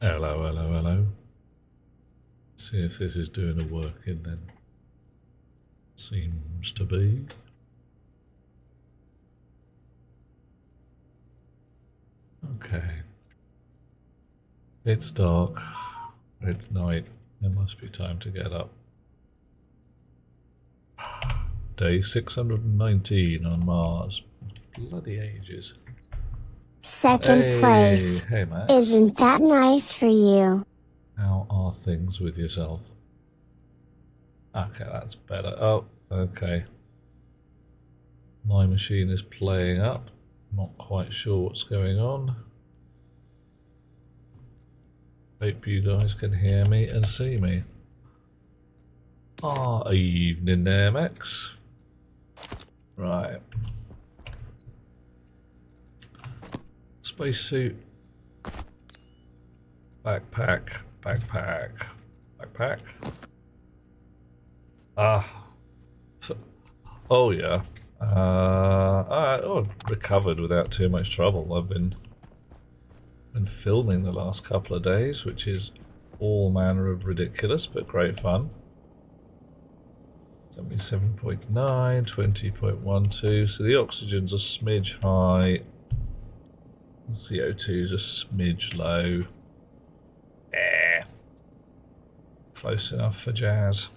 Hello, hello, hello. See if this is doing a working then. Seems to be. Okay. It's dark. It's night. It must be time to get up. Day 619 on Mars. Bloody ages. Second place. Hey, Max. Isn't that nice for you? How are things with yourself? Okay, that's better. Oh, okay. My machine is playing up. Not quite sure what's going on. Hope you guys can hear me and see me. Evening there, Max. Right. Spacesuit. Backpack. Oh yeah. Recovered without too much trouble. I've been filming the last couple of days, which is all manner of ridiculous but great fun. 77.9, 20.12, so the oxygen's a smidge high, CO2's a smidge low. Close enough for jazz.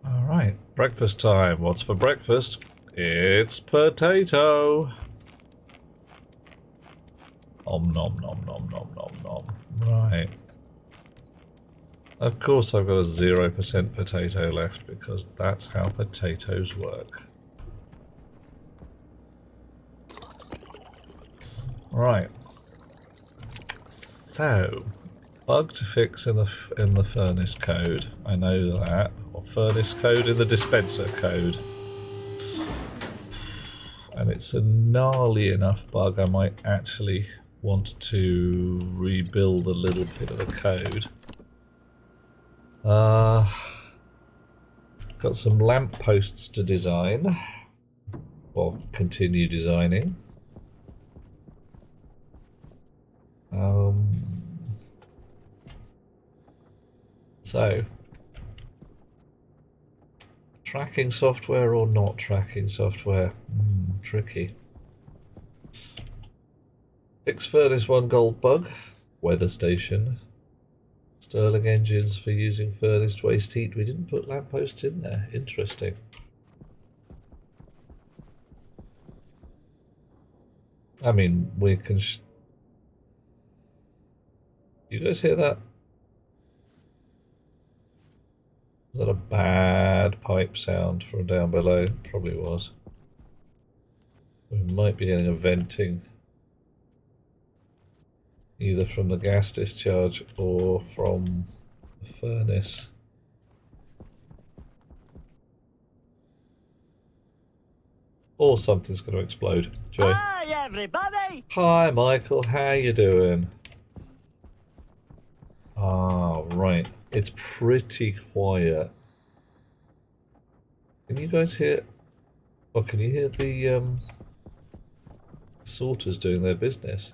Alright, breakfast time. What's for breakfast? It's potato. Om nom nom nom nom nom nom. Right. Of course I've got a 0% potato left because that's how potatoes work. Right. So, bug to fix in the furnace code. I know that. Or furnace code in the dispenser code. And it's a gnarly enough bug I might actually want to rebuild a little bit of the code. Got some lampposts to design. Or continue designing. So, tracking software or not tracking software? Tricky. Fix furnace 1 gold bug. Weather station. Stirling engines for using furnace to waste heat. We didn't put lampposts in there. Interesting. I mean, we can... You guys hear that? Is that a bad pipe sound from down below? Probably was. We might be getting a venting. Either from the gas discharge or from the furnace. Or something's going to explode. Joy. Hi, everybody! Hi, Michael. How you doing? Right. It's pretty quiet. Can you guys hear... Oh, can you hear the sorters doing their business?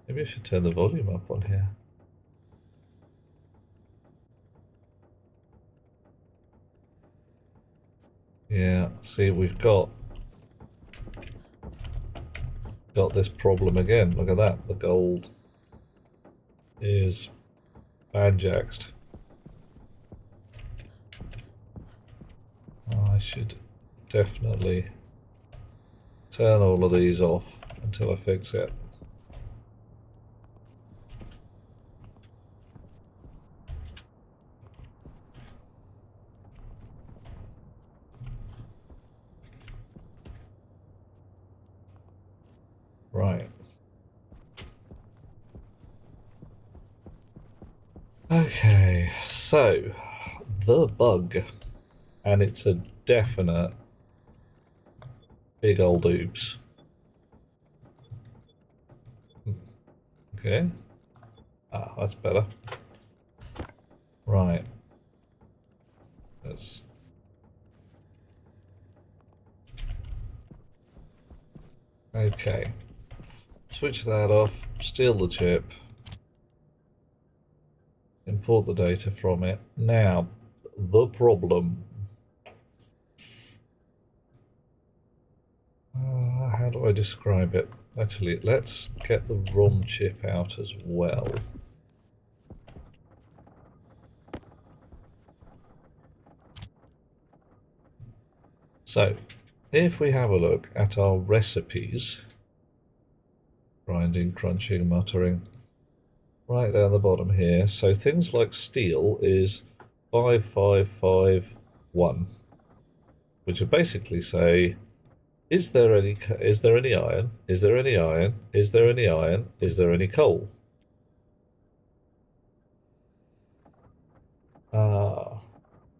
Maybe I should turn the volume up on here. Yeah, see, we've got this problem again. Look at that. The gold is banjaxed. I should definitely turn all of these off until I fix it. Right. Okay, so the bug, and it's a definite big old oops. Okay. That's better. Right. Okay. Switch that off, steal the chip, import the data from it. Now, the problem. How do I describe it? Actually, let's get the ROM chip out as well. So, if we have a look at our recipes, grinding, crunching, muttering, right down the bottom here. So things like steel is 5551, which would basically say, is there any iron? Is there any iron? Is there any iron? Is there any coal?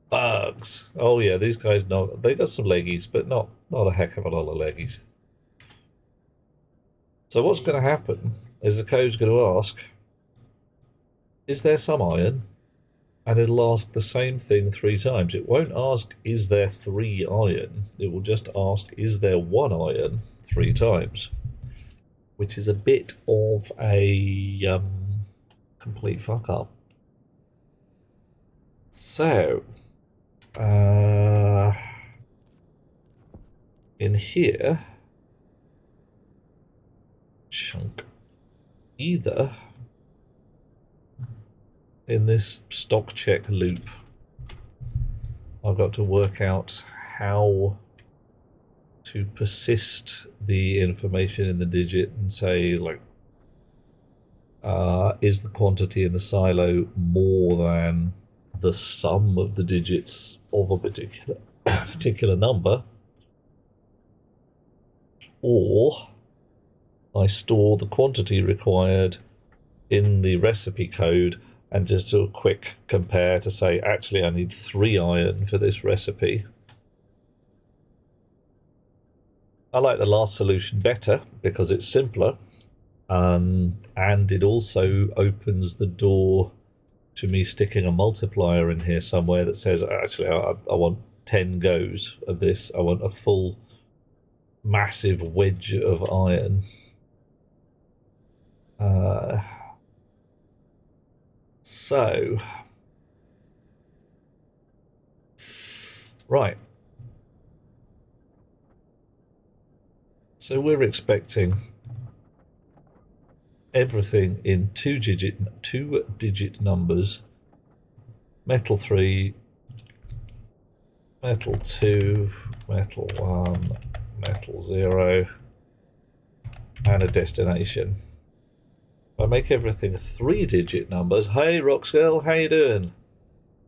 Bugs. Oh yeah, these guys know they got some leggies, but not a heck of a lot of leggies. So what's going to happen is the code's going to ask, is there some iron? And it'll ask the same thing 3 times. It won't ask, is there 3 iron? It will just ask, is there 1 iron 3 times? Which is a bit of a complete fuck up. So, in here, chunk, either in this stock check loop, I've got to work out how to persist the information in the digit and say, like, is the quantity in the silo more than the sum of the digits of a particular number, or I store the quantity required in the recipe code and just do a quick compare to say, actually, I need 3 iron for this recipe. I like the last solution better because it's simpler, and it also opens the door to me sticking a multiplier in here somewhere that says, actually, I want 10 goes of this. I want a full massive wedge of iron. So, right. So we're expecting everything in two-digit numbers. Metal 3, metal 2, metal 1, metal 0, and a destination. If I make everything 3-digit numbers. Hey, Roxgirl, how you doing?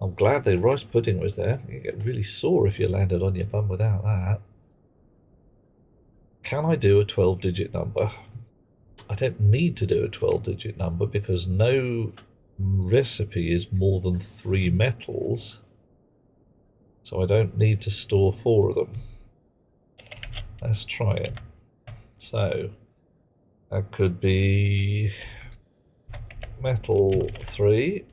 I'm glad the rice pudding was there. You get really sore if you landed on your bum without that. Can I do a 12-digit number? I don't need to do a 12-digit number because no recipe is more than 3 metals. So I don't need to store 4 of them. Let's try it. So that could be metal 3.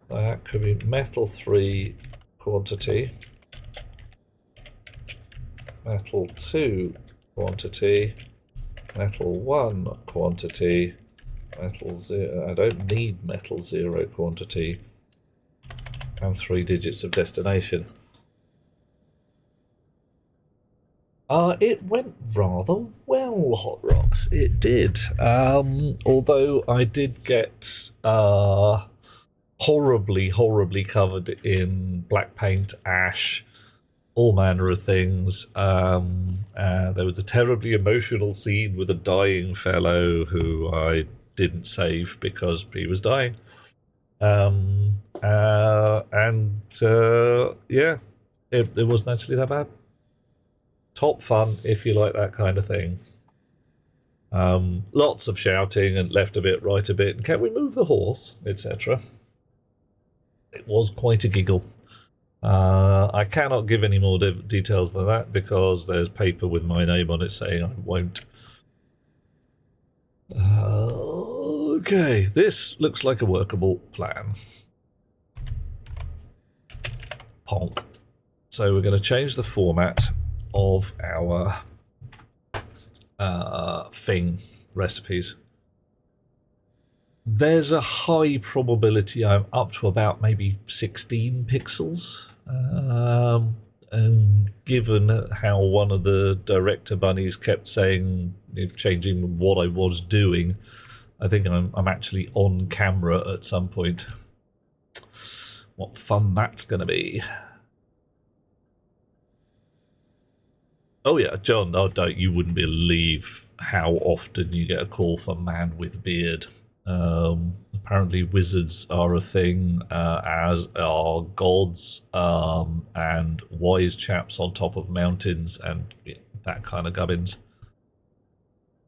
That could be metal 3 quantity, metal 2 quantity, metal 1 quantity, metal 0. I don't need metal 0 quantity, and 3 digits of destination. It went rather well, Hot Rocks. It did. Although I did get horribly covered in black paint, ash, all manner of things. There was a terribly emotional scene with a dying fellow who I didn't save because he was dying. Yeah, it wasn't actually that bad. Top fun if you like that kind of thing. Lots of shouting and left a bit, right a bit, and can we move the horse, etc. It was quite a giggle. I cannot give any more details than that because there's paper with my name on it saying I won't. Okay, this looks like a workable plan. honk. So we're going to change the format of our thing recipes. There's a high probability I'm up to about maybe 16 pixels. And given how one of the director bunnies kept saying, changing what I was doing, I think I'm actually on camera at some point. What fun that's going to be. Oh yeah, John, oh, you wouldn't believe how often you get a call from man with beard. Apparently wizards are a thing, as are gods, and wise chaps on top of mountains and that kind of gubbins.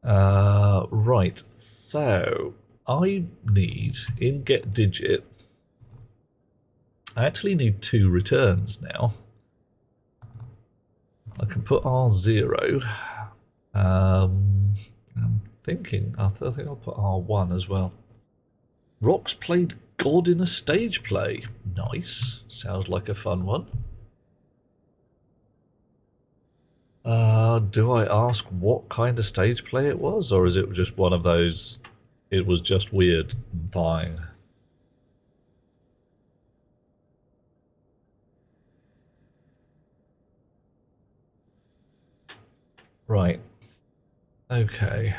Right, so I need, in get digit, I actually need 2 returns now. I can put R0. I'm thinking, I think I'll put R1 as well. Rox played God in a stage play. Nice. Sounds like a fun one. Do I ask what kind of stage play it was, or is it just one of those, it was just weird buying? Right. Okay.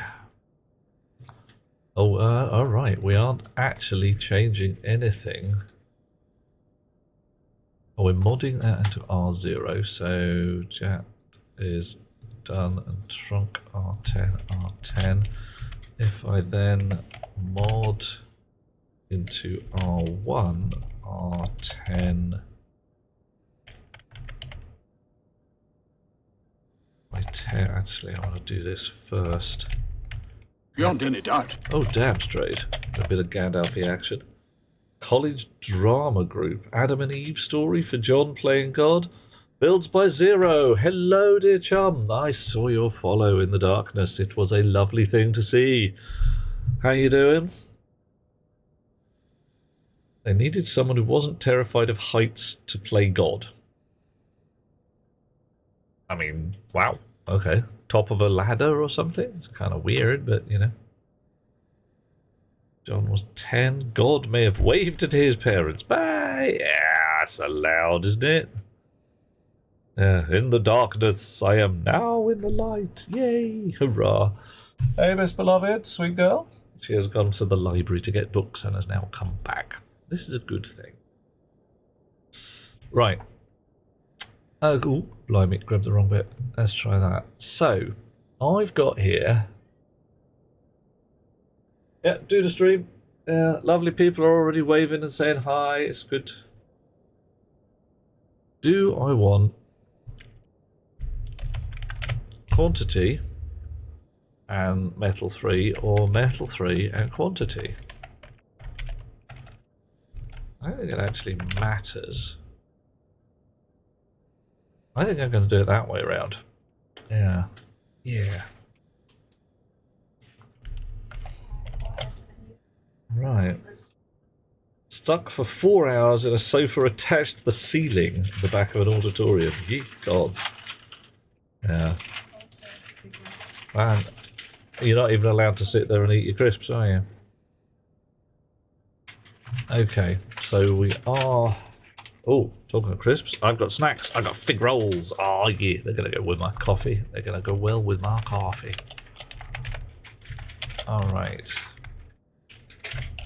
Oh, alright, we aren't actually changing anything. Oh, we're modding that into R0, so Jet is done and trunk R10, R10. If I then mod into R1, R10 by 10, actually I want to do this first. Beyond any doubt. Oh, damn straight. A bit of Gandalf-y action. College drama group. Adam and Eve story for John playing God. Builds by Zero. Hello, dear chum. I saw your follow in the darkness. It was a lovely thing to see. How you doing? They needed someone who wasn't terrified of heights to play God. I mean, wow. Okay. Top of a ladder or something? It's kind of weird, but you know. John was 10. God may have waved at his parents. Bye! Yeah, that's allowed, isn't it? In the darkness, I am now in the light. Yay! Hurrah! Hey, Miss Beloved, sweet girl. She has gone to the library to get books and has now come back. This is a good thing. Right. Oh, blimey, grabbed the wrong bit. Let's try that. So, I've got here... Yeah, do the stream. Yeah, lovely people are already waving and saying hi. It's good. Do I want quantity and metal 3 or metal 3 and quantity? I don't think it actually matters. I think I'm going to do it that way around. Yeah. Yeah. Right. Stuck for 4 hours in a sofa attached to the ceiling at the back of an auditorium. Ye gods. Yeah. Man, you're not even allowed to sit there and eat your crisps, are you? Okay, so we are... Oh, talking of crisps, I've got snacks. I've got fig rolls. Oh yeah, they're going to go with my coffee. They're going to go well with my coffee. Alright.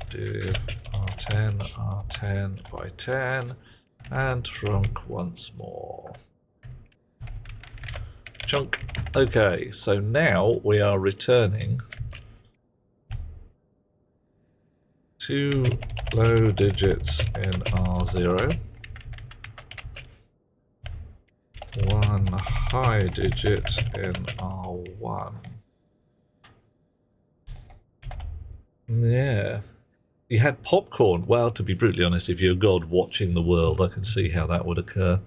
Div R10, R10 by 10, and trunk once more. Chunk. Okay, so now we are returning 2 low digits in R0, 1 high digit in R1. Yeah. You had popcorn. Well, to be brutally honest, if you're a god watching the world, I can see how that would occur.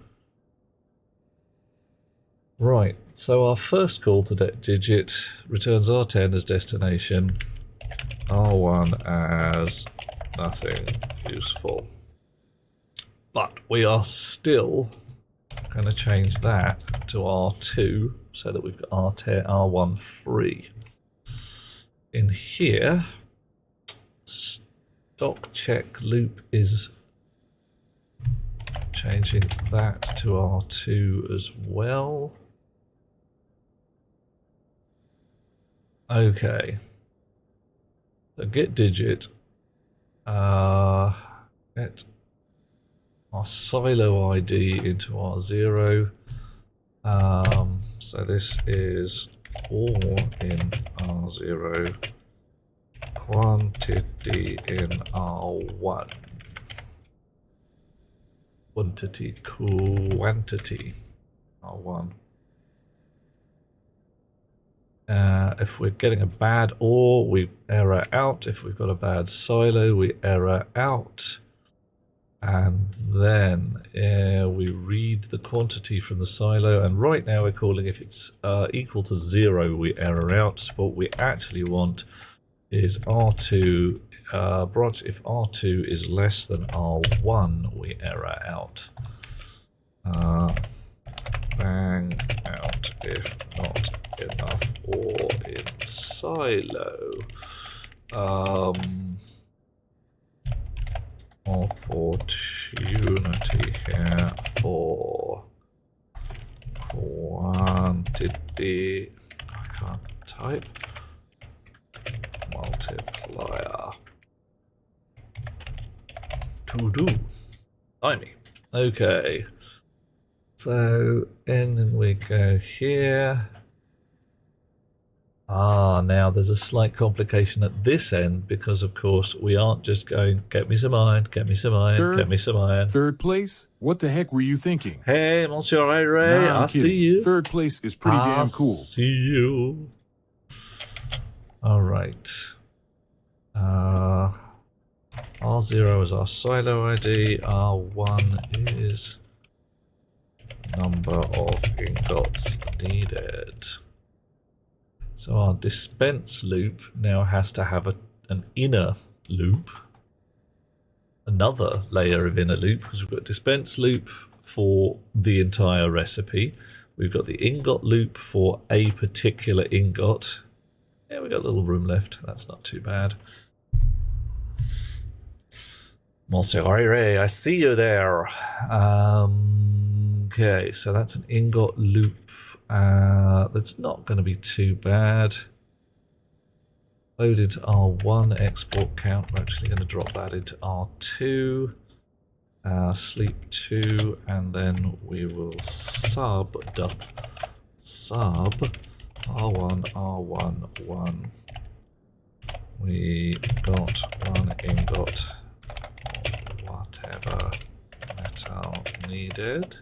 Right, so our first call to digit returns R10 as destination, R1 as nothing useful. But we are still going to change that to R2 so that we've got R1 free. In here, stock check loop is changing that to R2 as well. Okay. So get digit. Get our silo ID into R0. So this is all in R0, quantity in R1. Quantity R1. If we're getting a bad ore, we error out. If we've got a bad silo, we error out. And then we read the quantity from the silo. And right now we're calling if it's equal to 0, we error out. So what we actually want is R2 branch. If R2 is less than R1, we error out. Bang out if not enough ore in silo. Opportunity here for quantity. I can't type. Multiplier. To do. Blimey. Okay. So in we go here. Now there's a slight complication at this end because, of course, we aren't just going, get me some iron, get me some iron, get me some iron. Third place? What the heck were you thinking? Hey, Monsieur Ray, Nah, I see you. Third place is pretty damn cool. See you. All right. R0 is our silo ID. R1 is number of ingots needed. So our dispense loop now has to have an inner loop, another layer of inner loop, because we've got dispense loop for the entire recipe. We've got the ingot loop for a particular ingot. Yeah, we've got a little room left. That's not too bad. Monsieur Ray, I see you there. Okay, so that's an ingot loop. That's not going to be too bad. Load into R1, export count. We're actually going to drop that into R2. Sleep 2, and then we will sub R1, R1, 1. We got 1 ingot of whatever metal needed.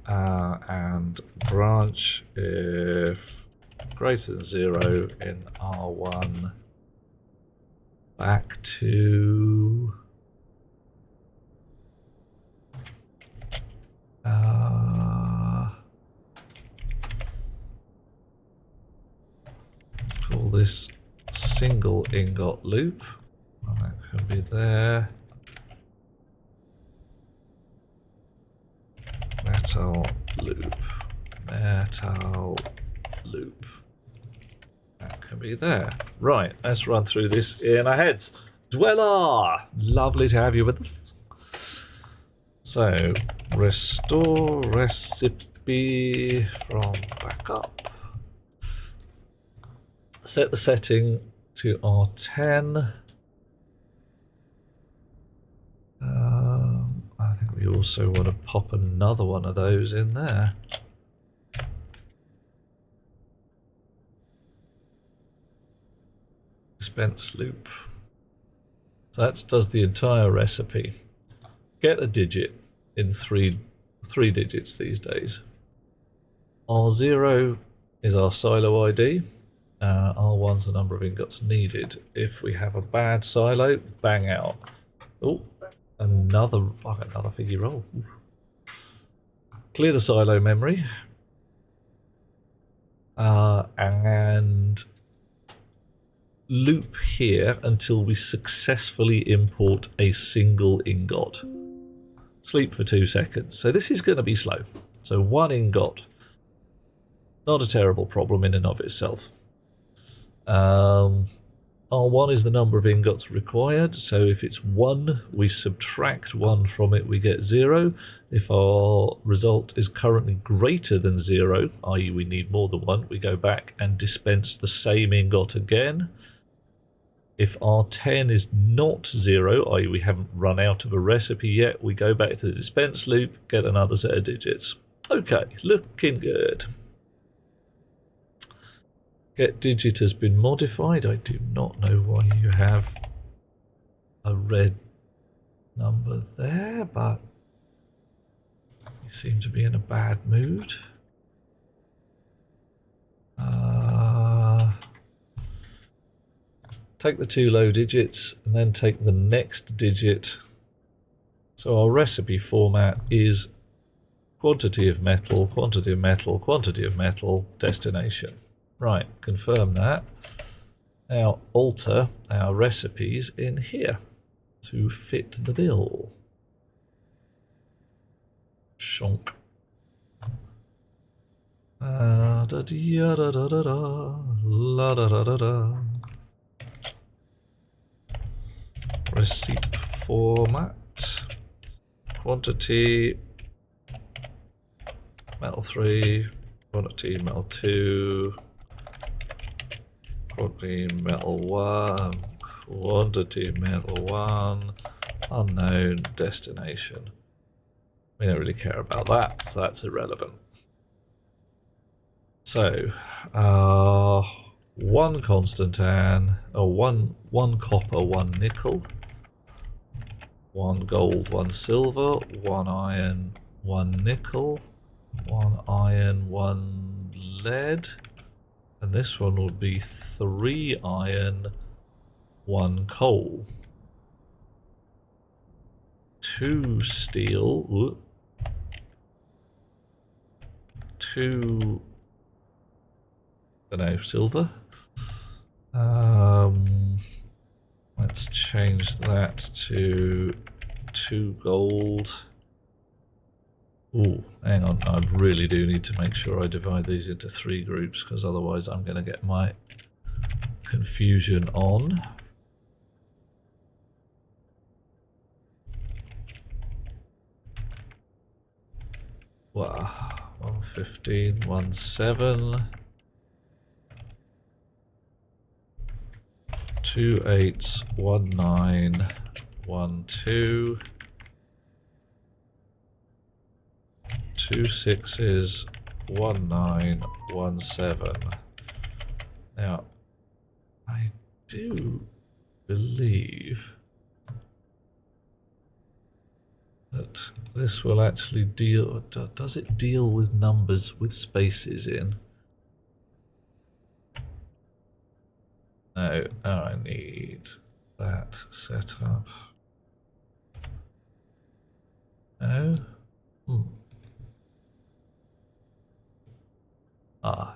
And branch if greater than 0 in R1 back to let's call this single ingot loop, and that can be there. Metal loop. That can be there. Right, let's run through this in our heads. Dweller! Lovely to have you with us. So, restore recipe from backup. Set the setting to R10. I think we also want to pop another one of those in there. Dispense loop. So that does the entire recipe. Get a digit in three digits these days. R0 is our silo ID. R1's the number of ingots needed. If we have a bad silo, bang out. Oh. Another figgy roll. Clear the silo memory. And loop here until we successfully import a single ingot. sleep for 2 seconds. So this is going to be slow. So 1 ingot. Not a terrible problem in and of itself. R1 is the number of ingots required, so if it's 1, we subtract 1 from it, we get 0. If our result is currently greater than 0, i.e. we need more than 1, we go back and dispense the same ingot again. If R10 is not 0, i.e. we haven't run out of a recipe yet, we go back to the dispense loop, get another set of digits. Okay, looking good. Get digit has been modified. I do not know why you have a red number there, but you seem to be in a bad mood. Take the 2 low digits and then take the next digit. So our recipe format is quantity of metal, quantity of metal, quantity of metal, destination. Right, confirm that. Now alter our recipes in here to fit the bill. Shonk. Da da da da da da, la da da da da. Receipt format. Quantity metal 3, quantity metal 2. Quantity metal 1, quantity metal 1, unknown, destination. We don't really care about that, so that's irrelevant. So, 1 constantan, one copper, 1 nickel, 1 gold, 1 silver, 1 iron, 1 nickel, 1 iron, 1 lead. And this one would be 3 iron, 1 coal, 2 steel, 2, I don't know, silver. Let's change that to 2 gold. Ooh, hang on, I really do need to make sure I divide these into 3 groups, because otherwise I'm going to get my confusion on. Wow, 115, 17, 2 8s, 1 9, 1 2. 2 6s, 1 9, 1 7. Now, I do believe that this will actually deal. Does it deal with numbers with spaces in? No, I need that set up. No?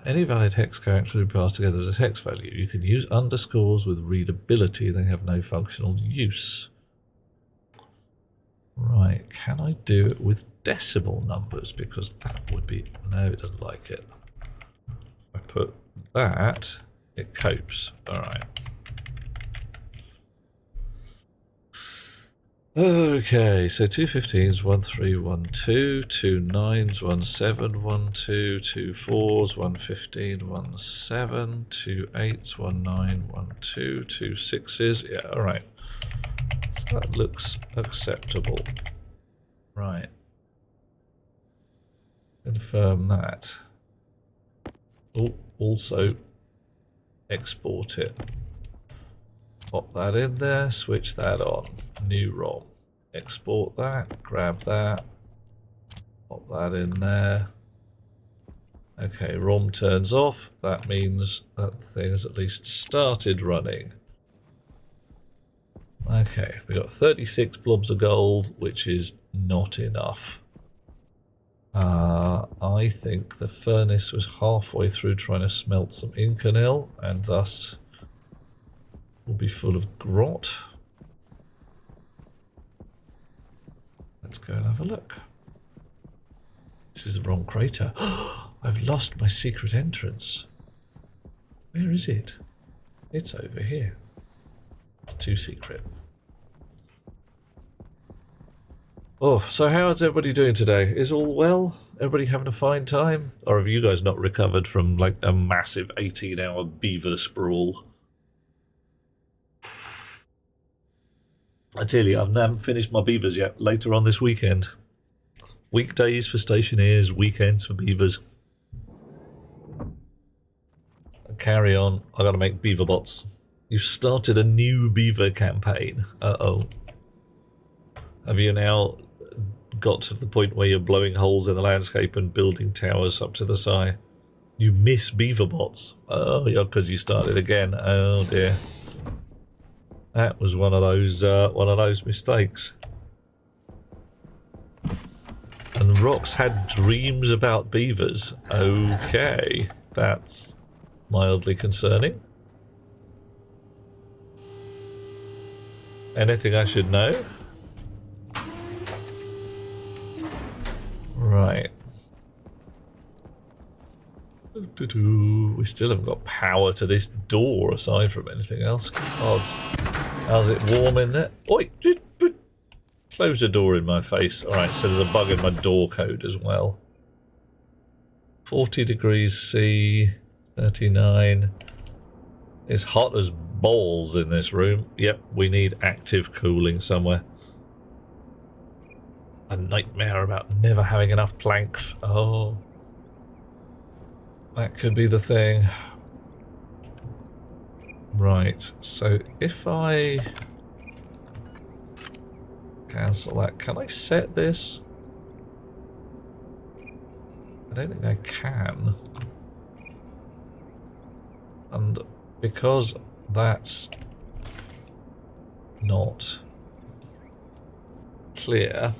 Any valid hex character will be passed together as a hex value. You can use underscores with readability. They have no functional use. Right, can I do it with decimal numbers? Because that would be... No, it doesn't like it. If I put that, it copes. Alright. Okay, so 2 15s, 1 3, 1 2, 2 9s, 1 7, 1 2, 2 4s, 1 15, 1 7, 2 8s, 1 9, 1 2, 2 6s. Yeah, alright. So that looks acceptable. Right. Confirm that. Oh, also export it. Pop that in there, switch that on. New ROM. Export that, grab that, pop that in there. Okay, ROM turns off. That means that the thing has at least started running. Okay, we got 36 blobs of gold, which is not enough. I think the furnace was halfway through trying to smelt some inconel, and thus will be full of grot. Let's Let's go and have a look. This is the wrong crater. I've lost my secret entrance. Where is it? It's over here. It's too secret. Oh, so how is everybody doing today? Is all well? Everybody having a fine time? Or have you guys not recovered from like a massive 18-hour beaver sprawl? I tell you, I haven't finished my beavers yet. Later on this weekend. Weekdays for stationeers, weekends for beavers. Carry on. I gotta make beaver bots. You've started a new beaver campaign. Uh-oh. Have you now got to the point where you're blowing holes in the landscape and building towers up to the side? You miss beaver bots. Oh, yeah, because you started again. Oh dear. That was one of those mistakes. And Rox had dreams about beavers. Okay, that's mildly concerning. Anything I should know? Right. We still haven't got power to this door aside from anything else. How's it warm in there? Oi! Close the door in my face. Alright, so there's a bug in my door code as well. 40 degrees C, 39. It's hot as balls in this room. Yep, we need active cooling somewhere. A nightmare about never having enough planks. Oh. That could be the thing. Right, so if I cancel that, can I set this? I don't think I can. And because that's not clear,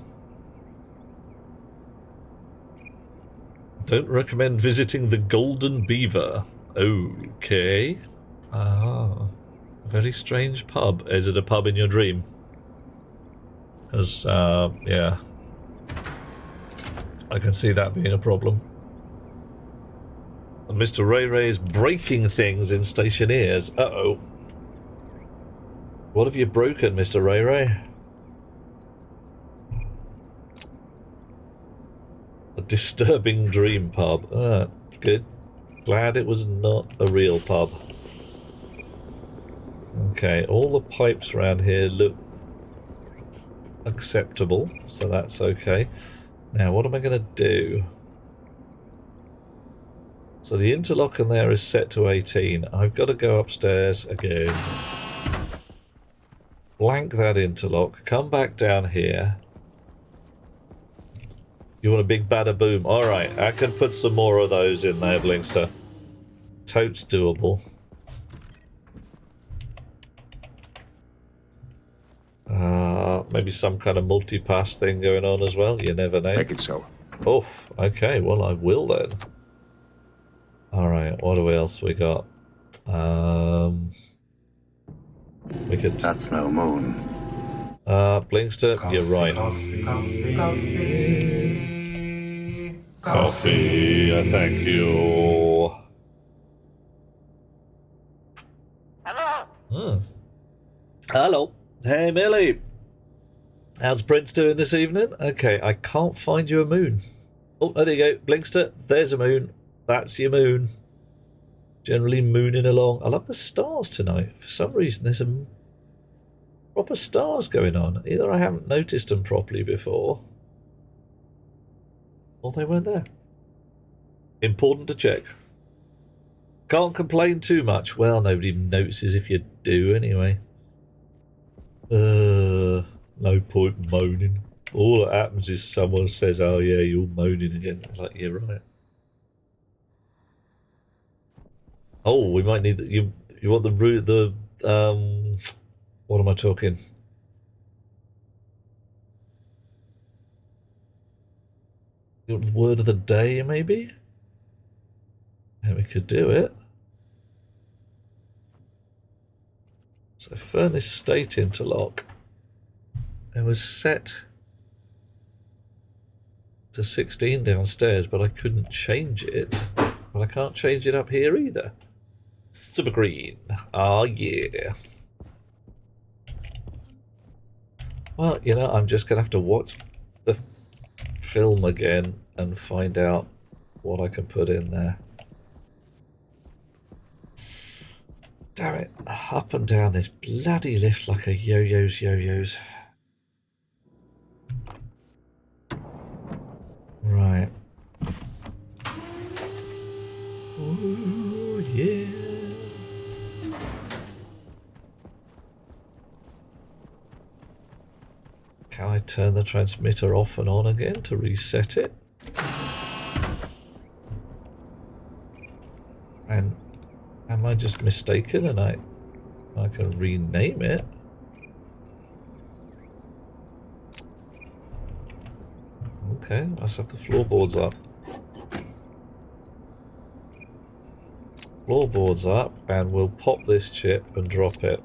don't recommend visiting the Golden Beaver. Okay. Ah, a very strange pub. Is it a pub in your dream? Because, yeah. I can see that being a problem. And Mr. Ray Ray is breaking things in stationeers. Uh-oh. What have you broken, Mr. Ray Ray? A disturbing dream pub. Ah, good. Glad it was not a real pub. Okay, all the pipes around here look acceptable, so that's okay. Now, what am I going to do? So the interlock in there is set to 18. I've got to go upstairs again. Blank that interlock. Come back down here. You want a big bada boom? Alright, I can put some more of those in there, Blinkster. Totes doable. Maybe some kind of multi-pass thing going on as well. You never know. Make it so. Oh, okay. Well, I will then. Alright, what else we got? We could... That's no moon. Blinkster, coffee, you're right. Coffee, thank you. Hello. Hello. Hey, Millie. How's Prince doing this evening? Okay, I can't find you a moon. Oh, there you go. Blinkster, there's a moon. That's your moon. Generally mooning along. I love the stars tonight. For some reason, there's some proper stars going on. Either I haven't noticed them properly before, or they weren't there. Important to check. Can't complain too much. Well, nobody notices if you do anyway. No point moaning. All that happens is someone says, oh yeah, you're moaning again. Like, yeah, right. Oh, we might need... You want the root... What am I talking? You want the word of the day, maybe? And we could do it. So furnace state interlock. It was set to 16 downstairs, but I couldn't change it. But I can't change it up here either. Super green. Oh, yeah. Well, you know, I'm just going to have to watch the film again and find out what I can put in there. Damn it. Up and down this bloody lift like a yo-yos. Right. Ooh, yeah. Can I turn the transmitter off and on again to reset it? And am I just mistaken and I can rename it? Okay, let's have the floorboards up. Floorboards up, and we'll pop this chip and drop it.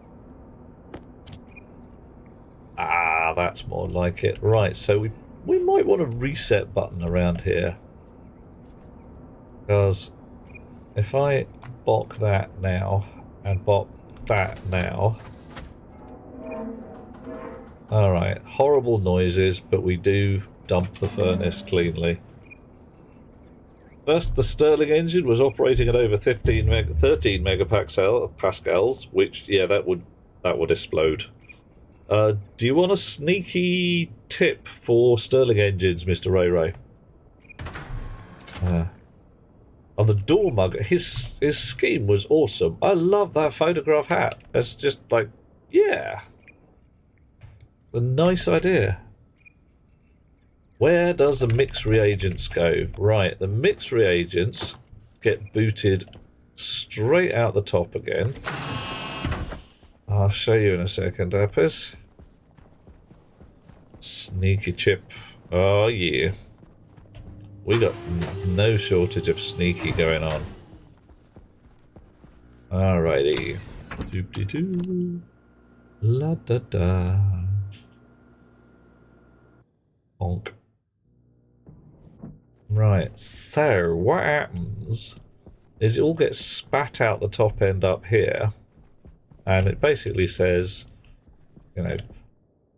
Ah, that's more like it. Right, so we might want a reset button around here. Because if I bock that now and bock that now. Alright, horrible noises, but we do dump the furnace cleanly. First, the Stirling engine was operating at over 13 megapascals, which, yeah, that would explode. Do you want a sneaky tip for Stirling engines, Mr. Ray? On the door mug, his scheme was awesome. I love that photograph hat. It's just like, yeah. A nice idea. Where does the mix reagents go? Right, the mix reagents get booted straight out the top again. I'll show you in a second, Apis. Sneaky chip. Oh, yeah. We got no shortage of sneaky going on. Alrighty. Doop-de-doo. La-da-da. Bonk. Right, so what happens is it all gets spat out the top end up here, and it basically says, you know,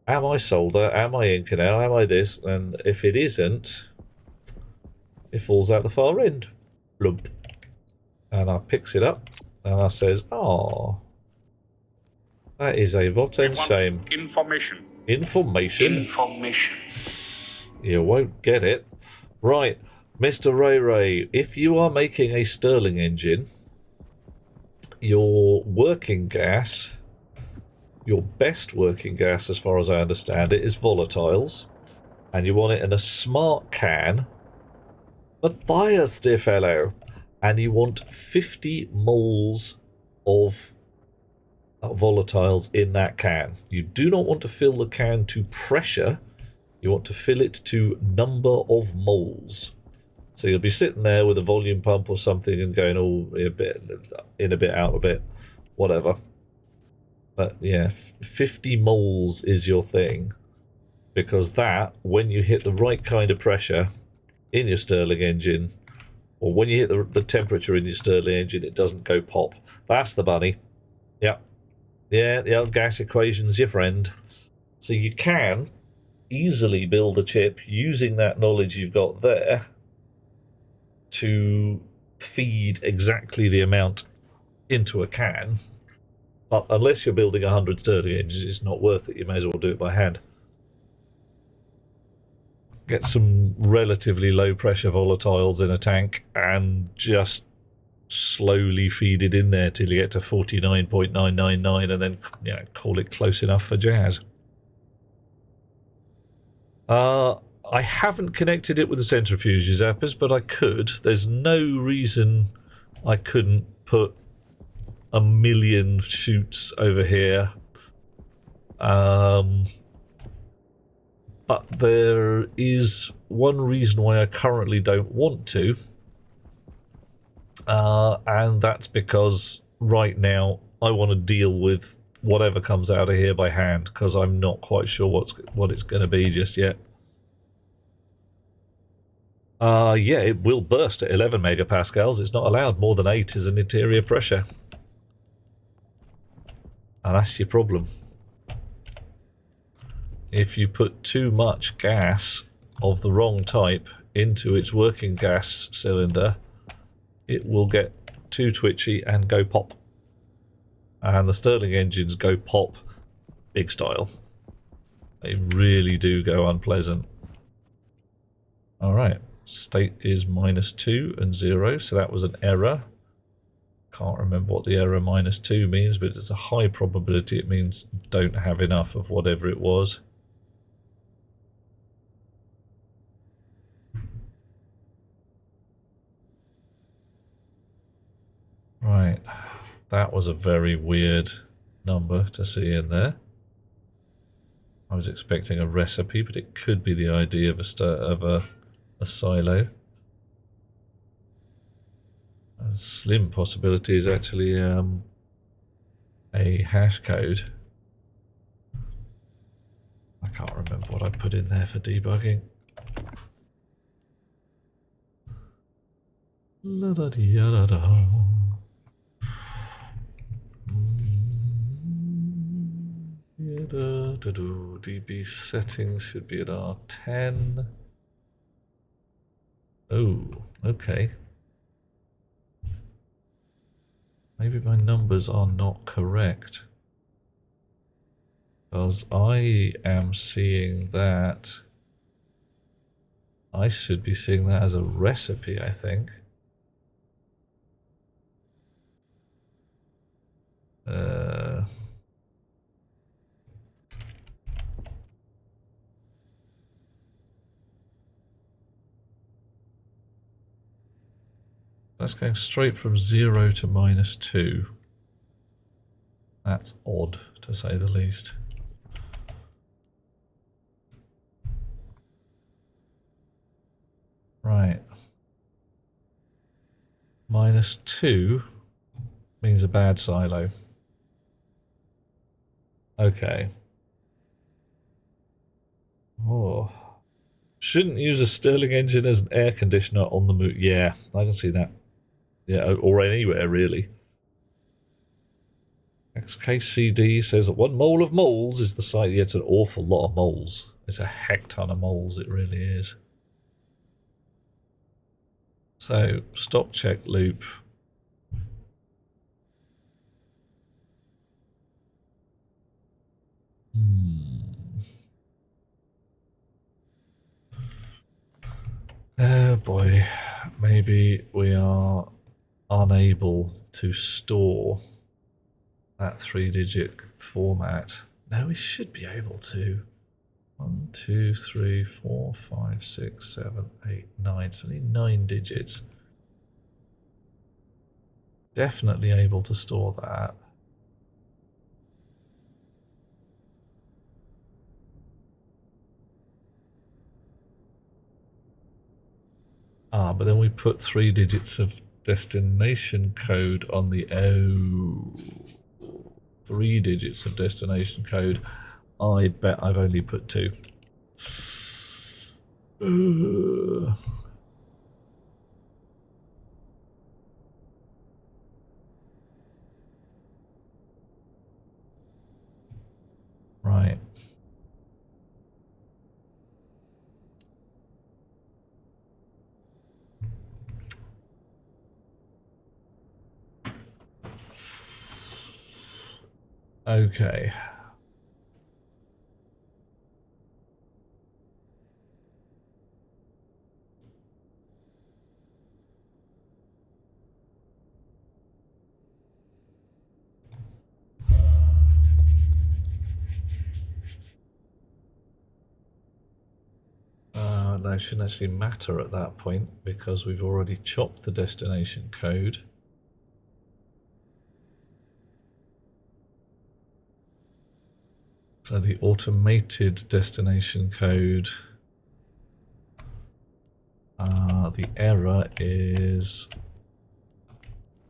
am I solder, am I Inconel, am I this, and if it isn't, it falls out the far end. Blump. And I picks it up, and I says, oh, that is a rotten shame. Information. Information? You won't get it. Right, Mr. Ray, if you are making a Stirling engine, your working gas, your best working gas as far as I understand it, is volatiles, and you want it in a smart can, Matthias, dear fellow, and you want 50 moles of volatiles in that can. You do not want to fill the can to pressure. You want to fill it to number of moles. So you'll be sitting there with a volume pump or something and going, oh, a bit in a bit, out a bit, whatever. But yeah, 50 moles is your thing. Because that, when you hit the right kind of pressure in your Stirling engine, or when you hit the temperature in your Stirling engine, it doesn't go pop. That's the bunny. Yep. Yeah, the old gas equation's your friend. So you can easily build a chip using that knowledge you've got there to feed exactly the amount into a can. But unless you're building 100 Stirling engines, it's not worth it. You may as well do it by hand. Get some relatively low pressure volatiles in a tank and just slowly feed it in there till you get to 49.999 and then, you know, call it close enough for jazz. I haven't connected it with the centrifuges, Appers, but I could. There's no reason I couldn't put a million chutes over here. But there is one reason why I currently don't want to. And that's because right now I want to deal with whatever comes out of here by hand, because I'm not quite sure what it's going to be just yet. Yeah, it will burst at 11 megapascals. It's not allowed more than 8 as an interior pressure. And that's your problem. If you put too much gas of the wrong type into its working gas cylinder, it will get too twitchy and go pop. And the Stirling engines go pop big style. They really do go unpleasant. Alright, state is -2 and 0, so that was an error. Can't remember what the error -2 means, but it's a high probability it means don't have enough of whatever it was. Right, that was a very weird number to see in there. I was expecting a recipe, but it could be the idea of a silo. A slim possibility is actually a hash code. I can't remember what I put in there for debugging. La da dee da da. DB settings should be at R10. Oh, okay. Maybe my numbers are not correct. Because I am seeing that. I should be seeing that as a recipe, I think. That's going straight from 0 to -2. That's odd, to say the least. Right. -2 means a bad silo. Okay. Oh. Shouldn't use a Stirling engine as an air conditioner on the move. Yeah, I can see that. Yeah, or anywhere really. XKCD says that 1 mole of moles is the size. Yeah, it's an awful lot of moles. It's a heck ton of moles, it really is. So, stop check loop. Oh boy, maybe we are unable to store that 3-digit format. No, we should be able to. 1, 2, 3, 4, 5, 6, 7, 8, 9. It's only 9 digits. Definitely able to store that. Ah, but then we put 3 digits of destination code on the 3 digits of destination code. I bet I've only put 2. Right. Okay. No, it shouldn't actually matter at that point because we've already chopped the destination code. So the automated destination code, the error is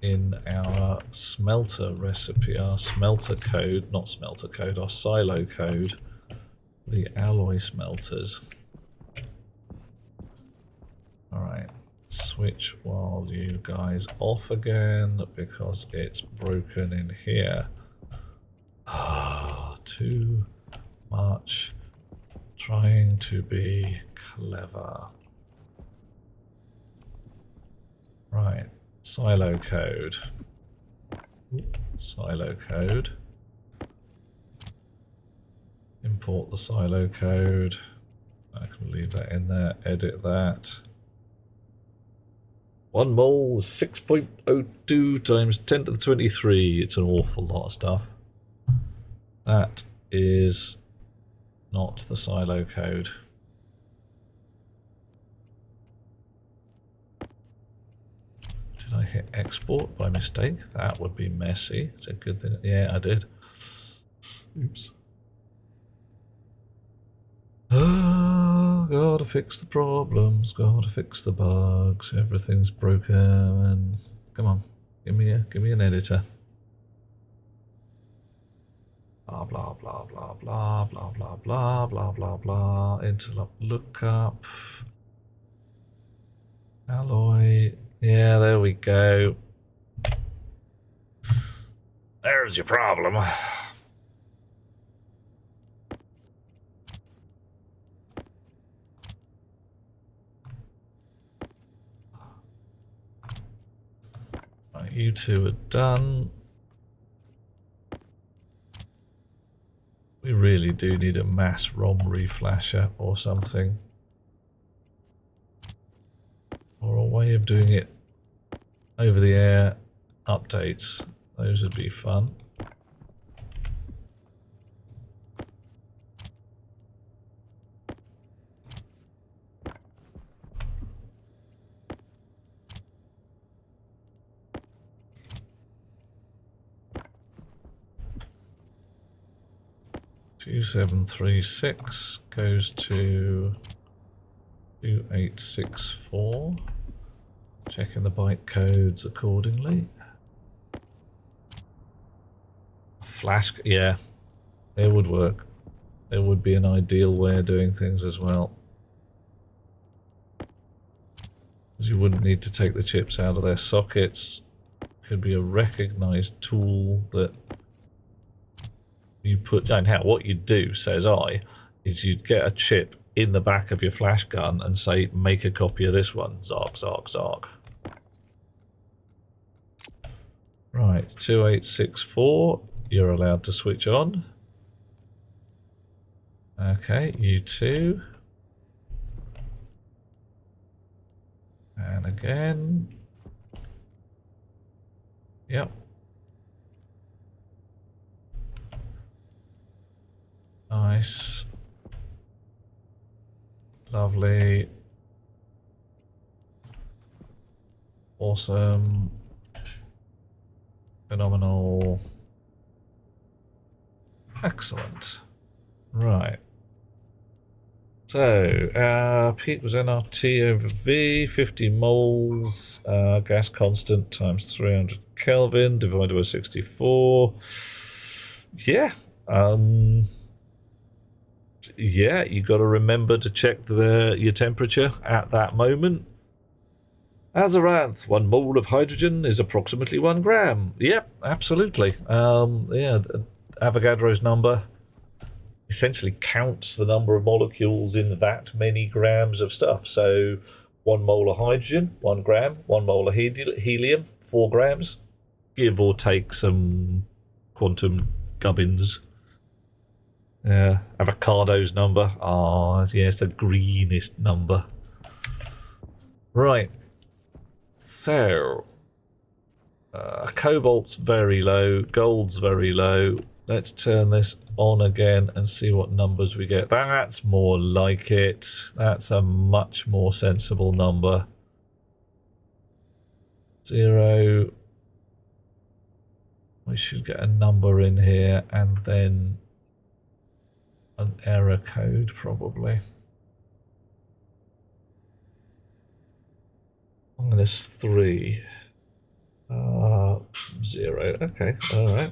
in our smelter recipe, our smelter code, not smelter code, our silo code, the alloy smelters. All switch while you guys off again because it's broken in here. Ah, too much trying to be clever. Right, silo code. Silo code. Import the silo code. I can leave that in there, edit that. 1 mole, 6.02 times 10 to the 23. It's an awful lot of stuff. That is not the silo code. Did I hit export by mistake? That would be messy. It's a good thing. Yeah, I did. Oops. Oh, gotta fix the problems, gotta fix the bugs, everything's broken. Come on, give me an editor. Blah blah blah blah blah blah blah blah blah blah blah. Interlock lookup. Alloy. Yeah, there we go. There's your problem. Right, you two are done. We really do need a mass ROM reflasher or something. Or a way of doing it over the air updates. Those would be fun. $2736 goes to 2864. Checking the byte codes accordingly. Flash, yeah, it would work. It would be an ideal way of doing things as well. Because you wouldn't need to take the chips out of their sockets. Could be a recognized tool that you put, and how what you'd do, says I, is you'd get a chip in the back of your flash gun and say, make a copy of this one. Zark, zark, zark. Right, 2864, you're allowed to switch on. Okay, you two. And again. Yep. Nice. Lovely. Awesome. Phenomenal. Excellent. Right. So, peak was nRT over V, 50 moles, gas constant times 300 Kelvin divided by 64. Yeah. Yeah, you got to remember to check your temperature at that moment. Azaranth, 1 mole of hydrogen is approximately 1 gram. Yep, absolutely. Yeah, Avogadro's number essentially counts the number of molecules in that many grams of stuff. So 1 mole of hydrogen, 1 gram, 1 mole of helium, 4 grams, give or take some quantum gubbins. Avocado's number. Ah, yes, the greenest number. Right. So, cobalt's very low, gold's very low. Let's turn this on again and see what numbers we get. That's more like it. That's a much more sensible number. 0. We should get a number in here and then an error code probably. Minus 3. 0. Okay, alright.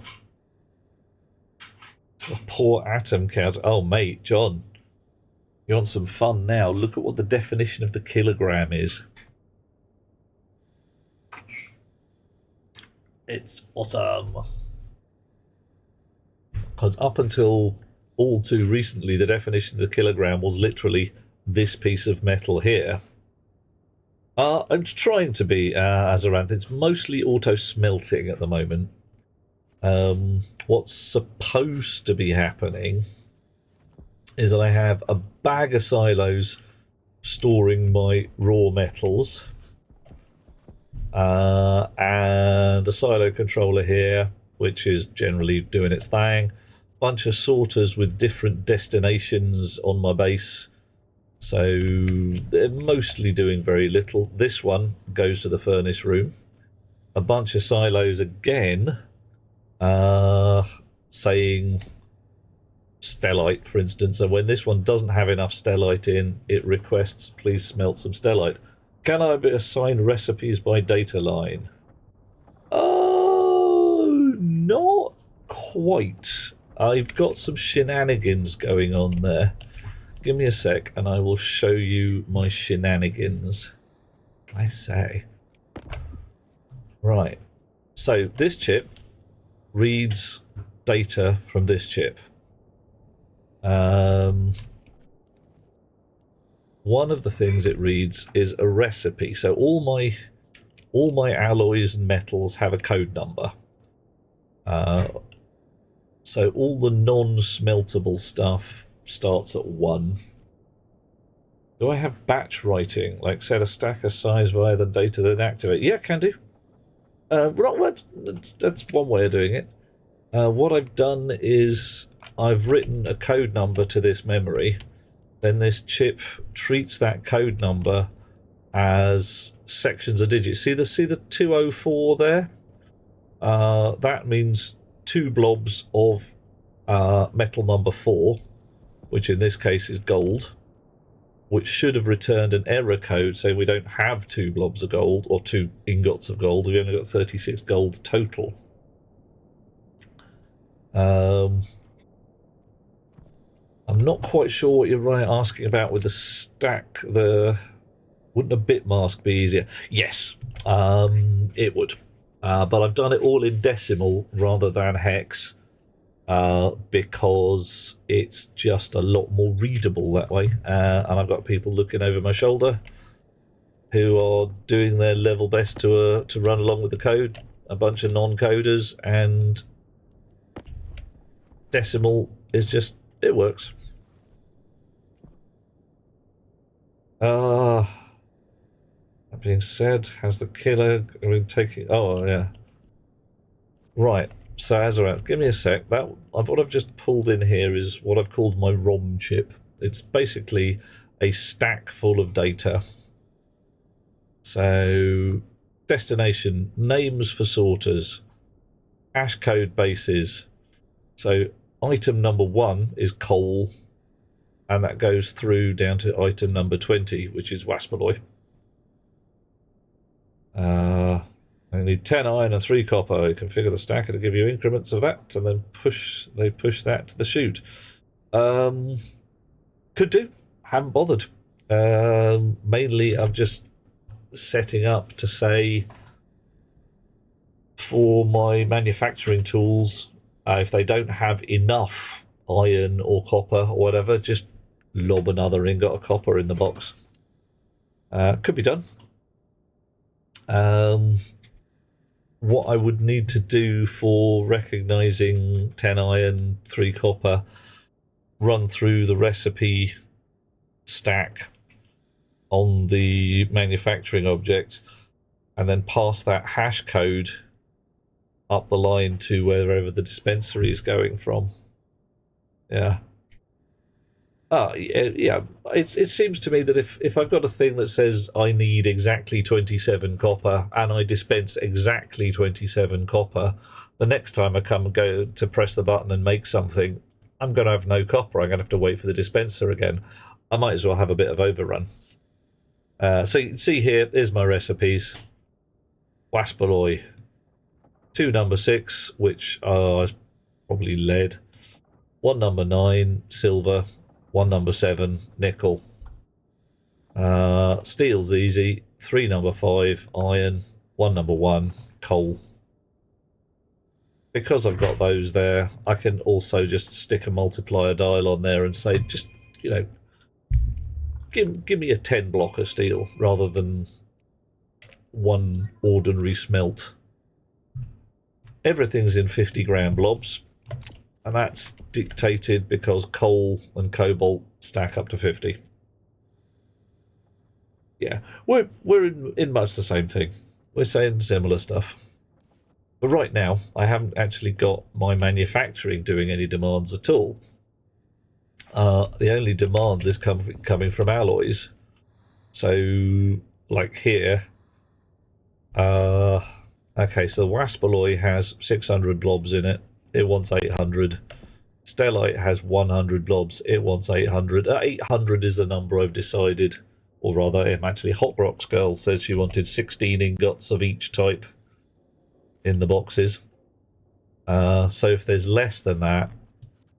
A poor atom count. Oh, mate, John. You want some fun now? Look at what the definition of the kilogram is. It's awesome. Because up until all too recently, the definition of the kilogram was literally this piece of metal here. I'm trying to be Azaranth. It's mostly auto-smelting at the moment. What's supposed to be happening is I have a bag of silos storing my raw metals, and a silo controller here, which is generally doing its thing. Bunch of sorters with different destinations on my base, so they're mostly doing very little. This one goes to the furnace room. A bunch of silos again, saying stellite, for instance, and when this one doesn't have enough stellite in, it requests please smelt some stellite. Can I be assigned recipes by data line? Oh, not quite. I've got some shenanigans going on there. Give me a sec and I will show you my shenanigans. I say. Right. So this chip reads data from this chip. One of the things it reads is a recipe. So all my alloys and metals have a code number. So all the non-smeltable stuff starts at 1. Do I have batch writing? Like set a stack of size via the data, then activate? Yeah, can do. That's one way of doing it. What I've done is I've written a code number to this memory. Then this chip treats that code number as sections of digits. See the 204 there? That means 2 blobs of metal number 4, which in this case is gold, which should have returned an error code saying we don't have 2 blobs of gold or 2 ingots of gold. We've only got 36 gold total. I'm not quite sure what you're asking about with the stack. Wouldn't a bit mask be easier? Yes, it would. But I've done it all in decimal rather than hex, because it's just a lot more readable that way. And I've got people looking over my shoulder who are doing their level best to run along with the code. A bunch of non-coders, and decimal is just, it works. That being said, has the killer been taking... Oh, yeah. Right. So, Azaranth, give me a sec. What I've just pulled in here is what I've called my ROM chip. It's basically a stack full of data. So, destination, names for sorters, hash code bases. So, item number 1 is coal, and that goes through down to item number 20, which is waspalloy. I need 10 iron and 3 copper. You configure the stacker to give you increments of that, and then they push that to the chute. Could do. Haven't bothered. Mainly, I'm just setting up to say for my manufacturing tools, if they don't have enough iron or copper or whatever, just lob another ingot of copper in the box. Could be done. What I would need to do for recognizing 10 iron, 3 copper, run through the recipe stack on the manufacturing object, and then pass that hash code up the line to wherever the dispensary is going from. Yeah. Yeah. It seems to me that if I've got a thing that says I need exactly 27 copper and I dispense exactly 27 copper, the next time I come and go to press the button and make something, I'm going to have no copper. I'm going to have to wait for the dispenser again. I might as well have a bit of overrun. So you can see here, here's my recipes. Waspalloy. 2 number 6, which are probably lead. 1 number 9, silver. 1 number 7, nickel. Steel's easy. 3 number 5, iron. 1 number 1, coal. because I've got those there, I can also just stick a multiplier dial on there and say, just, you know, give me a 10 block of steel rather than one ordinary smelt. Everything's in 50 gram blobs, and that's dictated because coal and cobalt stack up to 50. Yeah, we're in much the same thing. We're saying similar stuff. But right now, I haven't actually got my manufacturing doing any demands at all. The only demands is coming from alloys. So, like here, okay, so the Waspaloy has 600 blobs in it. It wants 800. Stellite has 100 blobs. It wants 800. 800 is the number I've decided. Or rather, actually, Hot Rocks Girl says she wanted 16 ingots of each type in the boxes. So if there's less than that,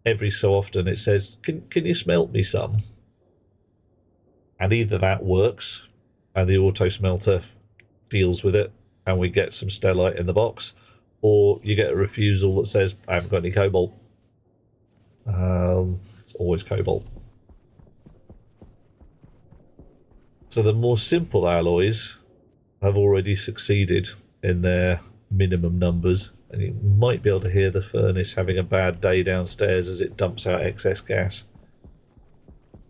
every so often it says, can you smelt me some? And either that works, and the auto smelter deals with it, and we get some stellite in the box, or you get a refusal that says, I haven't got any cobalt. It's always cobalt. So the more simple alloys have already succeeded in their minimum numbers, and you might be able to hear the furnace having a bad day downstairs as it dumps out excess gas.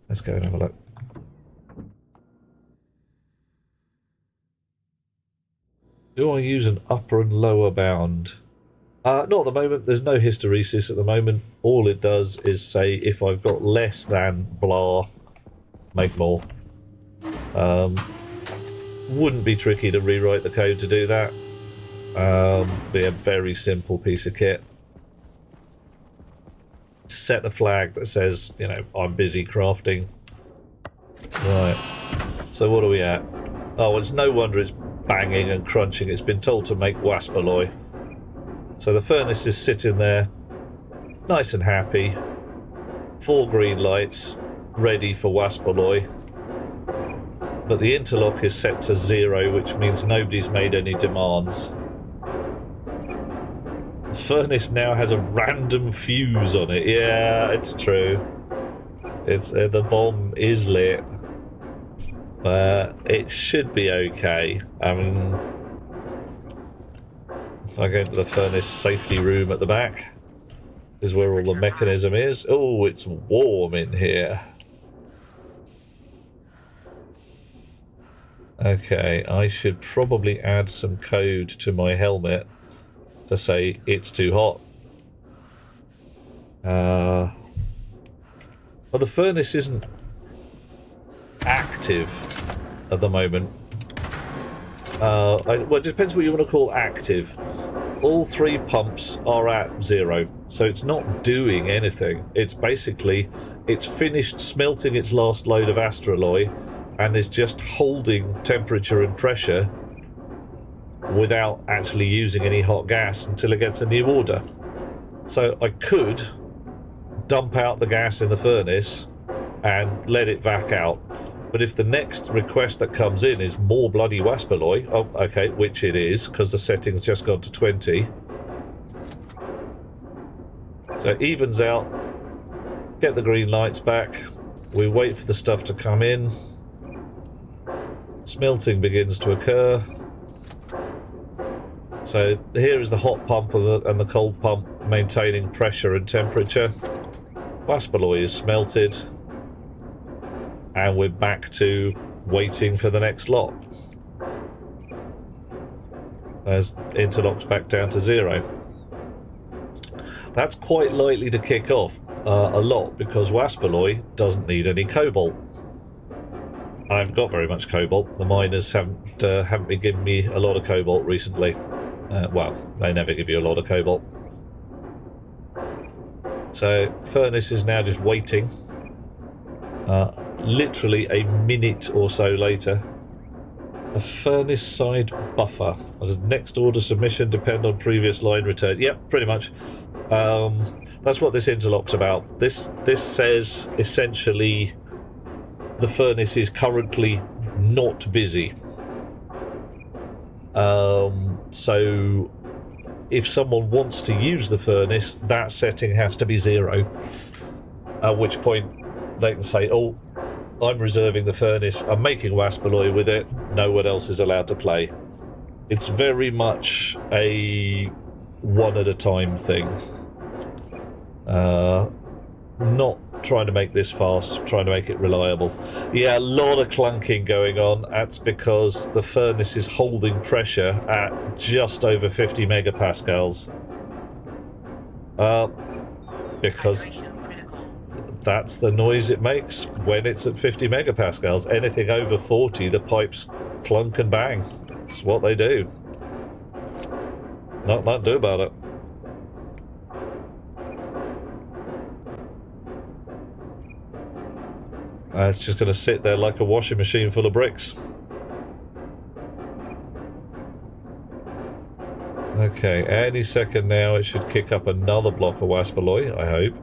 Let's go and have a look. Do I use an upper and lower bound? Not at the moment. There's no hysteresis at the moment. All it does is say if I've got less than blah, make more. Wouldn't be tricky to rewrite the code to do that. Be a very simple piece of kit. Set a flag that says, you know, I'm busy crafting. Right. So what are we at? Oh, well, it's no wonder it's banging and crunching. It's been told to make Waspaloy. So the furnace is sitting there, nice and happy. 4 green lights, ready for Waspaloy. But the interlock is set to 0, which means nobody's made any demands. The furnace now has a random fuse on it. Yeah, it's true. It's the bomb is lit. But it should be okay. I mean, if I go into the furnace safety room at the back, is where all the mechanism is. Oh, it's warm in here. Okay, I should probably add some code to my helmet to say it's too hot. Well, the furnace isn't active at the moment. Well, it depends what you want to call active. All 3 pumps are at 0, so it's not doing anything. It's basically, it's finished smelting its last load of astraloy and is just holding temperature and pressure without actually using any hot gas until it gets a new order. So I could dump out the gas in the furnace and let it vac out. But if the next request that comes in is more bloody Waspaloy, oh, okay, which it is, because the setting's just gone to 20. So it evens out, get the green lights back, we wait for the stuff to come in, smelting begins to occur. So here is the hot pump and the cold pump maintaining pressure and temperature. Waspaloy is smelted. And we're back to waiting for the next lot. As interlocks back down to 0. That's quite likely to kick off a lot because Waspaloy doesn't need any cobalt. I haven't got very much cobalt. The miners haven't been giving me a lot of cobalt recently. Well, they never give you a lot of cobalt. So furnace is now just waiting. Literally a minute or so later, a furnace side buffer. Does next order submission depend on previous line return? Yep, pretty much. That's what this interlock's about. This says essentially the furnace is currently not busy. So if someone wants to use the furnace, that setting has to be 0. At which point they can say, oh, I'm reserving the furnace, I'm making waspaloy with it, no one else is allowed to play. It's very much a one at a time thing. Not trying to make this fast, trying to make it reliable. Yeah, a lot of clunking going on. That's because the furnace is holding pressure at just over 50 megapascals. Because that's the noise it makes when it's at 50 megapascals. Anything over 40, the pipes clunk and bang. It's what they do. Not much to do about it. It's just going to sit there like a washing machine full of bricks. Okay, any second now it should kick up another block of waspaloy, I hope.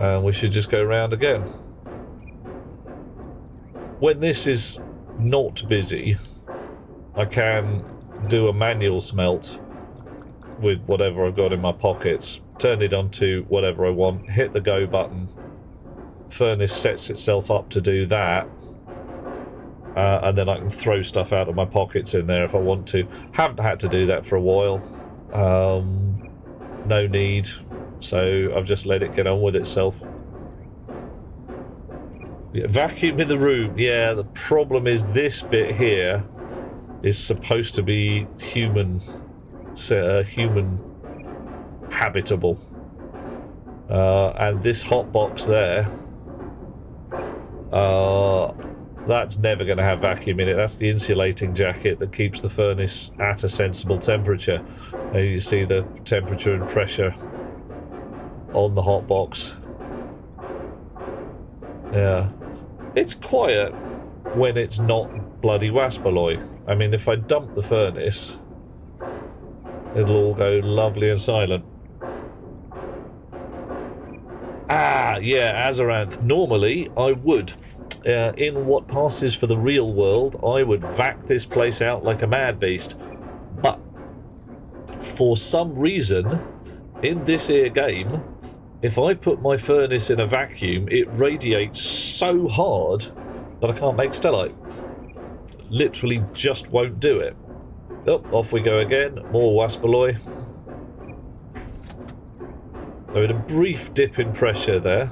And we should just go round again. When this is not busy, I can do a manual smelt with whatever I've got in my pockets, turn it onto whatever I want, hit the go button, furnace sets itself up to do that, and then I can throw stuff out of my pockets in there if I want to. Haven't had to do that for a while. No need, so I've just let it get on with itself. Yeah, vacuum in the room. Yeah, the problem is this bit here is supposed to be human habitable, and this hot box there, that's never going to have vacuum in it. That's the insulating jacket that keeps the furnace at a sensible temperature. You see the temperature and pressure on the hot box. Yeah, it's quiet when it's not bloody waspaloy. I mean, if I dump the furnace, it'll all go lovely and silent. Ah, yeah, Azaranth. Normally, I would. In what passes for the real world, I would vac this place out like a mad beast. But, for some reason, in this here game, if I put my furnace in a vacuum, it radiates so hard that I can't make stellite. Literally just won't do it. Oh, off we go again. More waspaloy. So we had a brief dip in pressure there.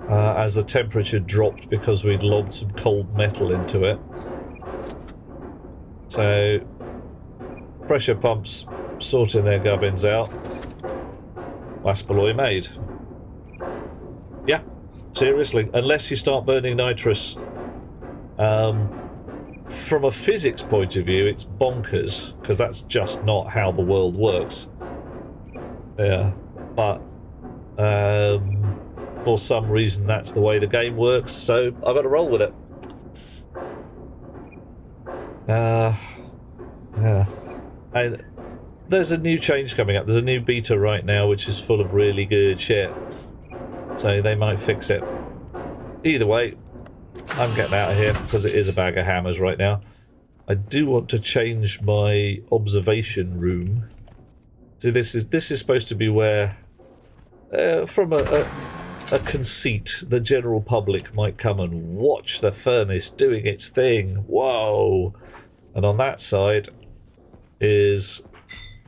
As the temperature dropped because we'd lobbed some cold metal into it. So, pressure pumps sorting their gubbins out. Waspaloy made. Yeah, seriously. Unless you start burning nitrous. From a physics point of view, it's bonkers, because that's just not how the world works. Yeah, but for some reason that's the way the game works, so I've got to roll with it. Yeah. And there's a new change coming up. There's a new beta right now which is full of really good shit, so they might fix it. Either way, I'm getting out of here because it is a bag of hammers right now. I do want to change my observation room. See, this is supposed to be where, from a conceit, the general public might come and watch the furnace doing its thing. Whoa! And on that side is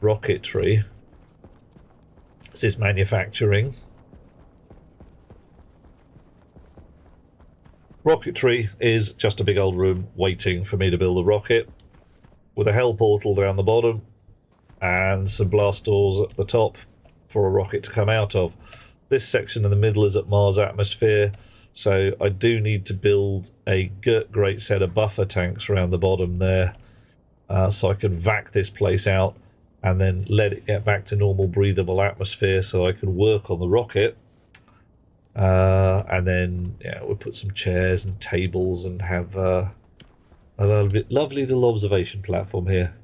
rocketry. This is manufacturing. Rocketry is just a big old room waiting for me to build a rocket, with a hell portal down the bottom and some blast doors at the top for a rocket to come out of. This section in the middle is at Mars atmosphere, so I do need to build a great set of buffer tanks around the bottom there, so I can vac this place out and then let it get back to normal breathable atmosphere so I can work on the rocket. And then, yeah, we'll put some chairs and tables and have a lovely little observation platform here.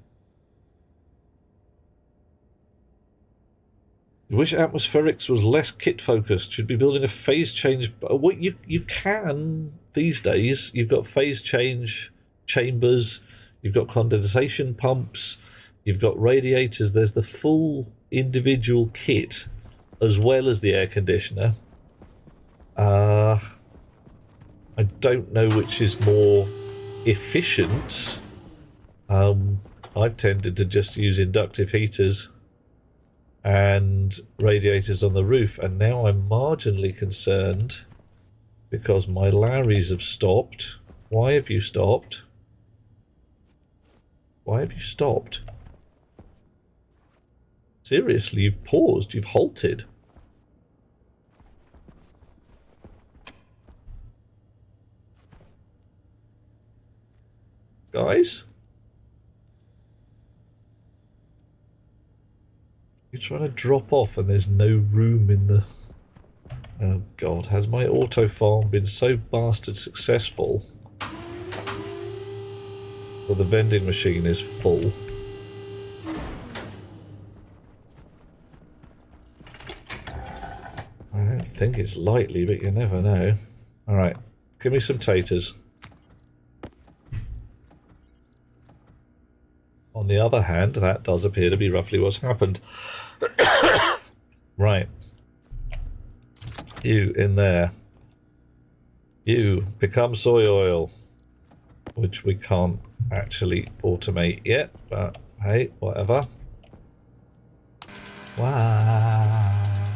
You wish atmospherics was less kit focused. Should be building a phase change. Well, you can these days. You've got phase change chambers, you've got condensation pumps, you've got radiators. There's the full individual kit as well as the air conditioner. I don't know which is more efficient. I've tended to just use inductive heaters and radiators on the roof, and now I'm marginally concerned because my Larrys have stopped. Why have you stopped? Why have you stopped? Seriously, you've paused, you've halted. Guys? You're trying to drop off and there's no room in the... Oh god, has my auto farm been so bastard successful that the vending machine is full? I don't think it's likely, but you never know. Alright, give me some taters. On the other hand, that does appear to be roughly what's happened. Right. You in there. You become soy oil. Which we can't actually automate yet, but hey, whatever. Wow.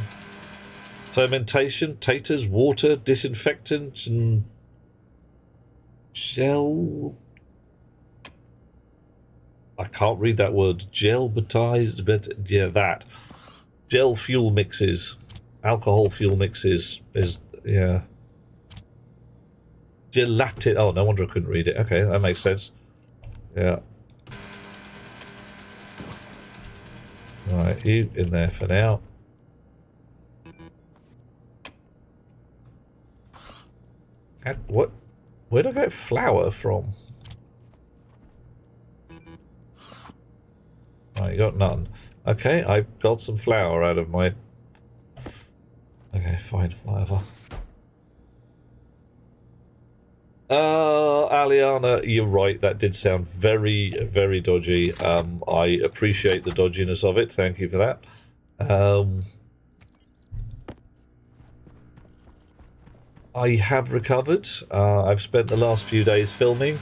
Fermentation, taters, water, disinfectant, and gel. I can't read that word. Gelbatized, but yeah, that. Gel fuel mixes. Alcohol fuel mixes is, yeah. Gelatin. Oh, no wonder I couldn't read it. Okay, that makes sense. Yeah. Right, you in there for now. What? Where'd I get flour from? Right, you got none. Okay, I got some flour out of my... Okay, fine, whatever. Aliana, you're right, that did sound very, very dodgy. I appreciate the dodginess of it, thank you for that. I have recovered. I've spent the last few days filming.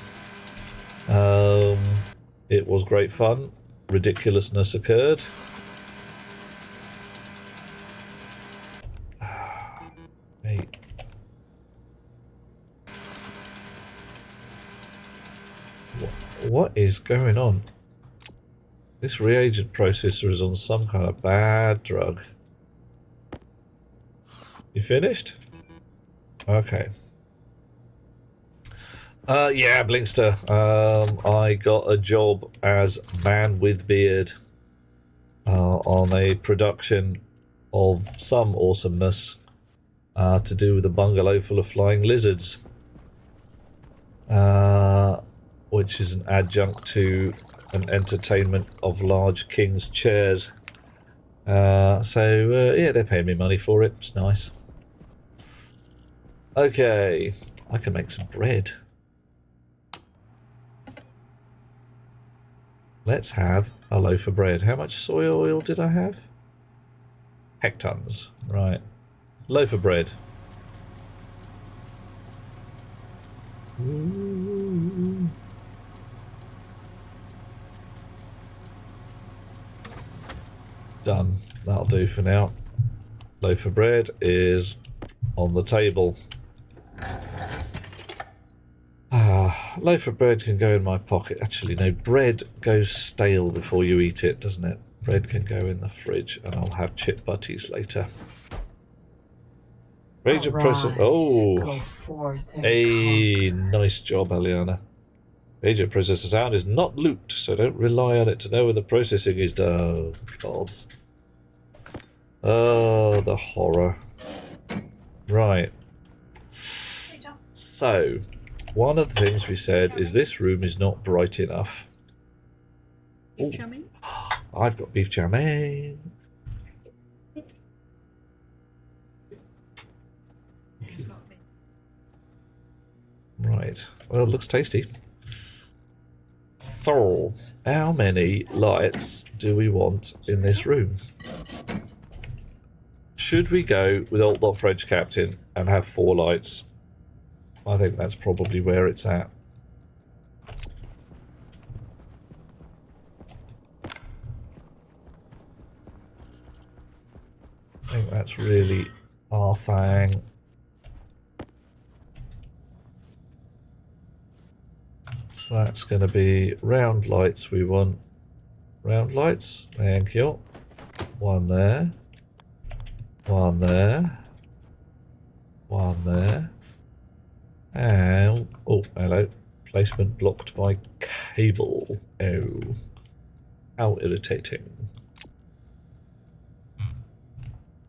It was great fun. Ridiculousness occurred. Mate. What is going on? This reagent processor is on some kind of bad drug. You finished? Okay. Yeah, Blinkster. I got a job as man with beard on a production of some awesomeness to do with a bungalow full of flying lizards, which is an adjunct to an entertainment of large king's chairs. Yeah, they're paying me money for it. It's nice. Okay, I can make some bread. Let's have a loaf of bread. How much soy oil did I have? Hectons. Right. Loaf of bread. Ooh. Done. That'll do for now. Loaf of bread is on the table. Loaf of bread can go in my pocket. Actually, no, bread goes stale before you eat it, doesn't it? Bread can go in the fridge, and I'll have chip butties later. Range of process. Oh, hey, nice job, Aliana. Range of processor sound is not looped, so don't rely on it to know when the processing is done. Oh, God. Oh, the horror. Right. So, one of the things we said is this room is not bright enough. Beef chow mein? I've got beef chow mein. Right. Well, it looks tasty. So, how many lights do we want in this room? Should we go with Alt.French Captain and have 4 lights? I think that's probably where it's at. I think that's really our thing. So that's going to be round lights we want. Round lights, thank you. 1 there. 1 there. 1 there. And, oh, hello. Placement blocked by cable. Oh. How irritating.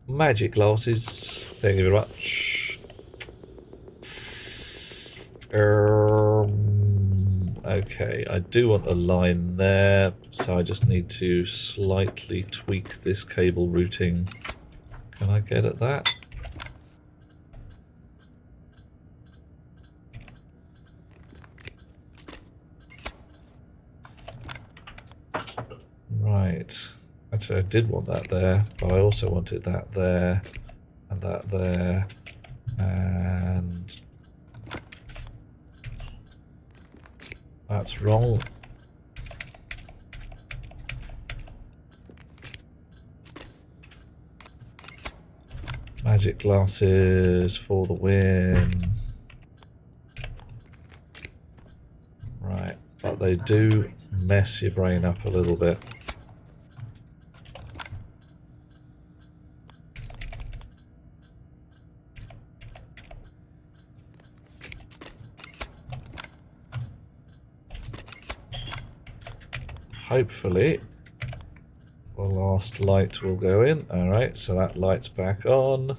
Magic glasses. Thank you very much. Okay, I do want a line there, so I just need to slightly tweak this cable routing. Can I get at that? Right. Actually, I did want that there, but I also wanted that there, and that there, and that's wrong. Magic glasses for the win. Right, but they do mess your brain up a little bit. Hopefully, the last light will go in. Alright, so that light's back on.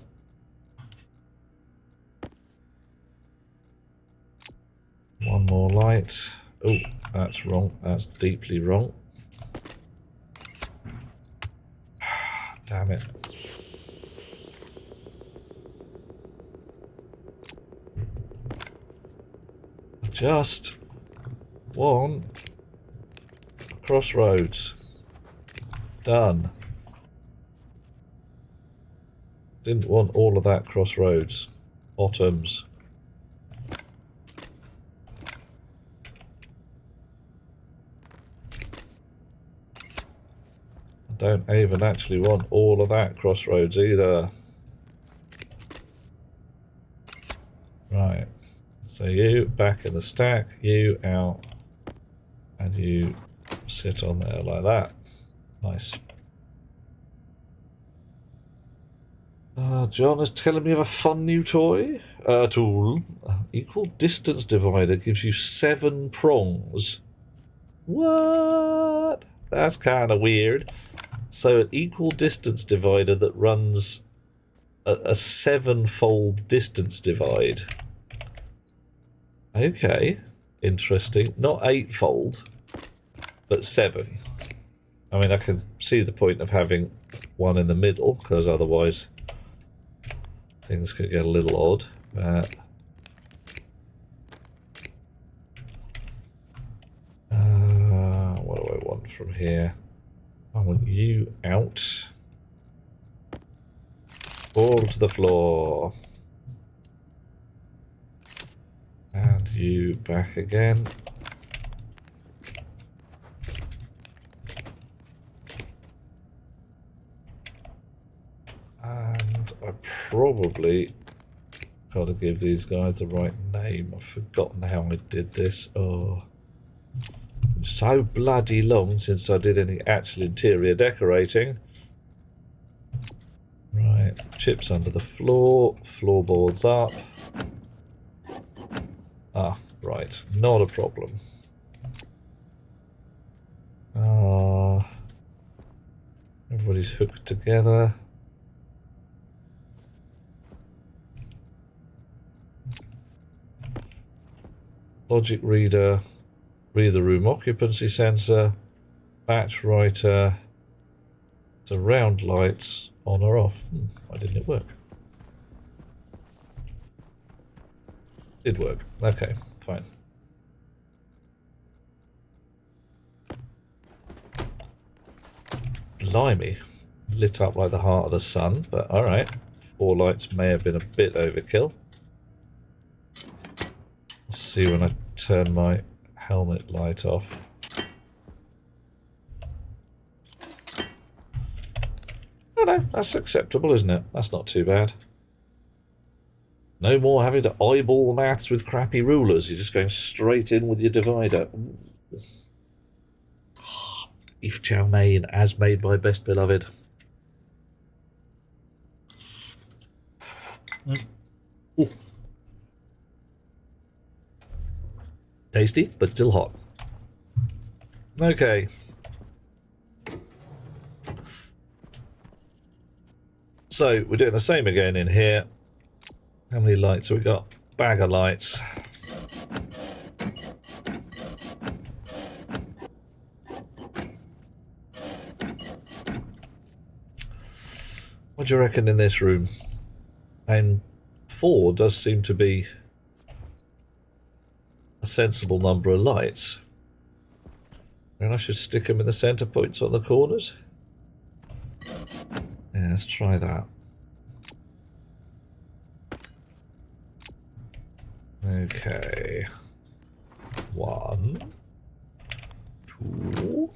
One more light. Oh, that's wrong. That's deeply wrong. Damn it. Just one crossroads. Done. Didn't want all of that crossroads. Bottoms. I don't even actually want all of that crossroads either. Right. So you back in the stack, you out, and you sit on there like that. Nice. John is telling me of a fun new toy. Tool. Equal distance divider gives you 7 prongs. What? That's kind of weird. So an equal distance divider that runs a 7-fold distance divide. Okay. Interesting. Not 8-fold, but 7. I mean, I can see the point of having one in the middle, because otherwise things could get a little odd. What do I want from here? I want you out. Fall to the floor. And you back again. And I probably got to give these guys the right name. I've forgotten how I did this. Oh, so bloody long since I did any actual interior decorating. Right, chips under the floor, floorboards up. Ah, right, not a problem. Everybody's hooked together. Logic reader, read the room occupancy sensor, batch writer, to round lights on or off. Why didn't it work? Did work. Okay, fine. Blimey. Lit up like the heart of the sun, but alright. 4 lights may have been a bit overkill. We'll see when I turn my helmet light off. Oh no, that's acceptable, isn't it? That's not too bad. No more having to eyeball maths with crappy rulers. You're just going straight in with your divider. Beef chow mein, as made by Best Beloved. Ooh. Tasty, but still hot. Okay. So, we're doing the same again in here. How many lights have we got? Bag of lights. What do you reckon in this room? And 4 does seem to be a sensible number of lights. And I should stick them in the centre points on the corners. Yeah, let's try that. Okay. 1, 2,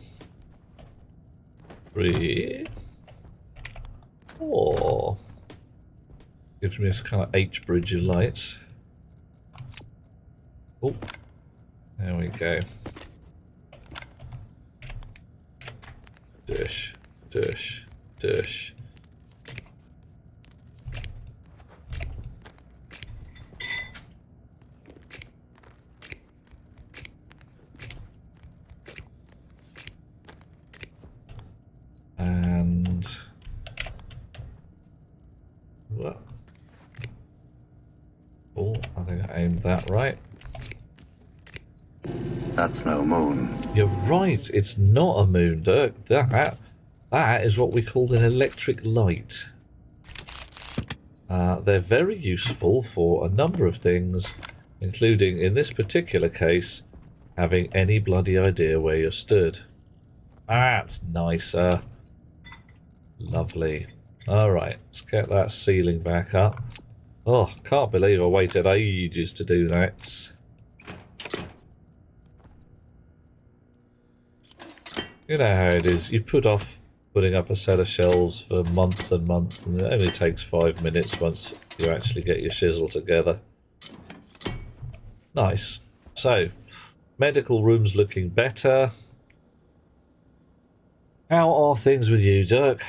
3, 4. Gives me this kind of H bridge of lights. Oh, there we go. Dish, dish, dish. And what? Oh, I think I aimed that right. That's no moon. You're right, it's not a moon, Dirk. That is what we call an electric light. They're very useful for a number of things, including, in this particular case, having any bloody idea where you're stood. That's nicer. Lovely. Alright, let's get that ceiling back up. Oh, can't believe I waited ages to do that. You know how it is. You put off putting up a set of shelves for months and months, and it only takes 5 minutes once you actually get your shizzle together. Nice. So, medical room's looking better. How are things with you, Dirk?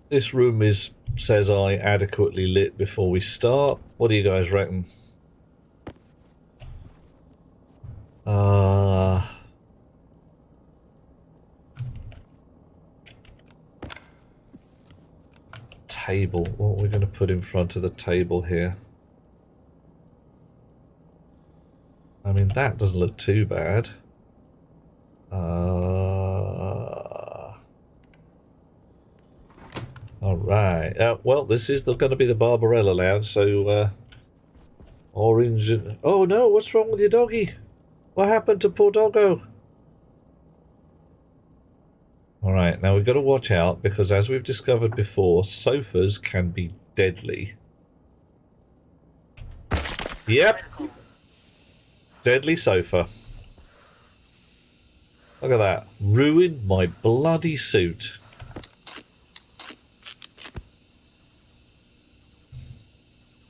This room is, says I, adequately lit before we start. What do you guys reckon? Table. What are we going to put in front of the table here? I mean, that doesn't look too bad. Alright. Well, this is going to be the Barbarella Lounge, so orange and... Oh no, what's wrong with your doggy? What happened to poor doggo? Alright, now we've got to watch out, because as we've discovered before, sofas can be deadly. Yep. Deadly sofa. Look at that. Ruined my bloody suit.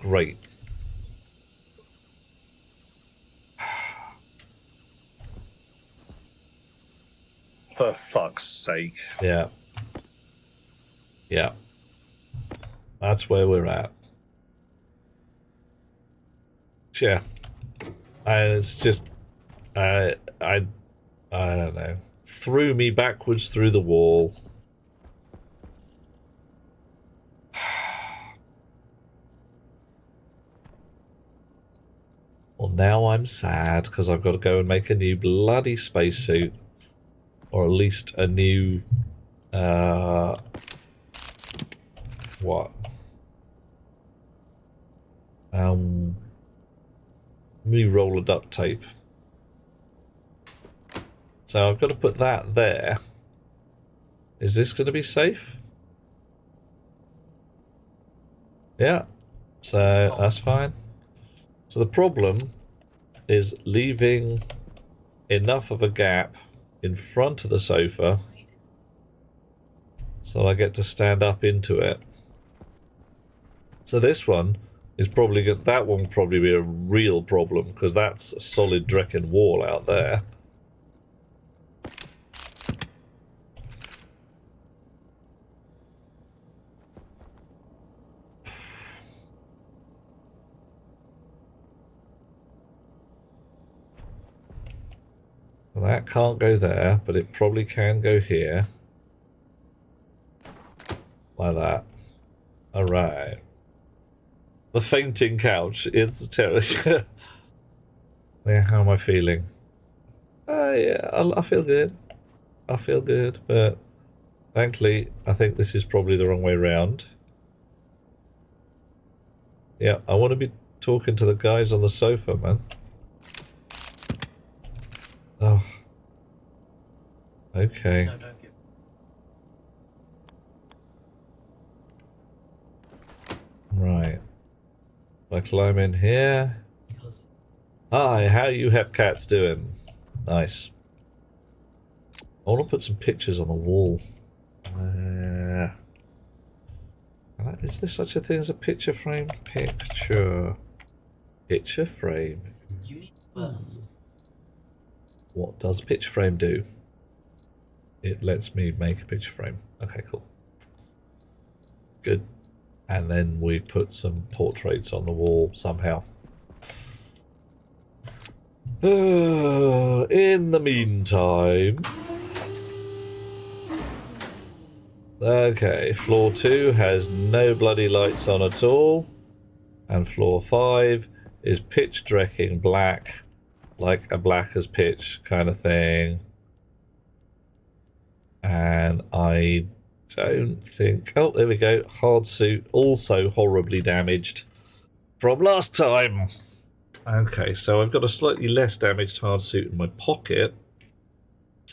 Great. For fuck's sake. Yeah. Yeah. That's where we're at. Yeah. And it's just... I don't know. Threw me backwards through the wall. Well, now I'm sad because I've got to go and make a new bloody spacesuit. Or at least a new... what? New roll of duct tape. So I've got to put that there. Is this going to be safe? Yeah. So that's fine. So the problem is leaving enough of a gap in front of the sofa so I get to stand up into it. So this one is probably good. That one will probably be a real problem because that's a solid Drecken wall out there. Well, that can't go there, but it probably can go here. Like that. Alright. The fainting couch is terrible. Yeah, how am I feeling? Yeah, I feel good. I feel good, but thankfully, I think this is probably the wrong way round. Yeah, I want to be talking to the guys on the sofa, man. Oh. Okay. No, don't give. Right. If I climb in here. Hi, how you Hepcats doing? Nice. I want to put some pictures on the wall. Is there such a thing as a picture frame? Picture frame. You need first. What does picture frame do? It lets me make a picture frame. Okay, cool. Good. And then we put some portraits on the wall somehow. In the meantime... Okay, floor 2 has no bloody lights on at all. And floor 5 is pitch Drecking black. Like a black as pitch kind of thing. And I don't think... Oh, there we go. Hard suit, also horribly damaged from last time. Okay, so I've got a slightly less damaged hard suit in my pocket.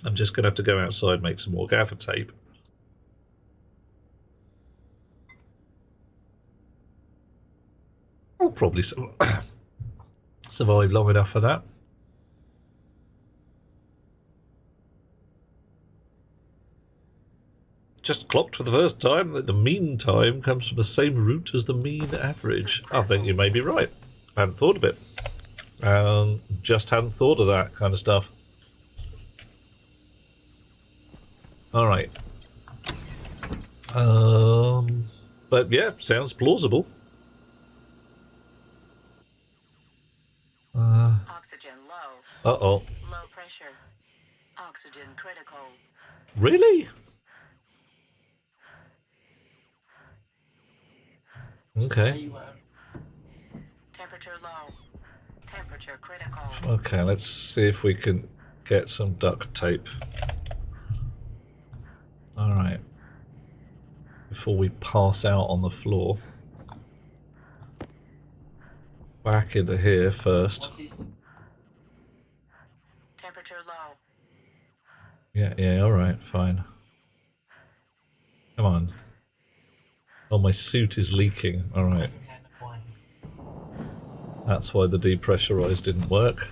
I'm just going to have to go outside and make some more gaffer tape. I'll probably survive long enough for that. Just clocked for the first time that the mean time comes from the same root as the mean average. I think you may be right. I hadn't thought of it. Just hadn't thought of that kind of stuff. Alright. But yeah, sounds plausible. Oxygen low. Uh-oh. Low pressure. Oxygen critical. Really? Okay. Temperature low. Temperature critical. Okay, let's see if we can get some duct tape. Alright. Before we pass out on the floor. Back into here first. Temperature low. Yeah, alright, fine. Come on. Oh, my suit is leaking. Alright. That's why the depressurize didn't work.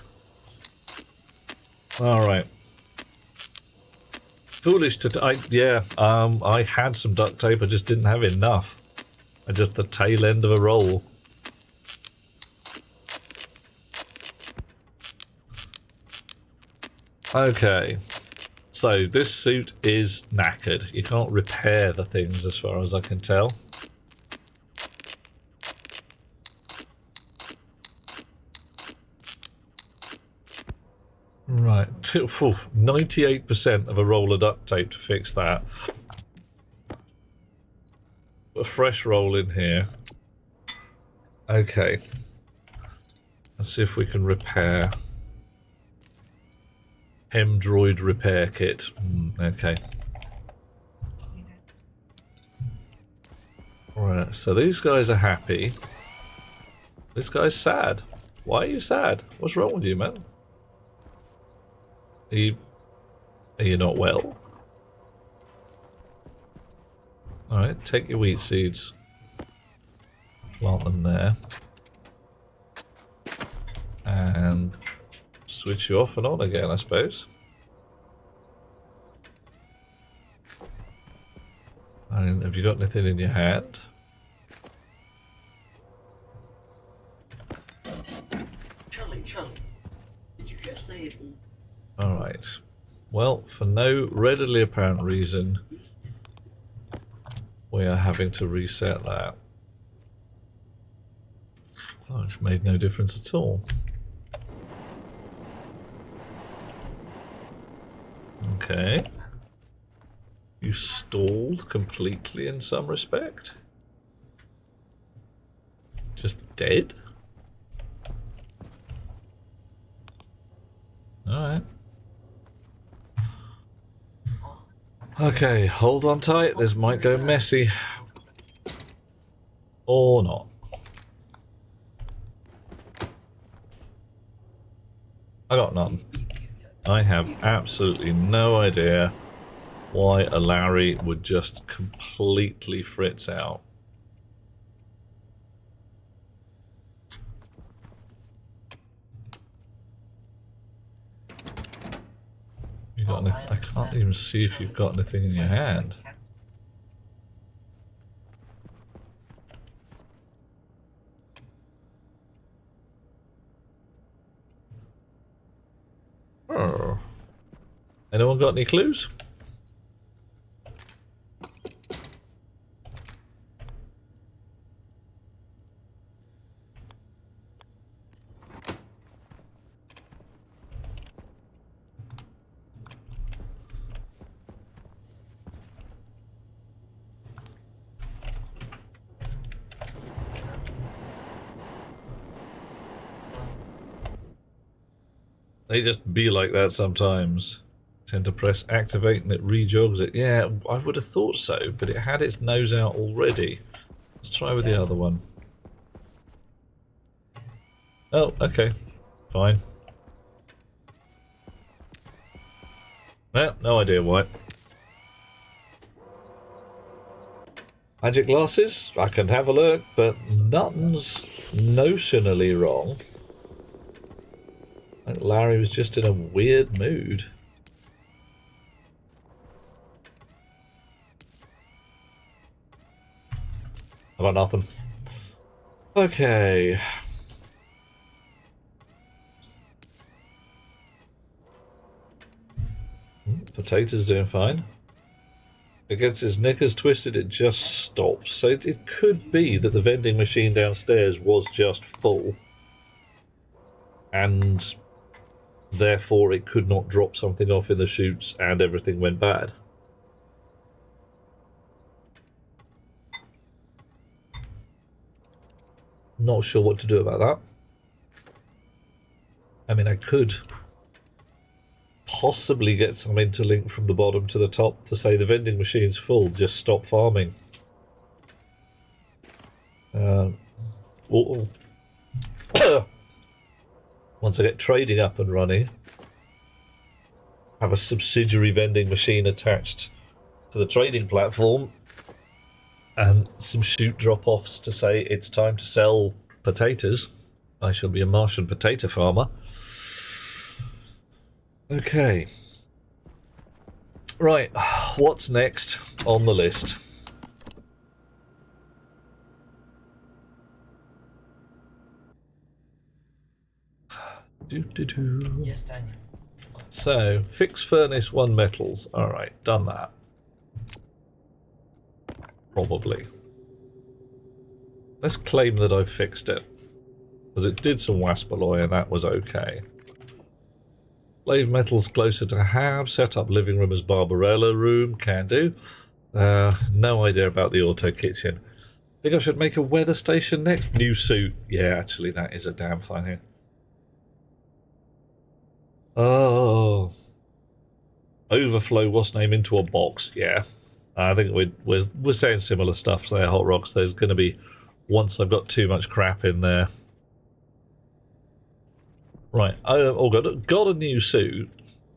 Alright. Foolish to... I had some duct tape, I just didn't have enough. Just the tail end of a roll. Okay. So, this suit is knackered. You can't repair the things as far as I can tell. Right, 98% of a roll of duct tape to fix that. A fresh roll in here. Okay. Let's see if we can repair. Droid repair kit. Okay. Alright, so these guys are happy. This guy's sad. Why are you sad? What's wrong with you, man? Are you Are you not well? Alright, take your wheat seeds. Plant them there. And switch you off and on again, I suppose. And have you got anything in your hand? Charlie, did you just say it? Alright. Well, for no readily apparent reason, we are having to reset that. Oh, it's made no difference at all. Okay. You stalled completely in some respect? Just dead? Alright. Okay, hold on tight. This might go messy. Or not. I got none. I have absolutely no idea why a Larry would just completely fritz out. You got anything? I can't even see if you've got anything in your hand. Oh. Anyone got any clues? They just be like that sometimes. Tend to press activate and it rejogs it. Yeah, I would have thought so, but it had its nose out already. Let's try with the other one. Oh, okay. Fine. Well, no idea why. Magic glasses? I can have a look, but nothing's notionally wrong. I think Larry was just in a weird mood. I got nothing. Okay. Potato's doing fine. It gets his knickers twisted, it just stops. So it could be that the vending machine downstairs was just full. And therefore it could not drop something off in the chutes and everything went bad. Not sure what to do about that. I mean, I could possibly get some interlink from the bottom to the top to say the vending machine's full, just stop farming. Once I get trading up and running, have a subsidiary vending machine attached to the trading platform and some chute drop-offs to say it's time to sell potatoes. I shall be a Martian potato farmer. Okay. Right, what's next on the list? Yes, Daniel. So, fix furnace 1 metals. Alright, done that. Probably. Let's claim that I've fixed it. Because it did some wasp alloy and that was okay. Lave metals closer to Hab. Set up living room as Barbarella room. Can do. No idea about the auto kitchen. Think I should make a weather station next? New suit. Yeah, actually that is a damn fine here. Oh. Overflow what's name into a box. Yeah. I think we're saying similar stuff there, Hot Rocks. There's going to be, once I've got too much crap in there. Right, got a new suit.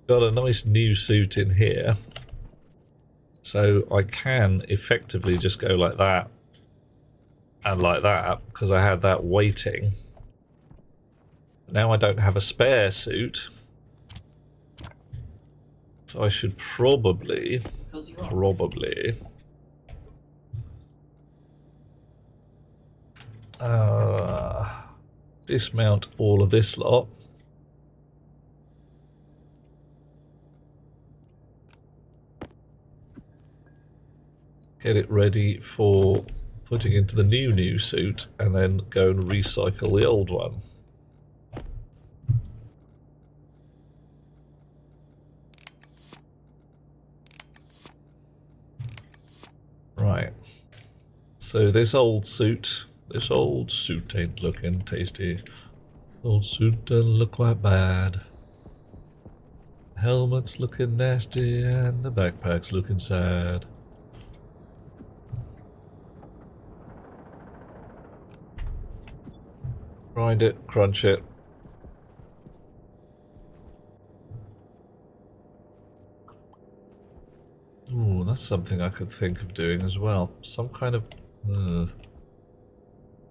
got a nice new suit in here. So I can effectively just go like that and like that because I had that waiting. Now I don't have a spare suit. So I should probably dismount all of this lot. Get it ready for putting into the new suit and then go and recycle the old one. Right. So this old suit ain't looking tasty. Old suit doesn't look quite bad. Helmet's looking nasty and the backpack's looking sad. Grind it, crunch it. Ooh, that's something I could think of doing as well. Some kind of...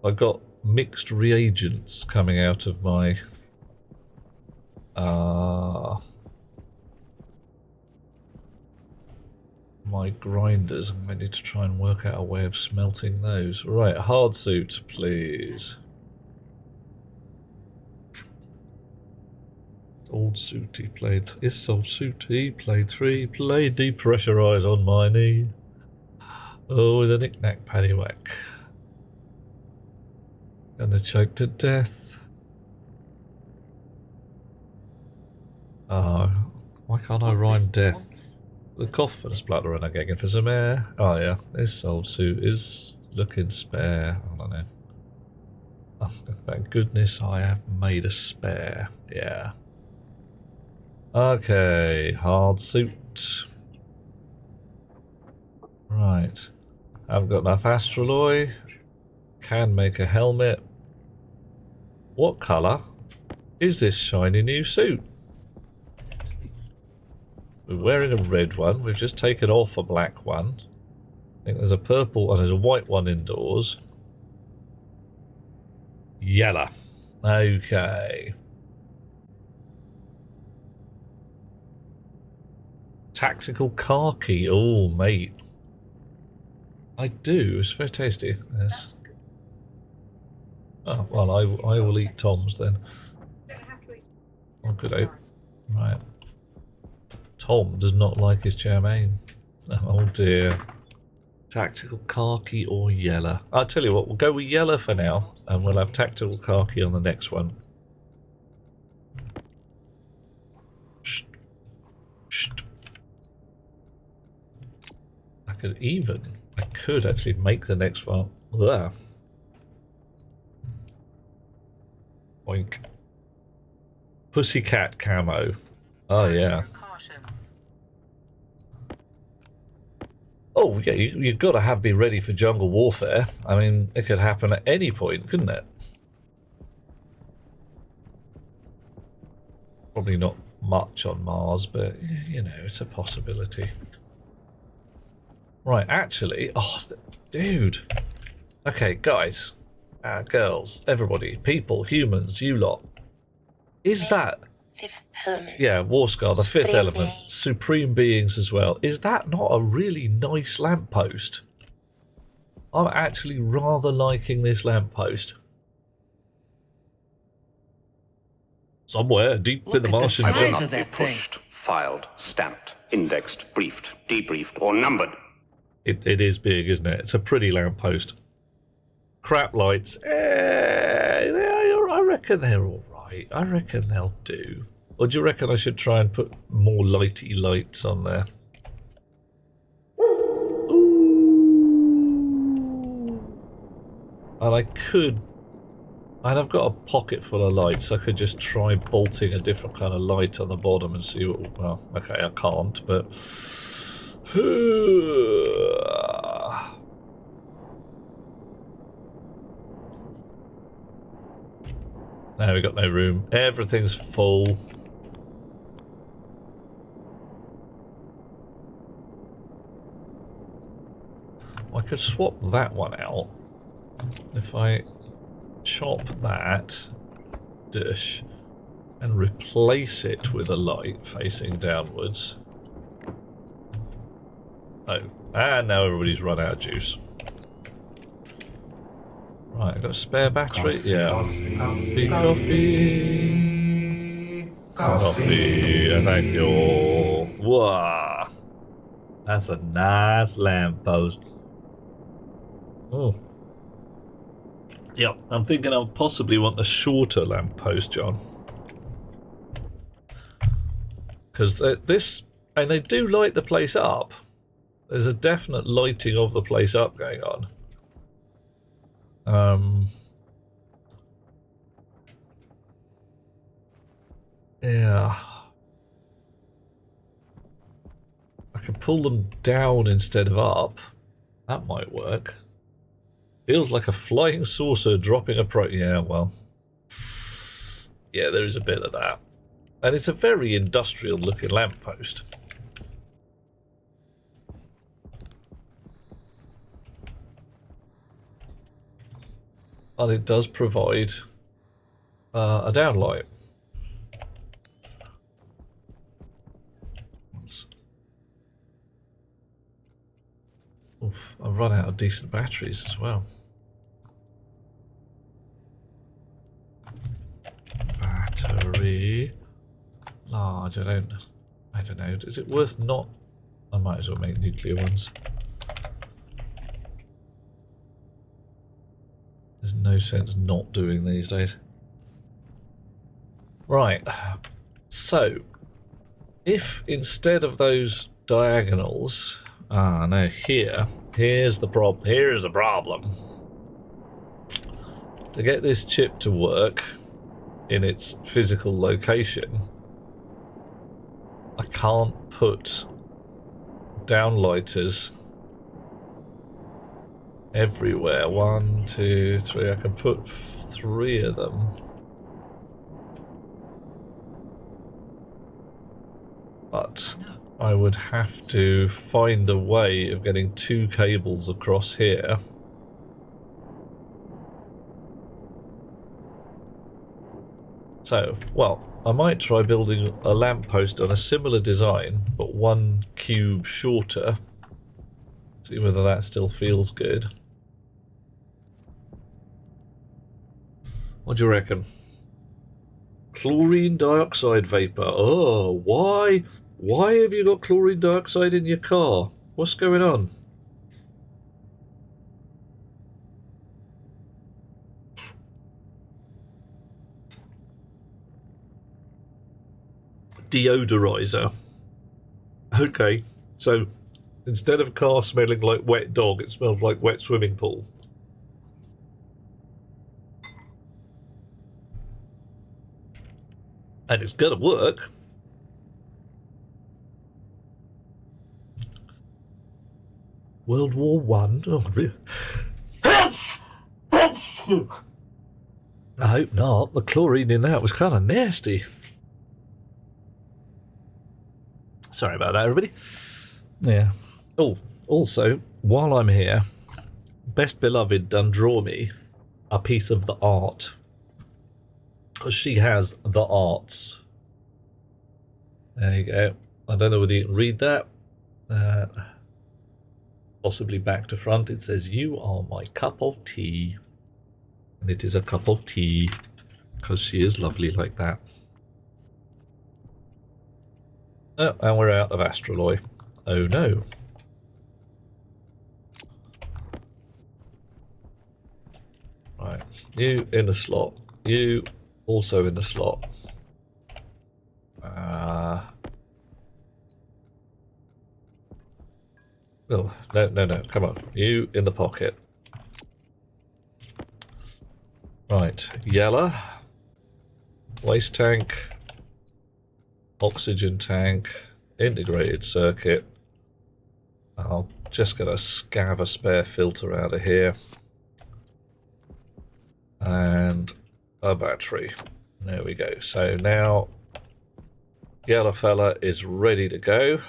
I've got mixed reagents coming out of my... my grinders. I need to try and work out a way of smelting those. Right, hard suit, please. Old suit he played. This old suit he played 3. Played depressurize on my knee. Oh, with a knick-knack paddywhack. Gonna choke to death. Why can't I rhyme death? The cough and a splutter and a gagging for some air. Oh yeah, this old suit is looking spare. I don't know. Oh, thank goodness I have made a spare. Yeah. Okay, hard suit. Right. Haven't got enough astraloy. Can make a helmet. What colour is this shiny new suit? We're wearing a red one. We've just taken off a black one. I think there's a purple and there's a white one indoors. Yellow. Okay. Tactical khaki. Oh, mate. I do. It's very tasty. Yes. Oh, well, I will eat Tom's then. Oh, good hope. Right. Tom does not like his chow mein. Oh dear. Tactical khaki or yellow. I'll tell you what, we'll go with yellow for now, and we'll have tactical khaki on the next one. Shh. Shh. I could actually make the next one. Ugh. Oink. Pussycat camo. Oh yeah. Oh yeah, you've got to be ready for jungle warfare. I mean, it could happen at any point, couldn't it? Probably not much on Mars, but you know, it's a possibility. Right, actually, oh, dude. Okay, guys, girls, everybody, people, humans, you lot. Is that... Fifth element. Yeah, Warscar, the fifth element. Supreme beings as well. Is that not a really nice lamppost? I'm actually rather liking this lamppost. Somewhere deep in the Martian Size jungle. of that thing. Filed, stamped, indexed, briefed, debriefed, or numbered. It is big, isn't it? It's a pretty lamppost. Crap lights. I reckon they're all right. I reckon they'll do. Or do you reckon I should try and put more lighty lights on there? Ooh. And I could... And I've got a pocket full of lights. I could just try bolting a different kind of light on the bottom and see what... Well, okay, I can't, but... Now we've got no room. Everything's full. could swap that one out. If I chop that dish and replace it with a light facing downwards. Oh, and now everybody's run out of juice. Right, I've got a spare battery. Coffee, thank you. Wow, that's a nice lamppost. Oh. Yep, I'm thinking I'll possibly want a shorter lamppost, John. Because and they do light the place up. There's a definite lighting of the place up going on. Yeah. I can pull them down instead of up. That might work. Feels like a flying saucer dropping a yeah, well. Yeah, there is a bit of that. And it's a very industrial looking lamppost. And it does provide a downlight. Oof, I've run out of decent batteries as well. Battery large. I don't know. Is it worth not? I might as well make nuclear ones. There's no sense not doing these days. Right. So, if instead of those diagonals, no, here's the problem. Here's the problem. To get this chip to work in its physical location, I can't put downlighters everywhere. 1, 2, 3. I can put 3 of them. But I would have to find a way of getting 2 cables across here. So, well, I might try building a lamppost on a similar design, but 1 cube shorter. See whether that still feels good. What do you reckon? Chlorine dioxide vapor. Oh, why? Why have you got chlorine dioxide in your car? What's going on? Deodorizer. Okay, so instead of car smelling like wet dog, it smells like wet swimming pool. And it's gonna work. World War One. Oh, really? I hope not. The chlorine in that was kind of nasty. Sorry about that, everybody. Yeah. Oh, also, while I'm here, Best Beloved done draw me a piece of the art. Because she has the arts. There you go. I don't know whether you can read that. Possibly back to front. It says, "You are my cup of tea." And it is a cup of tea. Because she is lovely like that. Oh, and we're out of astraloy. Oh no. Right. You in the slot. You also in the slot. Oh, no, come on. You in the pocket. Right, yellow. Waste tank. Oxygen tank. Integrated circuit. I'm just going to scav a spare filter out of here. And a battery. There we go. So now yellow fella is ready to go.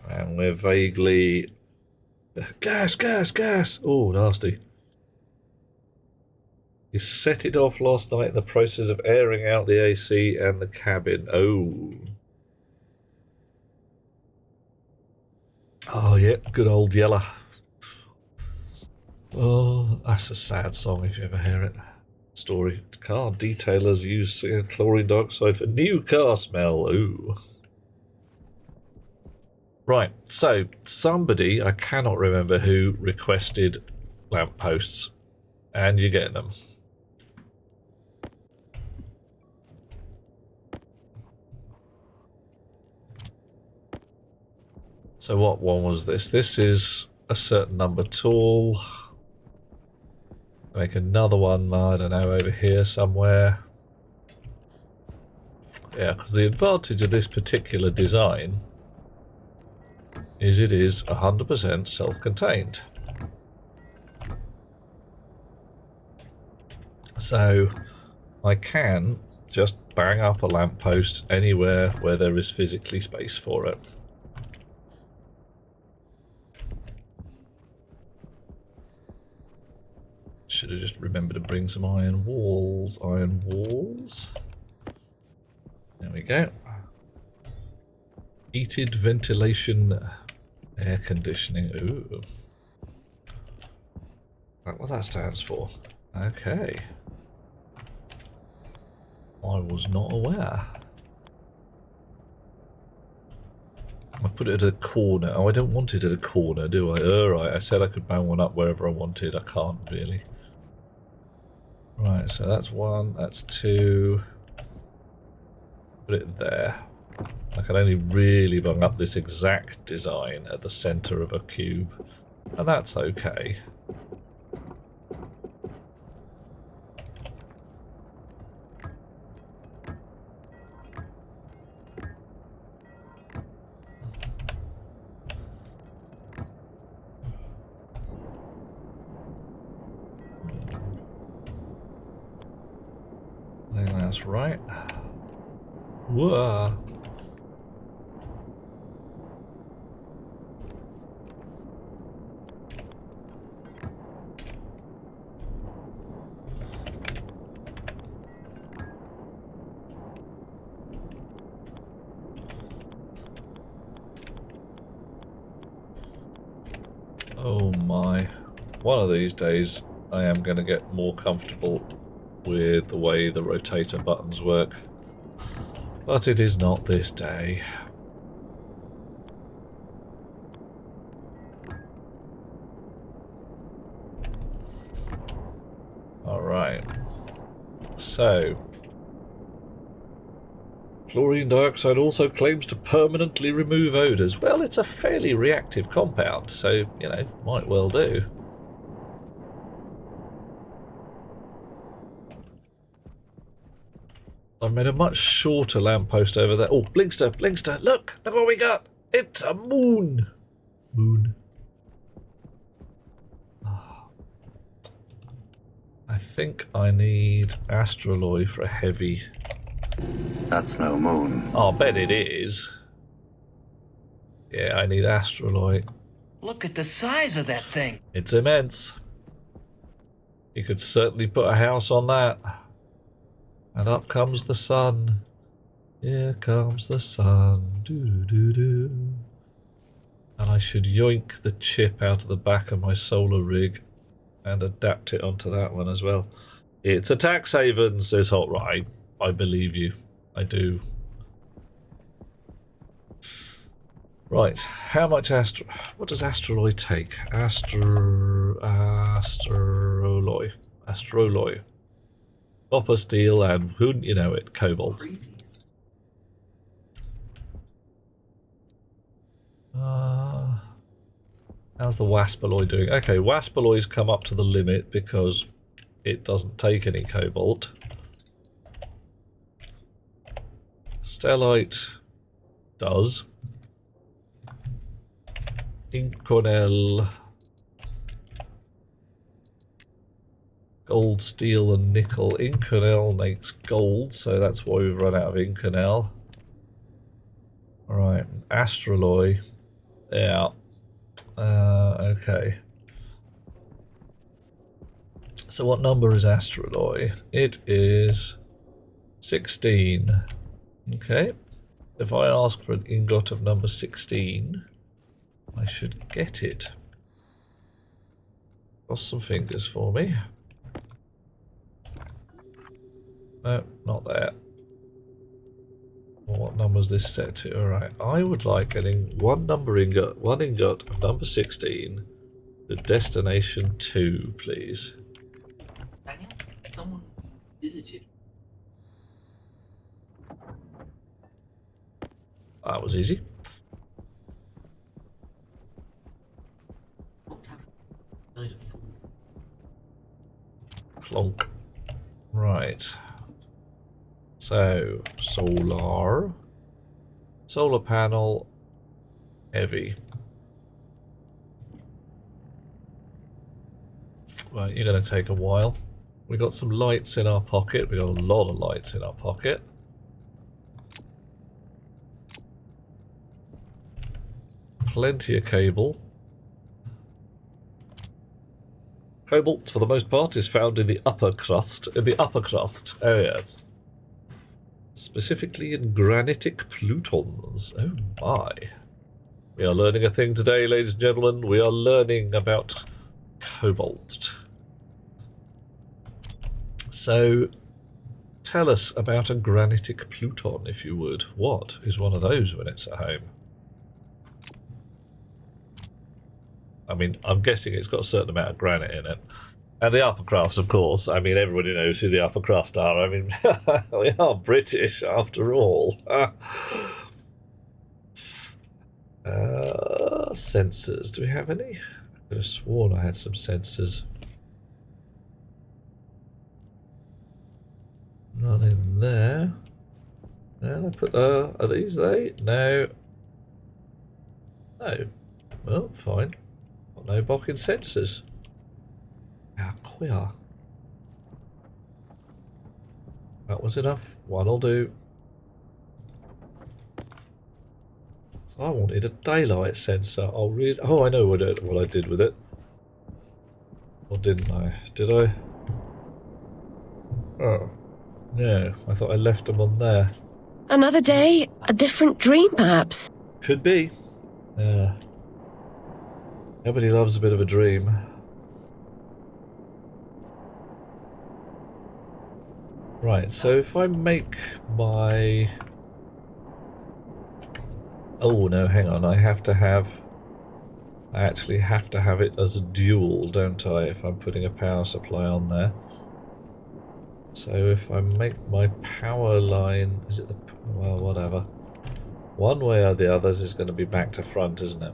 And we're vaguely Gas, gas, gas! Oh, nasty. You set it off last night in the process of airing out the AC and the cabin. Oh. Oh, yeah, good old Yeller. Oh, that's a sad song if you ever hear it. Story. Car detailers use chlorine dioxide for new car smell. Ooh. Right, so somebody, I cannot remember who, requested lampposts, and you're getting them. So what one was this? This is a certain number tall. Make another one, I don't know, over here somewhere. Yeah, because the advantage of this particular design is it is 100% self-contained. So I can just bang up a lamppost anywhere where there is physically space for it. Should have just remembered to bring some iron walls. Iron walls. There we go. Heated ventilation, air conditioning. Ooh. That's what that stands for. Okay. I was not aware. I put it at a corner. Oh, I don't want it at a corner, do I? Alright, I said I could bang one up wherever I wanted. I can't really. Right, so that's one, that's two. Put it there. I can only really bung up this exact design at the center of a cube, and that's okay. I think that's right. Whoa. Oh my. One of these days I am going to get more comfortable with the way the rotator buttons work. But it is not this day. Alright. So, chlorine dioxide also claims to permanently remove odours. Well, it's a fairly reactive compound, so, you know, might well do. I've made a much shorter lamppost over there. Oh, Blinkster, Blinkster, look! Look what we got! It's a moon! Moon. I think I need astraloy for a heavy... That's no moon. Oh, I bet it is. Yeah, I need astraloy. Look at the size of that thing. It's immense. You could certainly put a house on that. And up comes the sun. Here comes the sun. Doo doo doo. And I should yoink the chip out of the back of my solar rig and adapt it onto that one as well. It's a tax haven, says Hot Right. I believe you. I do. Right. How much what does astraloy take? Astraloy. Astraloy. Copper, steel, and wouldn't you know it, cobalt. How's the waspaloy doing? Okay, waspaloy's come up to the limit because it doesn't take any cobalt. Stellite does. Inconel. Gold, steel, and nickel. Inconel makes gold, so that's why we've run out of Inconel. Alright, astraloy. Yeah. Okay. So what number is astroloy? It is 16. Okay. If I ask for an ingot of number 16, I should get it. Cross some fingers for me. No, not there. Well, what number is this set to? Alright, I would like one ingot of number 16 to destination 2, please. Daniel, someone visited. That was easy. Clonk. Right. So, solar panel, heavy. Right, you're going to take a while. We got some lights in our pocket. We got a lot of lights in our pocket. Plenty of cable. Cobalt, for the most part, is found in the upper crust. Oh yes. Specifically in granitic plutons. Oh my. We are learning a thing today, ladies and gentlemen. We are learning about cobalt. So, tell us about a granitic pluton, if you would. What is one of those when it's at home? I mean, I'm guessing it's got a certain amount of granite in it. And the upper crust, of course. I mean, everybody knows who the upper crust are. I mean, we are British, after all. Sensors. Do we have any? I could have sworn I had some sensors. None in there. And I put, are these they? No. No. Well, fine. Got no blocking sensors. How queer. That was enough. One'll do. So I wanted a daylight sensor. I'll read. Oh, I know what I did with it. Or didn't I? Did I? Oh. No, I thought I left them on there. Another day, a different dream, perhaps. Could be. Yeah. Nobody loves a bit of a dream. Right, so if I make my... Oh, no, hang on. I actually have to have it as a dual, don't I, if I'm putting a power supply on there. So if I make my power line... Is it the... Well, whatever. One way or the other is going to be back to front, isn't it?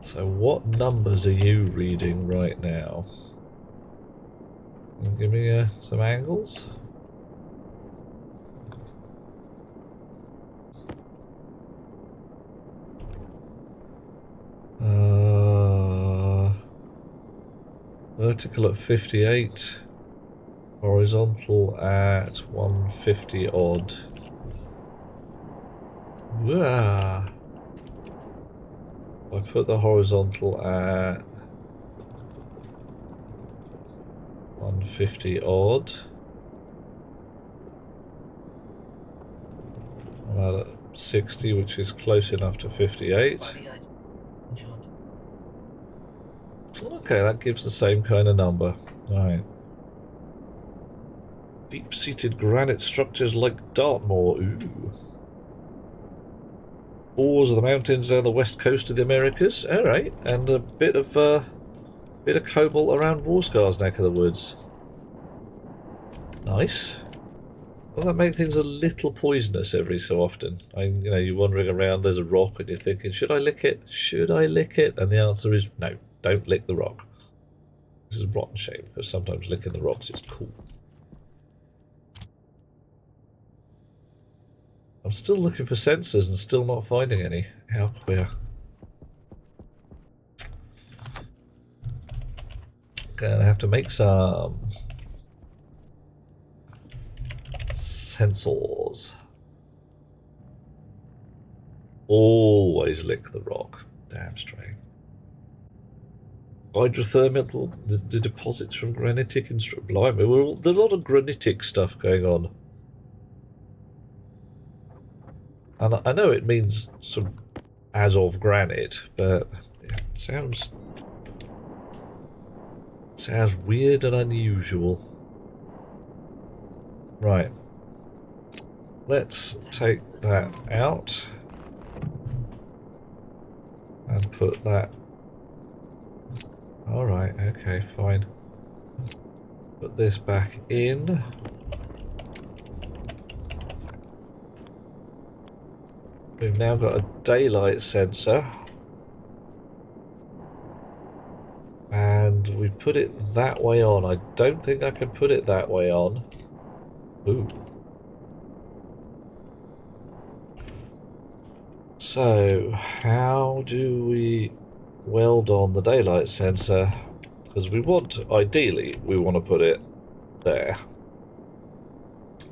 So what numbers are you reading right now? Can you give me some angles? Vertical at 58, horizontal at 150 odd. Wah. I put the horizontal at 150 odd. And that at 60, which is close enough to 58. Okay, that gives the same kind of number. Alright. Deep-seated granite structures like Dartmoor. Ooh. Ores of the mountains down the west coast of the Americas. Alright, and a bit of cobalt around Warscar's neck of the woods. Nice. Well, that makes things a little poisonous every so often. You're wandering around, there's a rock, and you're thinking, should I lick it? Should I lick it? And the answer is no, don't lick the rock. This is a rotten shame, because sometimes licking the rocks is cool. I'm still looking for sensors and still not finding any. How queer. Gonna have to make some. Sensors. Always lick the rock. Damn straight. Hydrothermal, the deposits from granitic and blimey, there's a lot of granitic stuff going on. And I know it means sort of as of granite, but it sounds weird and unusual. Right. Let's take that out and put that. Alright, okay, fine. Put this back in. We've now got a daylight sensor. And we put it that way on. I don't think I can put it that way on. Ooh. So, how do we weld on the daylight sensor? Because ideally, we want to put it there.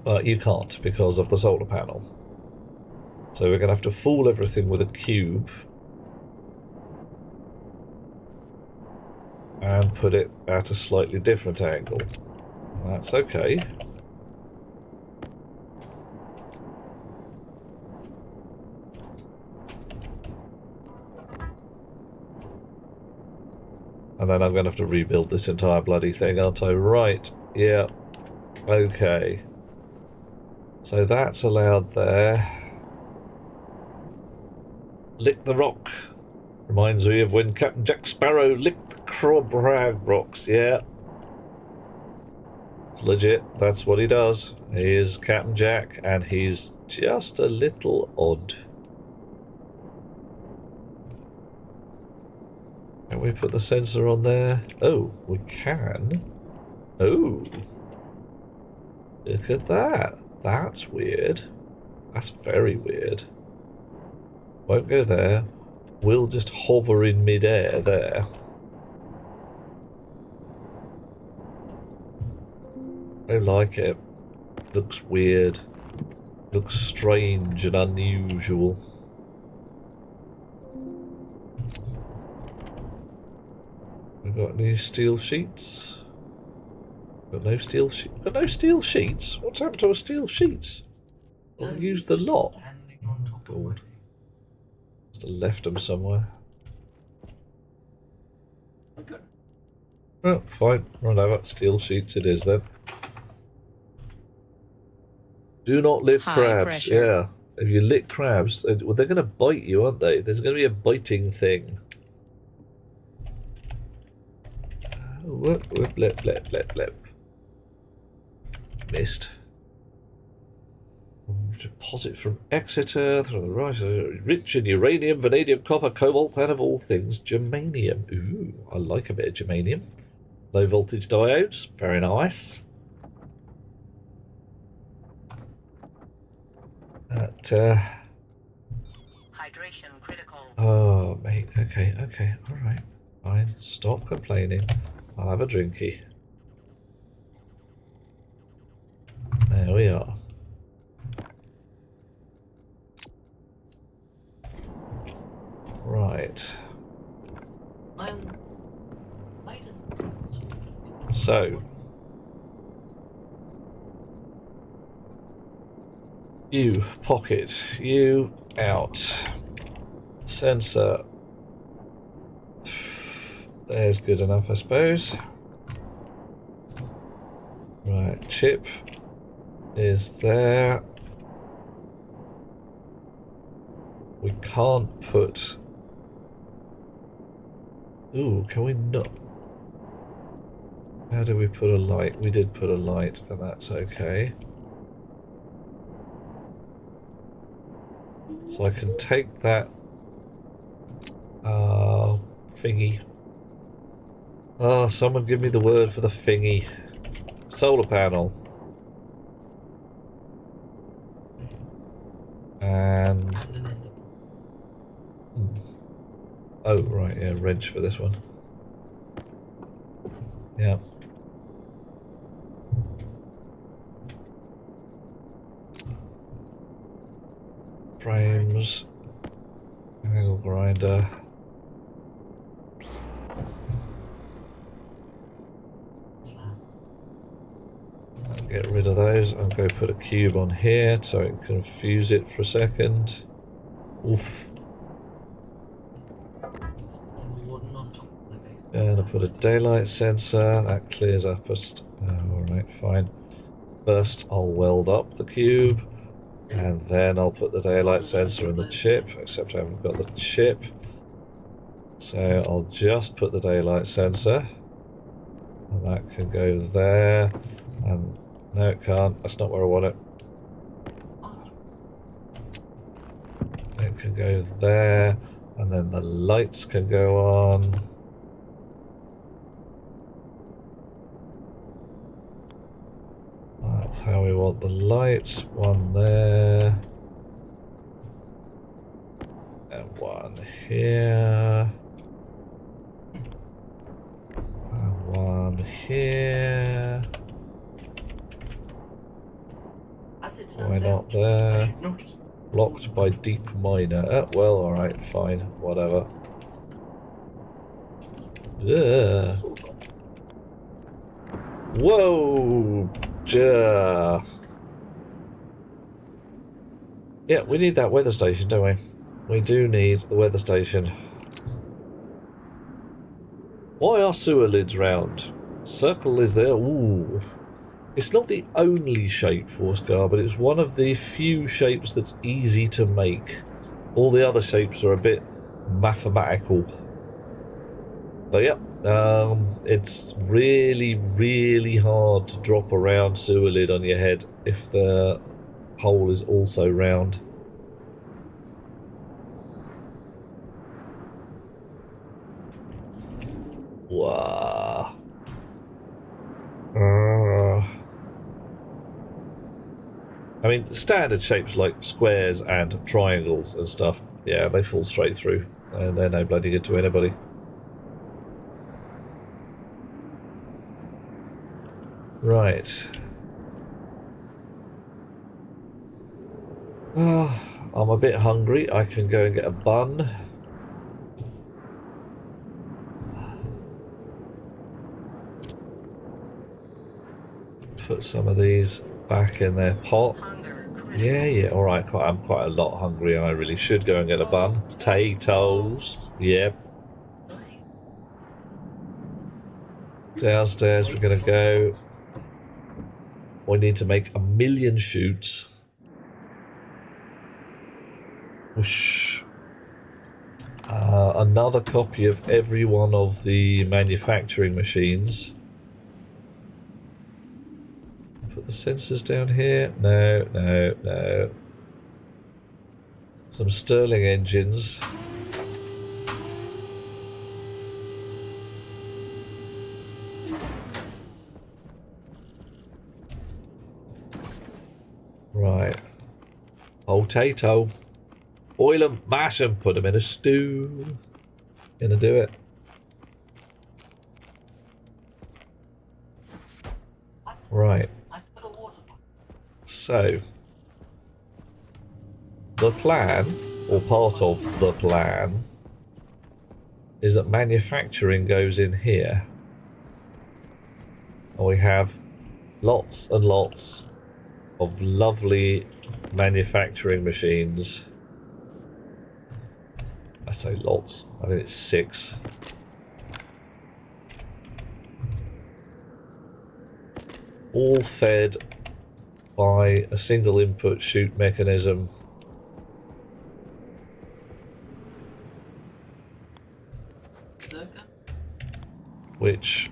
But you can't because of the solar panel. So we're going to have to fool everything with a cube. And put it at a slightly different angle. That's okay. And then I'm going to have to rebuild this entire bloody thing, aren't I? Right. Yeah. Okay. So that's allowed there. Lick the rock. Reminds me of when Captain Jack Sparrow licked the crab rocks. Yeah. It's legit. That's what he does. He is Captain Jack, and he's just a little odd. Can we put the sensor on there? Oh, we can. Oh. Look at that. That's weird. That's very weird. Won't go there. We'll just hover in midair there. Don't like it. Looks weird. Looks strange and unusual. We've got any steel sheets? Got no steel sheets. Got no steel sheets? What's happened to our steel sheets? I've used the lot. God. Must have left them somewhere. Oh, fine. Run over. Steel sheets it is then. Do not lick crabs. Pressure. Yeah. If you lick crabs, well, they're going to bite you, aren't they? There's going to be a biting thing. Whoop, whoop, blip, blip, blip, blip. Missed. Deposit from Exeter through the right, rich in uranium, vanadium, copper, cobalt, and of all things, germanium. Ooh, I like a bit of germanium. Low voltage diodes, very nice. That, Hydration critical. oh, mate, okay, alright, fine, stop complaining. I'll have a drinky. There we are. Right. So. You, pocket. You, out. Sensor. There's good enough, I suppose. Right, chip is there. We can't put... Ooh, can we not? How do we put a light? We did put a light, and that's okay. So I can take that thingy. Oh, someone give me the word for the thingy. Solar panel. And... oh, right, yeah, wrench for this one. Yeah. frames, angle grinder. I'll get rid of those and go put a cube on here so it can fuse it for a second. Oof. And I'll put a daylight sensor, that clears up alright, fine. First I'll weld up the cube, and then I'll put the daylight sensor in the chip, except I haven't got the chip. So I'll just put the daylight sensor, and that can go there, and no it can't, that's not where I want it. It can go there, and then the lights can go on. That's how we want the lights. One there. And one here. And one here. Why not there? Blocked by deep miner. Well, alright, fine. Whatever. Ugh. Whoa! Yeah, we need that weather station, don't we? We do need the weather station. Why are sewer lids round? Circle is there. Ooh. It's not the only shape for Scar, but it's one of the few shapes that's easy to make. All the other shapes are a bit mathematical. But yep. It's really, really hard to drop a round sewer lid on your head if the hole is also round. Wow. I mean, standard shapes like squares and triangles and stuff, yeah, they fall straight through, and they're no bloody good to anybody. Right. I'm a bit hungry. I can go and get a bun. Put some of these back in their pot. Yeah, alright. I'm quite a lot hungry and I really should go and get a bun. Potatoes. Yep. Downstairs we're going to go. We need to make 1,000,000 chutes. Whoosh. Another copy of every one of the manufacturing machines. Put the sensors down here. No. Some Stirling engines. Right. Potato. Boil them, mash them, put them in a stew. Gonna do it. Right. So, the plan, or part of the plan, is that manufacturing goes in here. And we have lots and lots of lovely manufacturing machines. I say lots, I think it's 6. All fed by a single input chute mechanism. Which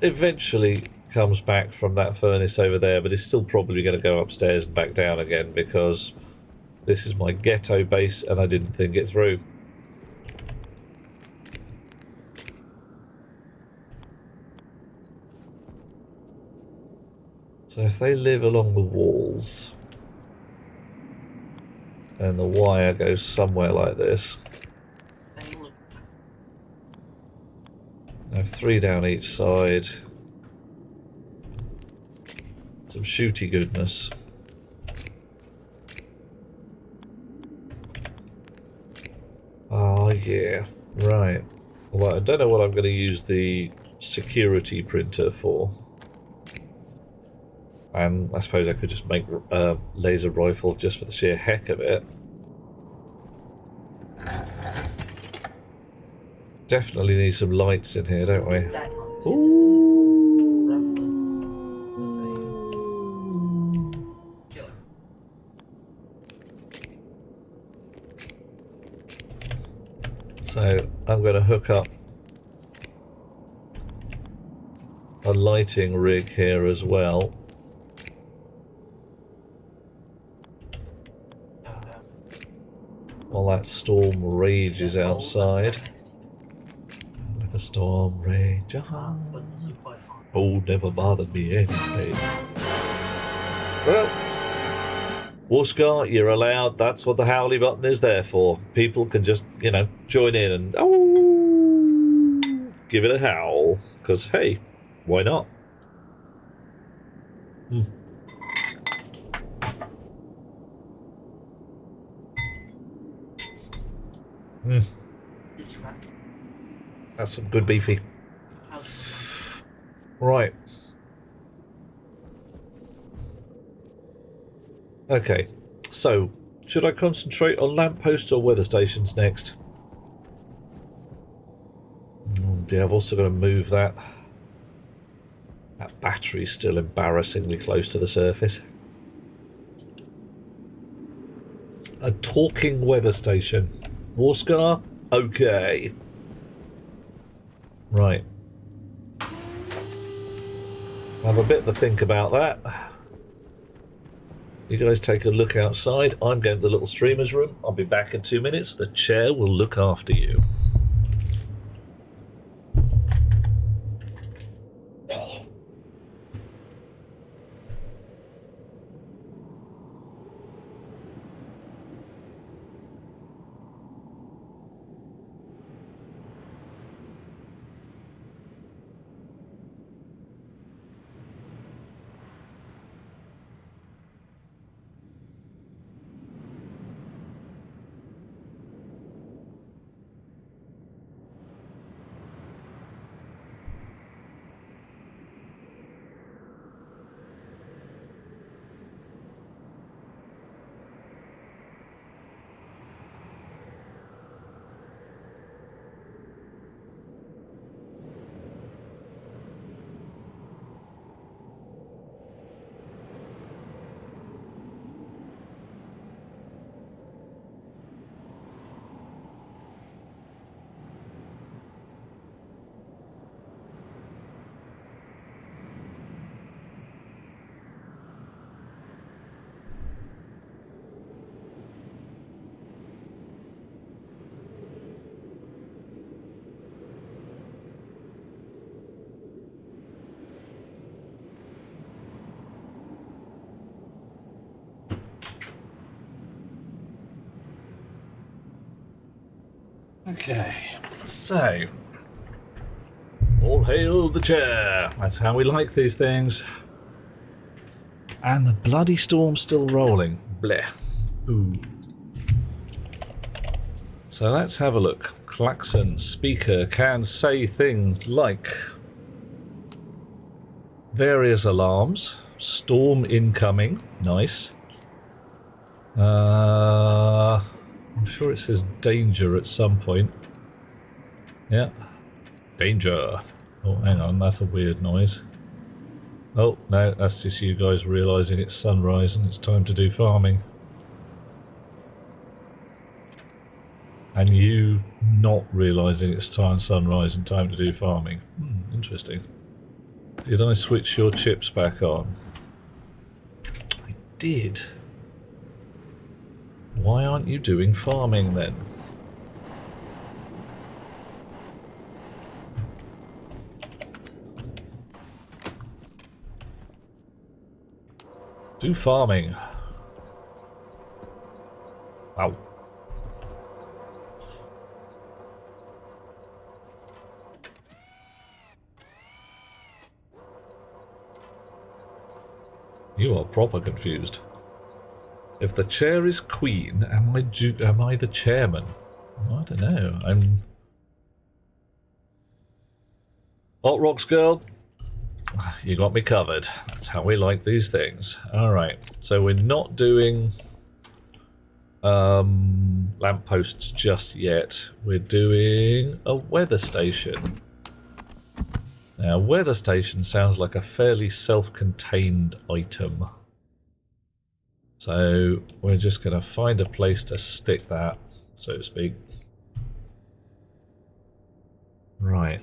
eventually comes back from that furnace over there, but it's still probably going to go upstairs and back down again because this is my ghetto base and I didn't think it through. So if they live along the walls and the wire goes somewhere like this, I have 3 down each side. Some shooty goodness. Yeah, right. Well, I don't know what I'm going to use the security printer for. And I suppose I could just make a laser rifle just for the sheer heck of it. Definitely need some lights in here, don't we? So I'm going to hook up a lighting rig here as well. While that storm rages outside. Let the storm rage on. Oh, never bothered me anyway. Well, Wolfscar, you're allowed. That's what the howly button is there for. People can just, you know, join in and give it a howl. Because, hey, why not? That's some good beefy. Right. Okay. So, should I concentrate on lampposts or weather stations next? Oh dear, I've also got to move that. That battery's still embarrassingly close to the surface. A talking weather station. Warscar? Okay. Right. Have a bit of a think about that. You guys take a look outside. I'm going to the little streamer's room. I'll be back in 2 minutes. The chair will look after you. Okay, so all hail the chair. That's how we like these things. And the bloody storm's still rolling. Bleh. Ooh. So let's have a look. Klaxon speaker can say things like various alarms. Storm incoming. Nice. I'm sure it says danger at some point. Yeah. Danger. Oh, hang on, that's a weird noise. Oh, no, that's just you guys realising it's sunrise and it's time to do farming. And you not realising it's sunrise and time to do farming. Interesting. Did I switch your chips back on? I did. Why aren't you doing farming then? Do farming. Wow. You are proper confused. If the chair is queen, am I the chairman? I don't know. I'm... Hot Rocks girl, you got me covered. That's how we like these things. Alright, so we're not doing lampposts just yet. We're doing a weather station. Now, weather station sounds like a fairly self-contained item. So we're just going to find a place to stick that, so to speak. Right.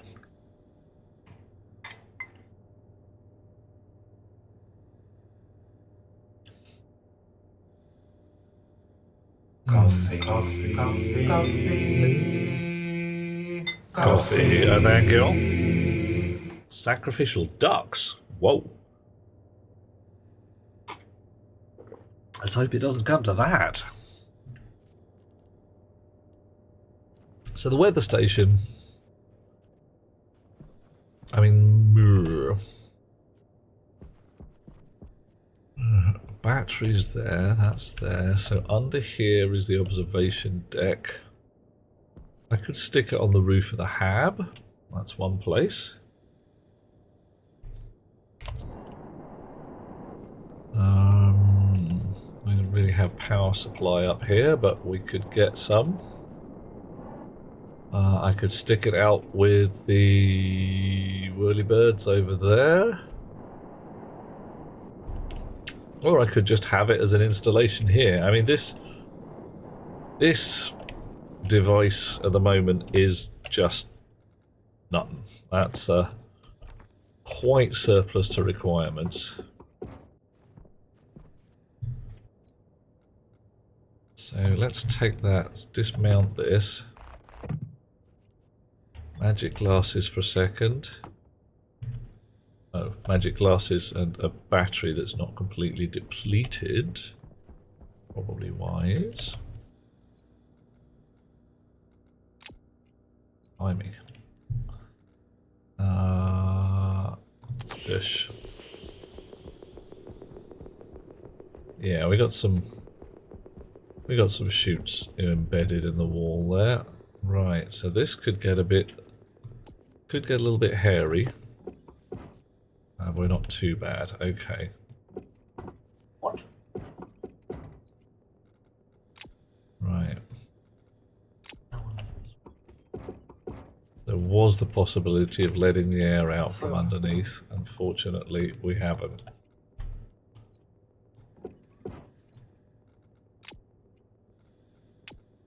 Coffee, thank you. Sacrificial ducks. Whoa. Let's hope it doesn't come to that. So the weather station. I mean, batteries there, that's there. So under here is the observation deck. I could stick it on the roof of the hab. That's one place. We don't really have power supply up here, but we could get some. I could stick it out with the whirlybirds over there. Or I could just have it as an installation here. I mean, this device at the moment is just nothing. That's quite surplus to requirements. So let's take that, let's dismount this. Magic glasses for a second. Oh, magic glasses and a battery that's not completely depleted. Probably wise. Timing. Dish. Yeah, we got some chutes embedded in the wall there. Right, so this could get a little bit hairy. We're not too bad. Okay. What? Right. There was the possibility of letting the air out from underneath. Unfortunately, we haven't.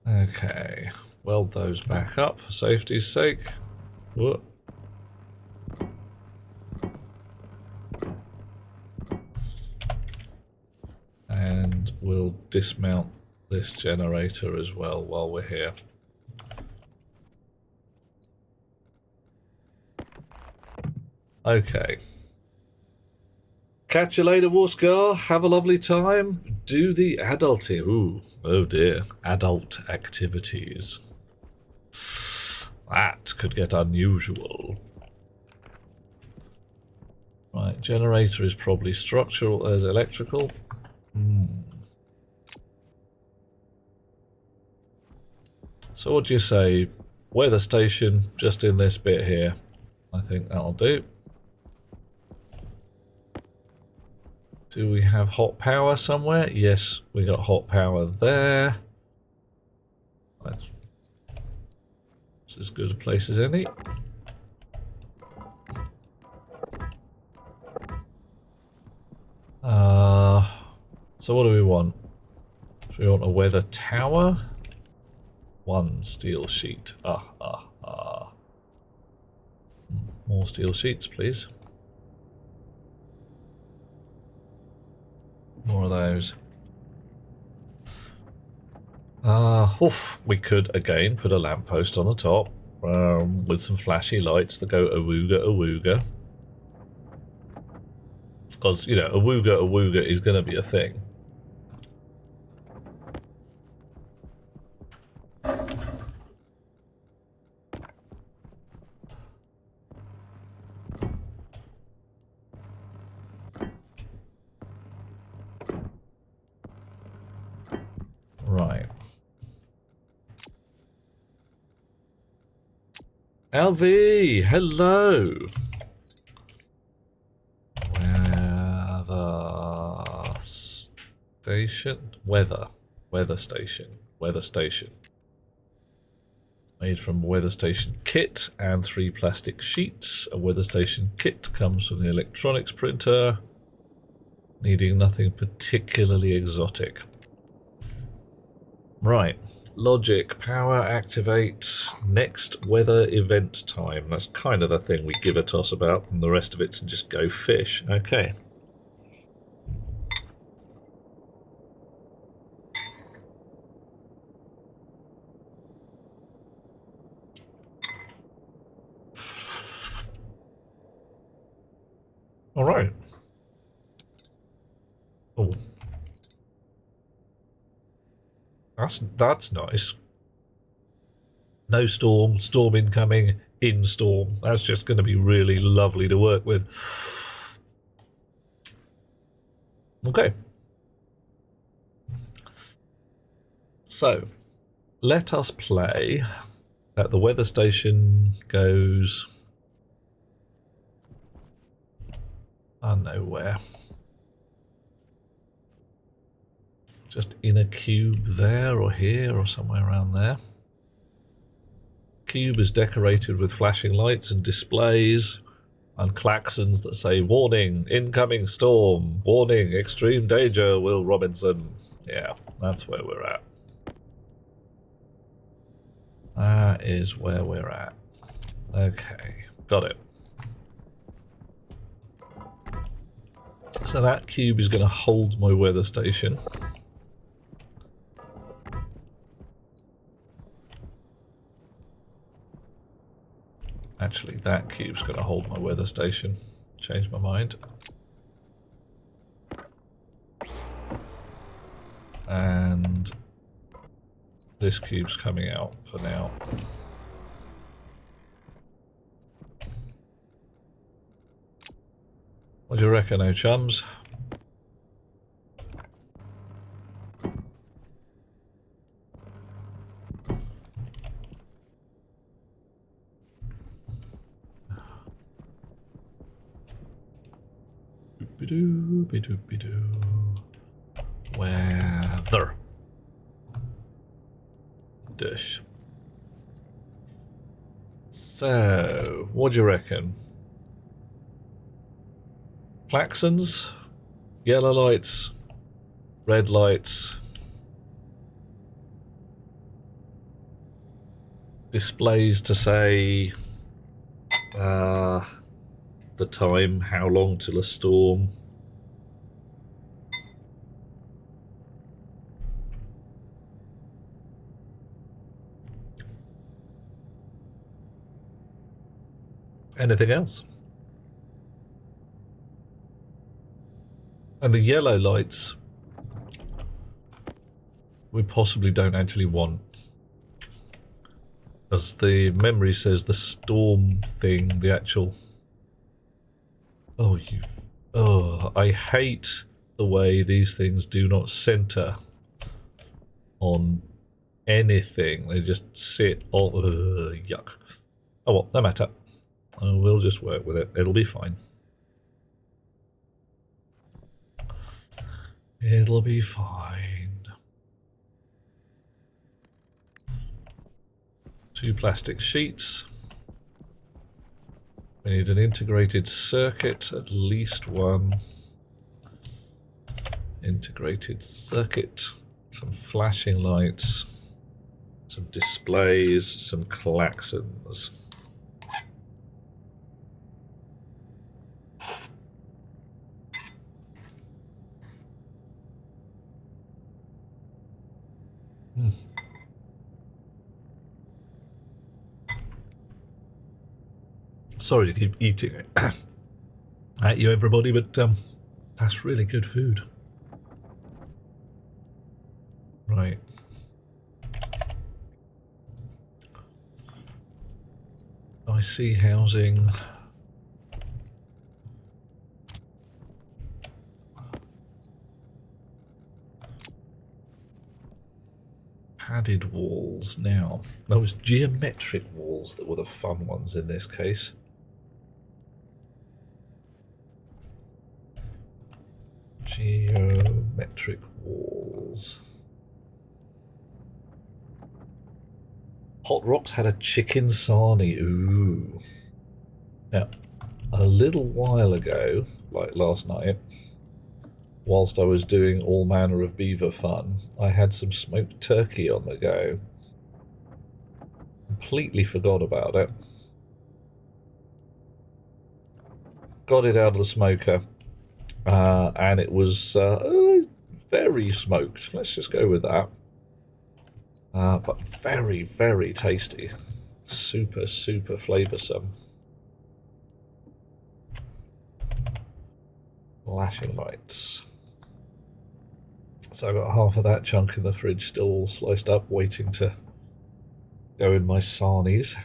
Okay. Weld those back up for safety's sake. Whoop. And we'll dismount this generator as well while we're here. Okay. Catch you later, Warscar. Have a lovely time. Do the adulting. Ooh, oh dear. Adult activities. That could get unusual. Right, generator is probably structural as electrical. So what do you say? Weather station just in this bit here. I think that'll do. Do we have hot power somewhere? Yes, we got hot power there. It's as good a place as any. So what do we want? Do we want a weather tower? One steel sheet. More steel sheets, please. More of those. We could again put a lamppost on the top with some flashy lights that go awooga awooga. Because, you know, awooga awooga is going to be a thing. Right. LV, hello. Weather station. Made from weather station kit and 3 plastic sheets. A weather station kit comes from the electronics printer, needing nothing particularly exotic. Right, logic, power, activate, next weather event time. That's kind of the thing we give a toss about, and the rest of it to just go fish. Okay. All right. Oh, that's nice. No storm, storm incoming, in storm. That's just going to be really lovely to work with. Okay. So, let us play that the weather station goes nowhere. Just in a cube there or here or somewhere around there. Cube is decorated with flashing lights and displays and klaxons that say warning, incoming storm, warning, extreme danger, Will Robinson. Yeah, that's where we're at. That is where we're at. Okay, got it. So that cube is going to hold my weather station. Actually, that cube's going to hold my weather station. Changed my mind. And this cube's coming out for now. What do you reckon, oh chums? Weather. Dish. So, what do you reckon? Klaxons, yellow lights, red lights, displays to say the time, how long till a storm. Anything else? And the yellow lights we possibly don't actually want. As the memory says, the storm thing, the actual... Oh, I hate the way these things do not center on anything. They just sit on... yuck. Oh well, no matter. We'll just work with it. It'll be fine. It'll be fine. 2 plastic sheets. We need an integrated circuit, at least one. Integrated circuit, some flashing lights, some displays, some klaxons. Sorry to keep eating it at you, everybody, but that's really good food. Right. I see housing. padded walls now. Those geometric walls that were the fun ones in this case. Geometric walls. Hot Rocks had a chicken sarnie. Ooh. Now, a little while ago, like last night, whilst I was doing all manner of beaver fun, I had some smoked turkey on the go. Completely forgot about it. Got it out of the smoker, and it was very smoked. Let's just go with that. But very, very tasty. Super, super flavoursome. Flashing lights. So I got half of that chunk in the fridge still all sliced up, waiting to go in my sarnies.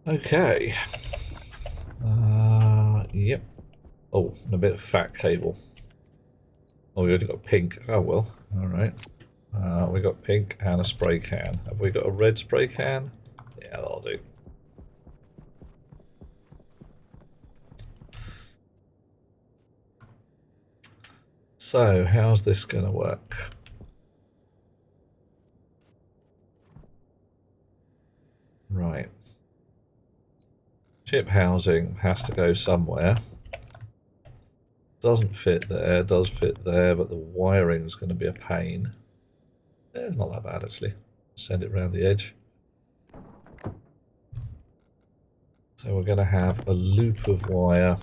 Okay. Yep. Oh, and a bit of fat cable. Oh, we already got pink. Oh well. All right. We got pink and a spray can. Have we got a red spray can? Yeah, that'll do. So, how's this going to work? Right. Chip housing has to go somewhere. Doesn't fit there, does fit there, but the wiring's going to be a pain. Yeah, it's not that bad actually. Send it around the edge. So we're going to have a loop of wire.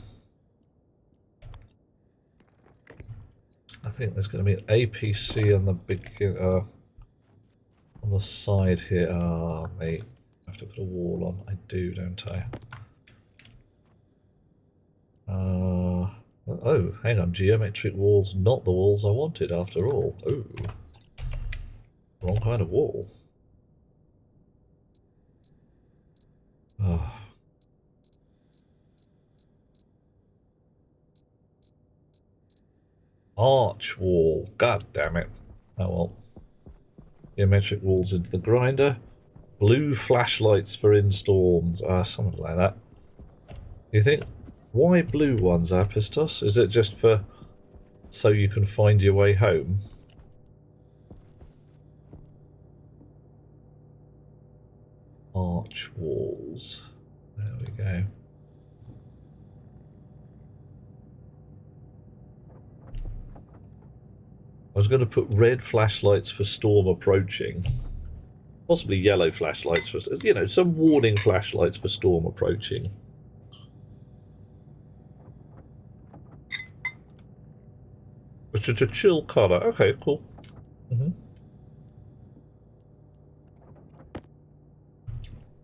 I think there's going to be an APC on the big on the side here. Ah, mate, I have to put a wall on. I do, don't I? Oh, hang on, geometric walls, not the walls I wanted after all. Oh, wrong kind of wall. Oh. Arch wall, god damn it. Oh well. Geometric walls into the grinder. Blue flashlights for in storms. Something like that. You think? Why blue ones, Apistos? Is it just for so you can find your way home? Arch walls. There we go. I was going to put red flashlights for storm approaching. Possibly yellow flashlights for, you know, some warning flashlights for storm approaching. Which is a chill colour. Okay, cool.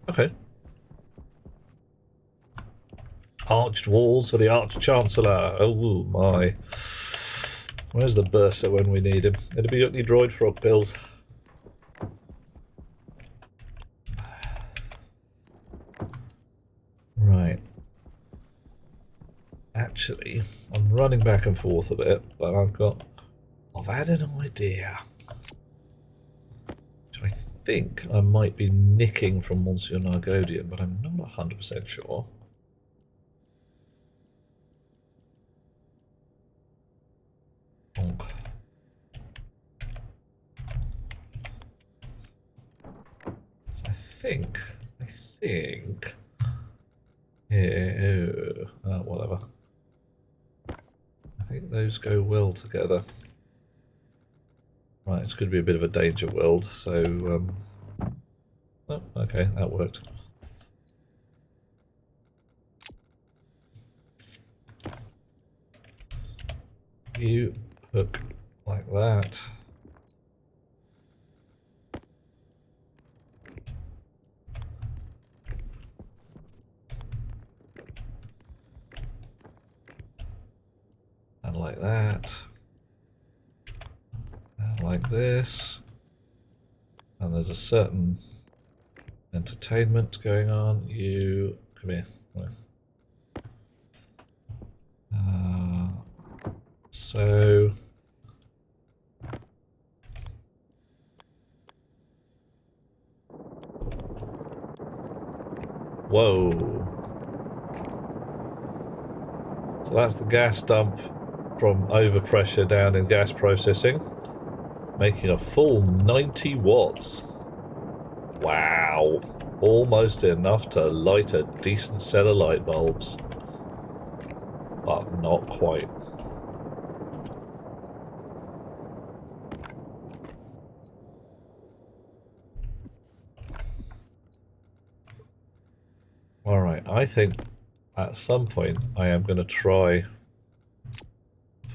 Okay. Arched walls for the Arch-Chancellor. Oh my. Where's the bursar when we need him? It'll be any droid frog pills. Right. Actually, I'm running back and forth a bit, but I've had an idea. Which I think I might be nicking from Monsieur Nargodian, but I'm not 100% sure. Bonk. So I think, yeah, whatever. I think those go well together. Right, it's going to be a bit of a danger weld, so, oh, okay, that worked. You hook like that. And like that. And like this. And there's a certain entertainment going on. You come here. So whoa. So that's the gas dump from overpressure down in gas processing, making a full 90 watts. Wow. Almost enough to light a decent set of light bulbs. But not quite. Alright, I think at some point I am going to try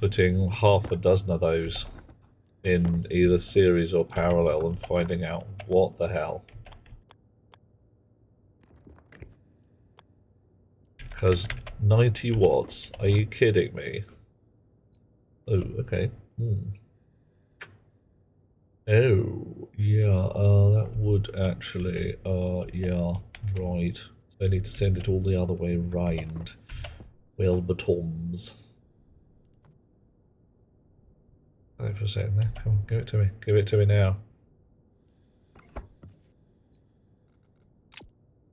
putting half a dozen of those in either series or parallel and finding out what the hell. Because 90 watts, are you kidding me? Oh, okay. Oh, yeah, that would actually, yeah, right. So I need to send it all the other way round. Well, bottoms. Wait for a second there. Come on, give it to me. Give it to me now.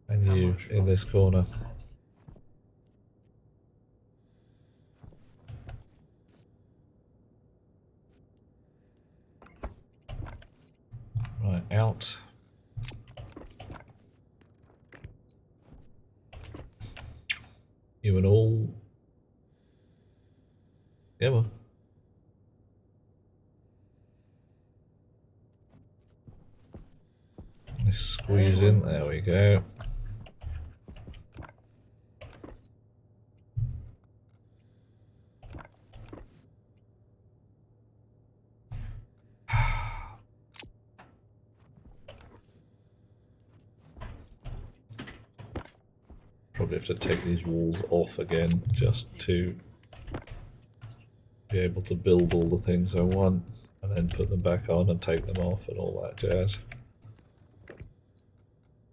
And you in this corner. Right, out. You and all. Come on. Let's squeeze in. There we go. Probably have to take these walls off again just to be able to build all the things I want and then put them back on and take them off and all that jazz.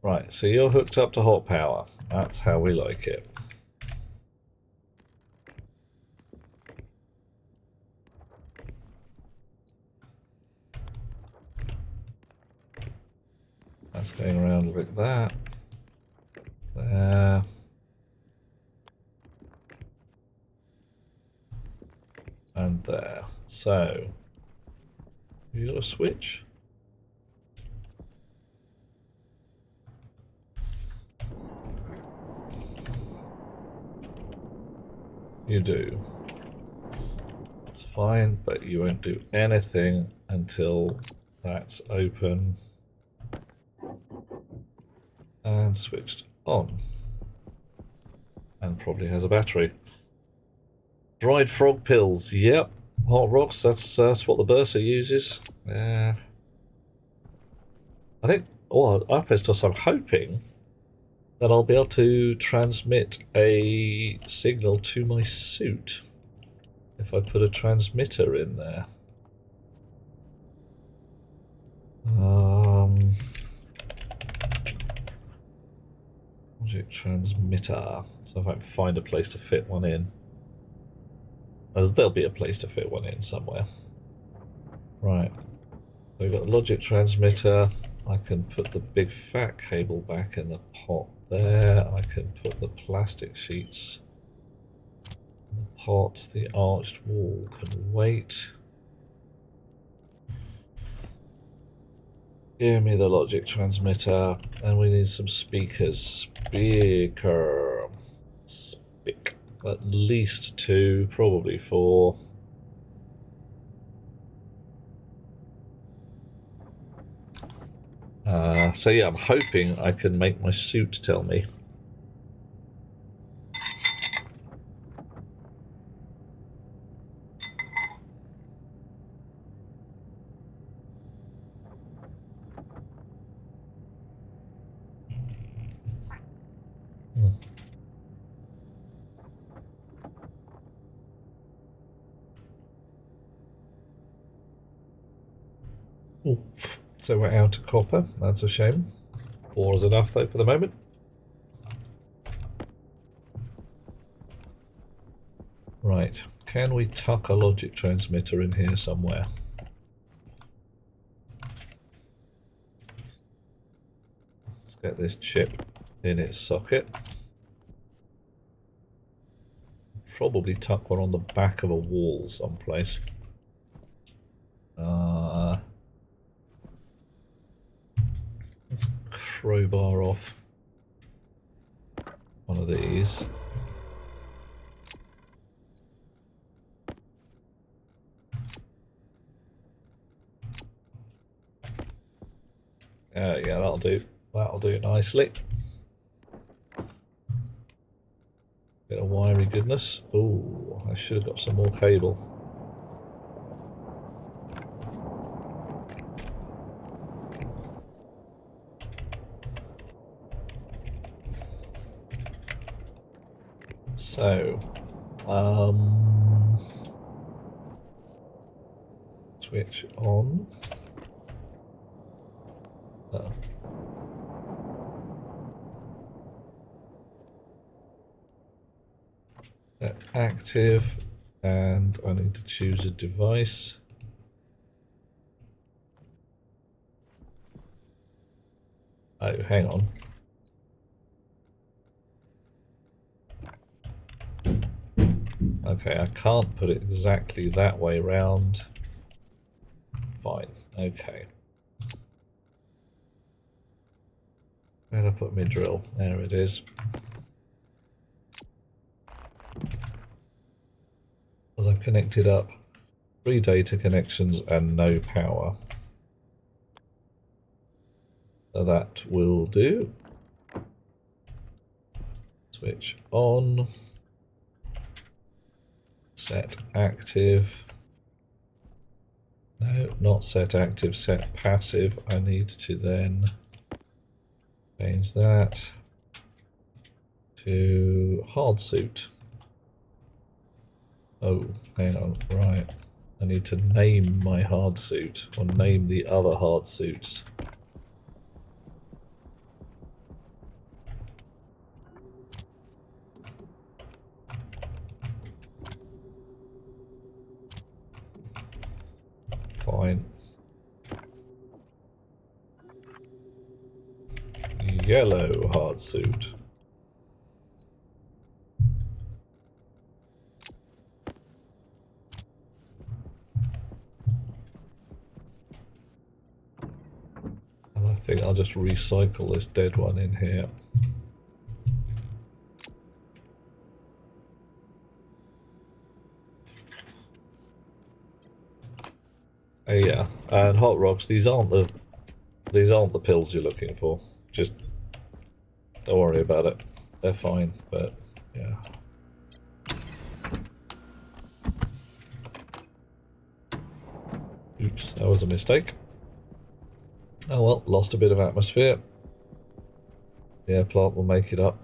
Right, so you're hooked up to hot power. That's how we like it. That's going around like that. There. And there. So, you got a switch? You do. It's fine, but you won't do anything until that's open and switched on. And probably has a battery. Dried frog pills, yep. Hot rocks, that's what the Bursa uses. I think, well, Arpestos, I'm hoping that I'll be able to transmit a signal to my suit if I put a transmitter in there. Logic transmitter. So if I can find a place to fit one in. There'll be a place to fit one in somewhere. Right. So we've got a logic transmitter. I can put the big fat cable back in the pot there. I can put the plastic sheets in the pot. The arched wall can wait. Give me the logic transmitter. And we need some speakers. Speaker. Speak. At least 2, probably 4. So yeah, I'm hoping I can make my suit tell me. So we're out of copper, that's a shame. 4 is enough though for the moment. Right, can we tuck a logic transmitter in here somewhere? Let's get this chip in its socket. Probably tuck one on the back of a wall someplace. Let's crowbar off one of these. Yeah, that'll do. That'll do nicely. Bit of wiry goodness. Oh, I should have got some more cable. So, switch on. Oh. Active, and I need to choose a device. Oh, hang on. Okay, I can't put it exactly that way round. Fine, okay. Where'd I put my drill? There it is. As I've connected up 3 data connections and no power. So that will do. Switch on. Set active. No, not set active, set passive. I need to then change that to hard suit. Oh, hang on, right. I need to name my hard suit, or name the other hard suits. Fine. Yellow hard suit. And I think I'll just recycle this dead one in here. Yeah, and hot rocks. These aren't the pills you're looking for. Just don't worry about it. They're fine, but yeah. Oops, that was a mistake. Oh well, lost a bit of atmosphere. The air plant will make it up.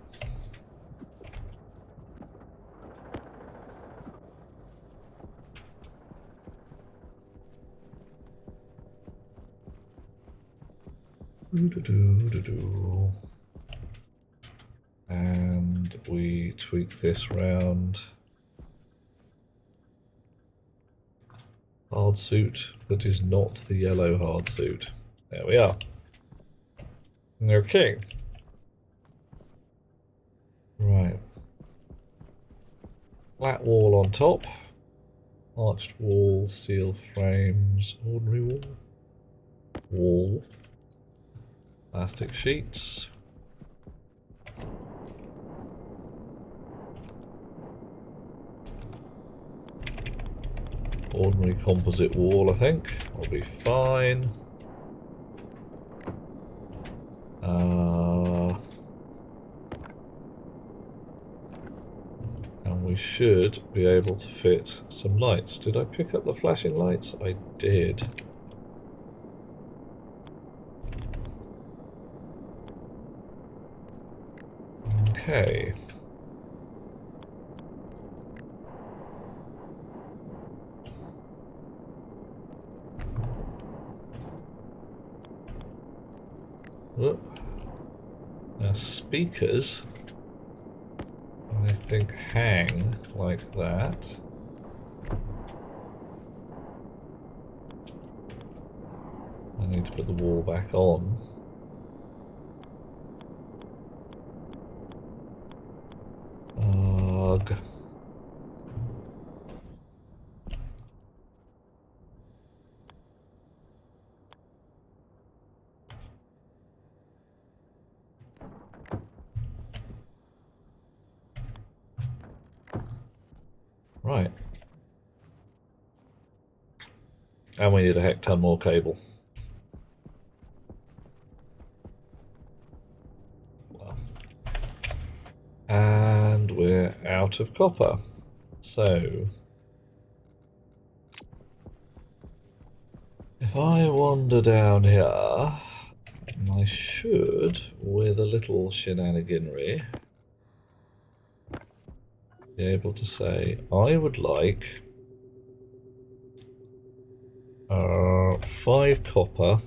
And we tweak this round. Hard suit that is not the yellow hard suit. There we are. Okay. Right. Flat wall on top. Arched wall, steel frames, ordinary wall. Wall. Plastic sheets. Ordinary composite wall, I think. I'll be fine. And we should be able to fit some lights. Did I pick up the flashing lights? I did. Okay. speakers, I think, hang like that. I need to put the wall back on. Ugh. Right. And we need a heck ton more cable. Well. And we're out of copper. So if I wander down here, I should, with a little shenaniganry, be able to say, I would like 5 copper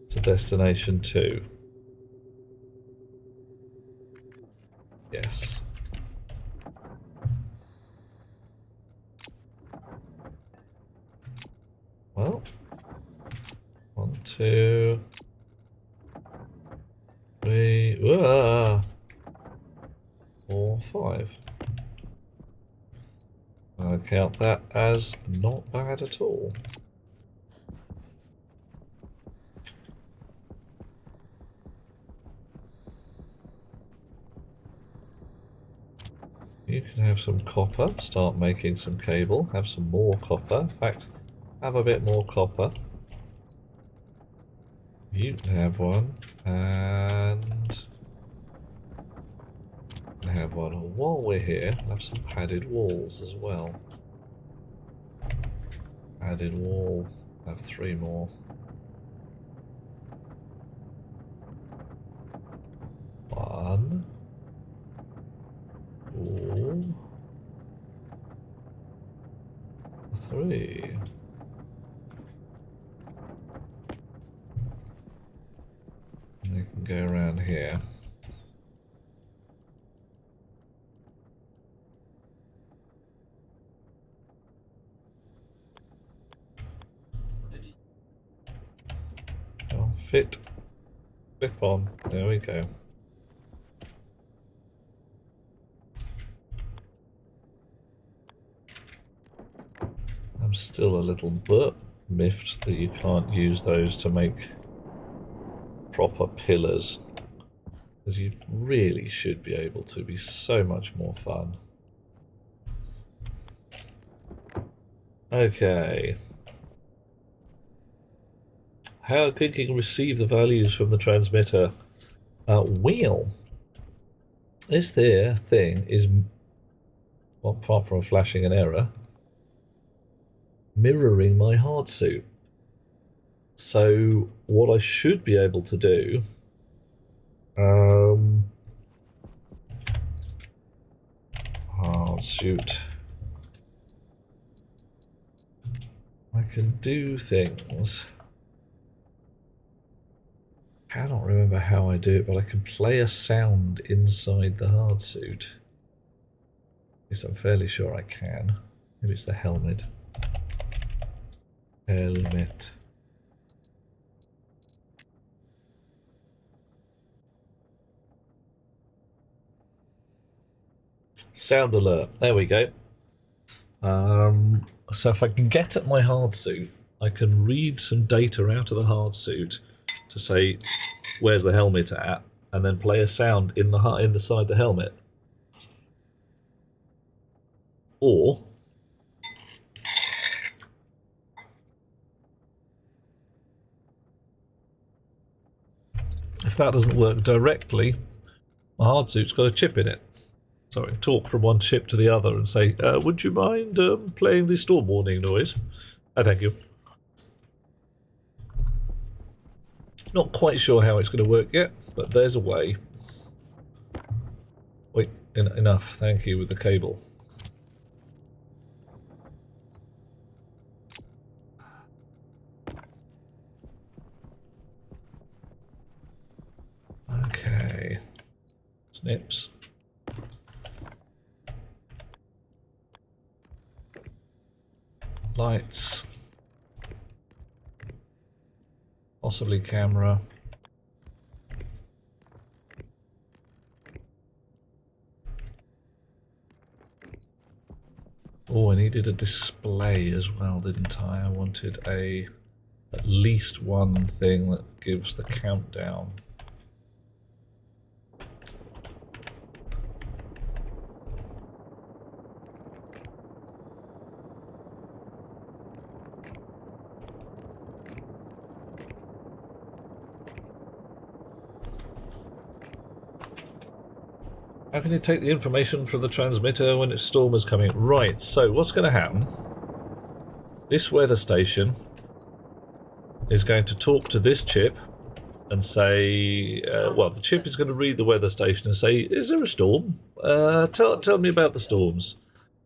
to destination 2. Yes. Well, 1, 2, 3, 4, 5. I'll count that as not bad at all. You can have some copper, start making some cable, have some more copper. In fact, have a bit more copper. You can have one, and have one. While we're here, have some padded walls as well. Padded wall, have 3 more. 1, 2, 3. And they can go around here. Oh, fit. Flip on. There we go. I'm still a little bit miffed that you can't use those to make proper pillars, because you really should be able to. Be so much more fun. Okay. How thinking receive the values from the transmitter wheel. This there thing is, well, apart from flashing an error, mirroring my hard suit. So what I should be able to do, hard suit, I can do things. I cannot remember how I do it, but I can play a sound inside the hard suit. At least I'm fairly sure I can. Maybe it's the helmet. Helmet. Sound alert. There we go. So if I can get at my hard suit, I can read some data out of the hard suit to say where's the helmet at, and then play a sound in the side of the helmet. Or if that doesn't work directly, my hard suit's got a chip in it. So I can talk from one chip to the other and say, would you mind playing the storm warning noise? Oh, thank you. Not quite sure how it's going to work yet, but there's a way. Wait, enough, thank you, with the cable. Okay. Snips. Lights. Possibly camera. Oh, I needed a display as well, didn't I? I wanted at least one thing that gives the countdown. How can you take the information from the transmitter when its storm is coming? Right, so what's going to happen? This weather station is going to talk to this chip and say, well, the chip is going to read the weather station and say, is there a storm? Tell me about the storms.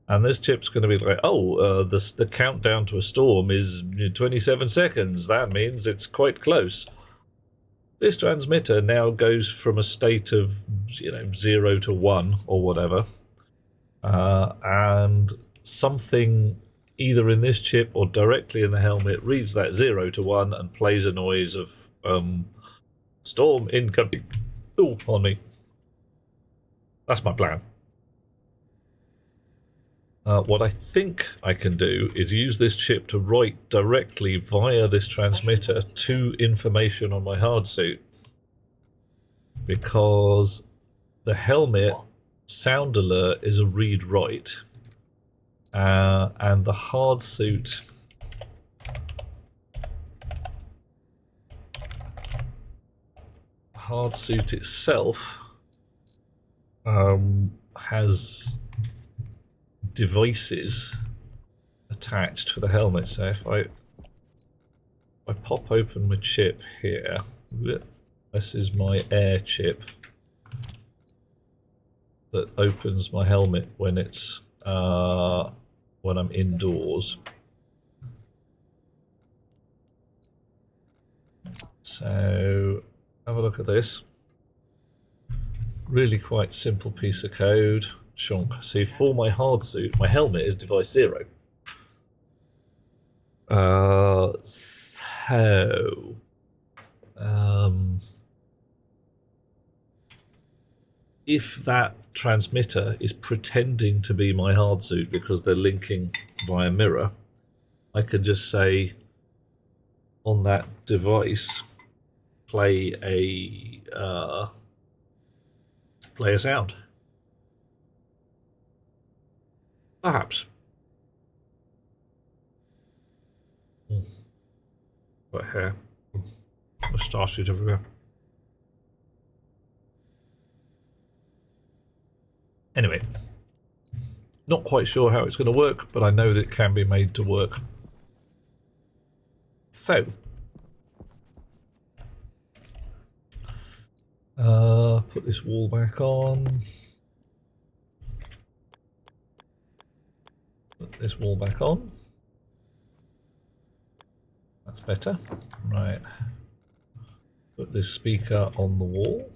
And this chip's going to be like, oh, the countdown to a storm is 27 seconds. That means it's quite close. This transmitter now goes from a state of, 0 to 1 or whatever, and something either in this chip or directly in the helmet reads that 0 to 1 and plays a noise of storm incoming. Oh, on me. That's my plan. What I think I can do is use this chip to write directly via this transmitter to information on my hard suit, because the helmet sound alert is a read-write, and the hard suit itself has devices attached for the helmet. So if I pop open my chip here, this is my air chip that opens my helmet when it's when I'm indoors. So have a look at this. Really quite simple piece of code. Shonk. See, for my hard suit, my helmet is device 0. If that transmitter is pretending to be my hard suit because they're linking via mirror, I can just say on that device, play a sound. Perhaps. Got hair. Moustaches everywhere. Anyway, not quite sure how it's going to work, but I know that it can be made to work. So, put this wall back on. Put this wall back on. That's better. Right. Put this speaker on the wall.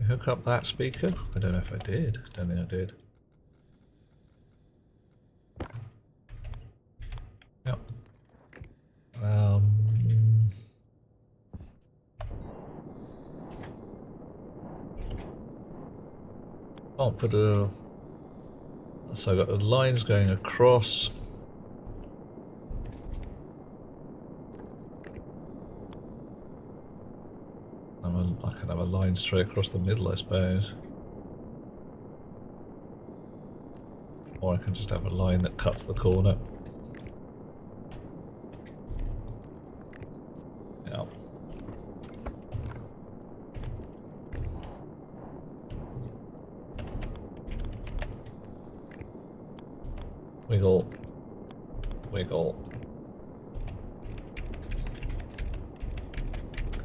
Hook up that speaker. I don't know if I did. Don't think I did. Yep. I'll put a... So I've got the lines going across. I can have a line straight across the middle, I suppose. Or I can just have a line that cuts the corner. Yeah. Wiggle. Wiggle.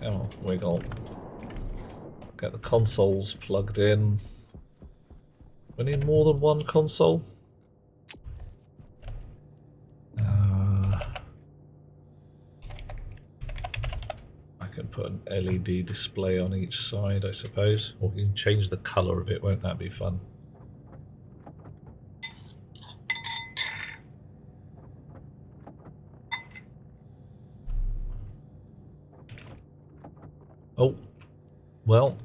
Come on, wiggle. Get the consoles plugged in. We need more than one console. I can put an LED display on each side, I suppose. Or we can change the colour of it, won't that be fun? Oh, well.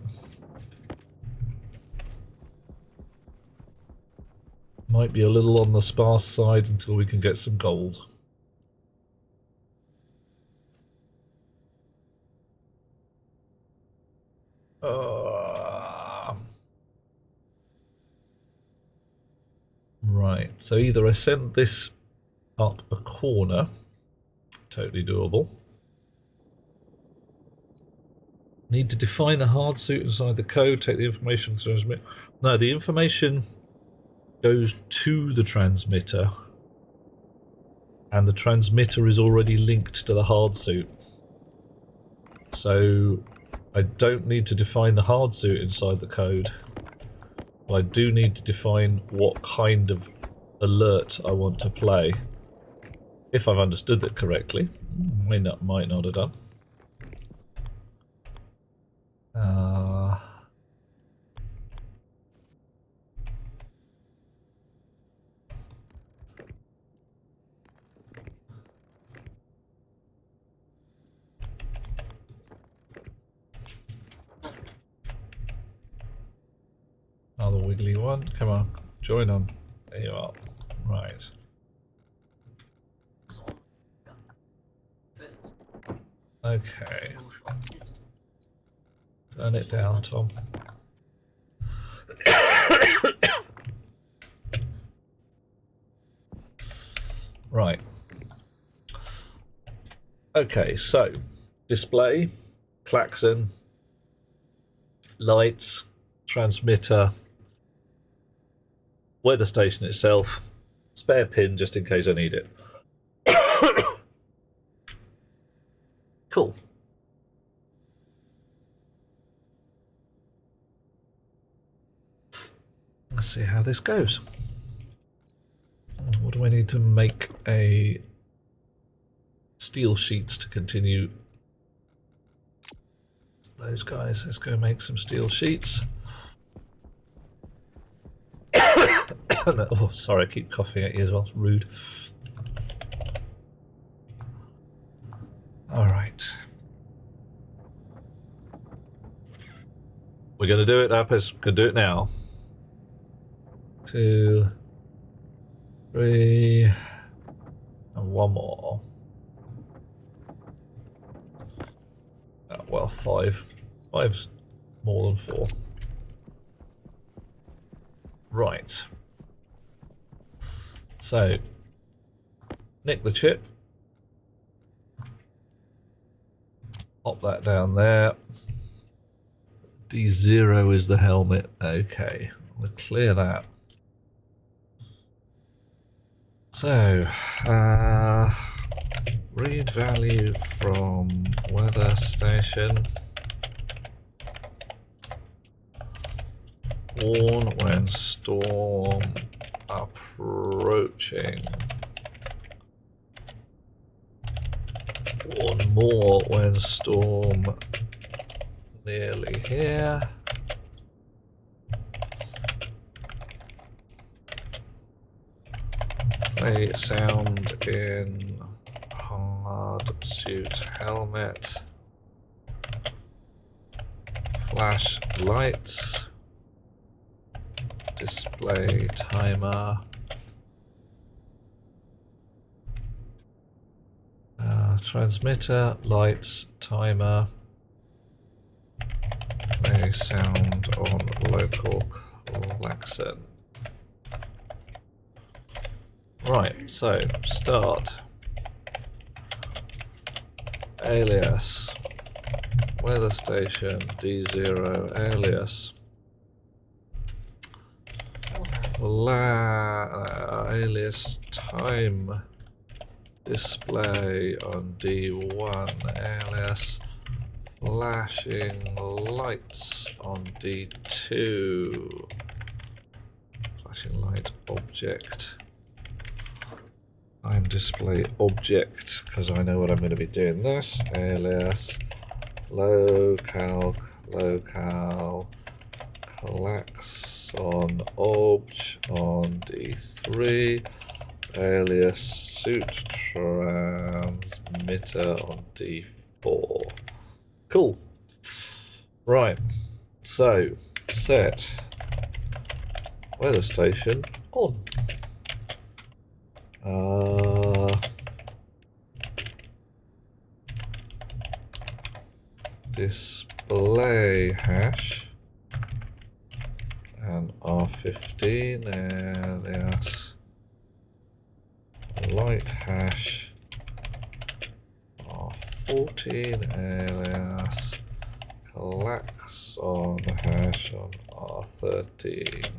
Might be a little on the sparse side until we can get some gold. Right, so either I send this up a corner, totally doable. Need to define the hard suit inside the code, take the information to transmit. No, the information goes to the transmitter, and the transmitter is already linked to the hard suit. So I don't need to define the hard suit inside the code. But I do need to define what kind of alert I want to play. If I've understood that correctly. Might not have done. Another wiggly one. Come on, join on. There you are. Right. Okay. Turn it down, Tom. Right. Okay, so display, klaxon, lights, transmitter, weather station itself, spare pin just in case I need it. Cool. Let's see how this goes. What do I need to make? A steel sheets to continue those guys. Let's go make some steel sheets. Oh, sorry, I keep coughing at you as well. It's rude. Alright. We're going to do it, Apis. We're going to do it now. 2, 3, and one more. Well, 5. 5's more than 4. Right. So, nick the chip. Pop that down there. D0 is the helmet. Okay, we'll clear that. So, read value from weather station. Warn when storm approaching. Warn more when storm nearly here. Play sound in hard suit helmet. Flash lights. Display timer. Transmitter, lights, timer. Play sound on local klaxon. Right, so start. Alias. Weather station D0 alias. Alias time display on D1 alias flashing lights on D2 flashing light object time display object because I know what I'm going to be doing this alias locale, klaxon obj on D3, alias suit transmitter on D4. Cool. Right. So set weather station on. Display hash and R15 alias light hash R14 alias klaxon hash on R13.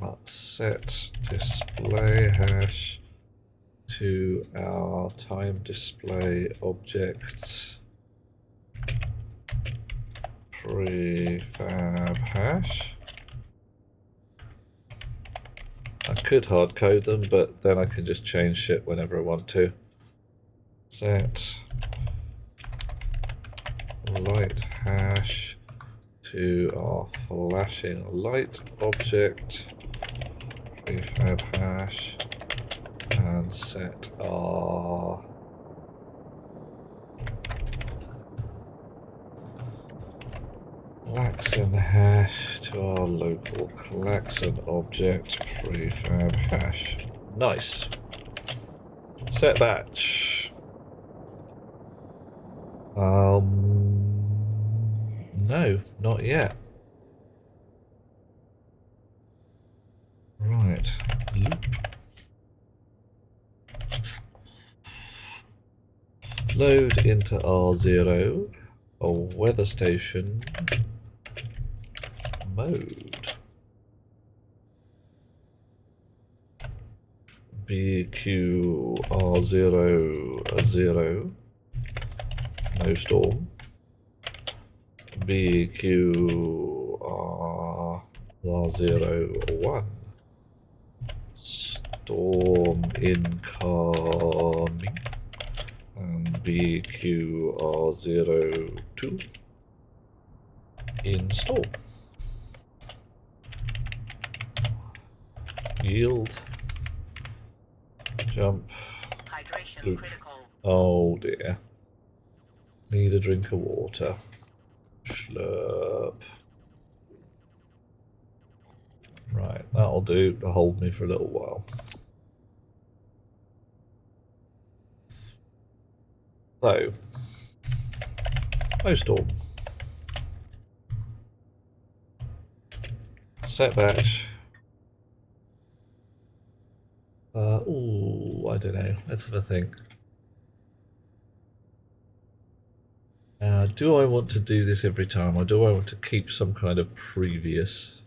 Let's set display hash to our time display object prefab hash. I could hard code them, but then I can just change shit whenever I want to. Set light hash to our flashing light object prefab hash and set our klaxon hash to our local klaxon object prefab hash. Nice. Set batch. No, not yet. Right. Loop. Load into R0 a weather station mode. BQ R0 0 no storm. BQ R0 1 storm incoming. And BQ R0 2 install. Yield. Jump. Hydration Loop. critical. Oh dear. Need a drink of water. Slurp. Right, that'll do to hold me for a little while. So, no storm. Set batch. Ooh, I don't know. Let's have a think. Do I want to do this every time, or do I want to keep some kind of previous?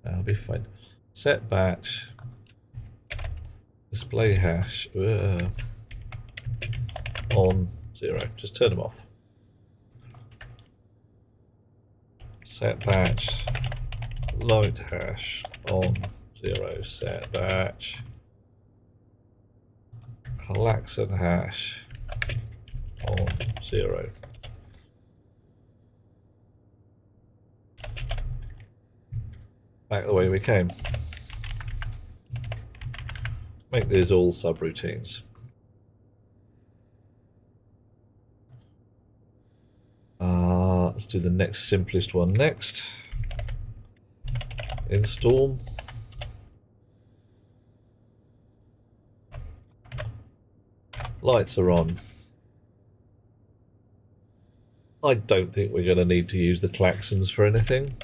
That'll be fine. Set batch. Display hash. On 0. Just turn them off. Set batch. Light hash on 0. Set batch. Klaxon hash on 0. Back the way we came. Make these all subroutines. Let's do the next simplest one next. Install. Lights are on. I don't think we're going to need to use the klaxons for anything.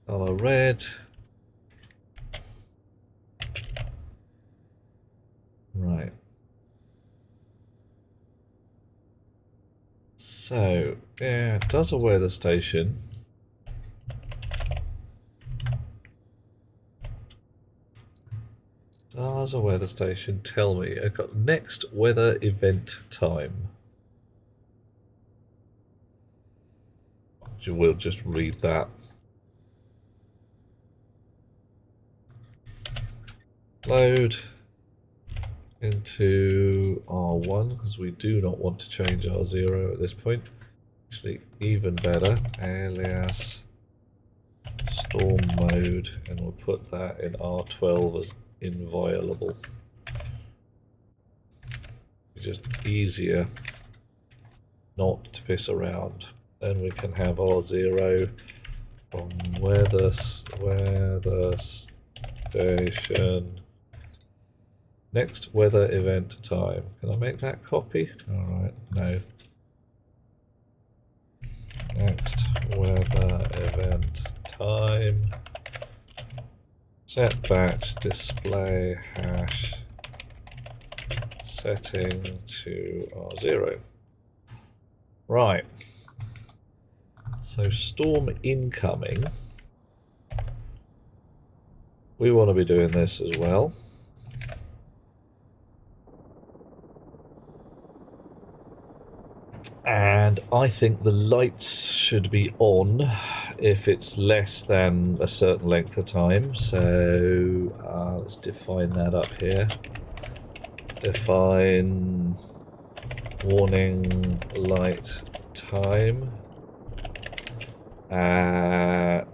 Color red. Right. So, yeah, it does a weather station. Does a weather station tell me I've got next weather event time? We'll just read that. Load into R1 because we do not want to change R0 at this point. Actually, even better, alias storm mode, and we'll put that in R12 as inviolable. Just easier not to piss around. Then we can have R0 from weather station. Next weather event time. Can I make that copy? Alright, no. Next weather event time. Set batch display hash setting to R0. Right. So storm incoming. We want to be doing this as well. And I think the lights should be on if it's less than a certain length of time. So let's define that up here. Define warning light time at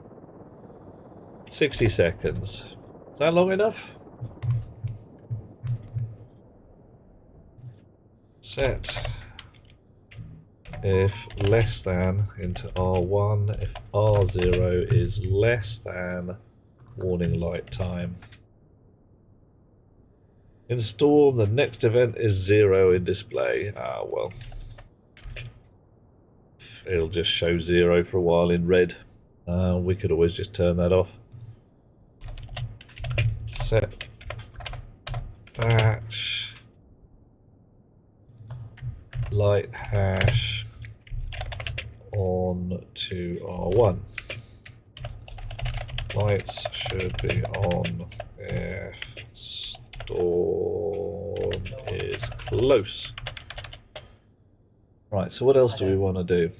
60 seconds. Is that long enough? Set if less than into R1 if R0 is less than warning light time. In storm, the next event is 0 in display. Ah, well. It'll just show 0 for a while in red. We could always just turn that off. Set batch light hash on to R1. Lights should be on if storm is close. Right, so what else do we want to do?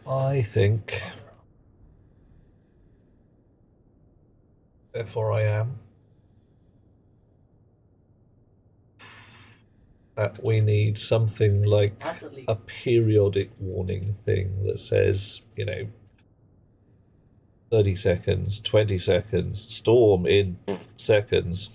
I think, therefore I am, that we need something like a periodic warning thing that says, you know, 30 seconds, 20 seconds, storm in seconds.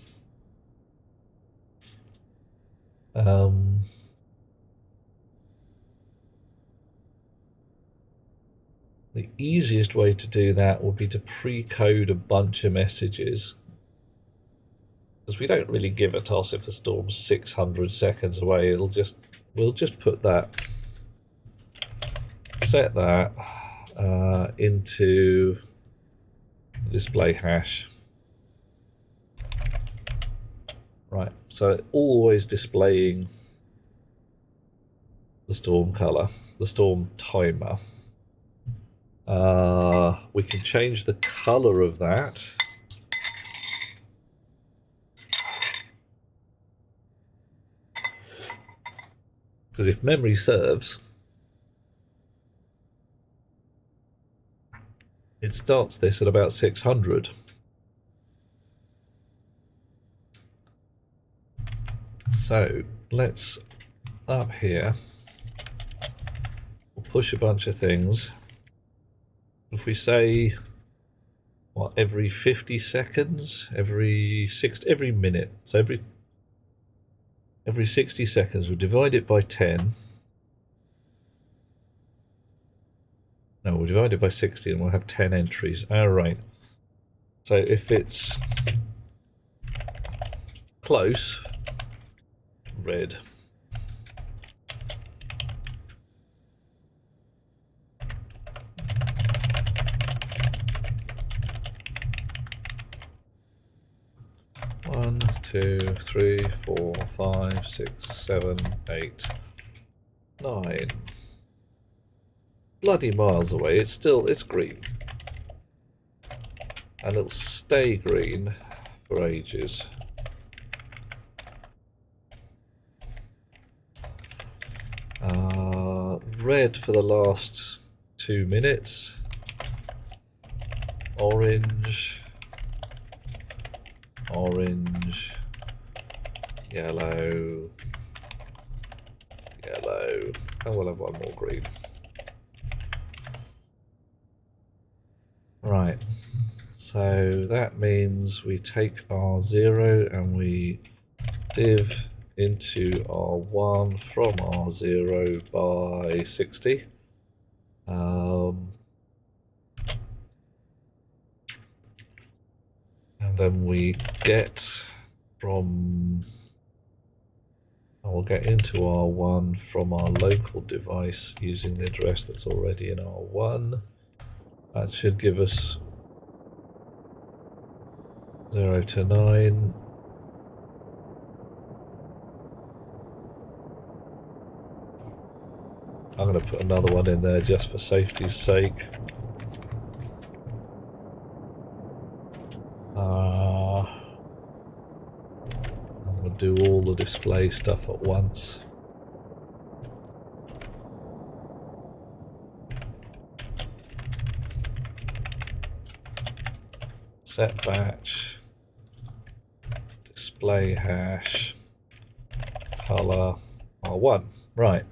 The easiest way to do that would be to pre-code a bunch of messages. Because we don't really give a toss if the storm's 600 seconds away. We'll just put that, set that into display hash. Right, so always displaying the storm color, the storm timer. We can change the color of that. Because if memory serves, it starts this at about 600. So let's, up here, we'll push a bunch of things. If we say, what, every 50 seconds, every minute, so every 60 seconds, we'll divide it by 10. No, we'll divide it by 60 and we'll have 10 entries. All right. So if it's close, red. One, 2, 3, 4, 5, 6, 7, 8, 9. bloody miles away. It's green. And it'll stay green for ages. Red for the last 2 minutes. Orange. Orange. Yellow. Yellow. And we'll have one more green. Right. So that means we take our 0 and we div into R1 from R0 by 60. And then we get from... We'll get into R1 from our local device using the address that's already in R1. That should give us 0 to 9. I'm going to put another one in there just for safety's sake. I'm going to do all the display stuff at once. Set batch, display hash, color R1. Right.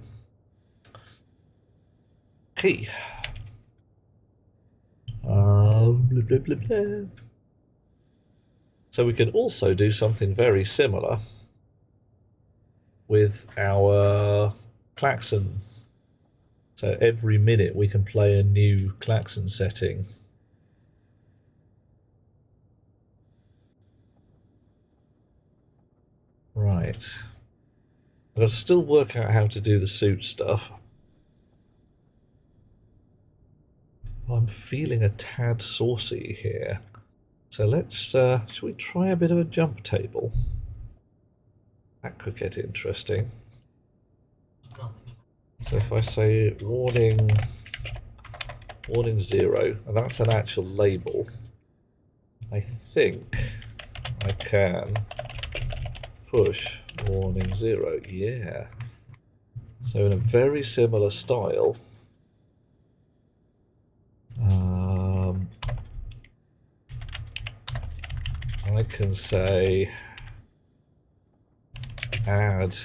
Key. Blah, blah, blah, blah. So we can also do something very similar with our klaxon. So every minute we can play a new klaxon setting. Right. I've got to still work out how to do the suit stuff. I'm feeling a tad saucy here. So let's, should we try a bit of a jump table? That could get interesting. So if I say warning 0, and that's an actual label, I think I can push warning 0, yeah. So in a very similar style, I can say add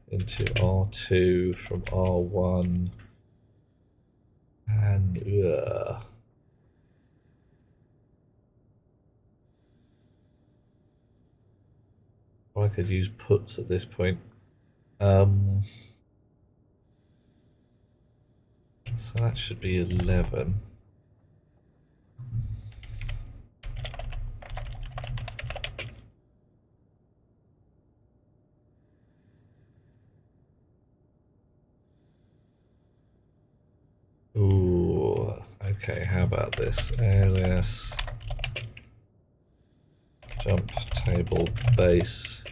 into R2 from R1 and I could use puts at this point. So that should be 11. Ooh, okay, how about this? Alias jump table base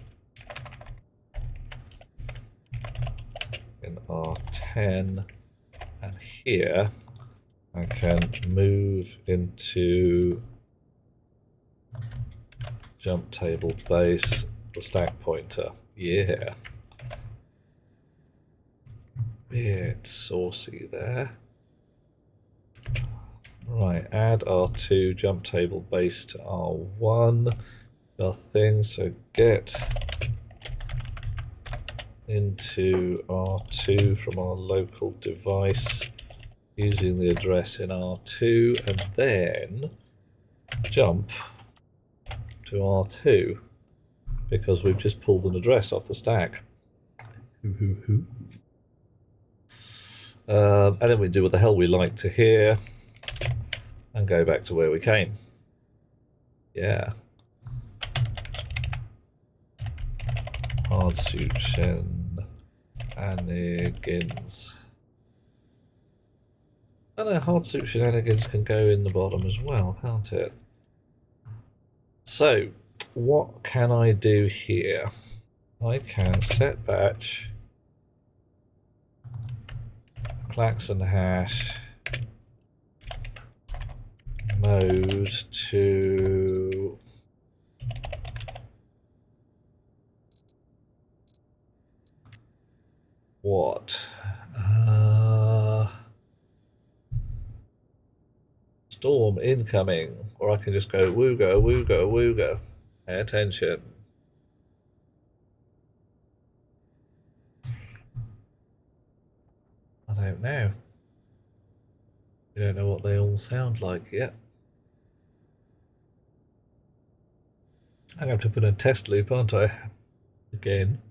in R10, and here I can move into jump table base the stack pointer. Yeah. Bit saucy there. Right, add R2 jump table base to R1. Our thing, so get into R2 from our local device using the address in R2, and then jump to R2 because we've just pulled an address off the stack. And then we do what the hell we like to here and go back to where we came. Yeah. Hard suit shenanigans. I know hard suit shenanigans can go in the bottom as well, can't it? So, what can I do here? I can set batch klaxon hash mode to what? Storm incoming, or I can just go wooga, wooga, wooga. Pay attention. I don't know. We don't know what they all sound like yet. I'm going to put in a test loop, aren't I? Again.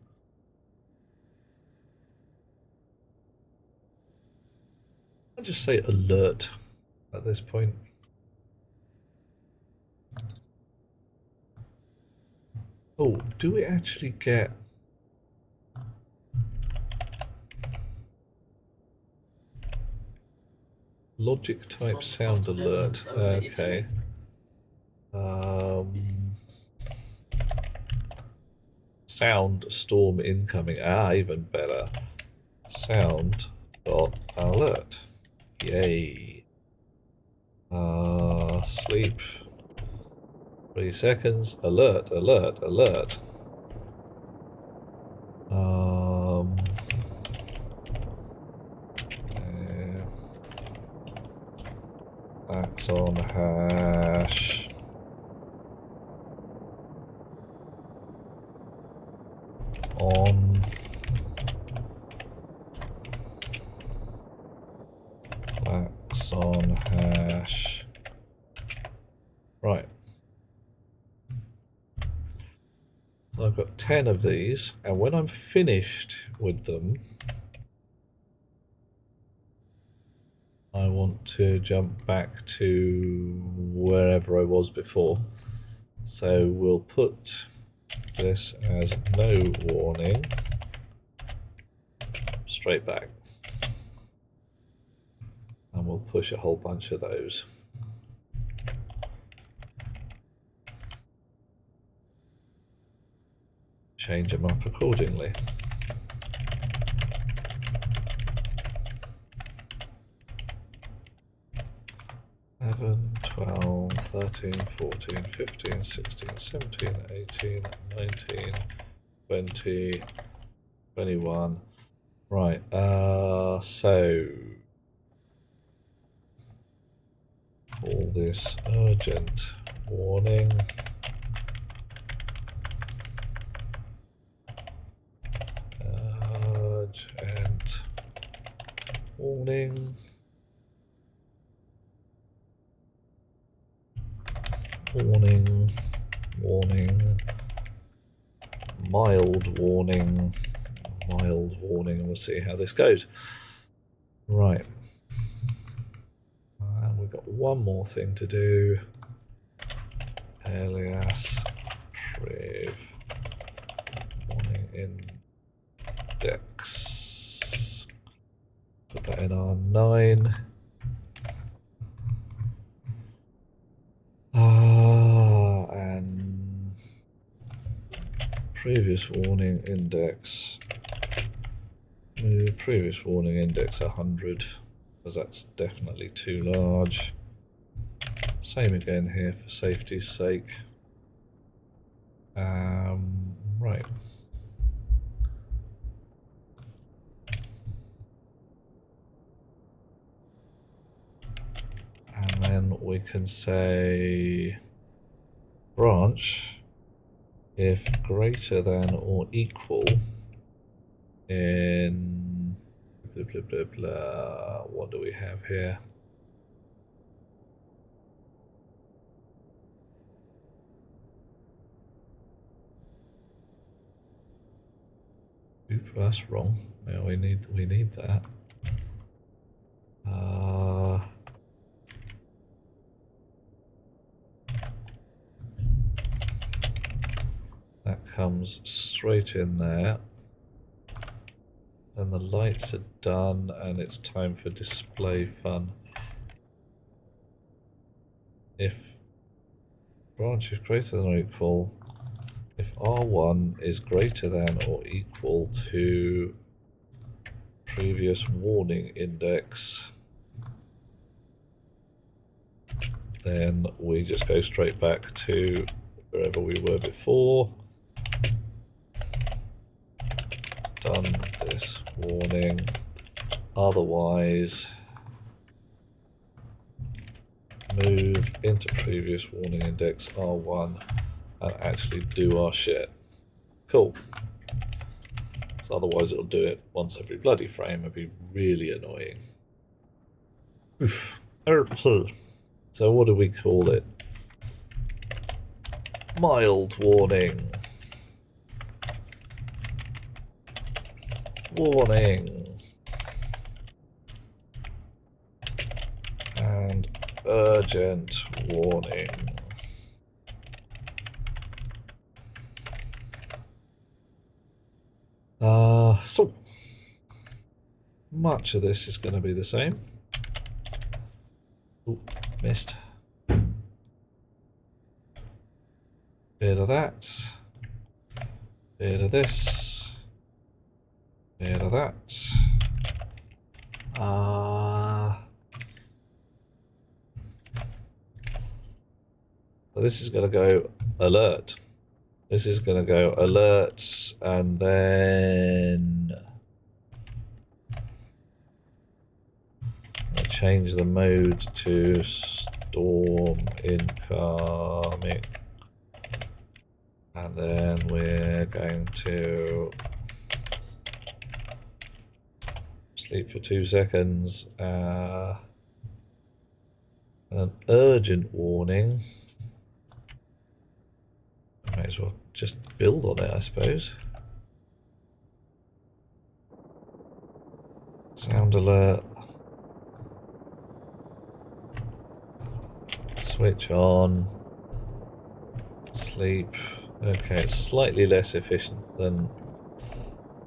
I'll just say alert at this point. Oh, do we actually get... logic type sound alert? Okay. Sound storm incoming. Ah, even better. Sound dot alert. Yay. Sleep. 3 seconds. Alert, alert, alert. Klaxon hash. On. Klaxon hash. Right. So I've got 10 of these, and when I'm finished with them, I want to jump back to wherever I was before. So we'll put this as no warning, straight back. And we'll push a whole bunch of those. Change them up accordingly. 11, 12, 13, 14, 15, 16, 17, 18, 19, 20, 21. Right, so call this urgent warning. Urgent warning. Warning, warning, mild warning, mild warning. We'll see how this goes. Right. And we've got one more thing to do. Alias priv warning index. Put that in R9. And previous warning index. Move previous warning index 100, because that's definitely too large. Same again here for safety's sake. Right. And then we can say branch if greater than or equal in blah blah blah blah. What do we have here? Oop, that's wrong. Yeah, we need that. That comes straight in there. Then the lights are done and it's time for display fun. If branch is greater than or equal, if R1 is greater than or equal to previous warning index, then we just go straight back to wherever we were before. Done this warning, otherwise move into previous warning index R1 and actually do our shit. Cool. So otherwise it'll do it once every bloody frame. It'd be really annoying. Oof. So what do we call it? Mild warning. Warning. And urgent warning. So much of this is going to be the same. Ooh, missed. Bit of that. Bit of this. Bit of that. So this is going to go alert. This is going to go alerts, and then I'll change the mode to storm incoming, and then we're going to sleep for 2 seconds. An urgent warning. Might as well just build on it, I suppose. Sound alert. Switch on. Sleep. Okay, it's slightly less efficient than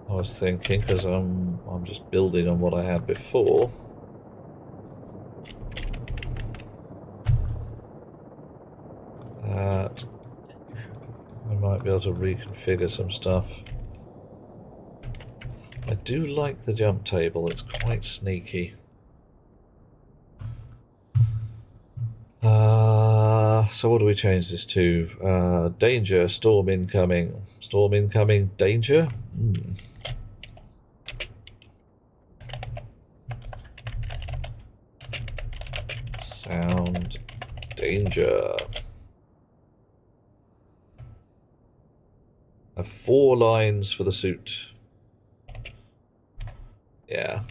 I was thinking because I'm just building on what I had before. I might be able to reconfigure some stuff. I do like the jump table, it's quite sneaky. So what do we change this to? Danger, storm incoming. Storm incoming, danger? Sound, danger. Have 4 lines for the suit. Yeah.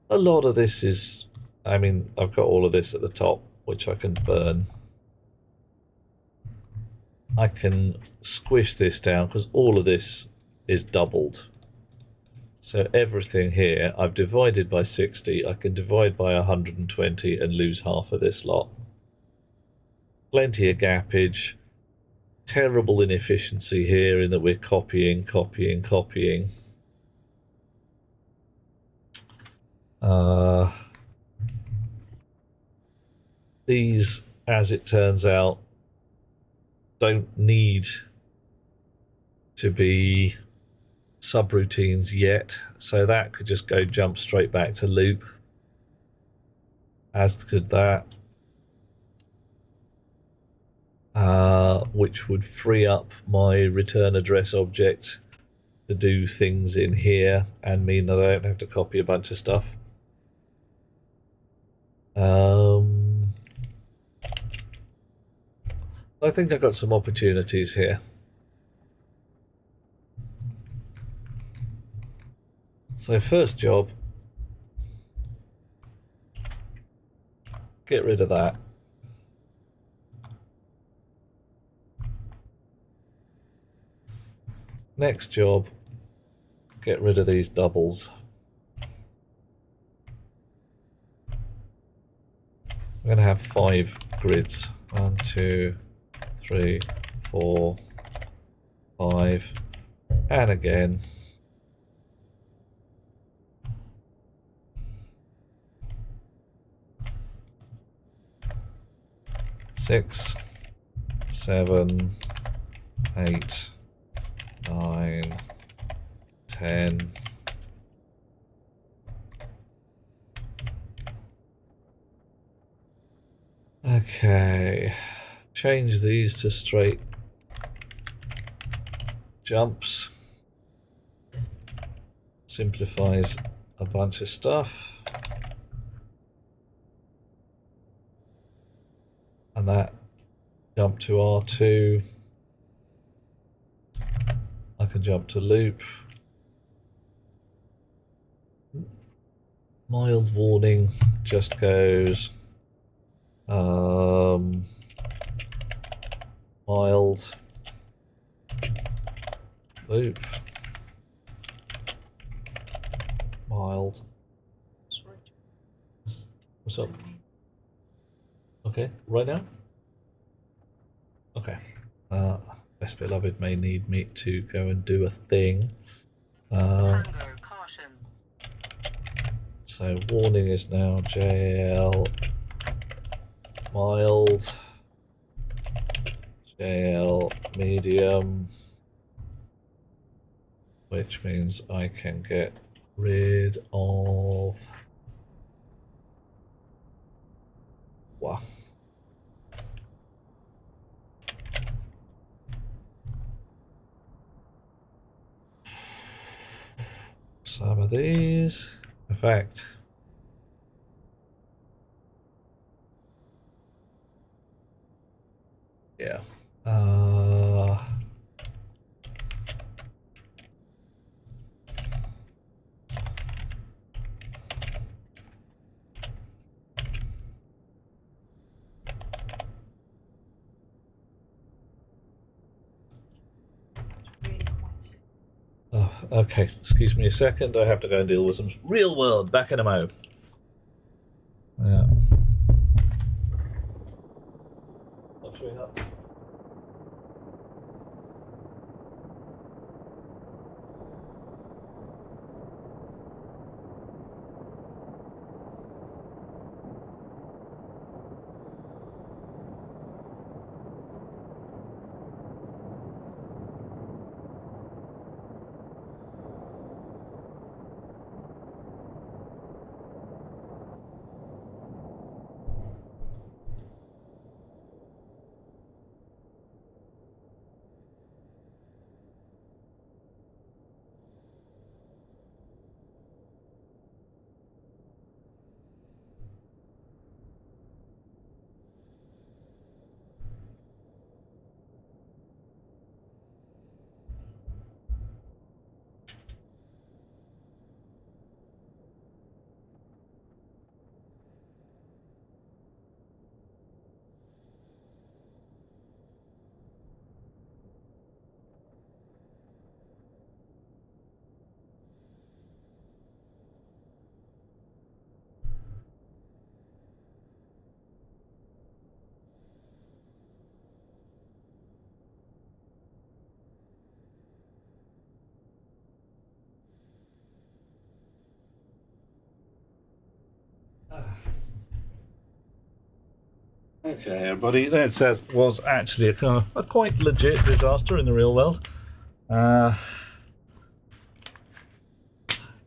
A lot of this is, I mean, I've got all of this at the top, which I can burn. I can squish this down because all of this is doubled. So everything here, I've divided by 60. I can divide by 120 and lose half of this lot. Plenty of gappage. Terrible inefficiency here in that we're copying. These, as it turns out, don't need to be subroutines yet, so that could just go jump straight back to loop, as could that. Which would free up my return address object to do things in here and mean that I don't have to copy a bunch of stuff. I think I've got some opportunities here. So first job, get rid of that. Next job, get rid of these doubles. I'm going to have 5 grids. 1, 2, 3, 4, 5, and again. Six, 7, 8, 9, 10, Okay, change these to straight jumps. Simplifies a bunch of stuff. And that jump to R2. I can jump to loop. Mild warning just goes mild loop. Mild. What's up? Okay, right now? Okay. Best beloved may need me to go and do a thing. Hunger, caution. So warning is now JL mild, JL medium, which means I can get rid of some of these. In fact, yeah. Oh, okay, excuse me a second. I have to go and deal with some real world. Back in a mo. Yeah. Okay, everybody, that was actually a quite legit disaster in the real world.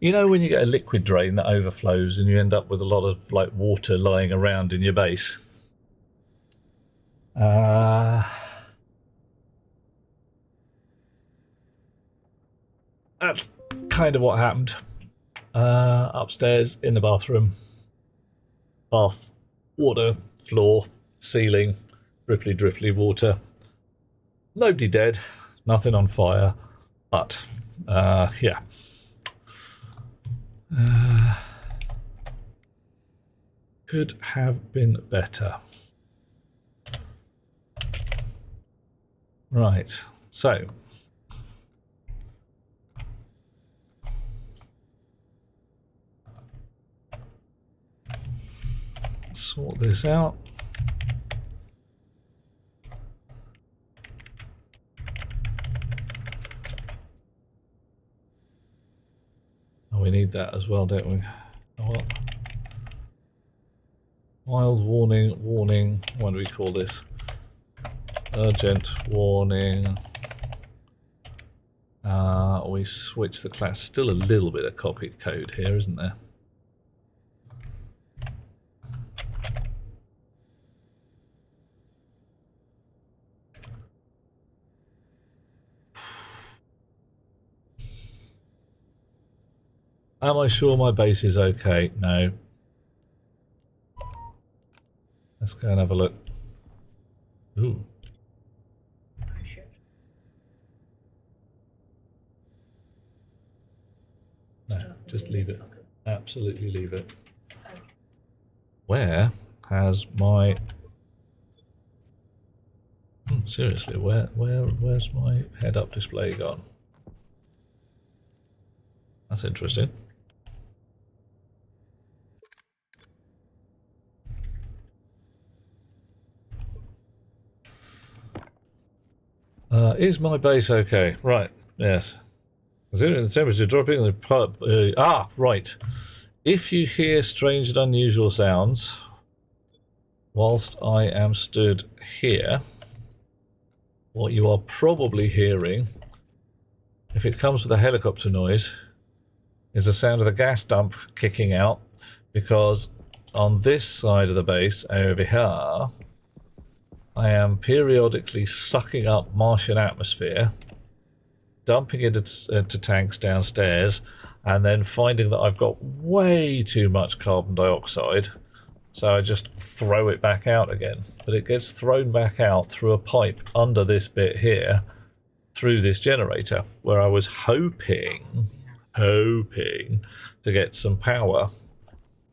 You know when you get a liquid drain that overflows and you end up with a lot of like water lying around in your base? That's kind of what happened. Upstairs in the bathroom. Bath, water, floor, ceiling, dripply water. Nobody dead, nothing on fire, but yeah. Could have been better. Right, so sort this out. Oh, we need that as well, don't we? Oh, well. Wild warning, what do we call this? Urgent warning. We switch the class. Still a little bit of copied code here, isn't there? Am I sure my base is okay? No. Let's go and have a look. Ooh. No, just leave it. Absolutely leave it. Where has my... seriously, where's my head-up display gone? That's interesting. Is my base okay? Right, yes. Considering the temperature dropping in the pub... right. If you hear strange and unusual sounds whilst I am stood here, what you are probably hearing, if it comes with a helicopter noise, is the sound of the gas dump kicking out, because on this side of the base over here, I am periodically sucking up Martian atmosphere, dumping it into tanks downstairs, and then finding that I've got way too much carbon dioxide, so I just throw it back out again. But it gets thrown back out through a pipe under this bit here, through this generator, where I was hoping to get some power.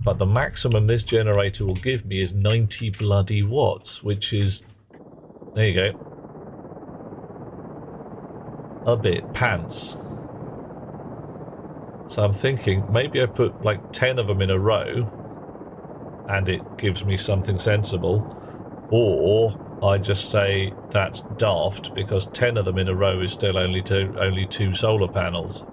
But the maximum this generator will give me is 90 bloody watts, which is, there you go, a bit pants. So I'm thinking maybe I put like 10 of them in a row and it gives me something sensible, or I just say that's daft because 10 of them in a row is still only two solar panels.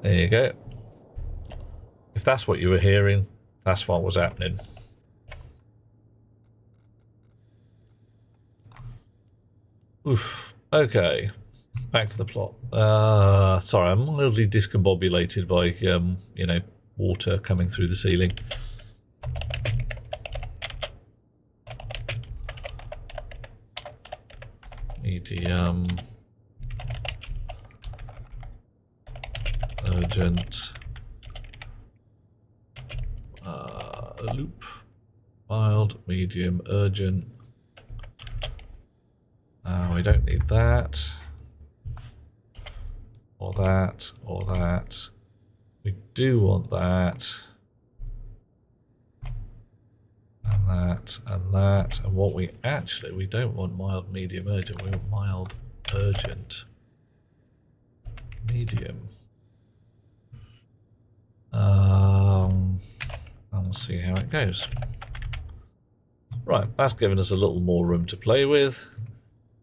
There you go. If that's what you were hearing, that's what was happening. Oof. Okay. Back to the plot. Sorry, I'm mildly discombobulated by, you know, water coming through the ceiling. Medium. Urgent. Loop. Mild, medium, urgent. We don't need that. Or that, or that. We do want that. And that, and that. And what we don't want mild, medium, urgent. We want mild, urgent. Medium. And we'll see how it goes. Right, that's given us a little more room to play with.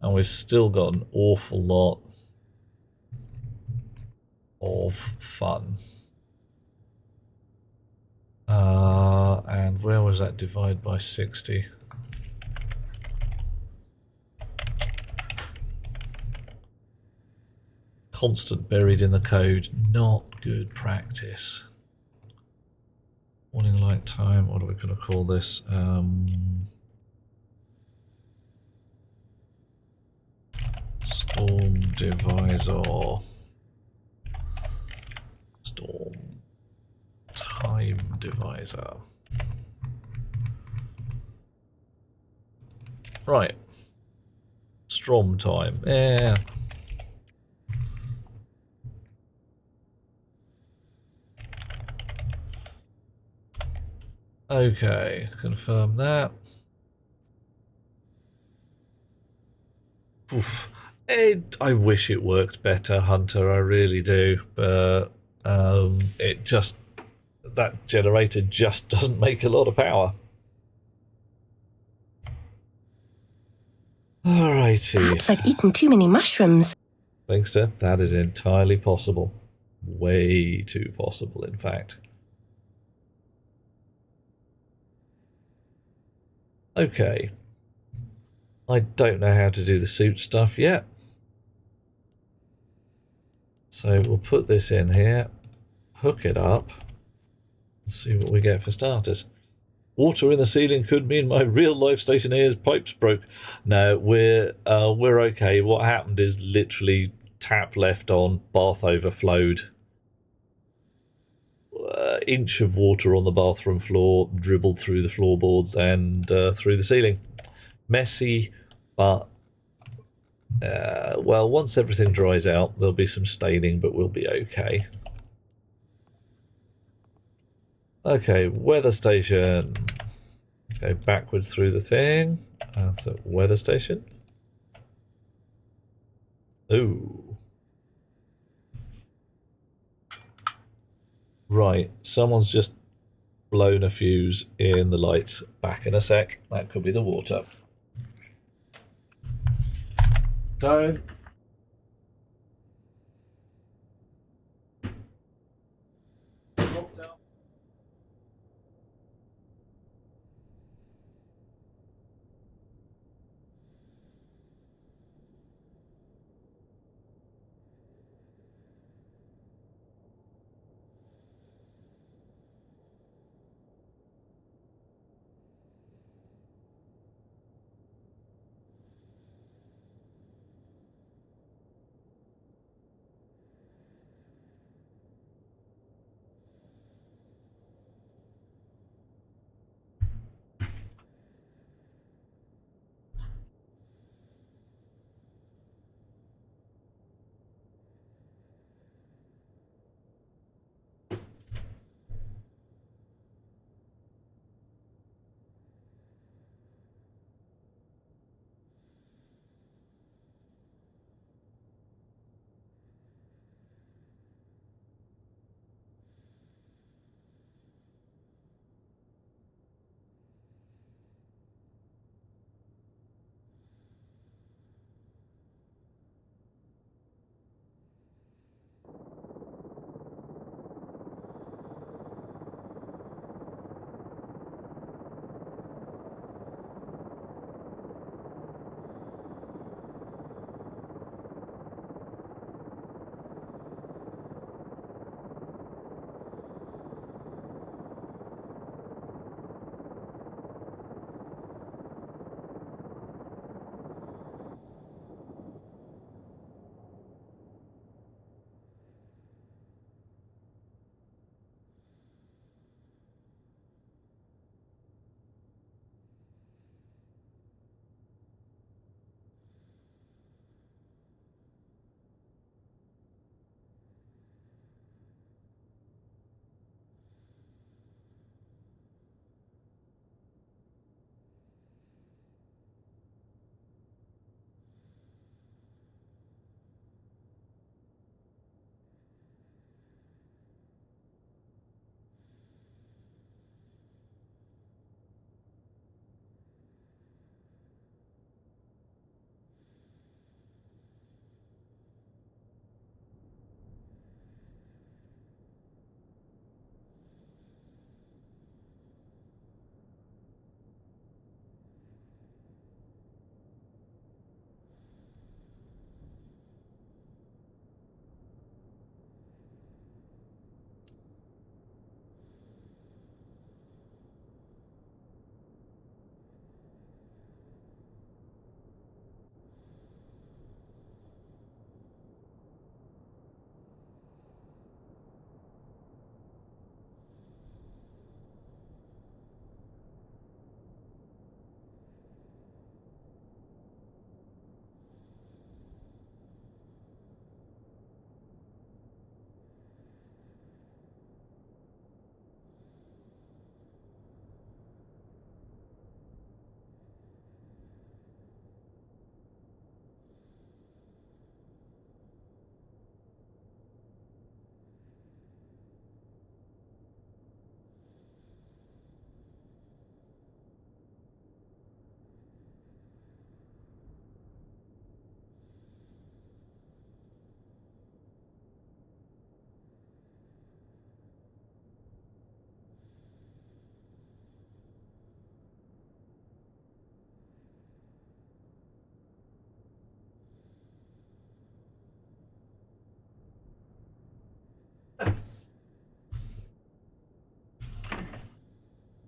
And we've still got an awful lot of fun. And where was that? Divide by 60. Constant buried in the code. Not good practice. Warning light time. What are we going to call this? Storm divisor. Storm time divisor. Right. Strom time. Yeah. Okay, confirm that. Oof. I wish it worked better, Hunter, I really do, but it just, that generator just doesn't make a lot of power. Alrighty. Perhaps I've eaten too many mushrooms. Linkster, that is entirely possible. Way too possible, in fact. Okay. I don't know how to do the suit stuff yet. So we'll put this in here, hook it up, and see what we get for starters. Water in the ceiling could mean my real life stationer's pipes broke. No, we're okay. What happened is literally tap left on, bath overflowed. Inch of water on the bathroom floor, dribbled through the floorboards and through the ceiling. Messy, but well, once everything dries out, there'll be some staining, but we'll be okay. Okay, weather station. Go backwards through the thing. That's a weather station. Ooh. Right, someone's just blown a fuse in the lights. Back in a sec. That could be the water. So...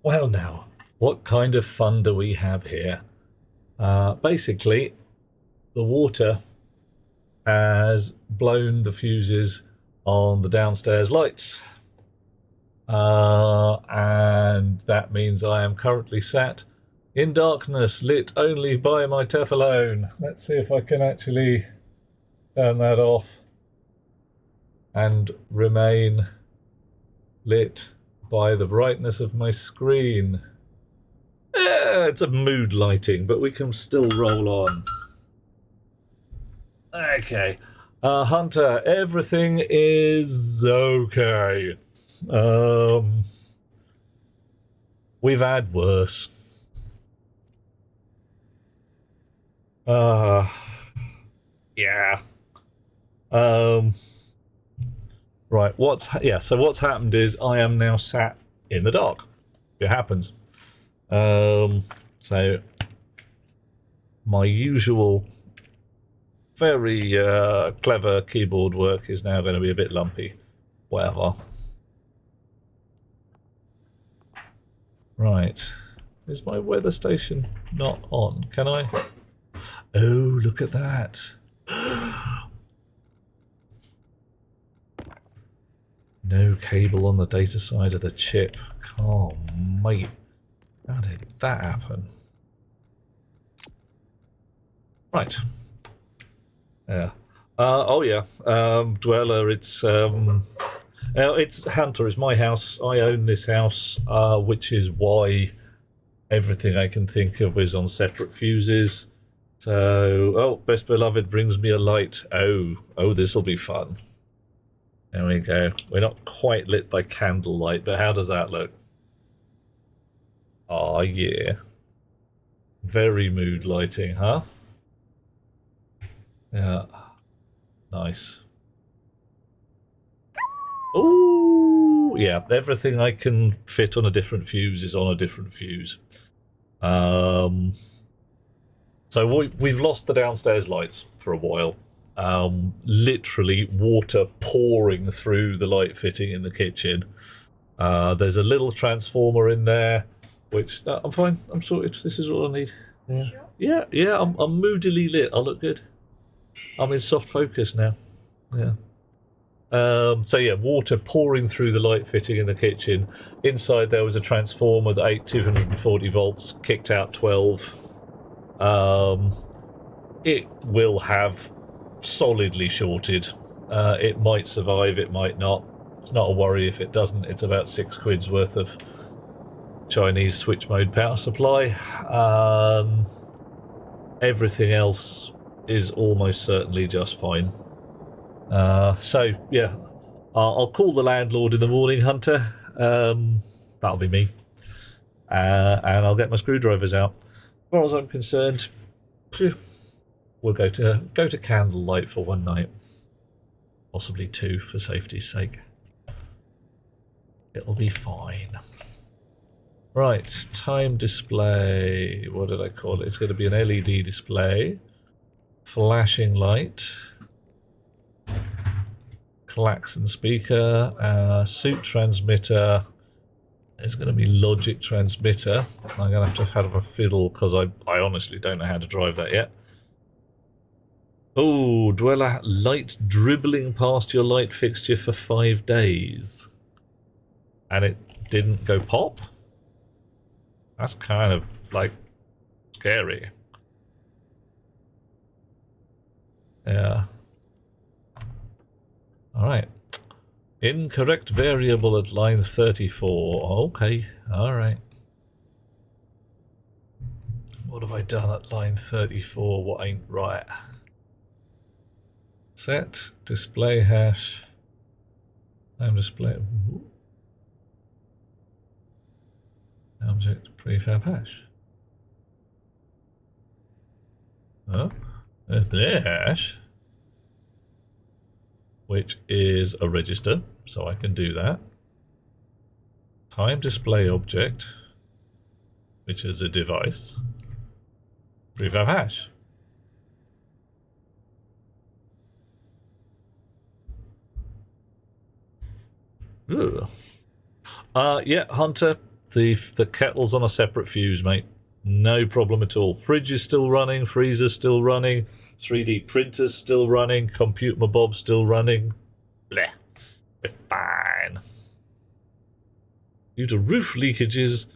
Well now, What kind of fun do we have here? Basically, the water has blown the fuses on the downstairs lights. And that means I am currently sat in darkness, lit only by my Teflone. Let's see if I can actually turn that off and remain lit by the brightness of my screen. It's a mood lighting, but we can still roll on. Okay. Hunter, everything is okay. We've had worse. Yeah. Right, so what's happened is I am now sat in the dark. It happens. So my usual very clever keyboard work is now going to be a bit lumpy. Whatever. Right. Is my weather station not on? Can I? Oh, look at that. No cable on the data side of the chip. Oh, mate. How did that happen? Right. Yeah. Oh, yeah. Dweller, it's Hunter, it's my house. I own this house, which is why everything I can think of is on separate fuses. So, Best Beloved brings me a light. Oh, this will be fun. There we go. We're not quite lit by candlelight, but how does that look? Oh, yeah. Very mood lighting, huh? Yeah. Nice. Ooh, yeah. Everything I can fit on a different fuse is on a different fuse. So we've lost the downstairs lights for a while. Literally water pouring through the light fitting in the kitchen. There's a little transformer in there, which I'm fine. I'm sorted. This is all I need. Yeah, sure? Yeah. I'm moodily lit. I look good. I'm in soft focus now. Yeah. So yeah, water pouring through the light fitting in the kitchen. Inside there was a transformer that ate 240 volts, kicked out 12. It will have solidly shorted. It might survive, it might not. It's not a worry if it doesn't. It's about £6 worth of Chinese switch mode power supply. Everything else is almost certainly just fine. So yeah, I'll call the landlord in the morning, Hunter. That'll be me, and I'll get my screwdrivers out. As far as I'm concerned, we'll go to candlelight for one night, possibly two for safety's sake. It'll be fine. Right, time display. What did I call it? It's going to be an LED display, flashing light, klaxon speaker, suit transmitter. It's going to be logic transmitter. I'm going to have a fiddle because I honestly don't know how to drive that yet. Oh, Dweller, light dribbling past your light fixture for 5 days. And it didn't go pop? That's kind of, like, scary. Yeah. Alright. Incorrect variable at line 34. Okay, alright. What have I done at line 34? What ain't right? Set, display hash. Time display. Object prefab hash. Oh, display hash. Which is a register, so I can do that. Time display object, which is a device. Prefab hash. Ooh. Yeah, Hunter, The kettle's on a separate fuse, mate. No problem at all. Fridge is still running, freezer's still running, 3D printer's still running, compute my Bob's still running. Bleh. We're fine. Due to roof leakages,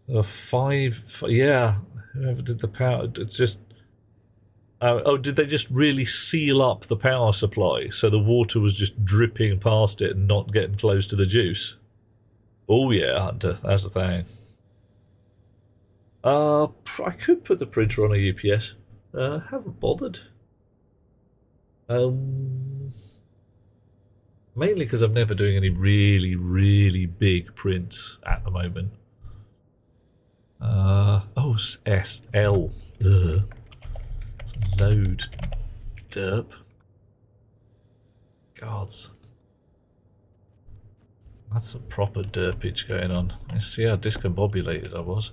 yeah, whoever did the power, just... did they just really seal up the power supply so the water was just dripping past it and not getting close to the juice? Oh yeah, Hunter, that's the thing. I could put the printer on a UPS. Haven't bothered. Mainly because I'm never doing any really, really big prints at the moment. SL. Load derp. Gods. That's some proper derpage going on. Let's see how discombobulated I was.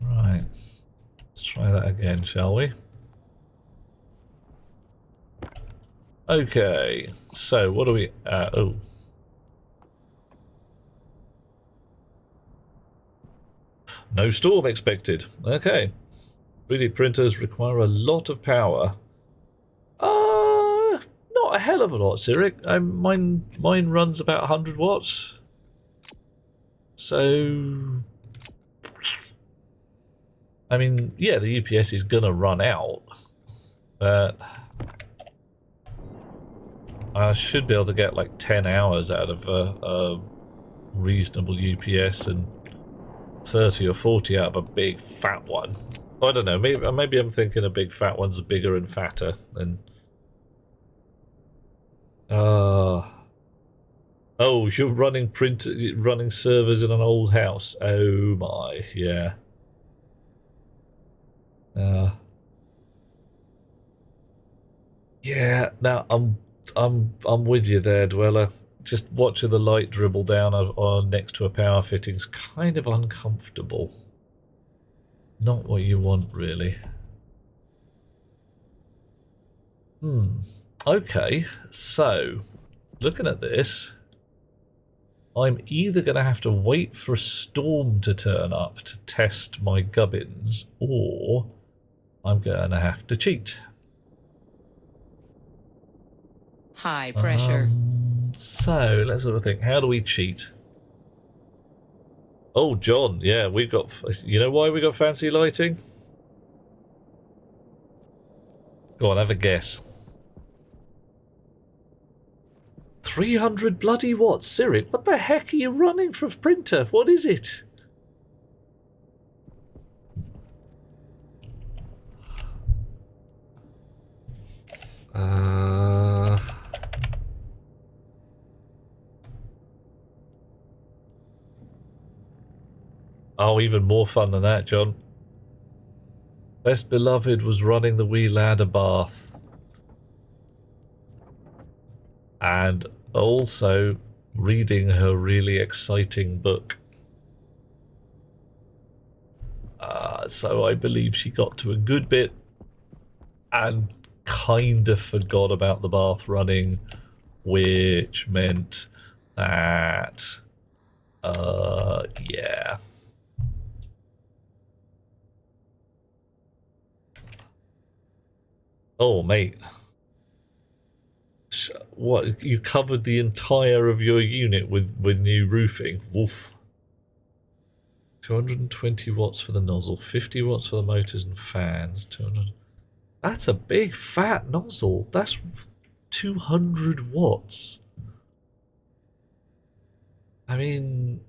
Right. Let's try that again, shall we? Okay. So, what do we... No storm expected. Okay. 3D printers require a lot of power. Not a hell of a lot, Cyric. Mine runs about 100 watts. So... I mean, yeah, the UPS is gonna run out. But... I should be able to get like 10 hours out of a reasonable UPS and 30 or 40 out of a big fat one. I don't know, maybe I'm thinking a big fat one's bigger and fatter than... Oh, you're running servers in an old house. Oh my, yeah. Yeah, now I'm with you there, Dweller. Just watching the light dribble down on next to a power fitting's kind of uncomfortable. Not what you want, really. Okay, so looking at this, I'm either going to have to wait for a storm to turn up to test my gubbins, or I'm going to have to cheat. High pressure. So let's sort of think. How do we cheat? Oh, John, yeah, we've got... You know why we got fancy lighting? Go on, have a guess. 300 bloody watts, Cyric. What the heck are you running for a printer? What is it? Oh, even more fun than that, John. Best Beloved was running the wee ladder bath. And also reading her really exciting book. So I believe she got to a good bit and kind of forgot about the bath running, which meant that, yeah. Oh, mate. What, you covered the entire of your unit with new roofing? Woof. 220 watts for the nozzle, 50 watts for the motors and fans. 200. That's a big fat nozzle. That's 200 watts. I mean,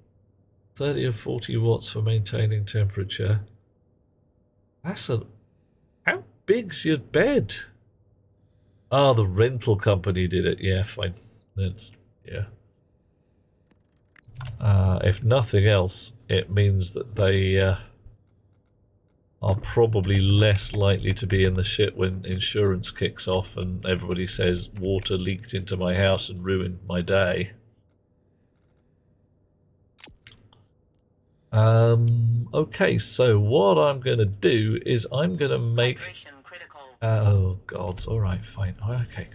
30 or 40 watts for maintaining temperature. That's a... How big's your bed? Oh, the rental company did it. Yeah, fine. That's... yeah. If nothing else, it means that they are probably less likely to be in the shit when insurance kicks off and everybody says water leaked into my house and ruined my day. Okay, so what I'm going to do is I'm going to make... oh, gods. Alright, fine. Okay.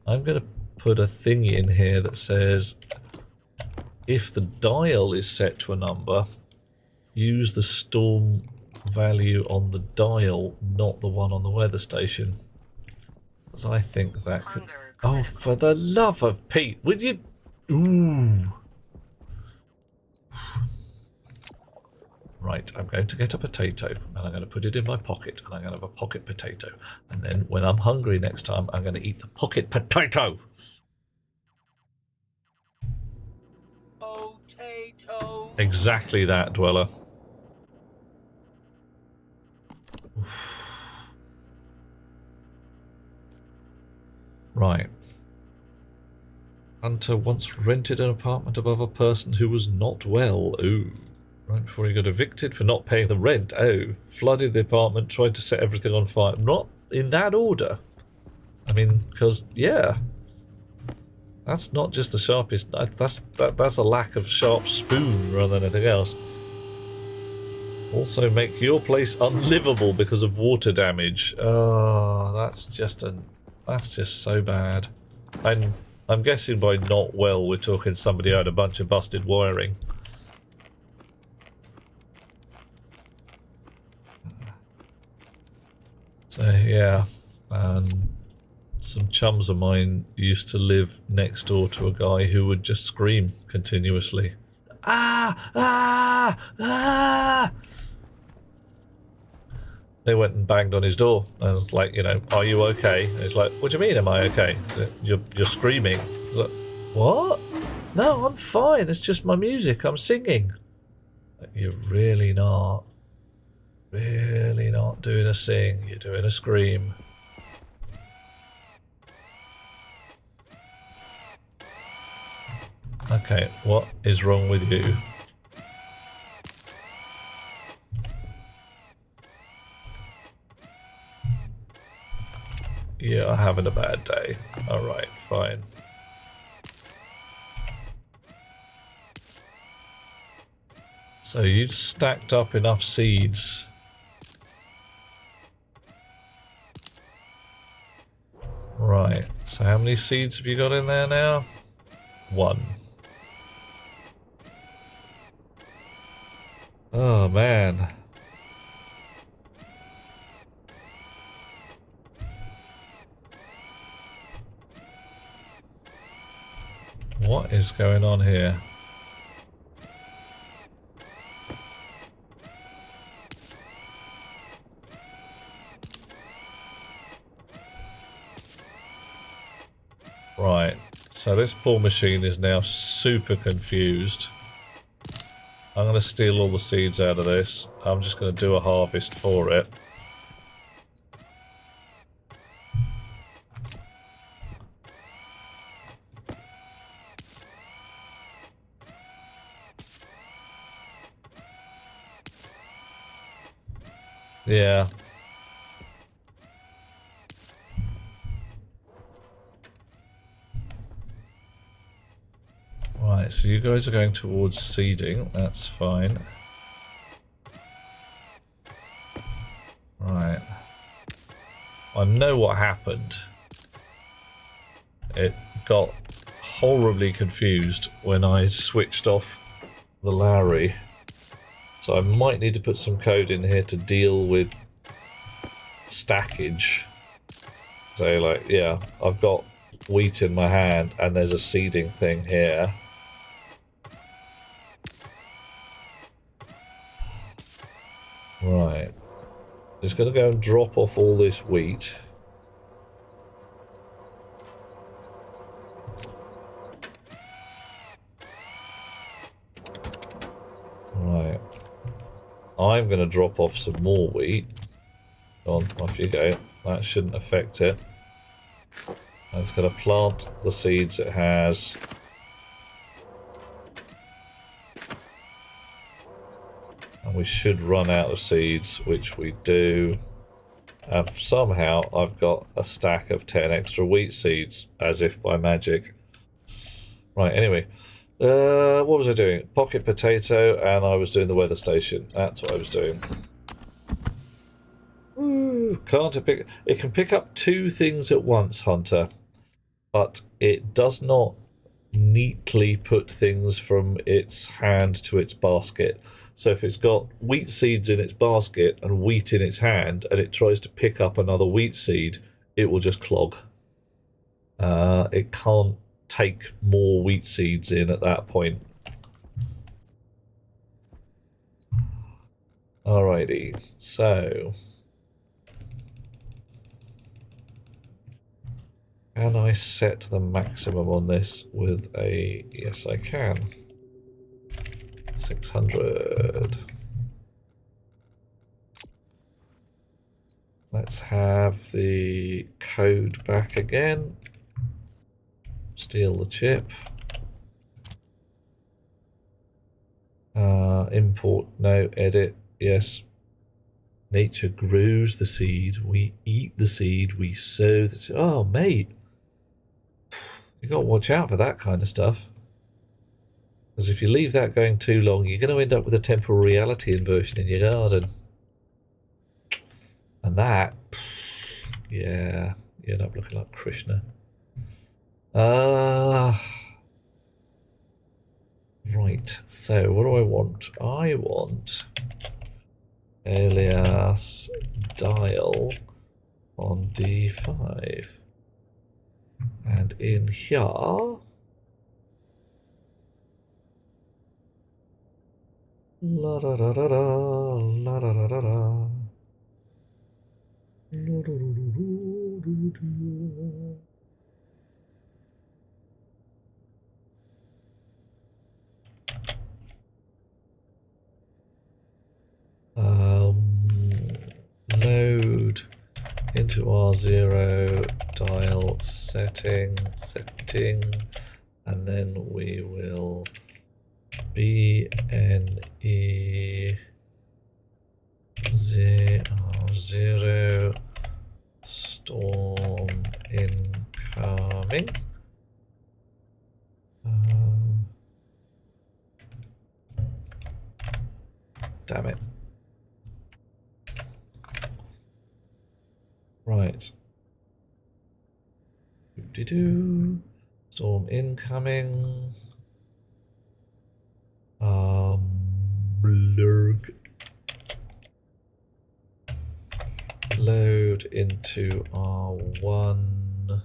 I'm going to put a thing in here that says if the dial is set to a number, use the storm value on the dial, not the one on the weather station. Because I think that could... Oh, for the love of Pete, would you... Ooh. Right, I'm going to get a potato, and I'm going to put it in my pocket, and I'm going to have a pocket potato. And then when I'm hungry next time, I'm going to eat the pocket potato. Potato. Exactly that, Dweller. Oof. Right. Hunter once rented an apartment above a person who was not well. Ooh. Right before he got evicted for not paying the rent. Oh. Flooded the apartment, tried to set everything on fire. Not in that order. I mean, because, yeah. That's not just the sharpest... That's a lack of sharp spoon rather than anything else. Also make your place unlivable because of water damage. Oh, that's just so bad. And I'm guessing by not well, we're talking somebody had a bunch of busted wiring. So yeah, some chums of mine used to live next door to a guy who would just scream continuously. Ah! Ah! Ah! They went and banged on his door. I was like, you know, are you okay? And he's like, what do you mean, am I okay? You're screaming. I was like, what? No, I'm fine. It's just my music. I'm singing. Like, you're really not doing a sing. You're doing a scream. Okay, what is wrong with you? Yeah, I'm having a bad day. Alright, fine. So you stacked up enough seeds. Right, so how many seeds have you got in there now? 1. Oh man. What is going on here? Right, so this poor machine is now super confused. I'm going to steal all the seeds out of this. I'm just going to do a harvest for it. Yeah. Right, so you guys are going towards seeding. That's fine. Right. I know what happened. It got horribly confused when I switched off the Lowry. So I might need to put some code in here to deal with stackage. So like, yeah, I've got wheat in my hand and there's a seeding thing here. Right. Just gonna go and drop off all this wheat. Right. I'm going to drop off some more wheat. Go on, off you go. That shouldn't affect it. And it's going to plant the seeds it has. And we should run out of seeds, which we do. And somehow I've got a stack of 10 extra wheat seeds, as if by magic. Right, anyway. What was I doing? Pocket potato, and I was doing the weather station. That's what I was doing. Ooh, can't it pick... It can pick up 2 things at once, Hunter. but it does not neatly put things from its hand to its basket. So if it's got wheat seeds in its basket and wheat in its hand, and it tries to pick up another wheat seed, it will just clog. It can't take more wheat seeds in at that point. Alrighty, so can I set the maximum on this with a... Yes, I can. 600. Let's have the code back again. Steal the chip. Import, no, edit, yes. Nature grows the seed. We eat the seed. We sow the seed. Oh, mate. You got to watch out for that kind of stuff. Because if you leave that going too long, you're going to end up with a temporal reality inversion in your garden. And that, yeah, you end up looking like Krishna. Right, so what do I want? I want alias dial on D5. And in here, la da da da da, la da da da da. Load into R0, dial setting, and then we will BNE 0 storm incoming. Damn it. Right. Doop-de-doo. Storm incoming. Blurg. Load into R1.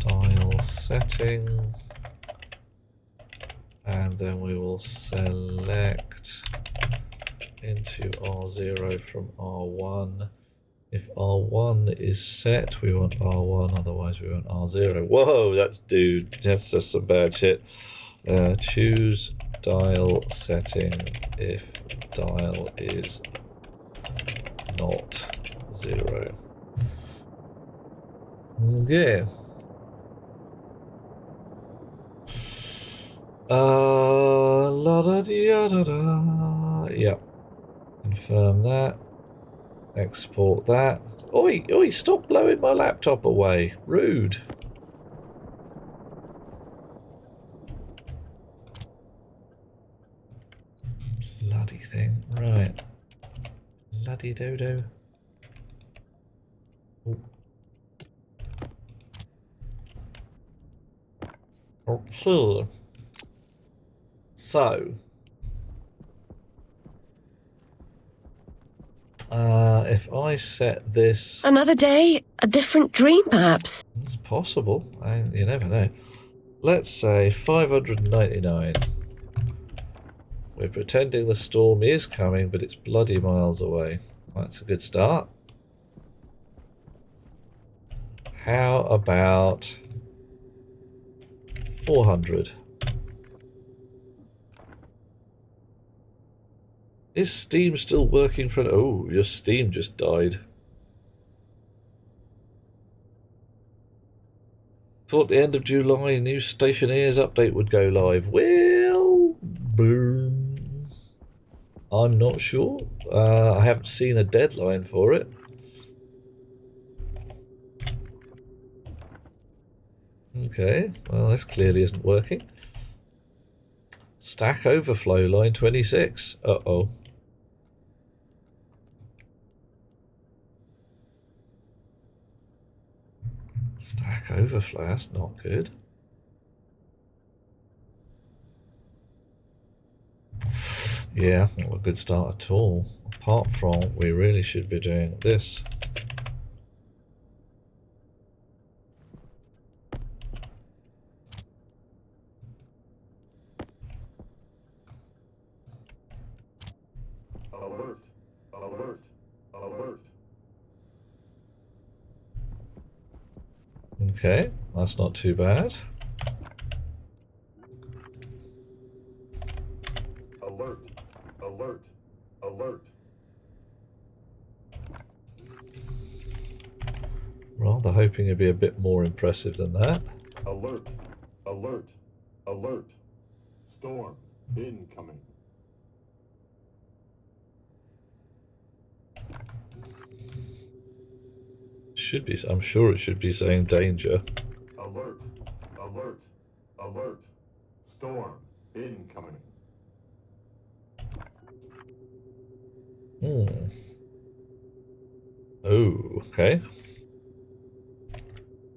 Dial setting. And then we will select into R0 from R1. If R1 is set, we want R1, otherwise we want R0. Whoa, that's just some bad shit. Choose dial setting if dial is not 0. Okay. La da da da da. Yep. Confirm that. Export that. Oi, oi, stop blowing my laptop away. Rude. Bloody thing. Right. Bloody dodo. Ooh. Okay. So. If I set this... Another day, a different dream, perhaps. It's possible. You never know. Let's say 599. We're pretending the storm is coming, but it's bloody miles away. That's a good start. How about 400? Is Steam still working for... Oh, your Steam just died. Thought the end of July a new Stationeers update would go live. Well, boom. I'm not sure. I haven't seen a deadline for it. Okay, well this clearly isn't working. Stack Overflow line 26. Uh-oh. Stack overflow, that's not good. Yeah, not a good start at all. Apart from, we really should be doing this. Alert. Alert. Alert. Okay, that's not too bad. Alert. Alert. Alert. Rather hoping it'd be a bit more impressive than that. Alert. Alert. Alert. Storm incoming. Should be, I'm sure it should be saying danger. Alert. Alert. Alert. Storm incoming. Oh, okay.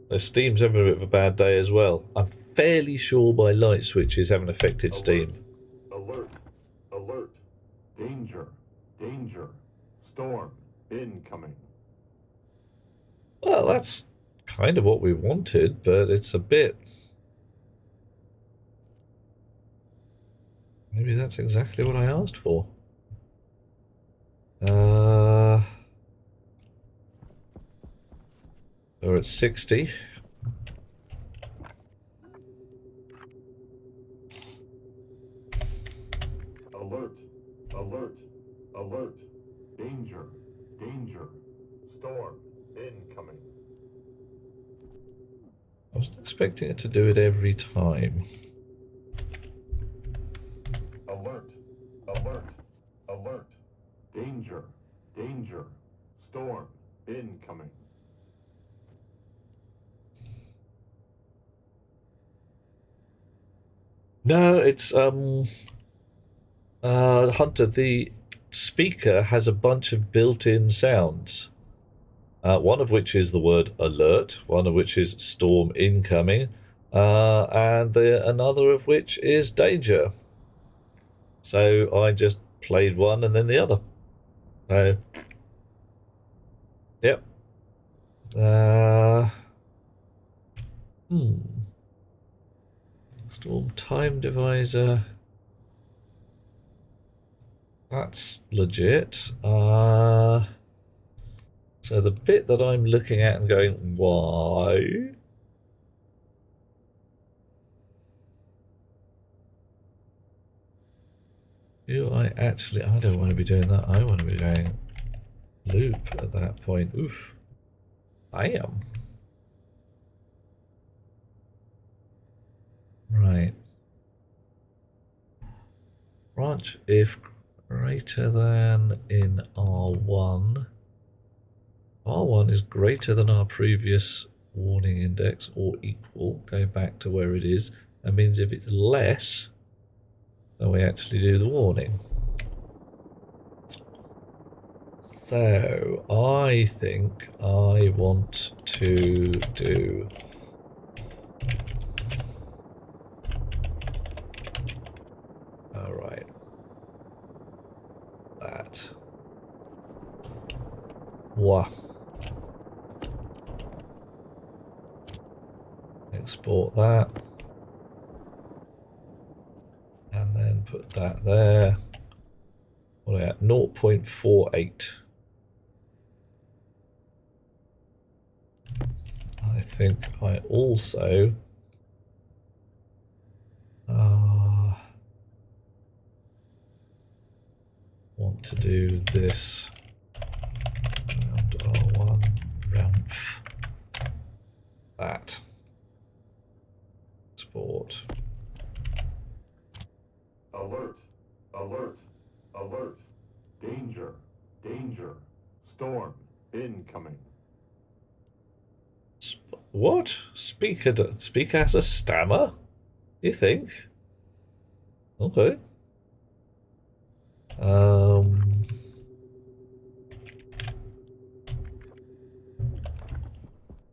So Steam's having a bit of a bad day as well. I'm fairly sure my light switches haven't affected Steam. Alert. Alert. Danger. Danger. Storm incoming. Well, that's kind of what we wanted, but it's a bit... Maybe that's exactly what I asked for. We're at 60. Alert. Alert. Alert. Danger. Danger. Storm incoming. I wasn't expecting it to do it every time. Alert. Alert. Alert. Danger. Danger. Storm incoming. No, it's Hunter, the speaker has a bunch of built-in sounds. One of which is the word alert, one of which is storm incoming, and another of which is danger. So I just played one and then the other. Yep. Storm time divisor. That's legit. So the bit that I'm looking at and going, why? Do I actually... I don't want to be doing that. I want to be doing loop at that point. Oof. I am. Right. Branch if greater than in R1. R1 is greater than our previous warning index or equal. Go back to where it is. That means if it's less, then we actually do the warning. So I think I want to do alright. That. Wow. Export that. And then put that there. What are we at? 0.48. I think I also want to do this round R1 round that export. Alert. Alert. Alert. Danger. Danger. Storm incoming. What? Speaker has a stammer? You think? Okay.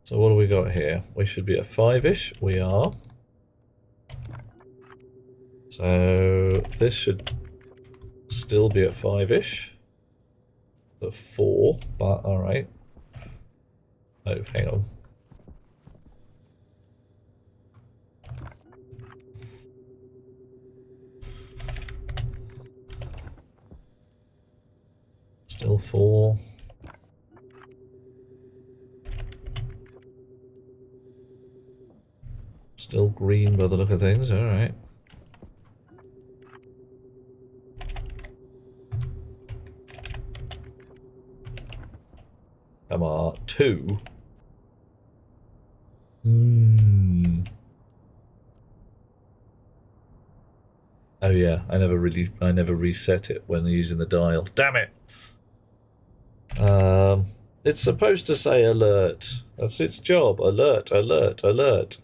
So what do we got here? We should be at 5-ish. We are. So this should still be at 5-ish. At 4, but alright. Oh, hang on. Still 4. Still green by the look of things, alright. Come on, 2. Oh yeah, I never reset it when using the dial. Damn it! It's supposed to say alert. That's its job. Alert, alert, alert.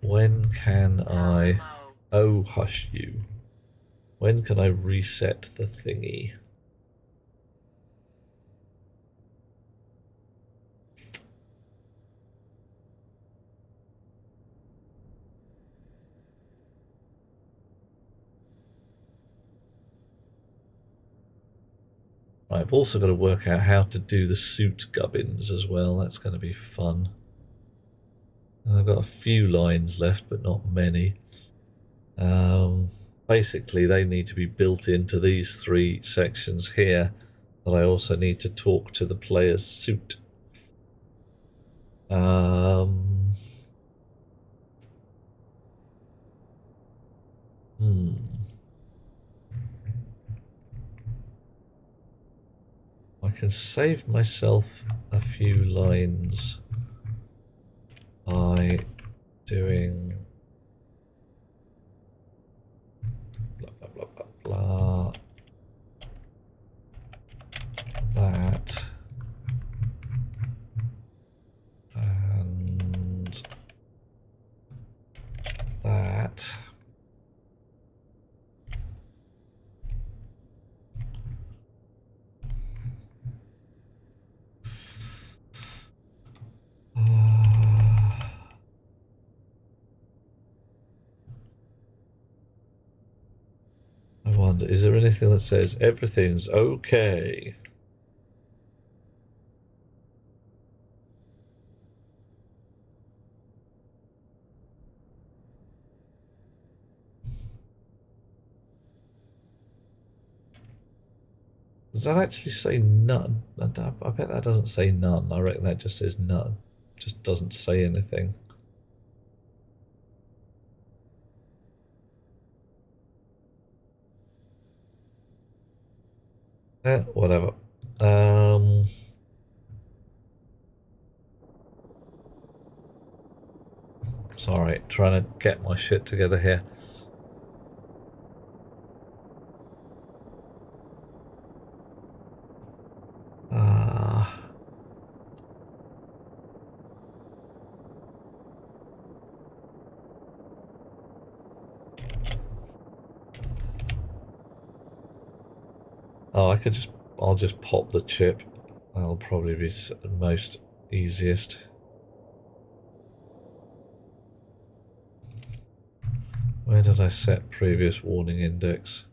When can I... Oh, hush you. When can I reset the thingy? I've also got to work out how to do the suit gubbins as well. That's going to be fun. I've got a few lines left, but not many. Basically, they need to be built into these 3 sections here. But I also need to talk to the player's suit. I can save myself a few lines by doing blah blah blah blah blah that and that. I wonder, is there anything that says everything's okay? Does that actually say none? I bet that doesn't say none. I reckon that just says none. Just doesn't say anything. Whatever. Sorry, trying to get my shit together here. Oh, I'll just pop the chip. That'll probably be the most easiest. Where did I set previous warning index?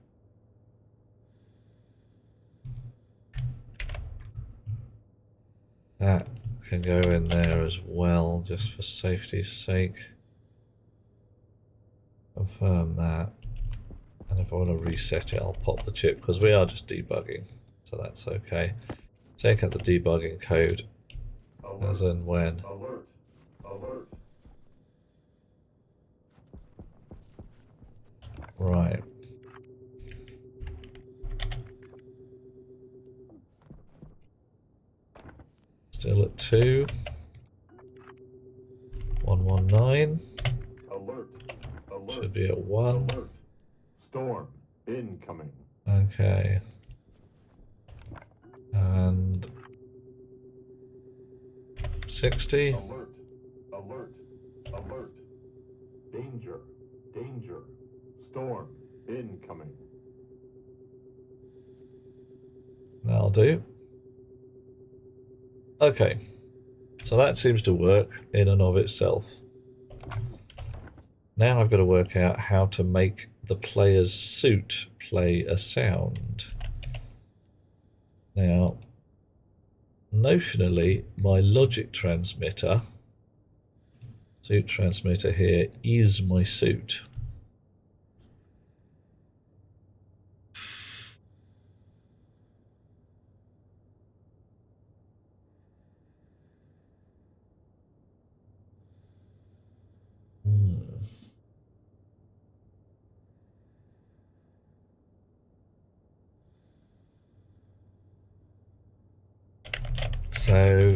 That can go in there as well, just for safety's sake. Confirm that. And if I want to reset it, I'll pop the chip, because we are just debugging, so that's okay. Take out the debugging code, alert, as in when. Alert, alert. Right. Still at 2. 119. Alert, alert. Should be at 1. Alert. Storm incoming. Okay. And 60. Alert. Alert. Alert. Danger. Danger. Storm. Incoming. That'll do. Okay. So that seems to work in and of itself. Now I've got to work out how to make the player's suit play a sound. Now, notionally, my logic transmitter, suit transmitter here, is my suit. So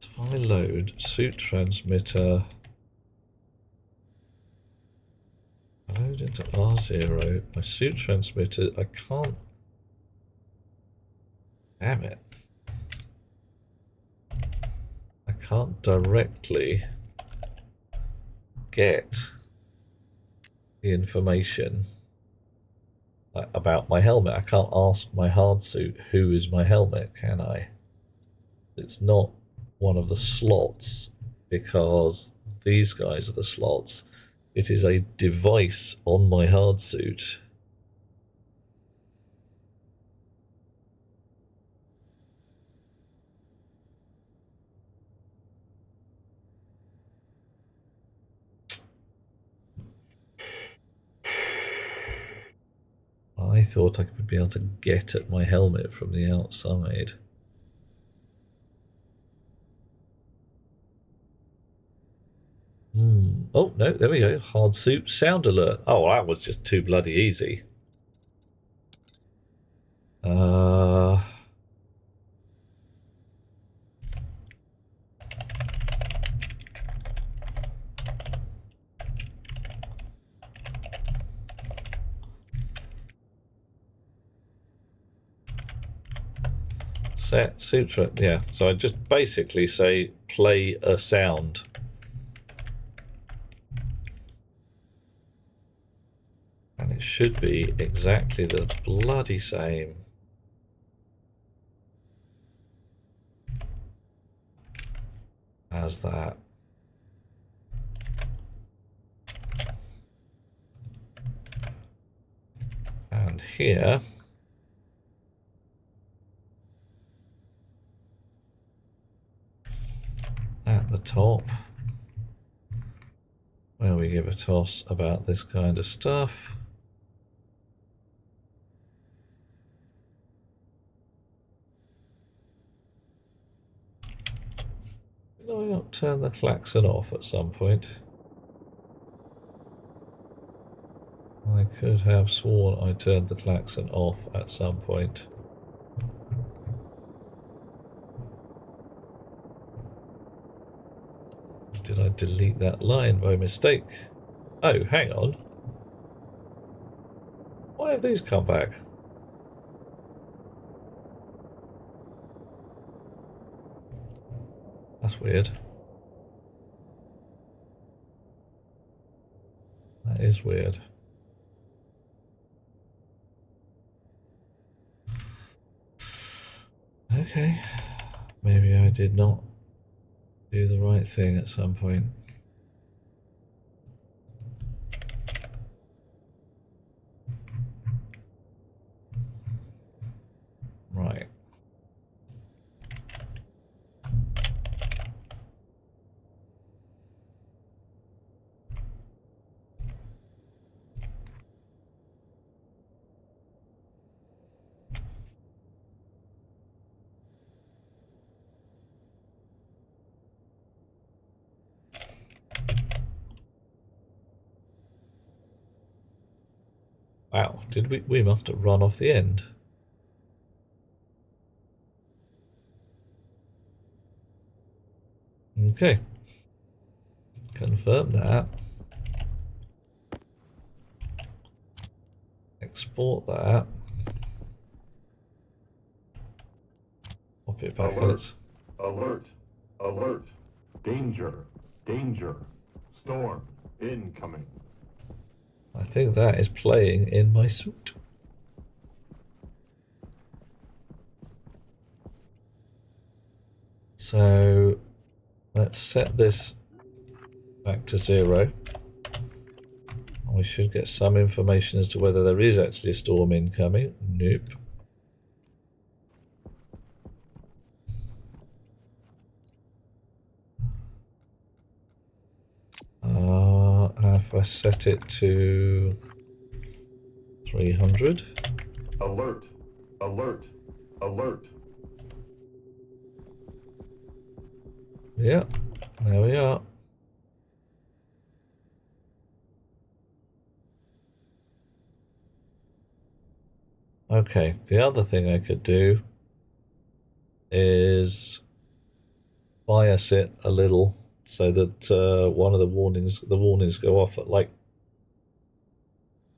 if I load suit transmitter, I load into R0, my suit transmitter, I can't, damn it. I can't directly get the information about my helmet. I can't ask my hard suit who is my helmet, can I? It's not one of the slots because these guys are the slots. It is a device on my hard suit. I thought I would be able to get at my helmet from the outside. Oh, no, there we go. Hard suit sound alert. Oh, that was just too bloody easy. Set sutra, yeah. So I just basically say play a sound. And it should be exactly the bloody same. As that. And here at the top, where we give a toss about this kind of stuff. Did I not turn the klaxon off at some point? I could have sworn I turned the klaxon off at some point. Did I delete that line by mistake? Oh, hang on. Why have these come back? That's weird. That is weird. Okay. Maybe I did not do the right thing at some point. Right. Wow, did we must have run off the end. Okay. Confirm that. Export that. Pop it back in its... Alert! Alert! Danger! Danger! Storm incoming! I think that is playing in my suit. So let's set this back to 0. We should get some information as to whether there is actually a storm incoming. Nope. And if I set it to 300. Alert! Alert! Alert! Yeah, there we are. Okay, the other thing I could do is bias it a little so that one of the warnings go off at like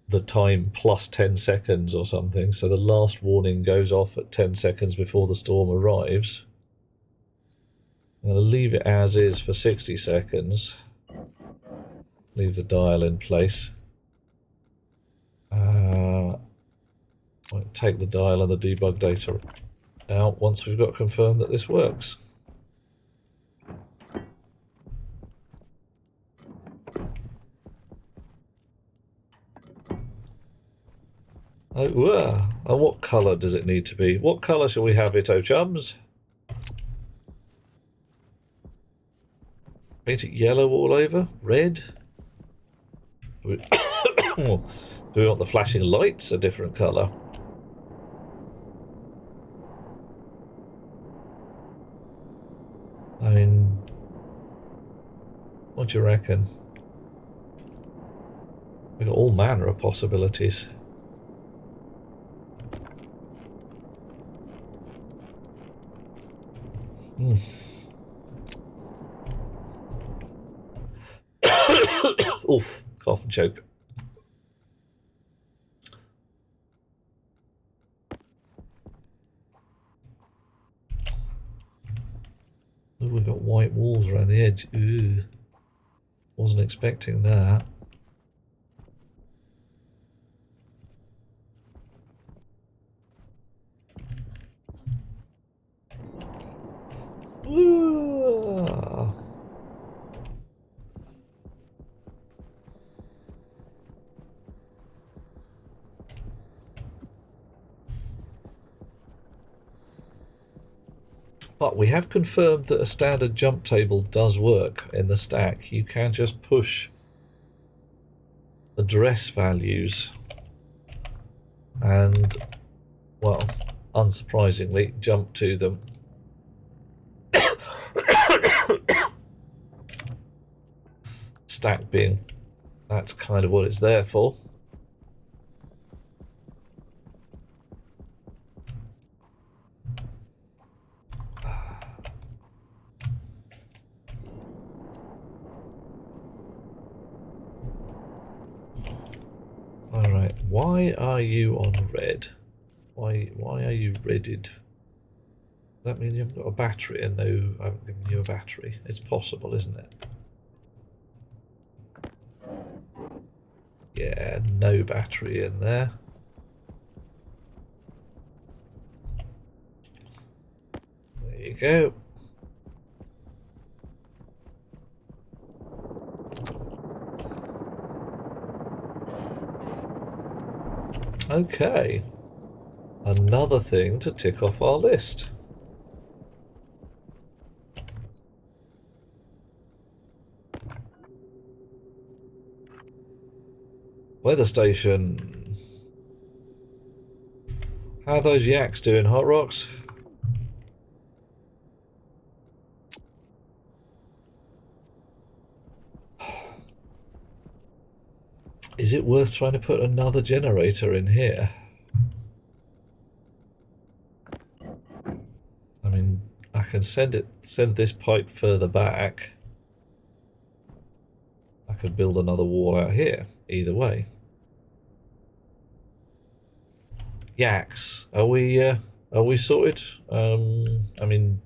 the time plus 10 seconds or something. So the last warning goes off at 10 seconds before the storm arrives. I'm going to leave it as is for 60 seconds. Leave the dial in place. I'll take the dial and the debug data out once we've got confirmed that this works. Oh, and what colour does it need to be? What colour shall we have it, oh chums? Paint it yellow all over? Red? Do we want the flashing lights a different colour? I mean, what do you reckon? We've got all manner of possibilities. Oof, cough and choke. Ooh, we've got white walls around the edge. Ooh, wasn't expecting that. Ooh. But we have confirmed that a standard jump table does work in the stack. You can just push address values and, well, unsurprisingly, jump to them. Stack being, that's kind of what it's there for. Alright, why are you on red? Why are you redded? Does that mean you haven't got a battery? And no, I haven't given you a battery. It's possible, isn't it? Yeah, no battery in there. There you go. Okay, another thing to tick off our list. Weather station. How are those yaks doing, Hot Rocks? Is it worth trying to put another generator in here? I mean, I can send this pipe further back. could build another wall out here. Either way. Yaks. Are we sorted? I mean,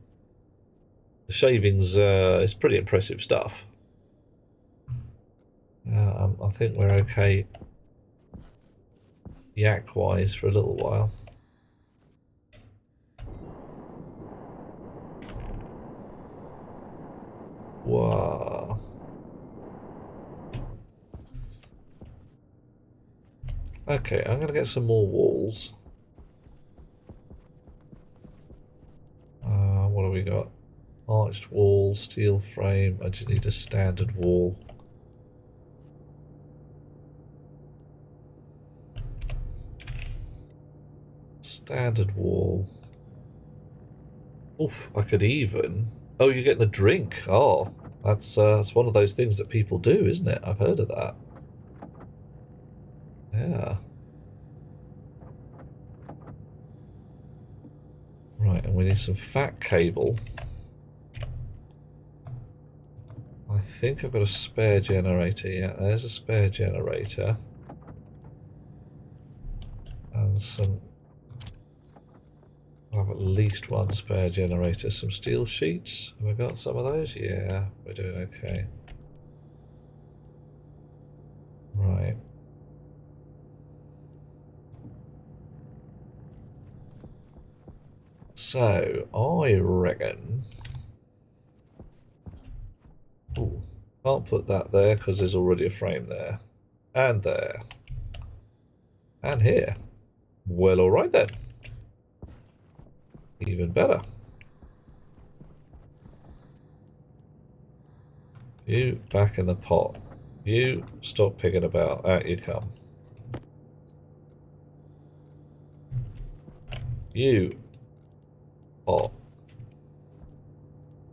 the shavings is pretty impressive stuff. I think we're okay yak-wise for a little while. Wow. Okay, I'm going to get some more walls. What have we got? Arched wall, steel frame. I just need a standard wall. Standard wall. Oof, I could even... Oh, you're getting a drink. Oh, that's one of those things that people do, isn't it? I've heard of that. Yeah. Right, and we need some fat cable. I think I've got a spare generator. Yeah, there's a spare generator. And some... I have at least one spare generator. Some steel sheets. Have I got some of those? Yeah, we're doing okay. Right. So, I reckon... Ooh, can't put that there because there's already a frame there. And there. And here. Well, alright then. Even better. You back in the pot. You stop picking about. Out you come. You pot.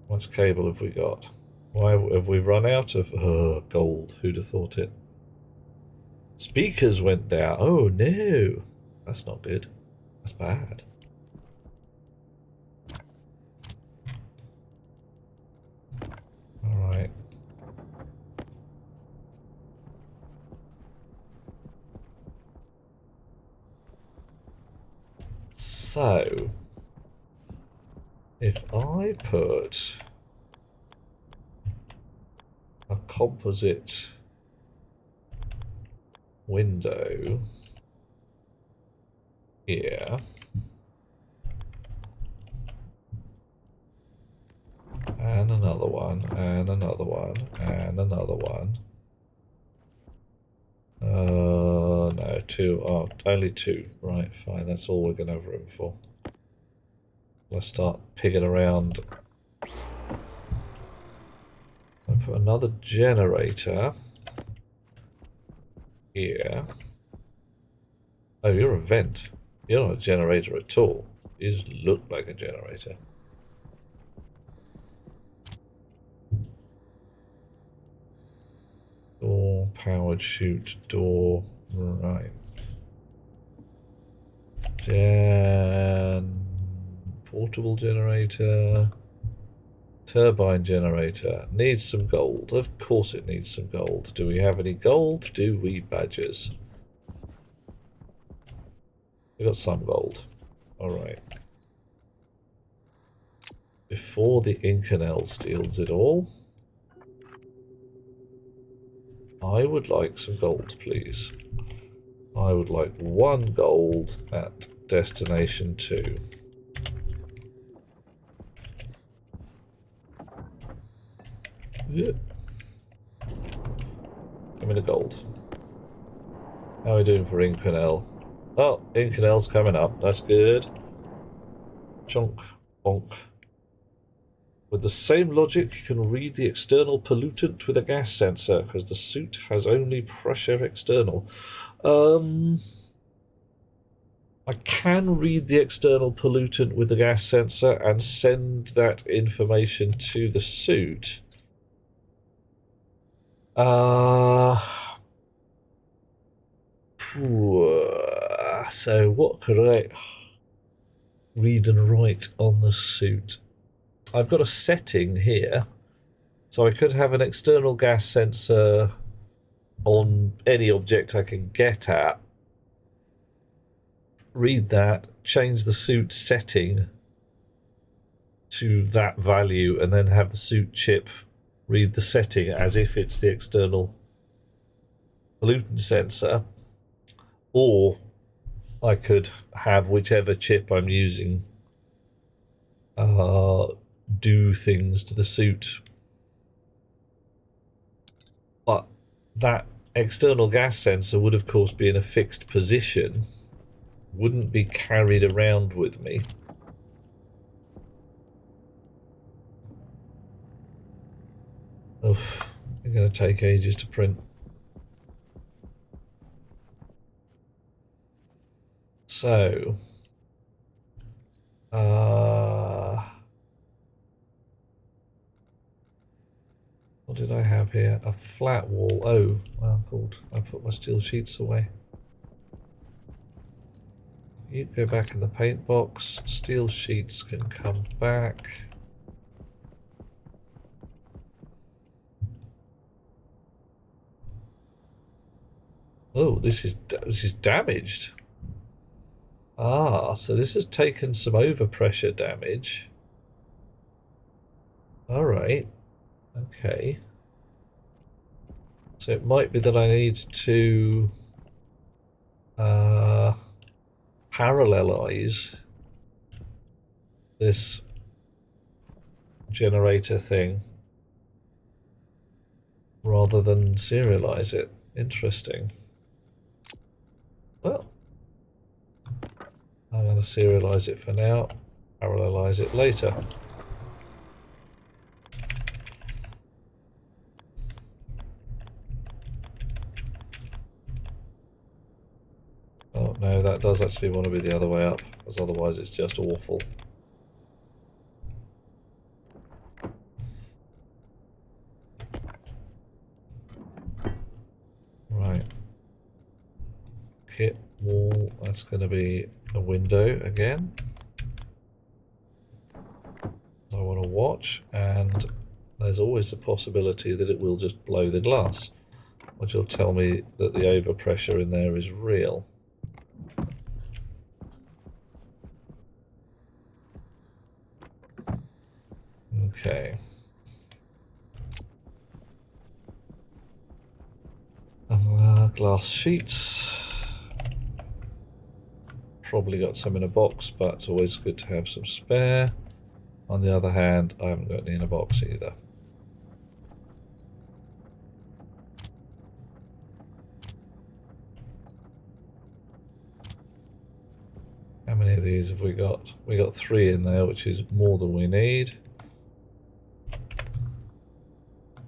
How much cable have we got? Why have we run out of gold? Who'd have thought it? Speakers went down. Oh no. That's not good. That's bad. Alright. So, if I put a composite window here, and another one, and another one, and another one. No, two. Oh, only two. Right, fine. That's all we're going to have room for. Let's start pigging around. I'll put another generator here. Oh, you're a vent. You're not a generator at all. You just look like a generator. Door, powered chute, door, right. Portable generator, turbine generator, needs some gold. Of course it needs some gold. Do we have any gold? Do we, badgers? We got some gold. Alright. Before the Inconel steals it all, I would like some gold, please. I would like 1 gold at destination 2. Yeah. Give me the gold. How are we doing for Inconel? Oh, Inconel's coming up. That's good. Chonk, bonk. With the same logic, you can read the external pollutant with a gas sensor, because the suit has only pressure external. I can read the external pollutant with the gas sensor and send that information to the suit. So what could I read and write on the suit? I've got a setting here, so I could have an external gas sensor on any object I can get at, read that, change the suit setting to that value, and then have the suit chip read the setting as if it's the external pollutant sensor. Or I could have whichever chip I'm using do things to the suit. But that external gas sensor would of course be in a fixed position, wouldn't be carried around with me. Oof, it's going to take ages to print. So, what did I have here? A flat wall. Oh, well, called. I put my steel sheets away. You go back in the paint box. Steel sheets can come back. Oh, this is damaged. Ah, so this has taken some overpressure damage. All right. Okay. So it might be that I need to parallelize this generator thing rather than serialize it. Interesting. Well, I'm going to serialize it for now, parallelize it later. Oh no, that does actually want to be the other way up, because otherwise it's just awful. Right. Kit wall, that's going to be a window again. I want to watch, and there's always a possibility that it will just blow the glass, which will tell me that the overpressure in there is real. Okay. Glass sheets. Probably got some in a box, but it's always good to have some spare. On the other hand, I haven't got any in a box either. How many of these have we got? We got 3 in there, which is more than we need.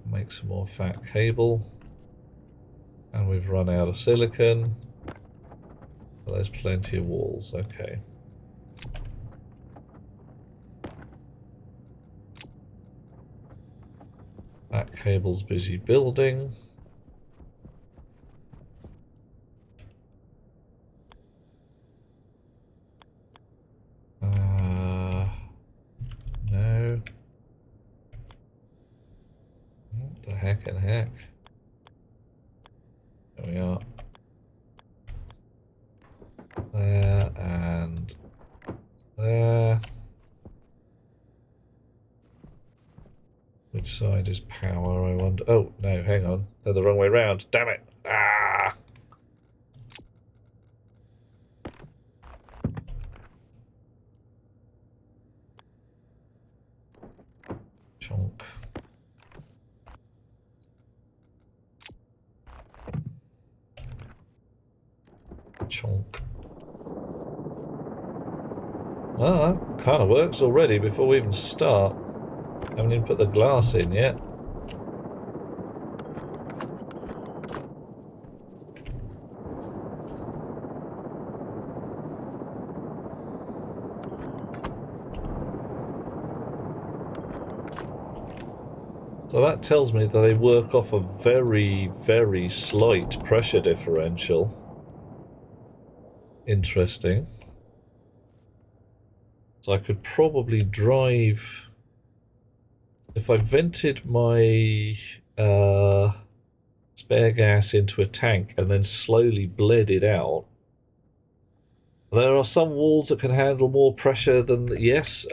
Make some more fat cable. And we've run out of silicon. Well, there's plenty of walls, okay. That cable's busy building. No. What the heck and heck? There we are. There and there. Which side is power, I wonder? Oh, no, hang on. They're the wrong way round. Damn it. Ah! Chonk. Chonk. Well, that kind of works already before we even start. Haven't even put the glass in yet. So that tells me that they work off a very, very slight pressure differential. Interesting. So I could probably drive... If I vented my spare gas into a tank and then slowly bled it out. There are some walls that can handle more pressure than... Yes,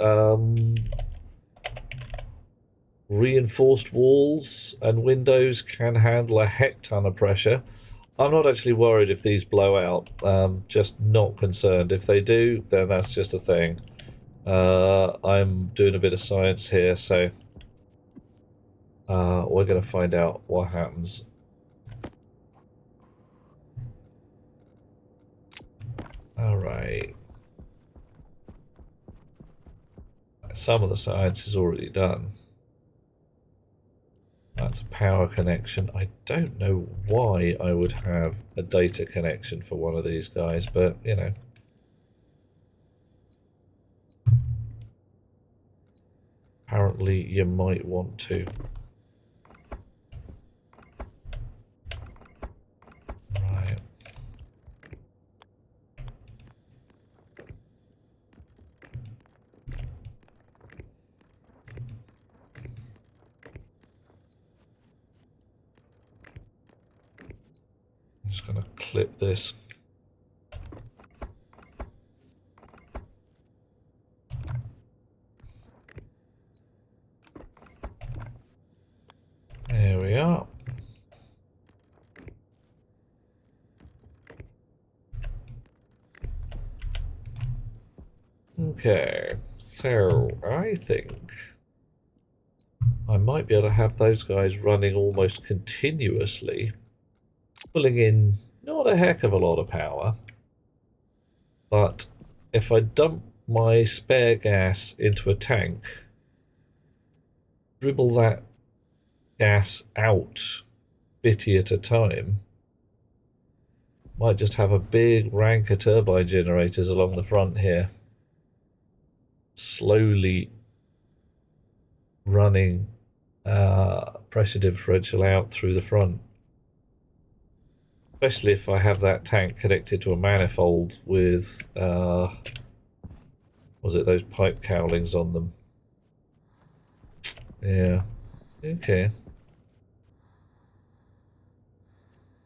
reinforced walls and windows can handle a heck ton of pressure. I'm not actually worried if these blow out. Just not concerned. If they do, then that's just a thing. I'm doing a bit of science here, so we're going to find out what happens. Alright. Some of the science is already done. That's a power connection. I don't know why I would have a data connection for one of these guys, but, you know. Apparently you might want to. Right. I'm just going to clip this. There we are. Okay, so I think I might be able to have those guys running almost continuously, pulling in not a heck of a lot of power, but if I dump my spare gas into a tank, dribble that gas out bitty at a time, might just have a big rank of turbine generators along the front here, slowly running pressure differential out through the front. Especially if I have that tank connected to a manifold with, was it those pipe cowlings on them? Yeah, okay.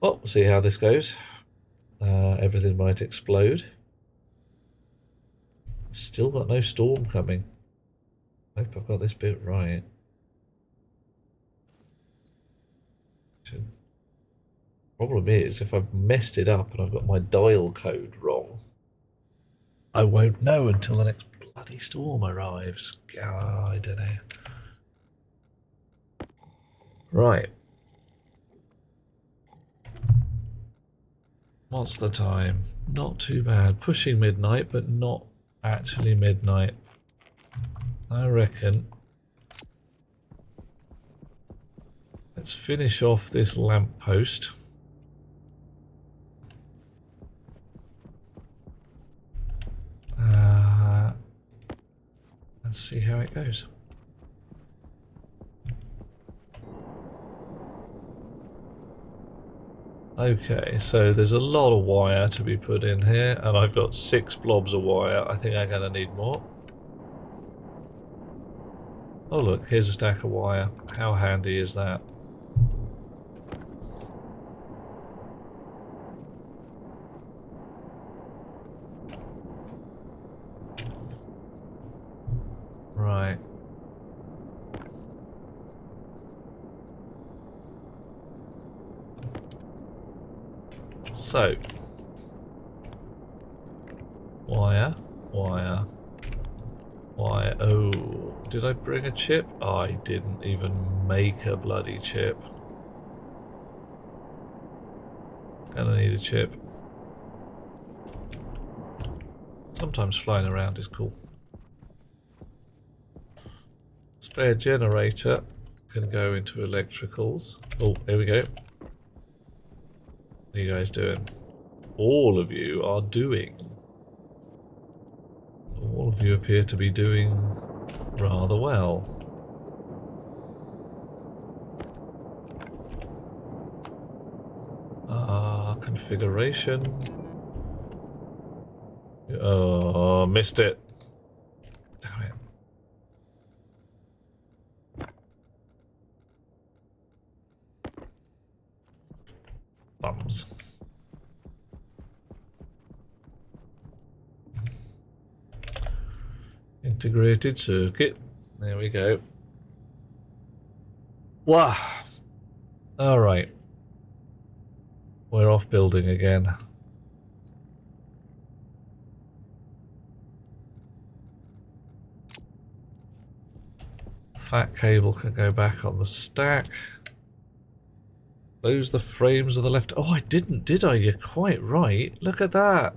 Well, we'll see how this goes. Everything might explode. Still got no storm coming. Hope I've got this bit right. Problem is, if I've messed it up and I've got my dial code wrong, I won't know until the next bloody storm arrives. I don't know. Right. What's the time? Not too bad. Pushing midnight, but not actually midnight. I reckon. Let's finish off this lamppost. And see how it goes. Okay, so there's a lot of wire to be put in here, and I've got 6 blobs of wire. I think I'm going to need more. Oh look, here's a stack of wire. How handy is that? Right. So, wire, wire, wire. Oh, did I bring a chip? I didn't even make a bloody chip. Gonna need a chip. Sometimes flying around is cool. Spare generator can go into electricals. Oh, here we go. What are you guys doing? All of you are doing. All of you appear to be doing rather well. Configuration. Oh, missed it. Damn it. Bums. Integrated circuit. There we go. Wow. Alright. We're off building again. Fat cable can go back on the stack. Close the frames of the left. Oh, I didn't, did I? You're quite right. Look at that.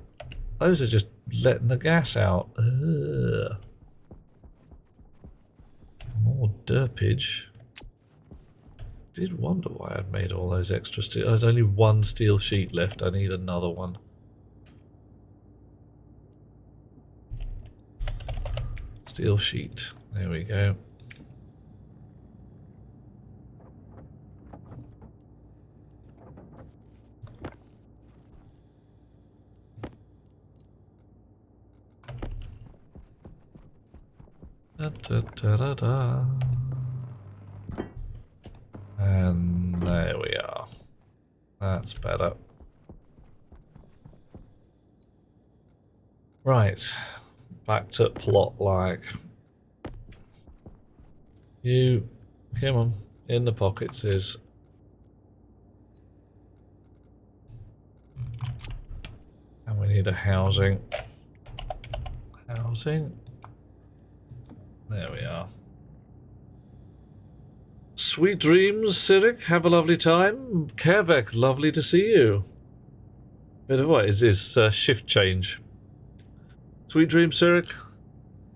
Those are just letting the gas out. Ugh. More derpage. Did wonder why I'd made all those extra steel. There's only one steel sheet left. I need another one. Steel sheet. There we go. Da, da, da, da, da. And there we are. That's better. Right. Back to plot lag. You, come on, in the pockets is. And we need a housing. Housing. There we are. Sweet dreams, Cyric. Have a lovely time. Kervek, lovely to see you. Bit of what is this shift change? Sweet dreams, Cyric.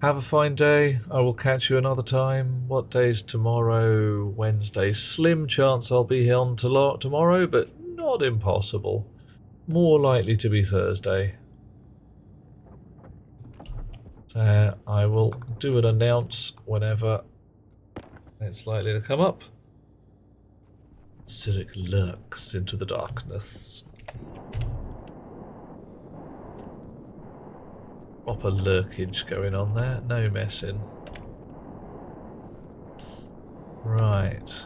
Have a fine day. I will catch you another time. What day's tomorrow? Wednesday. Slim chance I'll be here on tomorrow, but not impossible. More likely to be Thursday. So I will do an announce whenever it's likely to come up. Cyric lurks into the darkness. Proper lurkage going on there. No messing. Right.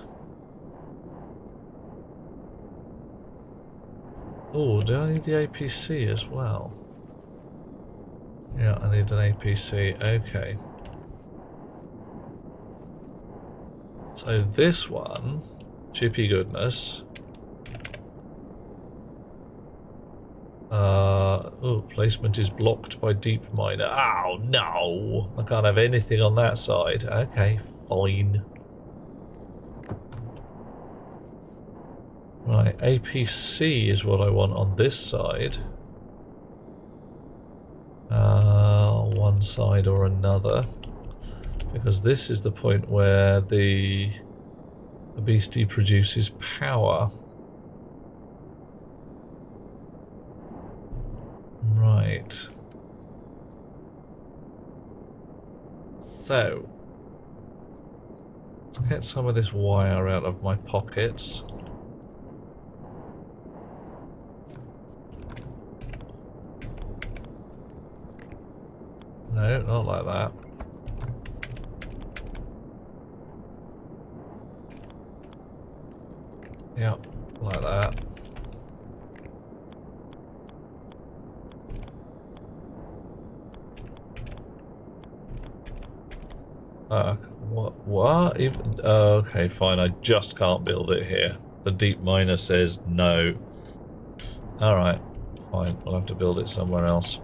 Oh, do I need the APC as well? Yeah, I need an APC. Okay. So this one, chippy goodness. Oh, placement is blocked by deep miner. Oh no! I can't have anything on that side. Okay, fine. Right, APC is what I want on this side. One side or another. Because this is the point where the beastie produces power. Right. So, let's get some of this wire out of my pockets. No, not like that. Yep, like that. What? Even, okay, fine, I just can't build it here. The deep miner says no. Alright, fine, I'll have to build it somewhere else.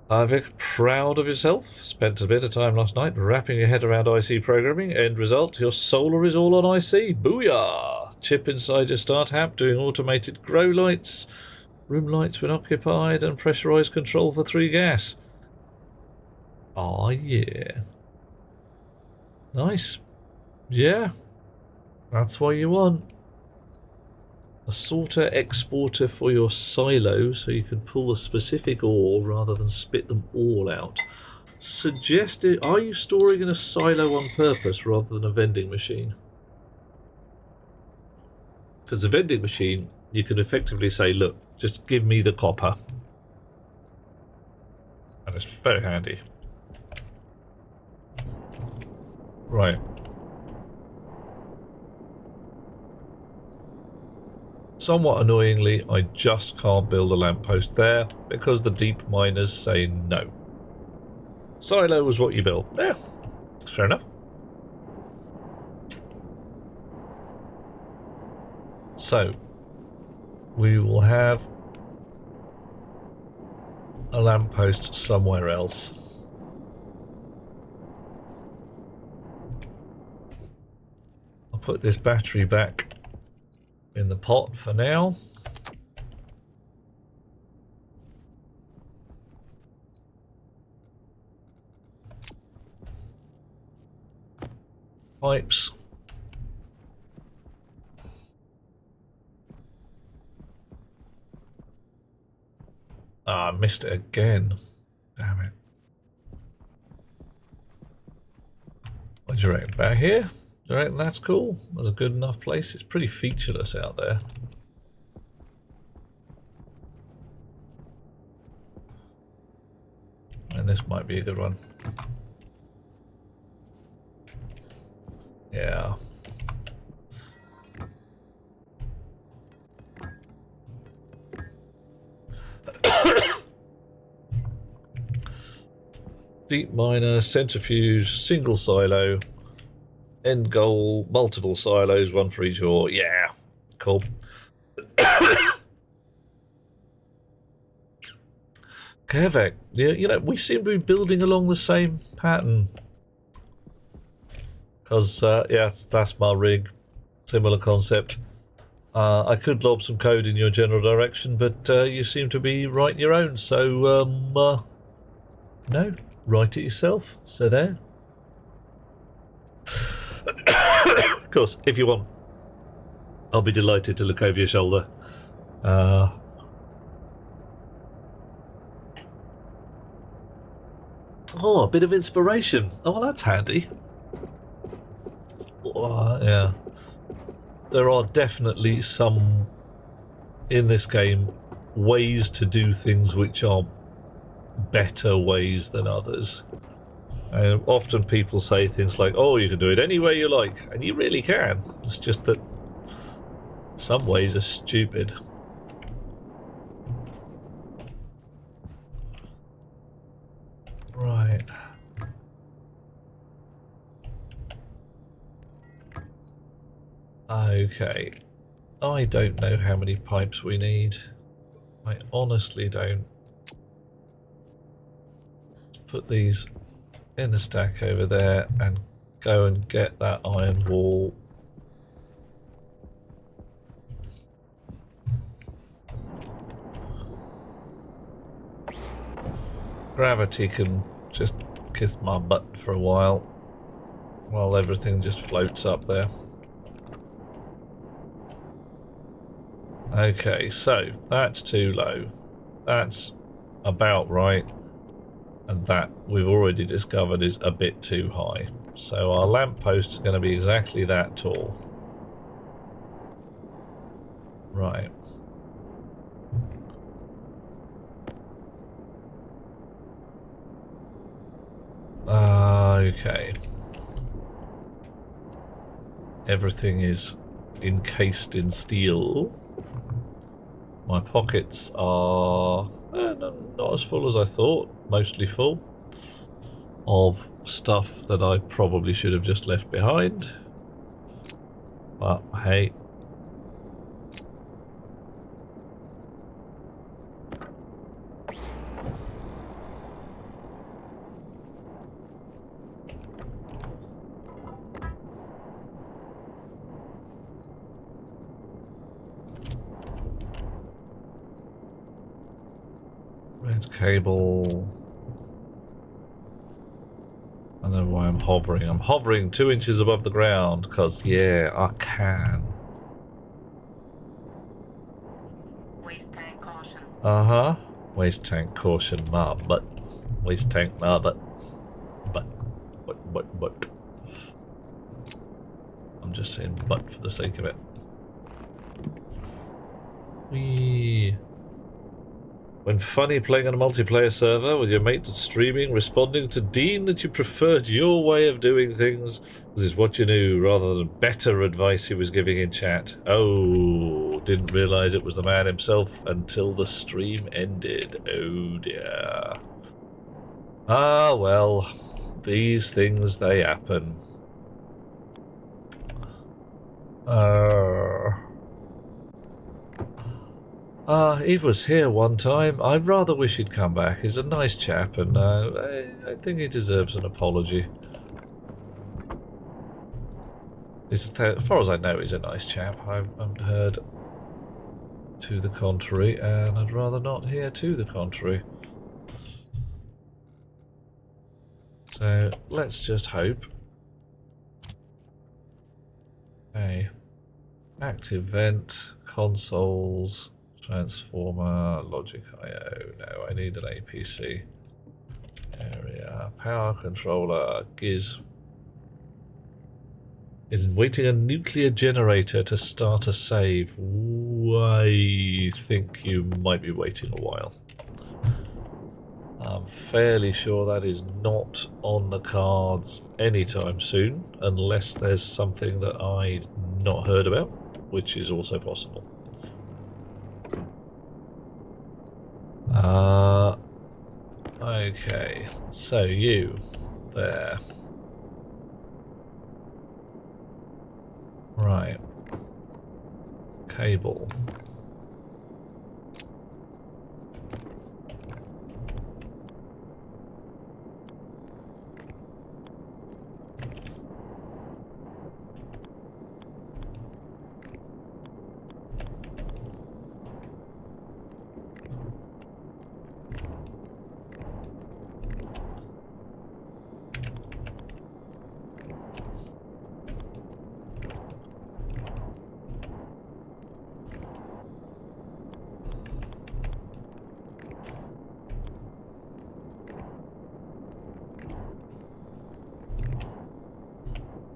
Vic, proud of yourself. Spent a bit of time last night wrapping your head around IC programming. End result, your solar is all on IC. Booyah! Chip inside your start app doing automated grow lights, room lights when occupied, and pressurized control for 3 gas. Oh yeah. Nice. Yeah. That's what you want. A sorter exporter for your silo so you can pull a specific ore rather than spit them all out. Suggested, are you storing in a silo on purpose rather than a vending machine? Because the vending machine, you can effectively say, look, just give me the copper. And it's very handy. Right. Somewhat annoyingly, I just can't build a lamppost there because the deep miners say no. Silo was what you built. Yeah, fair enough. So, we will have a lamppost somewhere else. I'll put this battery back in the pot for now. Pipes. Ah, I missed it again. Damn it. What do you reckon? Back here? Do you reckon that's cool? That's a good enough place? It's pretty featureless out there. And this might be a good one. Yeah. Deep miner, centrifuge, single silo, end goal, multiple silos, one for each ore. Yeah, cool. Kevek, yeah, you know, we seem to be building along the same pattern. Because, yeah, that's my rig. Similar concept. I could lob some code in your general direction, but you seem to be writing your own, so, no, write it yourself. So there. Of course, if you want, I'll be delighted to look over your shoulder. Oh, a bit of inspiration. Oh, well, that's handy. Yeah. There are definitely some, in this game, ways to do things which are better ways than others. Often people say things like, oh, you can do it any way you like, and you really can. It's just that some ways are stupid. Right. Okay. I don't know how many pipes we need. I honestly don't. Let's put these in a stack over there and go and get that iron wall. Gravity can just kiss my butt for a while everything just floats up there. Okay, so that's too low. That's about right. And that we've already discovered is a bit too high. So our lampposts are going to be exactly that tall. Right. Okay. Everything is encased in steel. My pockets are not as full as I thought, mostly full of stuff that I probably should have just left behind. But hey. Red cable. I don't know why I'm hovering. I'm hovering 2 inches above the ground because, yeah, I can. Waste tank caution. Uh-huh. Waste tank caution, my butt. Waste tank, my butt. But. I'm just saying butt for the sake of it. Whee. When funny playing on a multiplayer server with your mate streaming, responding to Dean that you preferred your way of doing things. This is what you knew rather than better advice he was giving in chat. Oh, didn't realise it was the man himself until the stream ended. Oh dear. Ah, well, these things, they happen. Eve was here one time. I rather wish he'd come back. He's a nice chap, and I think he deserves an apology. As far as I know, he's a nice chap. I haven't heard to the contrary, and I'd rather not hear to the contrary. So, let's just hope. Okay. Active vent, consoles... Transformer, Logic IO. No, I need an APC. Area, power controller, Giz. In waiting a nuclear generator to start a save. I think you might be waiting a while. I'm fairly sure that is not on the cards anytime soon, unless there's something that I've not heard about, which is also possible. Okay, so you there. Right. Cable.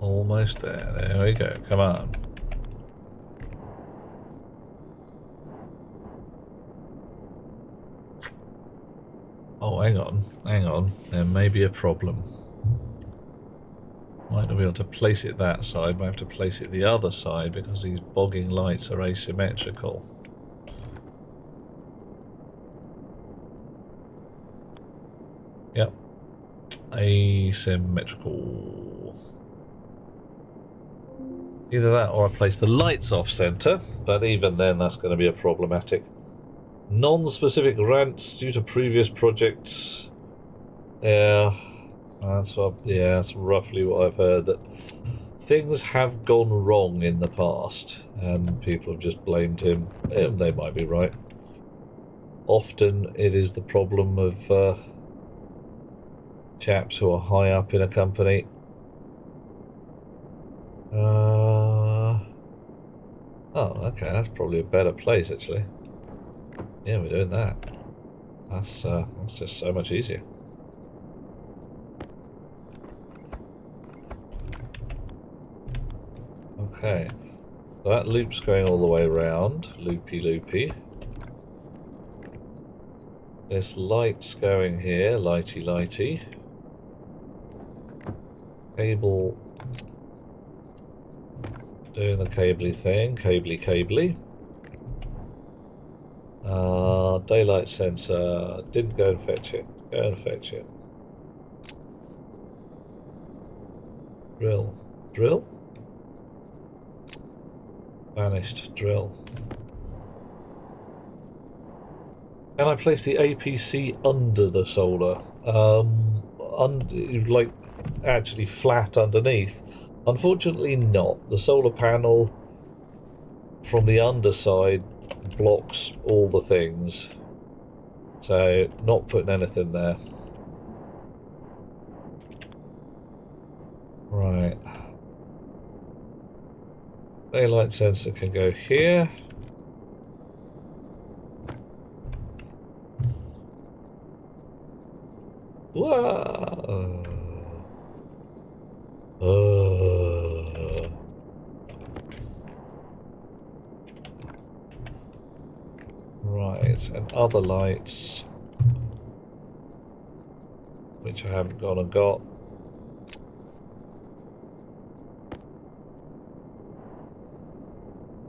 Almost there. There we go. Come on. Oh, hang on. Hang on. There may be a problem. Might not be able to place it that side. Might have to place it the other side because these bogging lights are asymmetrical. Yep. Asymmetrical. Either that or I place the lights off center, but even then that's going to be a problematic. Non-specific rants due to previous projects. Yeah, that's roughly what I've heard, that things have gone wrong in the past and people have just blamed him. They might be right. Often it is the problem of chaps who are high up in a company. Oh, okay, that's probably a better place actually. Yeah, we're doing that. That's just so much easier. Okay, so that loop's going all the way around, loopy loopy. This light's going here, lighty lighty. Cable. Doing the cably thing, cably. Daylight sensor, didn't go and fetch it. Go and fetch it. Drill? Vanished, drill. Can I place the APC under the solar? Like actually flat underneath? Unfortunately not. The solar panel from the underside blocks all the things. So not putting anything there. Right. Daylight sensor can go here. Whoa. Right. Right, and other lights, which I haven't gone and got.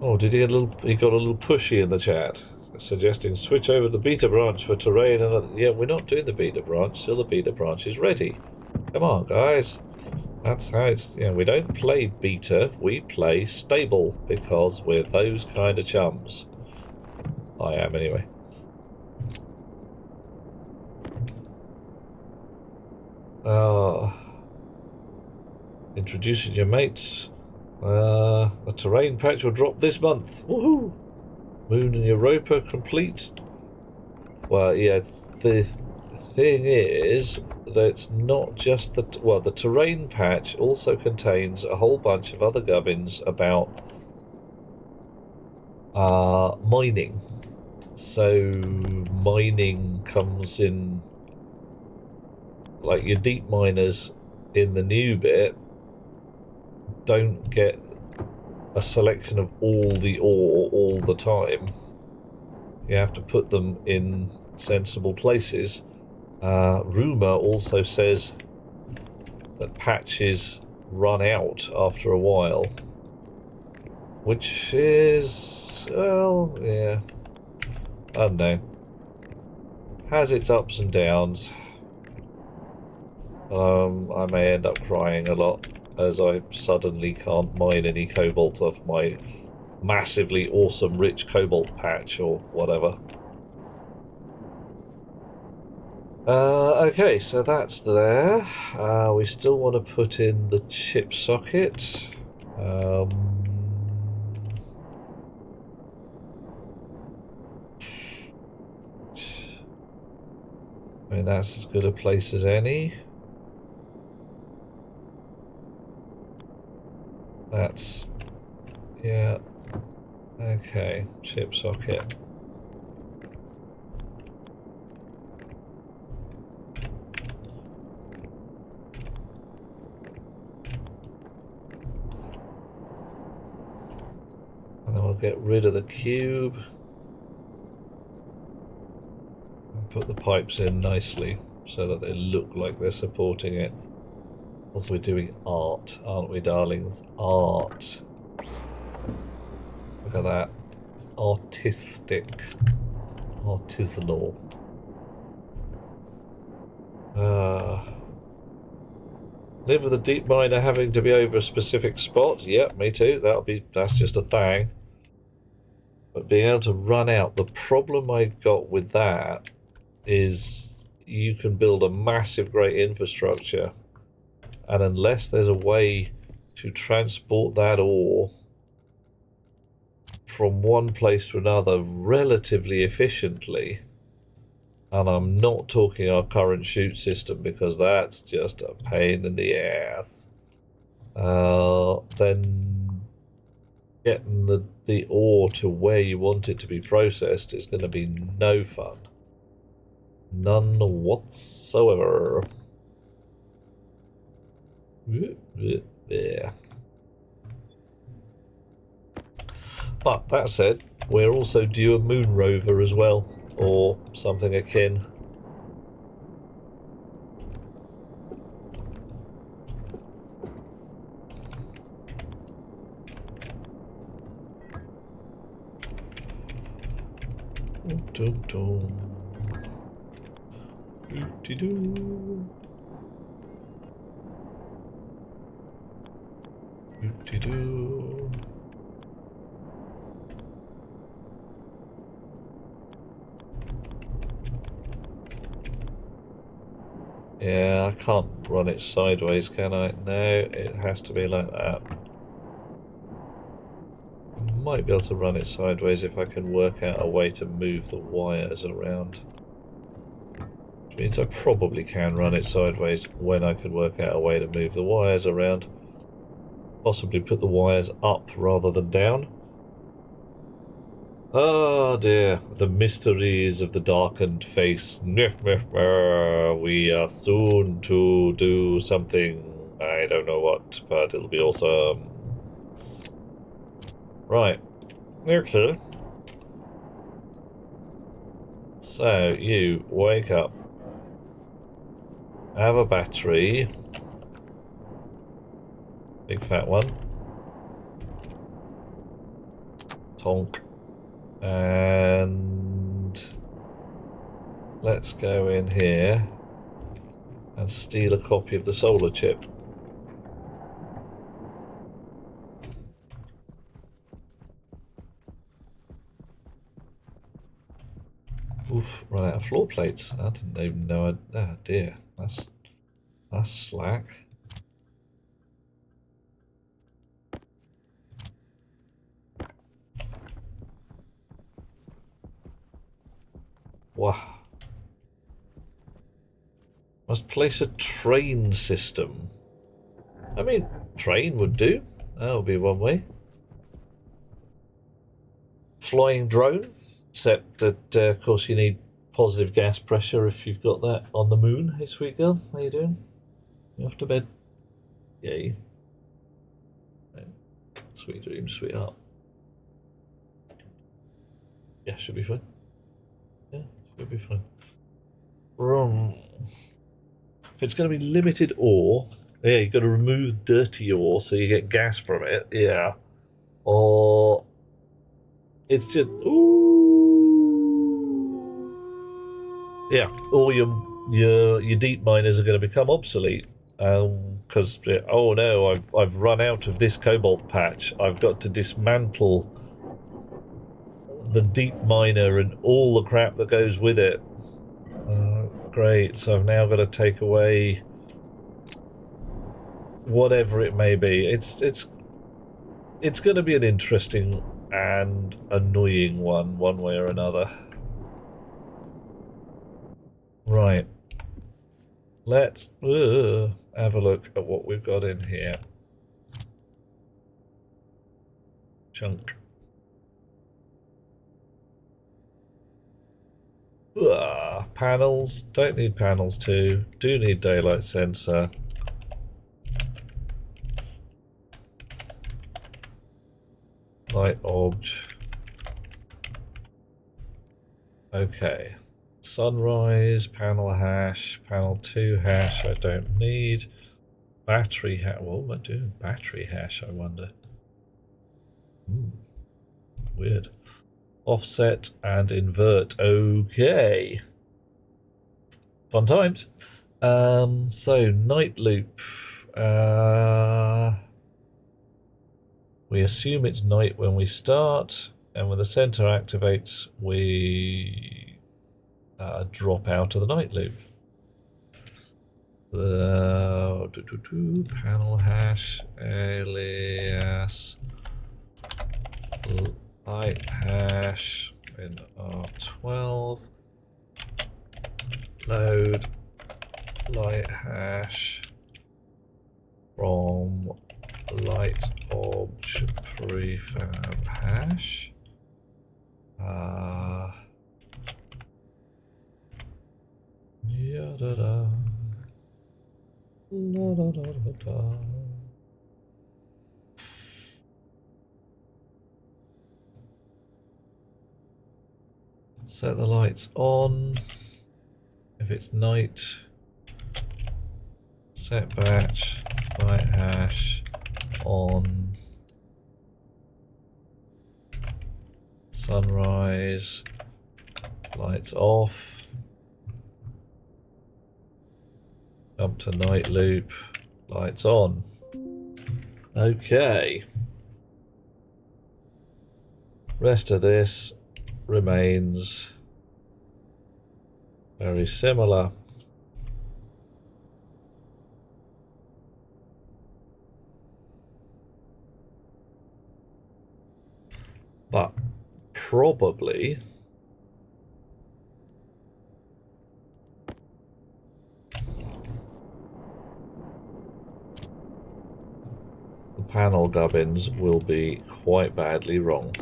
Oh, did he get a little? He got a little pushy in the chat, suggesting switch over the beta branch for terrain. And yeah, we're not doing the beta branch. Still, the beta branch is ready. Come on, guys. That's how it's. Yeah, we don't play beta. We play stable because we're those kind of chums. I am anyway. Introducing your mates. A terrain patch will drop this month. Woohoo! Moon and Europa complete. Well, yeah, the thing is that not just the... Well, the terrain patch also contains a whole bunch of other gubbins about mining. So mining comes in... Like, your deep miners in the new bit don't get a selection of all the ore all the time. You have to put them in sensible places. Rumour also says that patches run out after a while, which is, well, yeah, I don't know, has its ups and downs. I may end up crying a lot as I suddenly can't mine any cobalt off my massively awesome rich cobalt patch or whatever. Okay, so that's there. We still want to put in the chip socket. I mean, that's as good a place as any. That's... yeah. Okay, chip socket. And then we'll get rid of the cube. And put the pipes in nicely so that they look like they're supporting it. Also, we're doing art, aren't we, darlings? Art. Look at that. Artistic. Artisanal. Live with a deep miner having to be over a specific spot. Yep, me too. That's just a thing. But being able to run out, the problem I got with that is you can build a massive, great infrastructure, and unless there's a way to transport that ore from one place to another relatively efficiently, and I'm not talking our current chute system because that's just a pain in the ass, then getting the ore to where you want it to be processed is going to be no fun. None whatsoever. There. But that said, we're also due a moon rover as well, or something akin. Dum dum. Doo-dee-doo. Doo-dee-doo. Yeah, I can't run it sideways, can I? No, it has to be like that. I might be able to run it sideways if I can work out a way to move the wires around. Which means I probably can run it sideways when I can work out a way to move the wires around. Possibly put the wires up rather than down. Oh dear, the mysteries of the darkened face. We are soon to do something, I don't know what, but it'll be awesome. Right, okay. So, you wake up. Have a battery. Big fat one. Tonk. And let's go in here and steal a copy of the solar chip. Oof, run out of floor plates. I didn't even know. Oh dear, that's slack. Wow. Must place a train system. I mean, train would do. That would be one way. Flying drone, except that, of course, you need positive gas pressure if you've got that on the moon. Hey, sweet girl, how you doing? You off to bed? Yay. Sweet dreams, sweetheart. Yeah, should be fine. Yeah, should be fine. If it's going to be limited ore, yeah, you've got to remove dirty ore so you get gas from it. Yeah. Or it's just yeah. Or your deep miners are going to become obsolete because oh no, I've run out of this cobalt patch. I've got to dismantle the deep miner and all the crap that goes with it. Great, so I've now got to take away whatever it may be. It's going to be an interesting and annoying one way or another. Right. Let's have a look at what we've got in here. Chunk. Panels. Don't need panels too. Do need daylight sensor. Light obj. Okay. Sunrise, panel hash, panel 2 hash I don't need. Battery hash. What am I doing? Battery hash, I wonder. Weird. Offset and invert. Okay. Fun times. So night loop. We assume it's night when we start, and when the center activates, we drop out of the night loop. Panel hash alias light hash in R12 load light hash from light obj prefab hash. Da-da-da. La-da-da-da-da. Set the lights on. If it's night, set batch, light hash on. Sunrise, lights off. Jump to night loop, lights on. Okay. Rest of this remains very similar. But probably the panel gubbins will be quite badly wrong.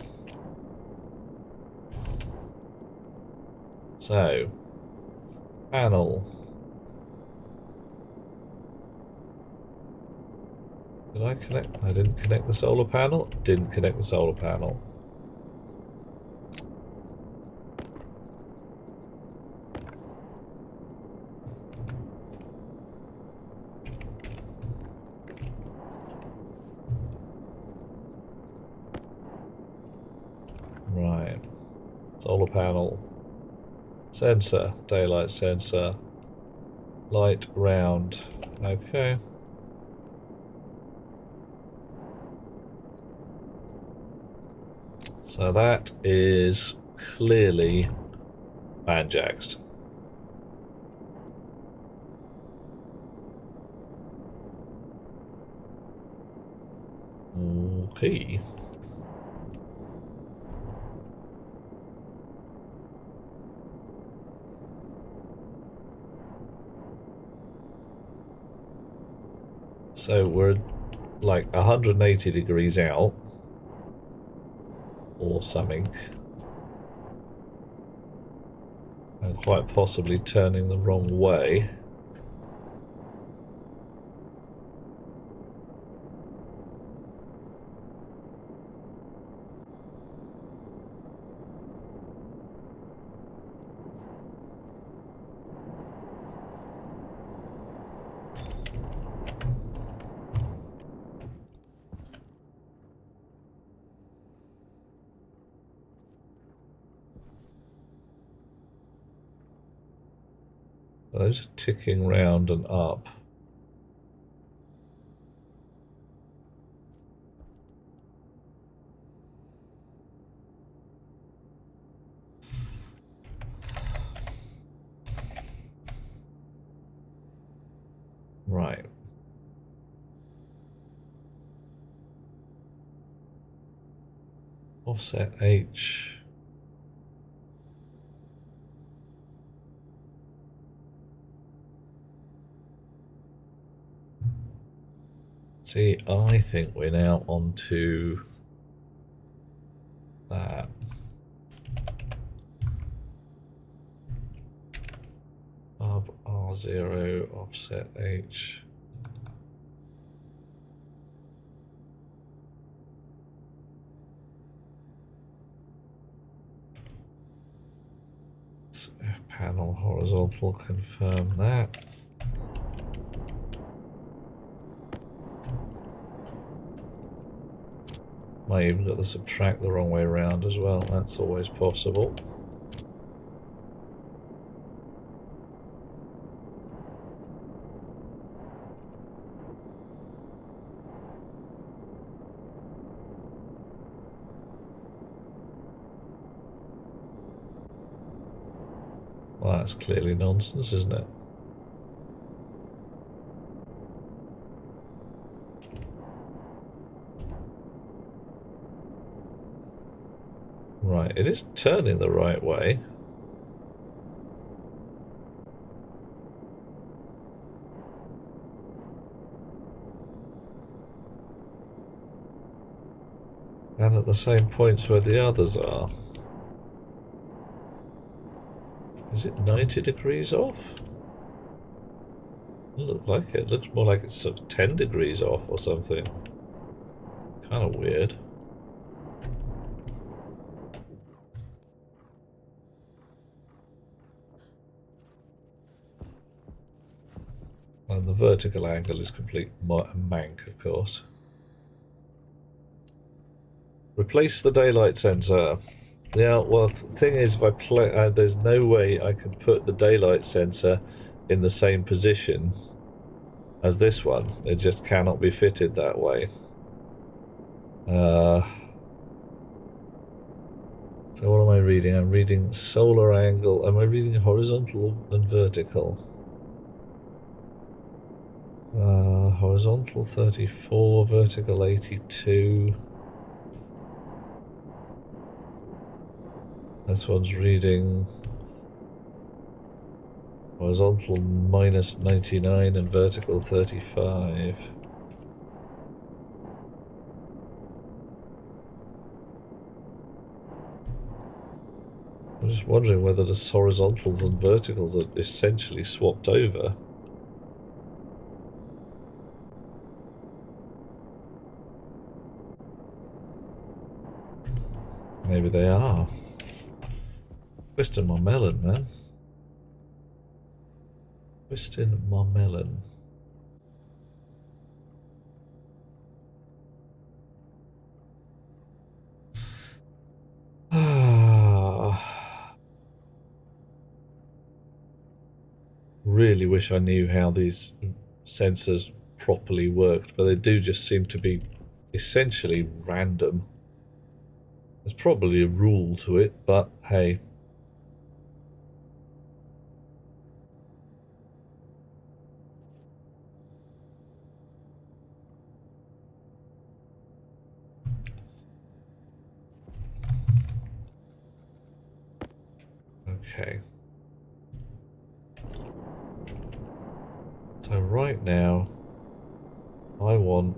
So, panel. Did I connect? I didn't connect the solar panel. Didn't connect the solar panel. Solar panel. Sensor. Daylight sensor. Light round. Okay. So that is clearly banjaxed. Okay. So we're like 180 degrees out or something, and quite possibly turning the wrong way. Those are ticking round and up. Right. Offset H. See, I think we're now onto that. Hub R0, offset H. So panel horizontal, confirm that. Might even got the subtract the wrong way around as well. That's always possible. Well, that's clearly nonsense, isn't it? Right, it is turning the right way. And at the same points where the others are. Is it 90 degrees off? Doesn't look like it. It looks more like it's sort of 10 degrees off or something. Kind of weird. And the vertical angle is complete mank, of course. Replace the daylight sensor. Yeah, well, the thing is, if I play, there's no way I can put the daylight sensor in the same position as this one. It just cannot be fitted that way. So what am I reading? I'm reading solar angle. Am I reading horizontal and vertical? Horizontal 34, vertical 82. This one's reading horizontal minus 99 and vertical 35. I'm just wondering whether the horizontals and verticals are essentially swapped over. Maybe they are. Twisting my melon, man. Twisting my melon. really wish I knew how these sensors properly worked, but they do just seem to be essentially random. There's probably a rule to it, but hey. Okay. So right now, I want...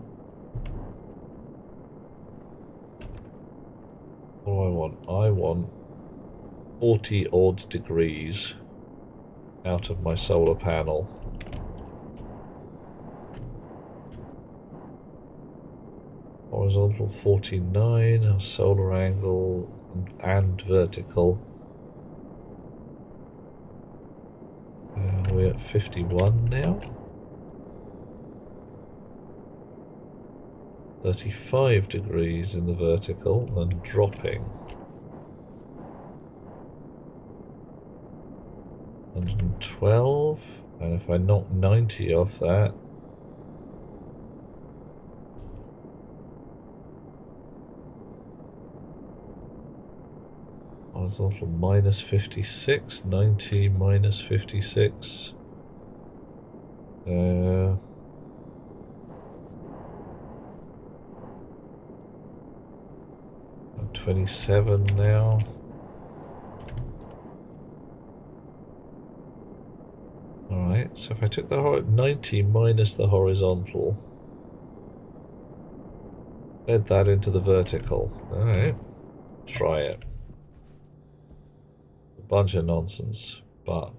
What do I want? I want 40 odd degrees out of my solar panel. Horizontal 49, solar angle and vertical. We're at 51 now. 35 degrees in the vertical and dropping. 112, and if I knock 90 off that, horizontal minus 56, 90 minus 56. 27 now. Alright, so if I took the 90 minus the horizontal, fed that into the vertical. Alright, try it. A bunch of nonsense, but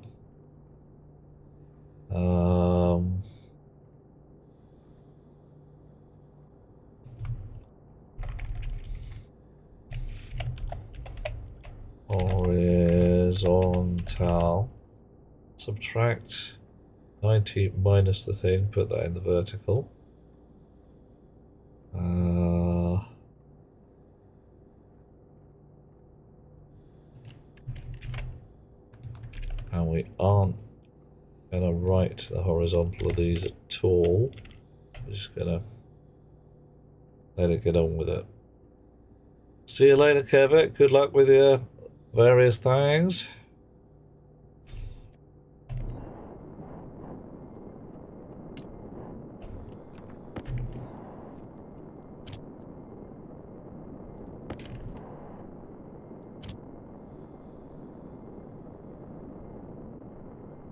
horizontal, subtract 90 minus the thing, put that in the vertical. And we aren't going to write the horizontal of these at all. We're just going to let it get on with it. See you later, Kevin. Good luck with your various things.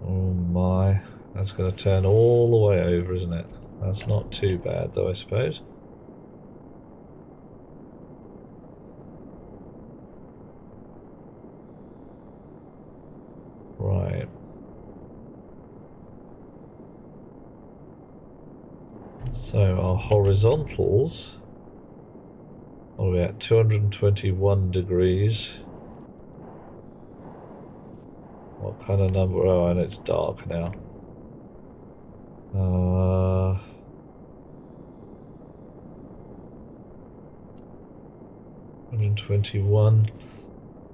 Oh my, that's going to turn all the way over, isn't it? That's not too bad though, I suppose. Right. So our horizontals are we at 221 degrees. What kind of number? Oh, and it's dark now. 121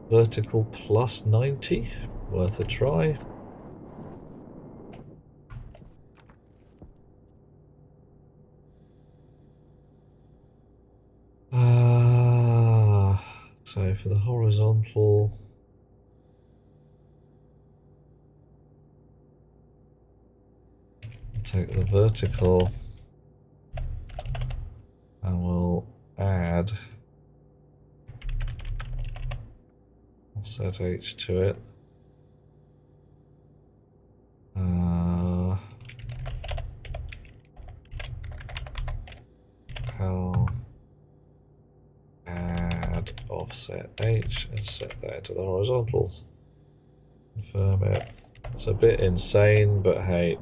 vertical plus 90. Worth a try. So for the horizontal, take the vertical and we'll add offset H to it. Cal add offset H and set that to the horizontals. Confirm it. It's a bit insane, but hey.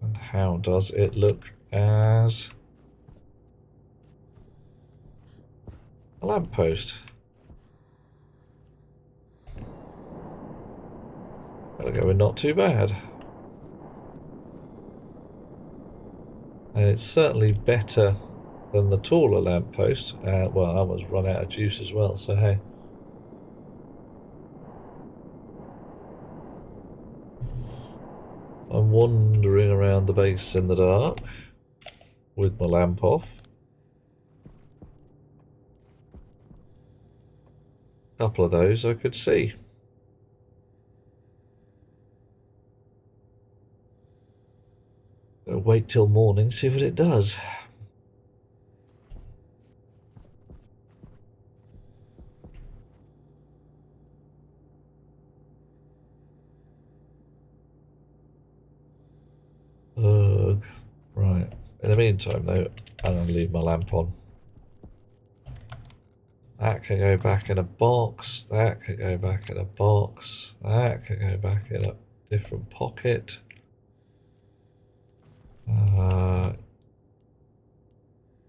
And how does it look as a lamppost? Gotta go with not too bad. And it's certainly better than the taller lamppost. Well, I almost run out of juice as well, so hey. I'm wandering around the base in the dark with my lamp off. A couple of those I could see. I'll wait till morning, see what it does. Ugh. Right. In the meantime, though, I'm going to leave my lamp on. That can go back in a box. That can go back in a box. That can go back in a different pocket.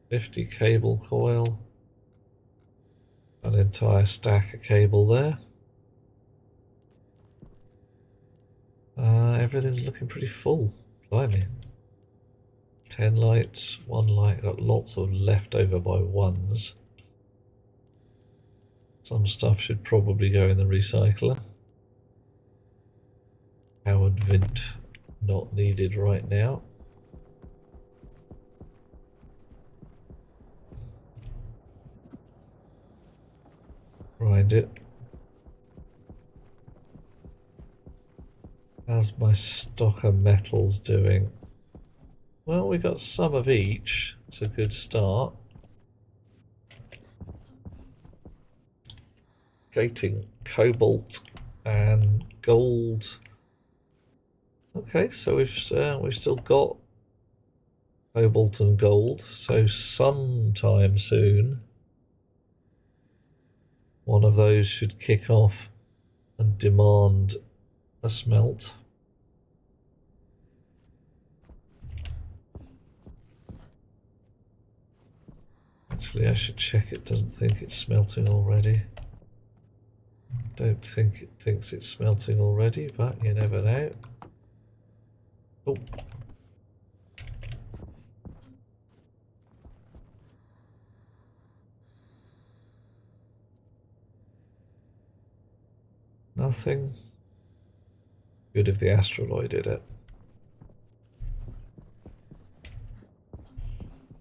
50 cable coil. An entire stack of cable there. Everything's looking pretty full. Blimey. 10 lights, 1 light. Got lots of leftover by ones. Some stuff should probably go in the recycler. Howard Vint not needed right now. Grind it. How's my stock of metals doing? Well, we got some of each. It's a good start. Gating cobalt and gold. Okay, so we've still got cobalt and gold. So sometime soon, one of those should kick off and demand a smelt. Actually, I should check it doesn't think it's smelting already. Don't think it thinks it's smelting already, but you never know. Oh. Nothing. Good if the astroloid did it.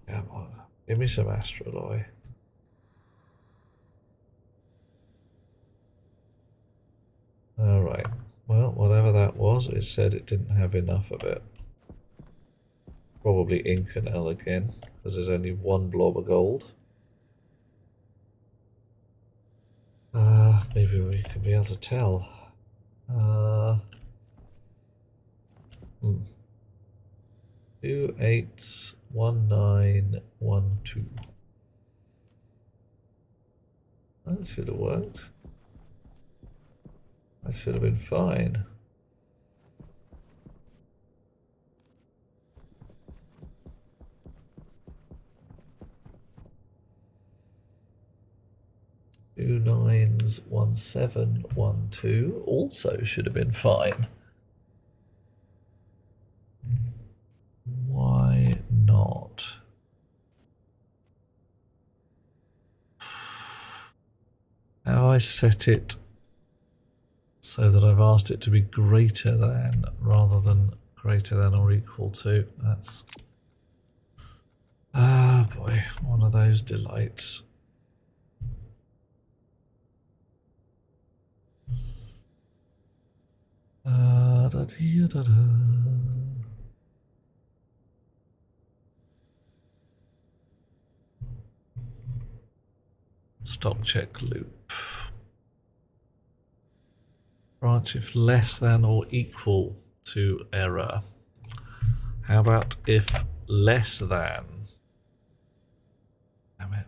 Come on, give me some astroloid. Alright, well, whatever that was, it said it didn't have enough of it. Probably Inconel again, because there's only one blob of gold. Maybe we can be able to tell. 281912. That should have worked. That should have been fine. Two 9s, 1712 also should have been fine. Why not? How I set it so that I've asked it to be greater than rather than greater than or equal to. That's boy, one of those delights. Stock check loop. Branch if less than or equal to error. How about if less than? Damn it.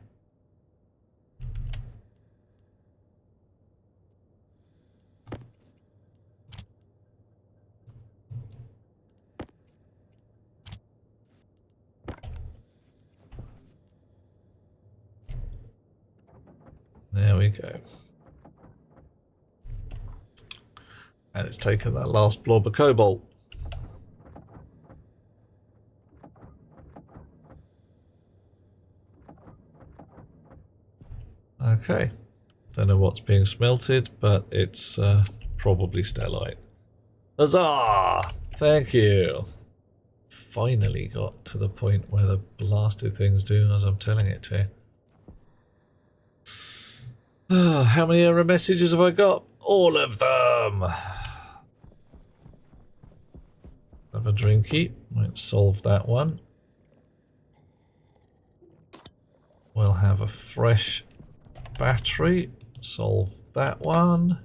There we go. And it's taken that last blob of cobalt. Okay. Don't know what's being smelted, but it's probably stellite. Huzzah! Thank you. Finally got to the point where the blasted thing's doing as I'm telling it to. How many error messages have I got? All of them! Have a drinky. Might solve that one. We'll have a fresh battery. Solve that one.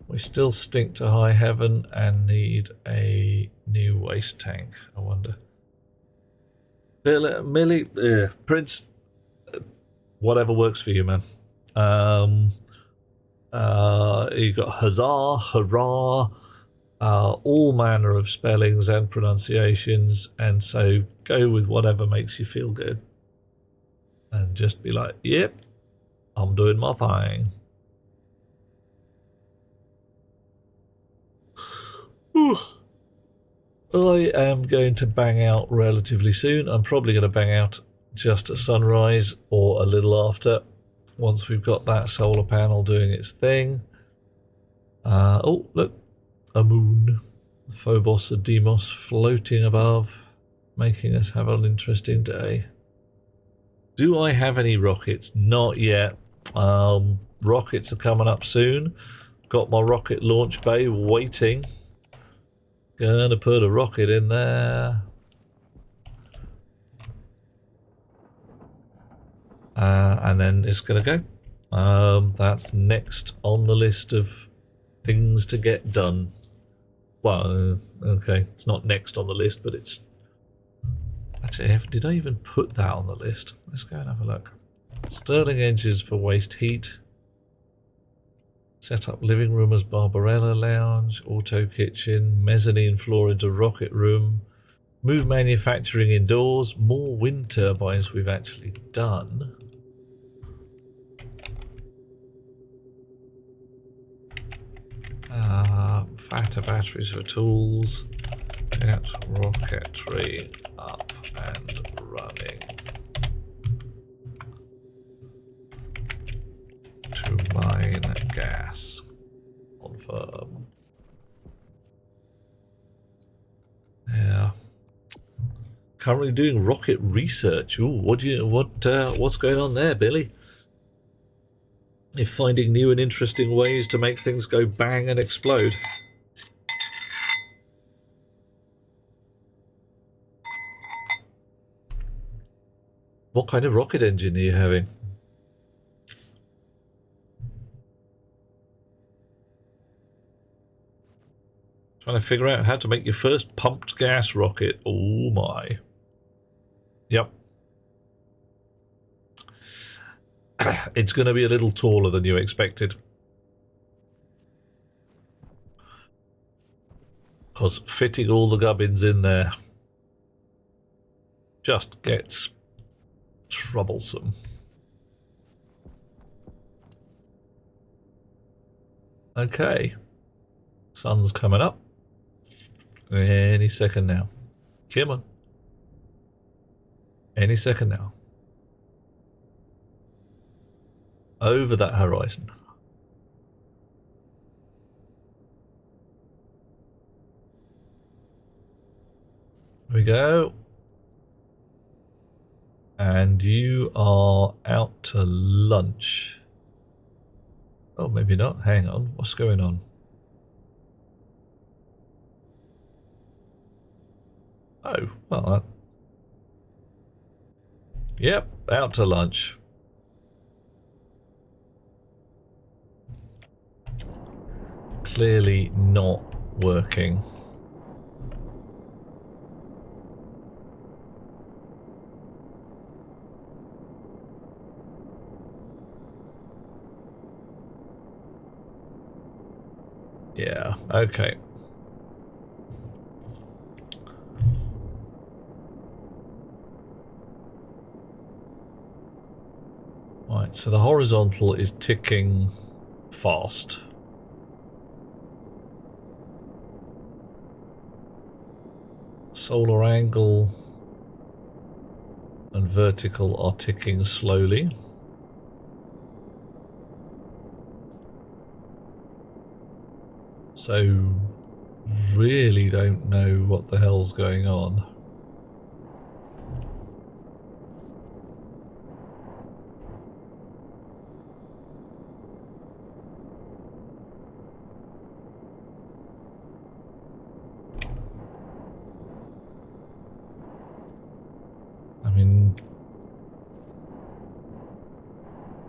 We still stink to high heaven and need a new waste tank, I wonder. Prince, whatever works for you, man. You got huzzah, hurrah, all manner of spellings and pronunciations, and so go with whatever makes you feel good. And just be like, yep, I'm doing my thing. I am going to bang out relatively soon. I'm probably going to bang out just at sunrise or a little after, once we've got that solar panel doing its thing. Oh, look, a moon. Phobos or Deimos floating above, making us have an interesting day. Do I have any rockets? Not yet. Rockets are coming up soon. Got my rocket launch bay waiting. Gonna put a rocket in there. And then it's gonna go. That's next on the list of things to get done. Well, okay, it's not next on the list, but it's... Actually, did I even put that on the list? Let's go and have a look. Stirling engines for waste heat. Set up living room as Barbarella lounge. Auto kitchen. Mezzanine floor into rocket room. Move manufacturing indoors. More wind turbines we've actually done. Fatter batteries for tools. Get rocketry up and running. To mine gas. Confirm. Yeah. Currently doing rocket research. Ooh, what's going on there, Billy? You're finding new and interesting ways to make things go bang and explode. What kind of rocket engine are you having? Trying to figure out how to make your first pumped gas rocket. Oh my. Yep. It's going to be a little taller than you expected. Because fitting all the gubbins in there just gets troublesome. Okay. Sun's coming up. Any second now. Come on. Any second now. Over that horizon. Here we go. And you are out to lunch. Oh, maybe not. Hang on. What's going on? Oh, well, yep, out to lunch. Clearly not working. Yeah, okay. Right, so the horizontal is ticking fast. Solar angle and vertical are ticking slowly. So, really don't know what the hell's going on. I mean,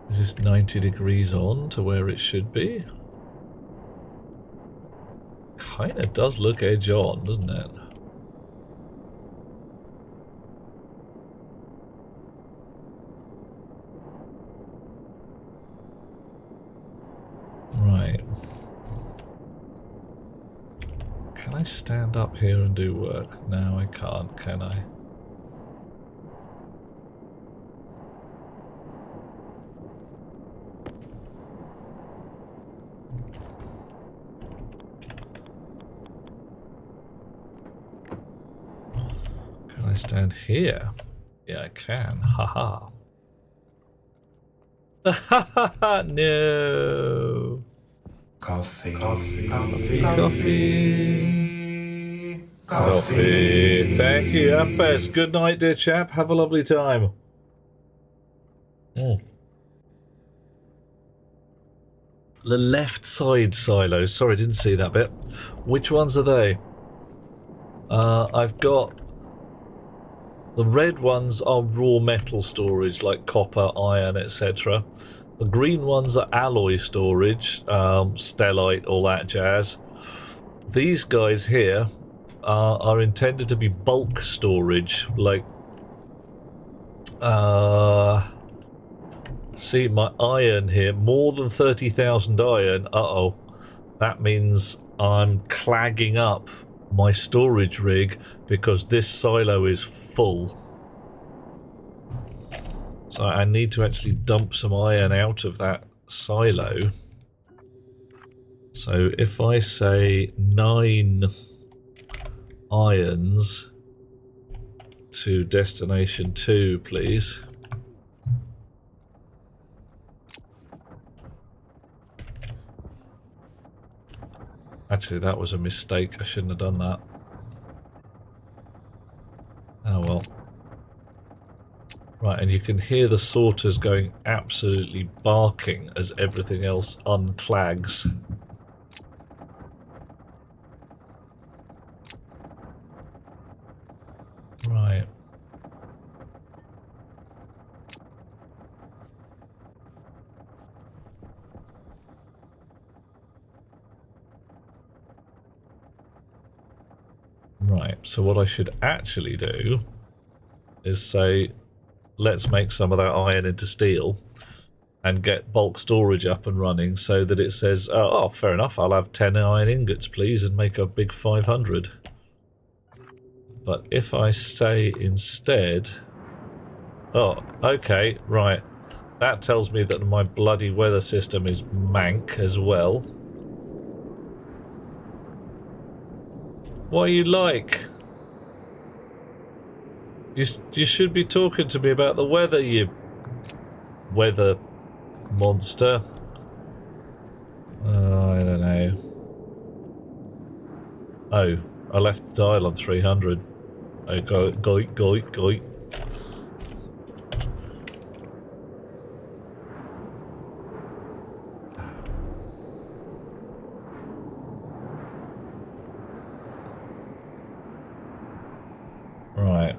is this 90 degrees on to where it should be? Kinda does look edge on, doesn't it? Right. Can I stand up here and do work? No, I can't, can I? Can I stand here? Yeah, I can. Haha. No. Coffee. Thank you, Ampes. Good night, dear chap. Have a lovely time. The left side silos. Sorry, I didn't see that bit. Which ones are they? I've got... The red ones are raw metal storage, like copper, iron, etc. The green ones are alloy storage, stellite, all that jazz. These guys here are intended to be bulk storage, like... see, my iron here, more than 30,000 iron. Uh-oh. That means I'm clagging up my storage rig because this silo is full. So I need to actually dump some iron out of that silo. So if I say 9 irons to destination 2, please. Actually, that was a mistake. I shouldn't have done that. Oh well. Right, and you can hear the sorters going absolutely barking as everything else unclags. Right. Right, so what I should actually do is say, let's make some of that iron into steel and get bulk storage up and running so that it says, oh, fair enough, I'll have 10 iron ingots, please, and make a big 500. But if I say instead... Oh, okay, right. That tells me that my bloody weather system is mank as well. What are you like? You should be talking to me about the weather, you weather monster. I don't know. Oh, I left the dial on 300. Oh, goit. Right.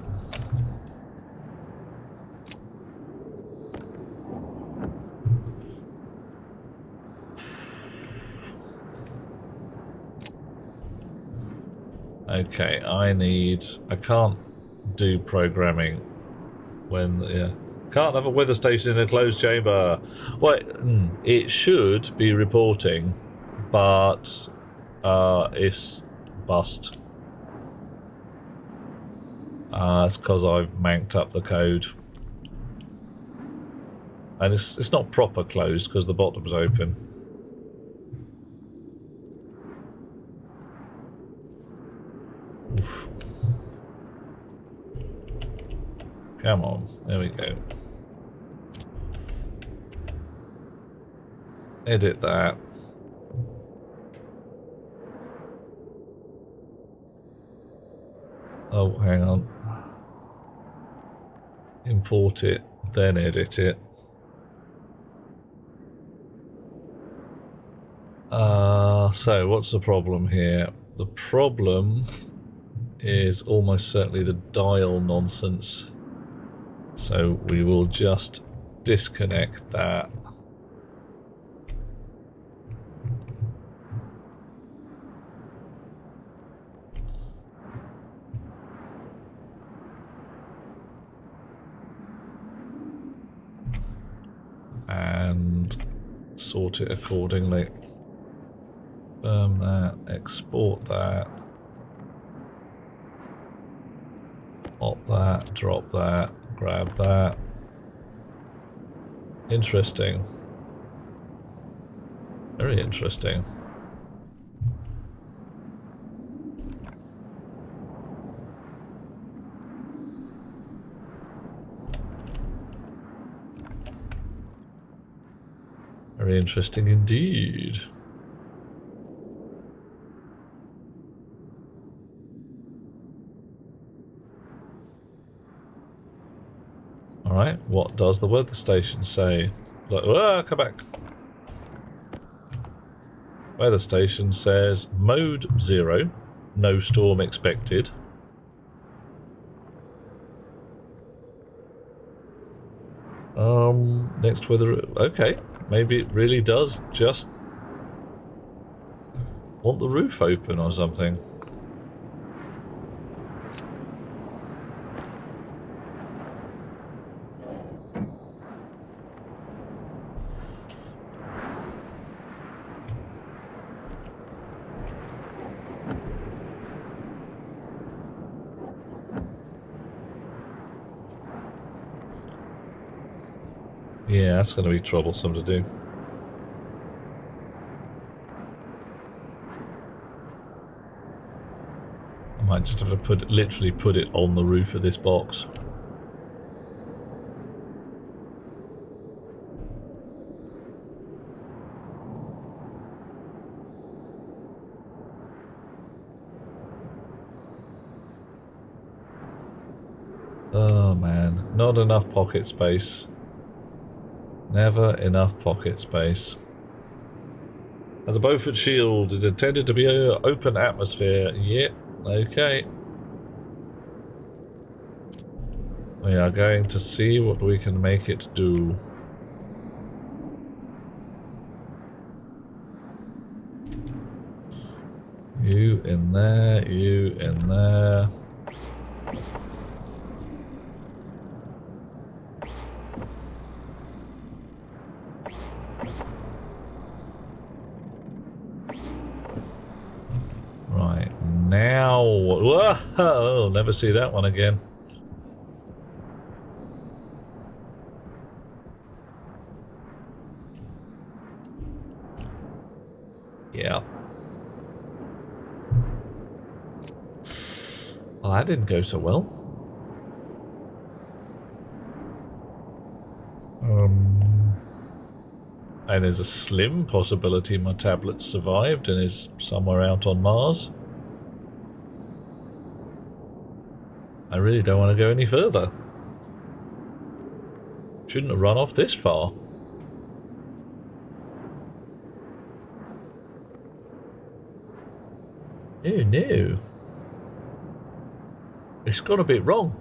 Okay, I can't do programming when, yeah. Can't have a weather station in a closed chamber. Well, it should be reporting, but it's bust. It's because I've manked up the code. And it's not proper closed because the bottom's open. Oof. Come on, there we go. Edit that. Oh, hang on. Import it, then edit it. So what's the problem here? The problem is almost certainly the dial nonsense. So we will just disconnect that. And sort it accordingly. Confirm that, export that. Pop that, drop that, grab that. Interesting. Very interesting. Very interesting indeed. Alright, what does the weather station say? Like, come back. Weather station says mode 0, no storm expected. Next weather, okay, maybe it really does just want the roof open or something. Yeah, that's going to be troublesome to do. I might just have to literally put it on the roof of this box. Oh man, not enough pocket space. Never enough pocket space. As a Beaufort shield, it intended to be an open atmosphere. Yep, okay. We are going to see what we can make it do. You in there, you in there. Right, now... Whoa! Never see that one again. Yeah. Well, that didn't go so well. And there's a slim possibility my tablet survived and is somewhere out on Mars. I really don't want to go any further. Shouldn't have run off this far. Oh no. It's gone a bit wrong.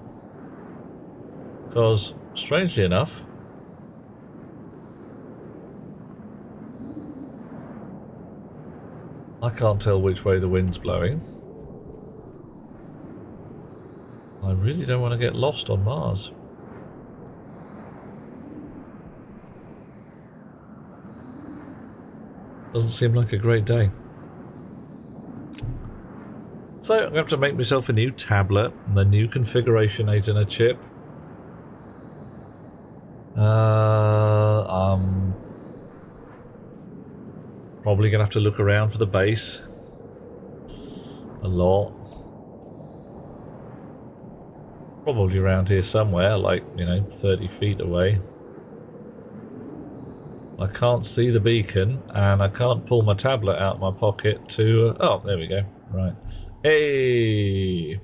Because, strangely enough, I can't tell which way the wind's blowing. I really don't want to get lost on Mars. Doesn't seem like a great day. So I'm going to have to make myself a new tablet and a new configuration 8 in a chip. I'm probably going to have to look around for the base a lot. Probably around here somewhere, like, 30 feet away. I can't see the beacon, and I can't pull my tablet out of my pocket to... oh, there we go. Right. Hey!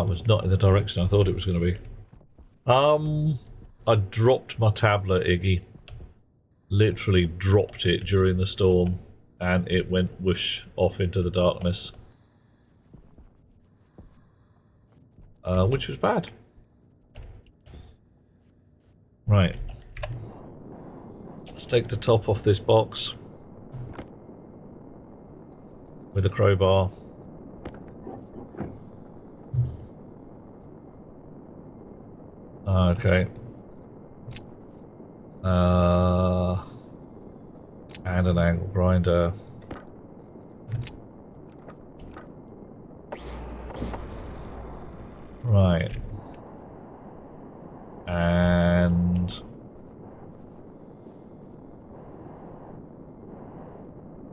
That was not in the direction I thought it was going to be. I dropped my tablet, Iggy. Literally dropped it during the storm, and it went whoosh off into the darkness. Which was bad. Right. Let's take the top off this box with a crowbar. Okay. And an angle grinder. Right. And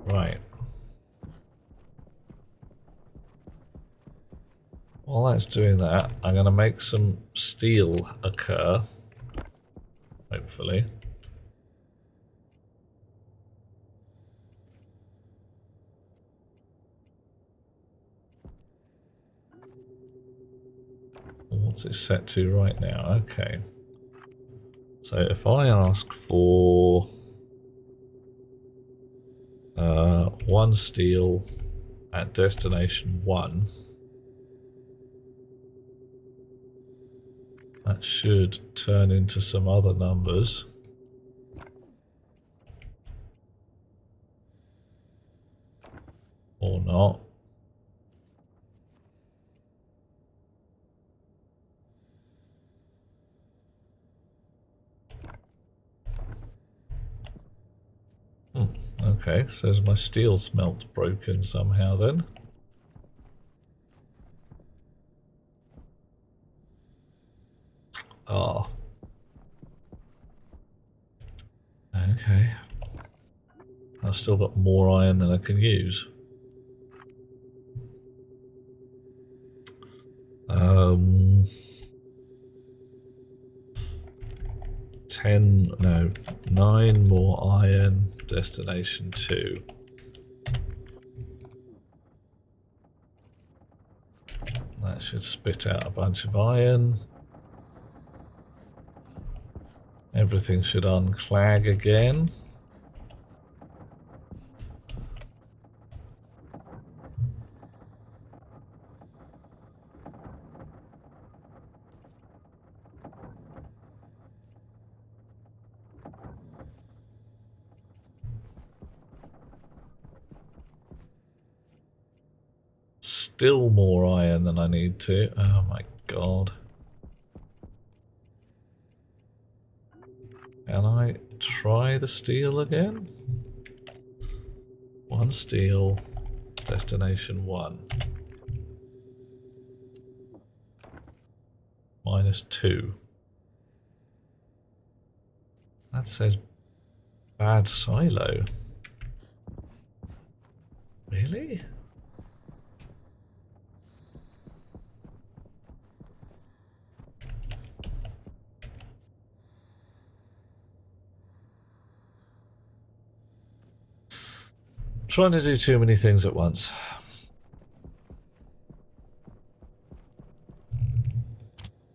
right. While that's doing that, I'm going to make some steel occur. Hopefully. What's it set to right now? Okay. So if I ask for 1 steel at destination 1, that should turn into some other numbers. Or not. Okay, so is my steel smelt broken somehow then? Ah. Okay. I've still got more iron than I can use. 9 more iron, destination 2. That should spit out a bunch of iron. Everything should unclag again. Still more iron than I need to. Oh my god. Can I try the steel again? 1 steel, destination 1. -2. That says bad silo. Really? Trying to do too many things at once.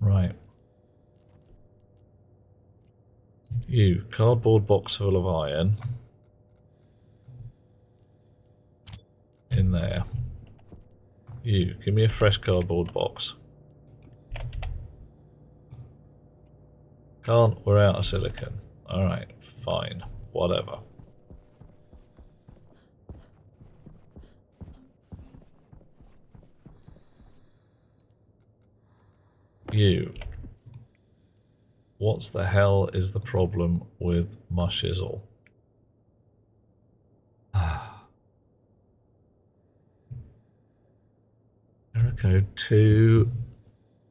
Right. You, cardboard box full of iron. In there. You, give me a fresh cardboard box. Can't, we're out of silicon. Alright, fine. Whatever. You. What the hell is the problem with my shizzle? Error code 2.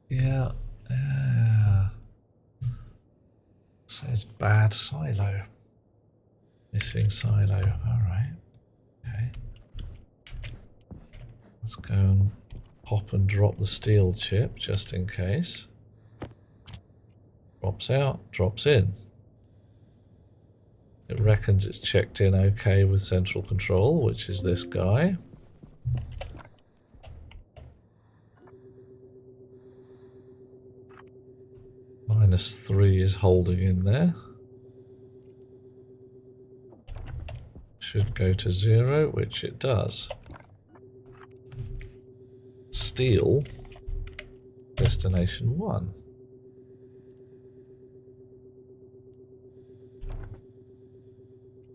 Yeah. Says bad silo. Missing silo. Alright. Okay. Let's go and pop and drop the steel chip just in case. Drops out, drops in. It reckons it's checked in okay with central control, which is this guy. -3 is holding in there. Should go to 0, which it does. Steel, destination 1.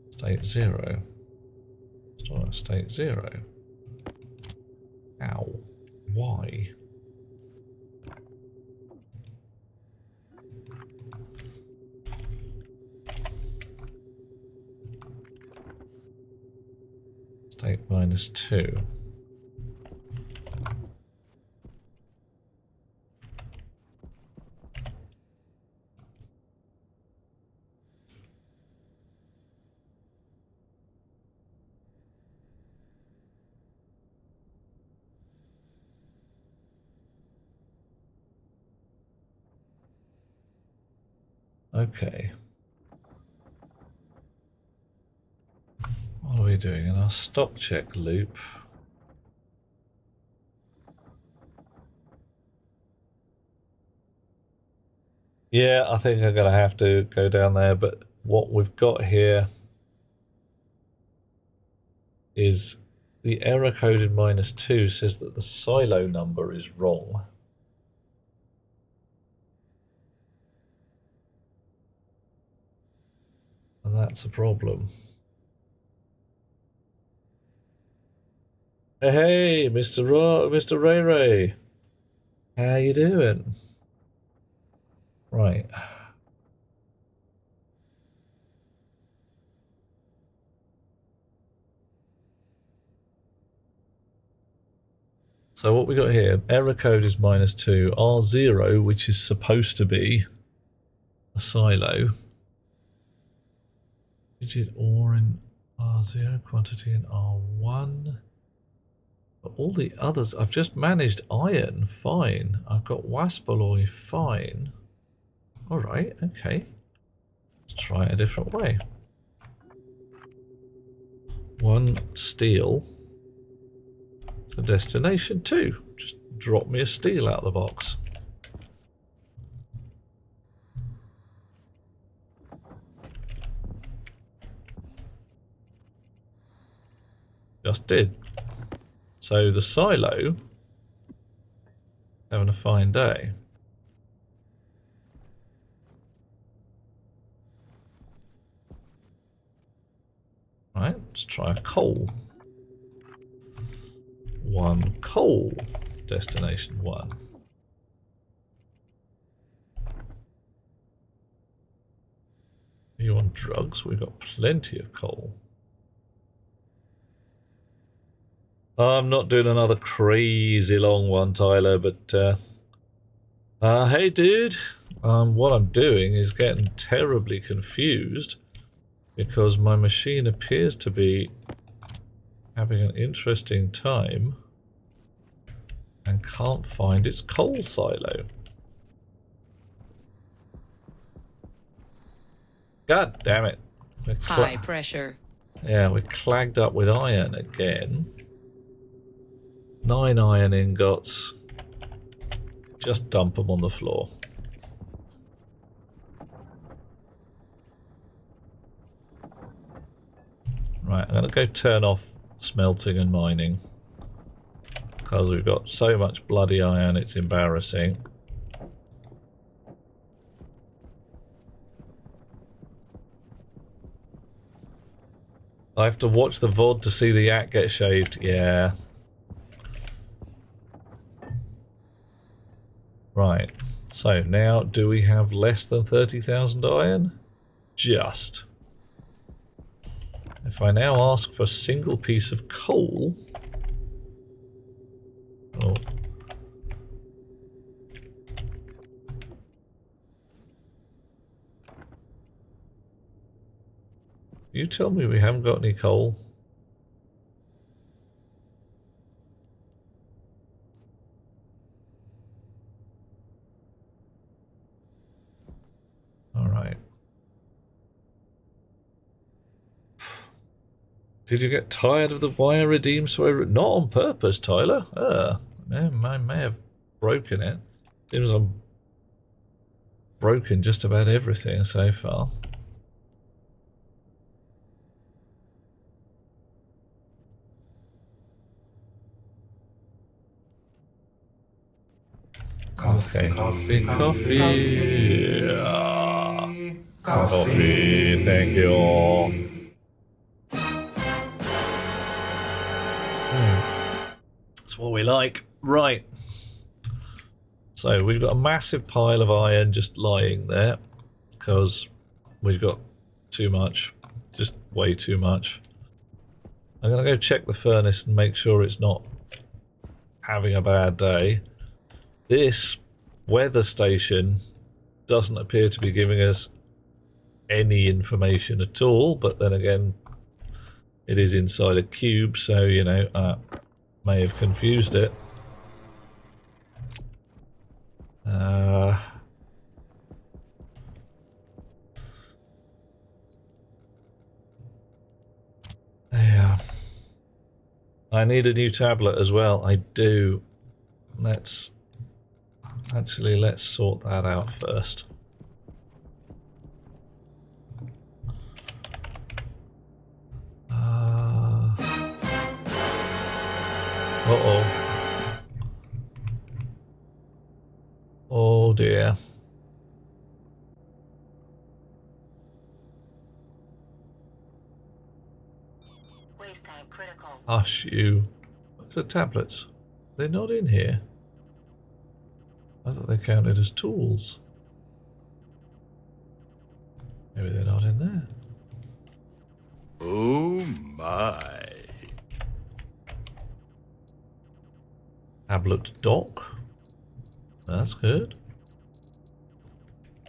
State 0. Store state 0. Ow. Why? State -2. Okay. What are we doing in our stock check loop? Yeah, I think I'm going to have to go down there, but what we've got here is the error coded -2 says that the silo number is wrong. And that's a problem. Hey, Mr. Ray Ray. How you doing? Right. So what we got here, error code is -2, R0, which is supposed to be a silo. Digit OR in R0, quantity in R1. But all the others, I've just managed iron, fine. I've got waspalloy, fine. Alright, okay. Let's try it a different way. 1 steel. So destination 2. Just drop me a steel out of the box. Just did. So the silo having a fine day. Right, let's try a coal. 1 coal, destination 1. Are you on drugs? We've got plenty of coal. I'm not doing another crazy long one, Tyler, but hey dude, what I'm doing is getting terribly confused because my machine appears to be having an interesting time and can't find its coal silo. God damn it. High pressure. Yeah, we're clagged up with iron again. 9 iron ingots. Just dump them on the floor. Right, I'm going to go turn off smelting and mining because we've got so much bloody iron, it's embarrassing. I have to watch the VOD to see the yak get shaved. Yeah. Right. So now, do we have less than 30,000 iron? Just. If I now ask for a single piece of coal... Oh. You tell me we haven't got any coal. All right. Did you get tired of the wire redeem so not on purpose, Tyler? I may have broken it. Seems I'm broken just about everything so far. Coffee, coffee. Coffee, thank you. That's what we like. Right. So we've got a massive pile of iron just lying there because we've got too much, just way too much. I'm going to go check the furnace and make sure it's not having a bad day. This weather station doesn't appear to be giving us any information at all, but then again, it is inside a cube, so, you know, may have confused it. Yeah. I need a new tablet as well. I do. Let's sort that out first. Uh-oh. Oh dear. Waste tank critical. Hush you. Where's the tablets? They're not in here. I thought they counted as tools. Maybe they're not in there. Oh my. Tablet dock. That's good.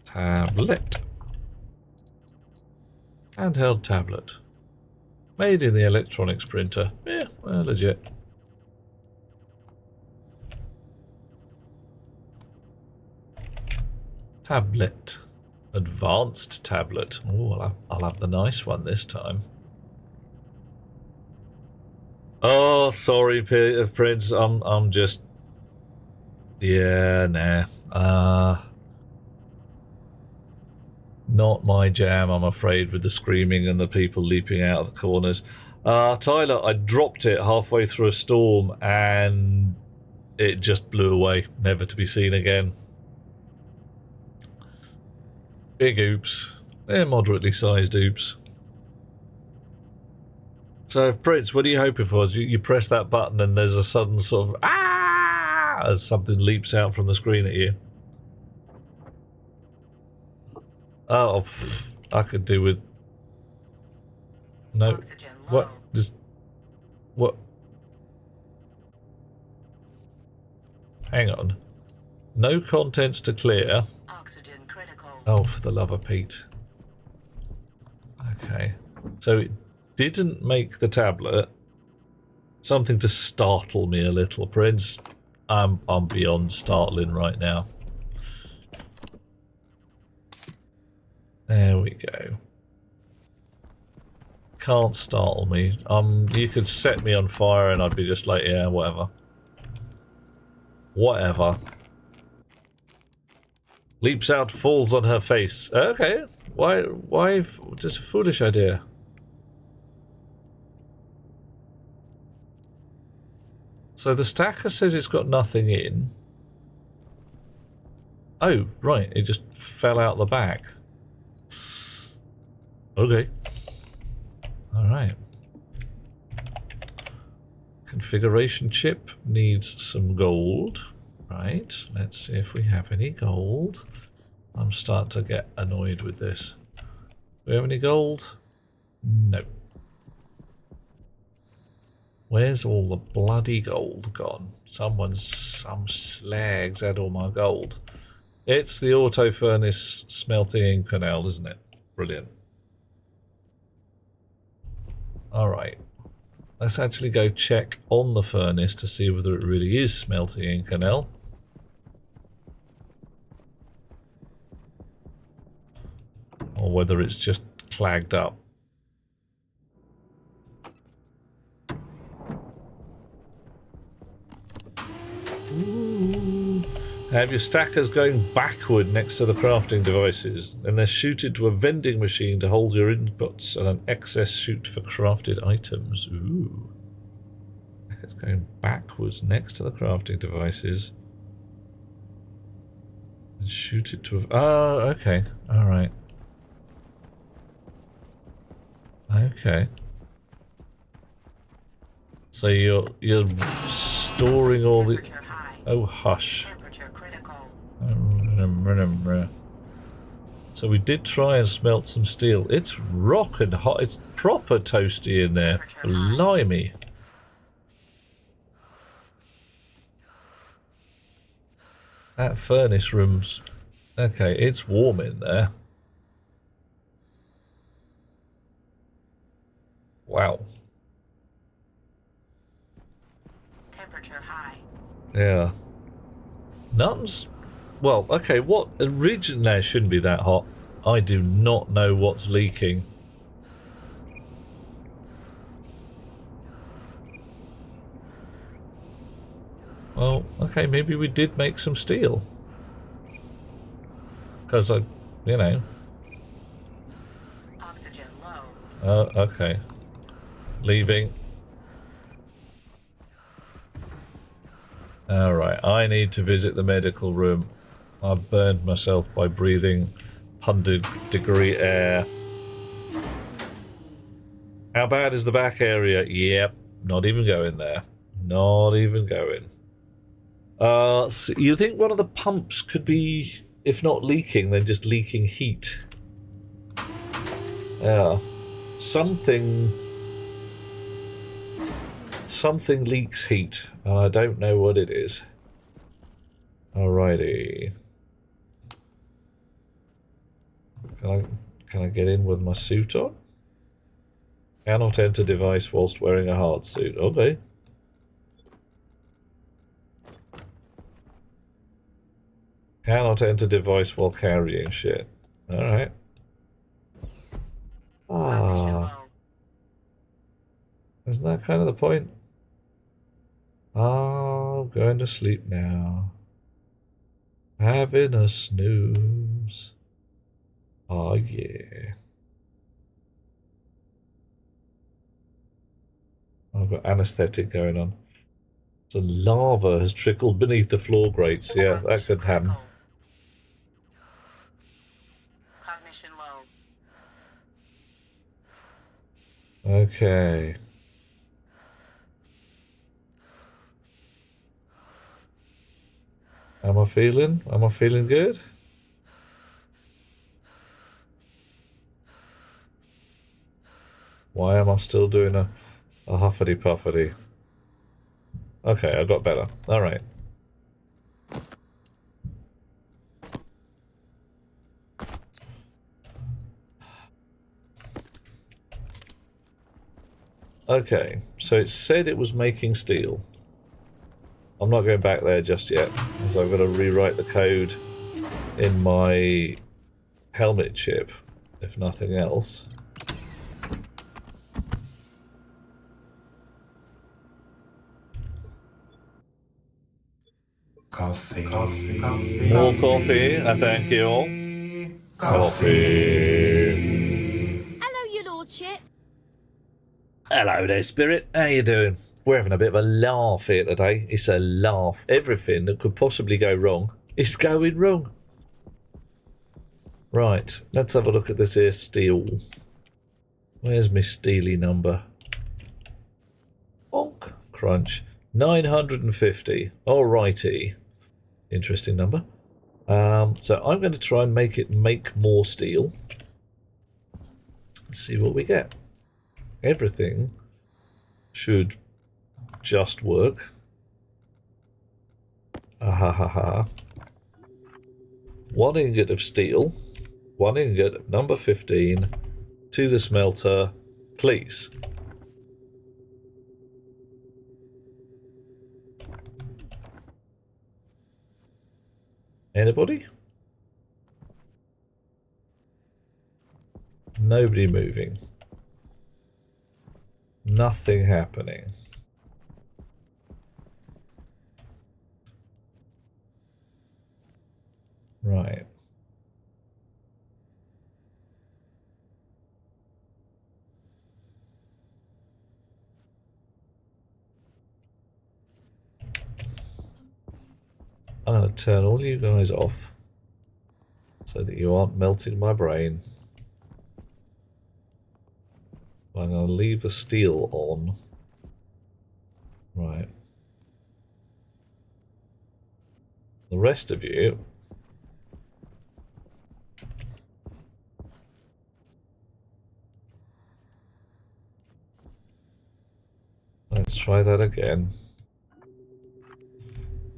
Tablet. Handheld tablet. Made in the electronics printer. Yeah, well, legit. Tablet. Advanced tablet. Oh, I'll have the nice one this time. Oh, sorry, Prince. I'm just. Yeah, nah. Not my jam, I'm afraid, with the screaming and the people leaping out of the corners. Tyler, I dropped it halfway through a storm and it just blew away, never to be seen again. Big oops. They're moderately sized oops. So, Prince, what are you hoping for? You press that button and there's a sudden sort of ah as something leaps out from the screen at you. Oh, I could do with no. What? Just what? Hang on. No contents to clear. Oxygen critical. Oh, for the love of Pete. Okay, so it didn't make the tablet. Something to startle me a little, Prince. I'm beyond startling right now. There we go. Can't startle me. You could set me on fire and I'd be just like, yeah, whatever. Whatever. Leaps out, falls on her face. Okay. Why? Just a foolish idea. So the stacker says it's got nothing in. Oh, right. It just fell out the back. Okay. Alright. Configuration chip needs some gold. Right. Let's see if we have any gold. I'm starting to get annoyed with this. Do we have any gold? No. Where's all the bloody gold gone? Some slags had all my gold. It's the auto furnace smelting canal, isn't it? Brilliant. Alright. Let's actually go check on the furnace to see whether it really is smelting Inconel. Or whether it's just clagged up. Ooh. Have your stackers going backward next to the crafting devices, and they're shooted to a vending machine to hold your inputs and an excess chute for crafted items. Ooh. It's going backwards next to the crafting devices. And shoot it to a... Oh, okay. Alright. Okay. So you're storing all the... Oh, hush. So we did try and smelt some steel. It's rockin' hot. It's proper toasty in there. Blimey. That furnace room's... Okay, it's warm in there. Wow. Temperature high. Yeah. Nothing's... Well, okay, what... Region now shouldn't be that hot. I do not know what's leaking. Well, okay, maybe we did make some steel. Because I... You know... Oxygen low. Oh, okay. Leaving. Alright, I need to visit the medical room. I've burned myself by breathing 100-degree air. How bad is the back area? Yep, not even going there. Not even going. So you think one of the pumps could be, if not leaking, then just leaking heat? Yeah. Something leaks heat, and I don't know what it is. Alrighty. Can I get in with my suit on? Cannot enter device whilst wearing a hard suit. Okay. Cannot enter device while carrying shit. Alright. Ah. Isn't that kind of the point? Oh, going to sleep now. Having a snooze. Oh, yeah. I've got anesthetic going on. So lava has trickled beneath the floor grates. Yeah, that could happen. Cognition low. Okay. Am I feeling good? Why am I still doing a huffity puffity? Okay, I got better. Alright. Okay, so it said it was making steel. I'm not going back there just yet, because I've got to rewrite the code in my helmet chip, if nothing else. Coffee. More coffee, and thank you. Coffee. Hello, your lordship. Hello there, Spirit. How you doing? We're having a bit of a laugh here today. It's a laugh. Everything that could possibly go wrong is going wrong. Right, let's have a look at this here steel. Where's my steely number? Bonk. Crunch. 950. Alrighty. Interesting number. So I'm going to try and make it make more steel. Let's see what we get. Everything should just work. Ahahaha. 1 ingot of steel. 1 ingot of number 15 to the smelter, please. Anybody? Nobody moving. Nothing happening. Right. I'm going to turn all you guys off so that you aren't melting my brain. I'm going to leave the steel on. Right. The rest of you, let's try that again.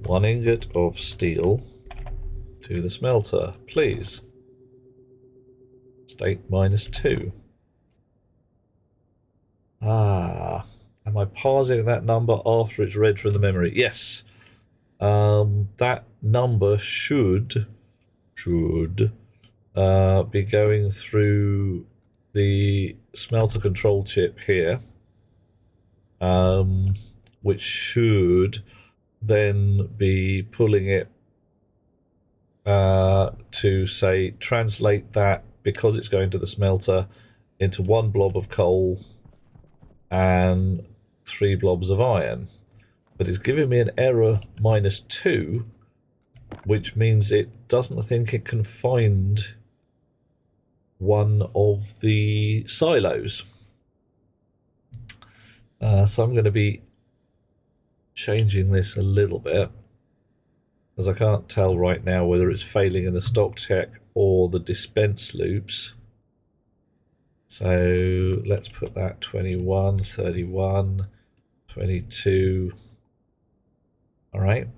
1 ingot of steel to the smelter, please. State -2. Ah, am I parsing that number after it's read from the memory? Yes. That number should be going through the smelter control chip here, which should then be pulling it to say translate that, because it's going to the smelter, into 1 blob of coal and 3 blobs of iron. But it's giving me an error -2, which means it doesn't think it can find one of the silos. So I'm going to be changing this a little bit, because I can't tell right now whether it's failing in the stock check or the dispense loops. So let's put that 21, 31, 22. All right.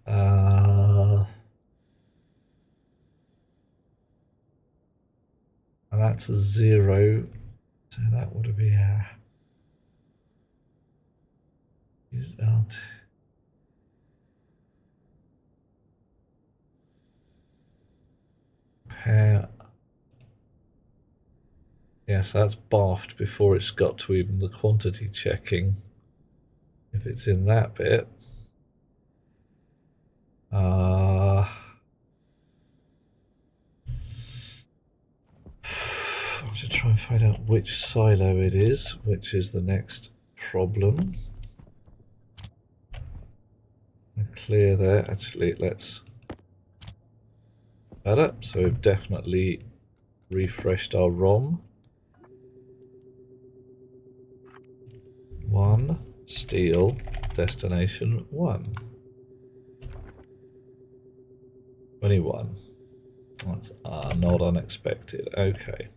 And that's a 0. So that would be is out. Pair. Yes, that's baffed before it's got to even the quantity checking. If it's in that bit. I'm just trying to find out which silo it is, which is the next problem. Clear there. Actually, let's better. So we've definitely refreshed our ROM. 1 steel, destination 1. 21. That's not unexpected. Okay.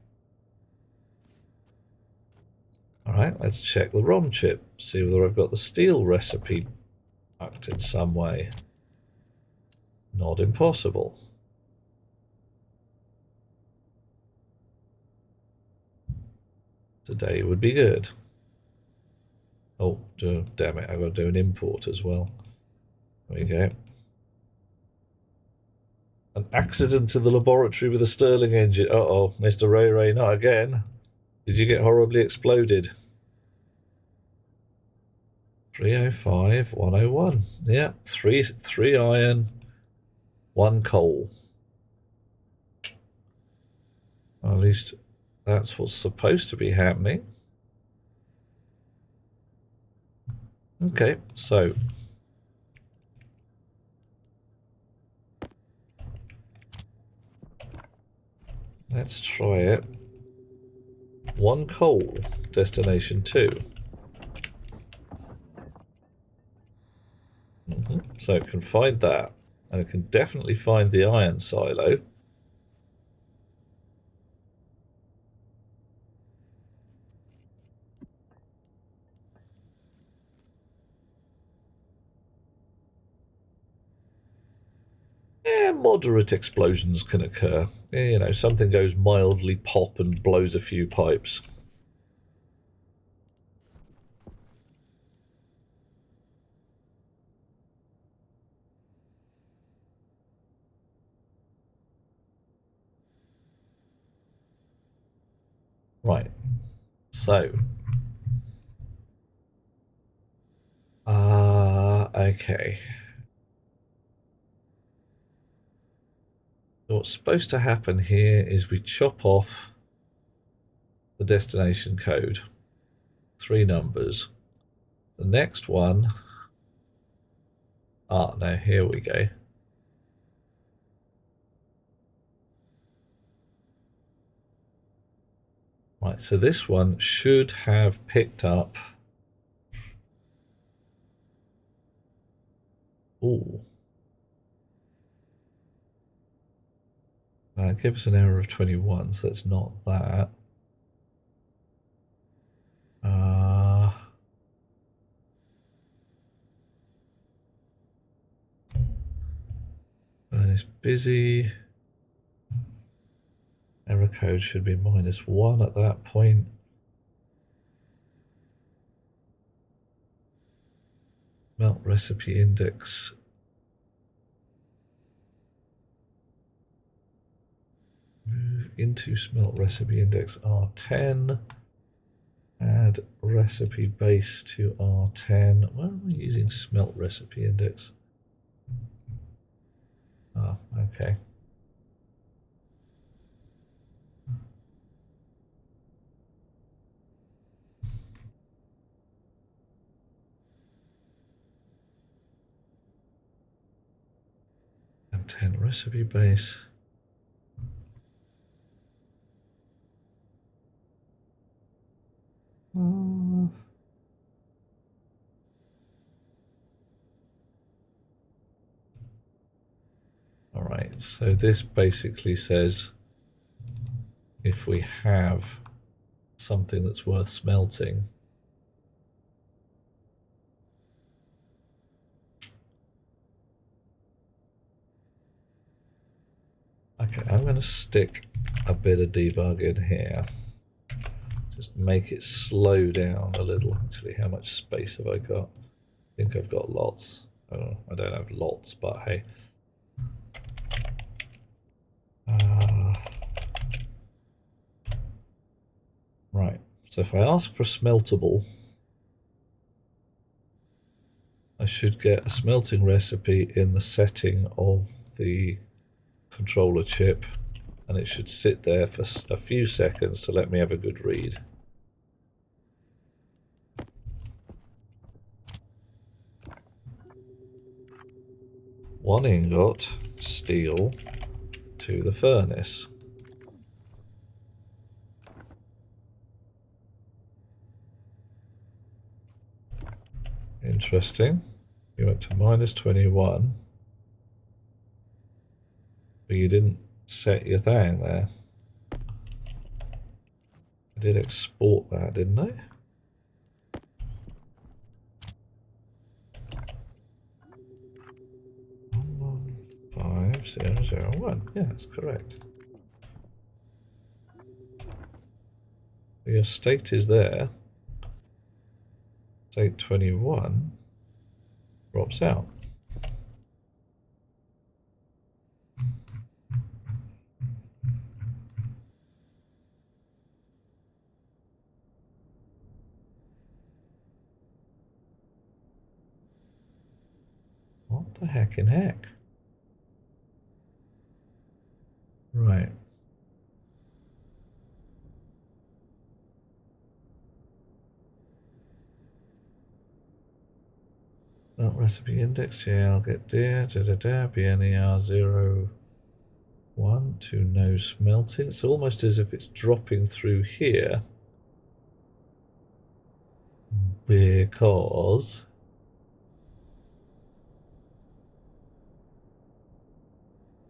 Alright, let's check the ROM chip. See whether I've got the steel recipe packed in some way. Not impossible. Today would be good. Oh, damn it, I've got to do an import as well. There we go. An accident in the laboratory with a Stirling engine. Uh-oh, Mr. Ray Ray, not again. Did you get horribly exploded? 305, 101. Yeah, three iron, 1 coal. Well, at least that's what's supposed to be happening. Okay, so let's try it. 1 coal, destination 2. So it can find that, and it can definitely find the iron silo. Yeah, moderate explosions can occur. You know, something goes mildly pop and blows a few pipes. Right. So. Okay. what's supposed to happen here is we chop off the destination code. 3 numbers. The next one... Ah, no, here we go. Right, so this one should have picked up... Ooh. Give us an error of 21, so it's not that. And it's busy. Error code should be -1 at that point. Melt recipe index. Move into smelt recipe index R10. Add recipe base to R10. Why am I using smelt recipe index? Ah, okay. And 10 recipe base. Alright, so this basically says if we have something that's worth smelting, okay, I'm going to stick a bit of debug in here. Just make it slow down a little. Actually, how much space have I got? I think I've got lots. Oh, I don't have lots, but hey. Right, so if I ask for smeltable, I should get a smelting recipe in the setting of the controller chip, and it should sit there for a few seconds to let me have a good read. One ingot steel to the furnace. Interesting. You went to -21, but you didn't set your thing there. I did export that, didn't I? $1,150,001. Yeah, that's correct. Your state is there. State 21 drops out. What the heck in heck? Right. Melt recipe index, yeah, I'll get there, BNER 0, 1 to no smelting. It's almost as if it's dropping through here. Because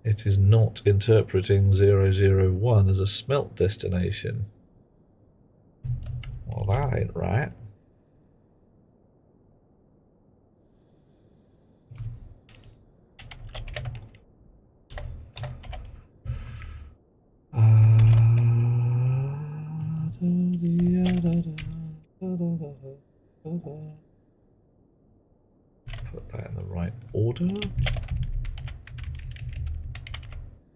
it is not interpreting 001 as a smelt destination. Well, that ain't right. Put that in the right order.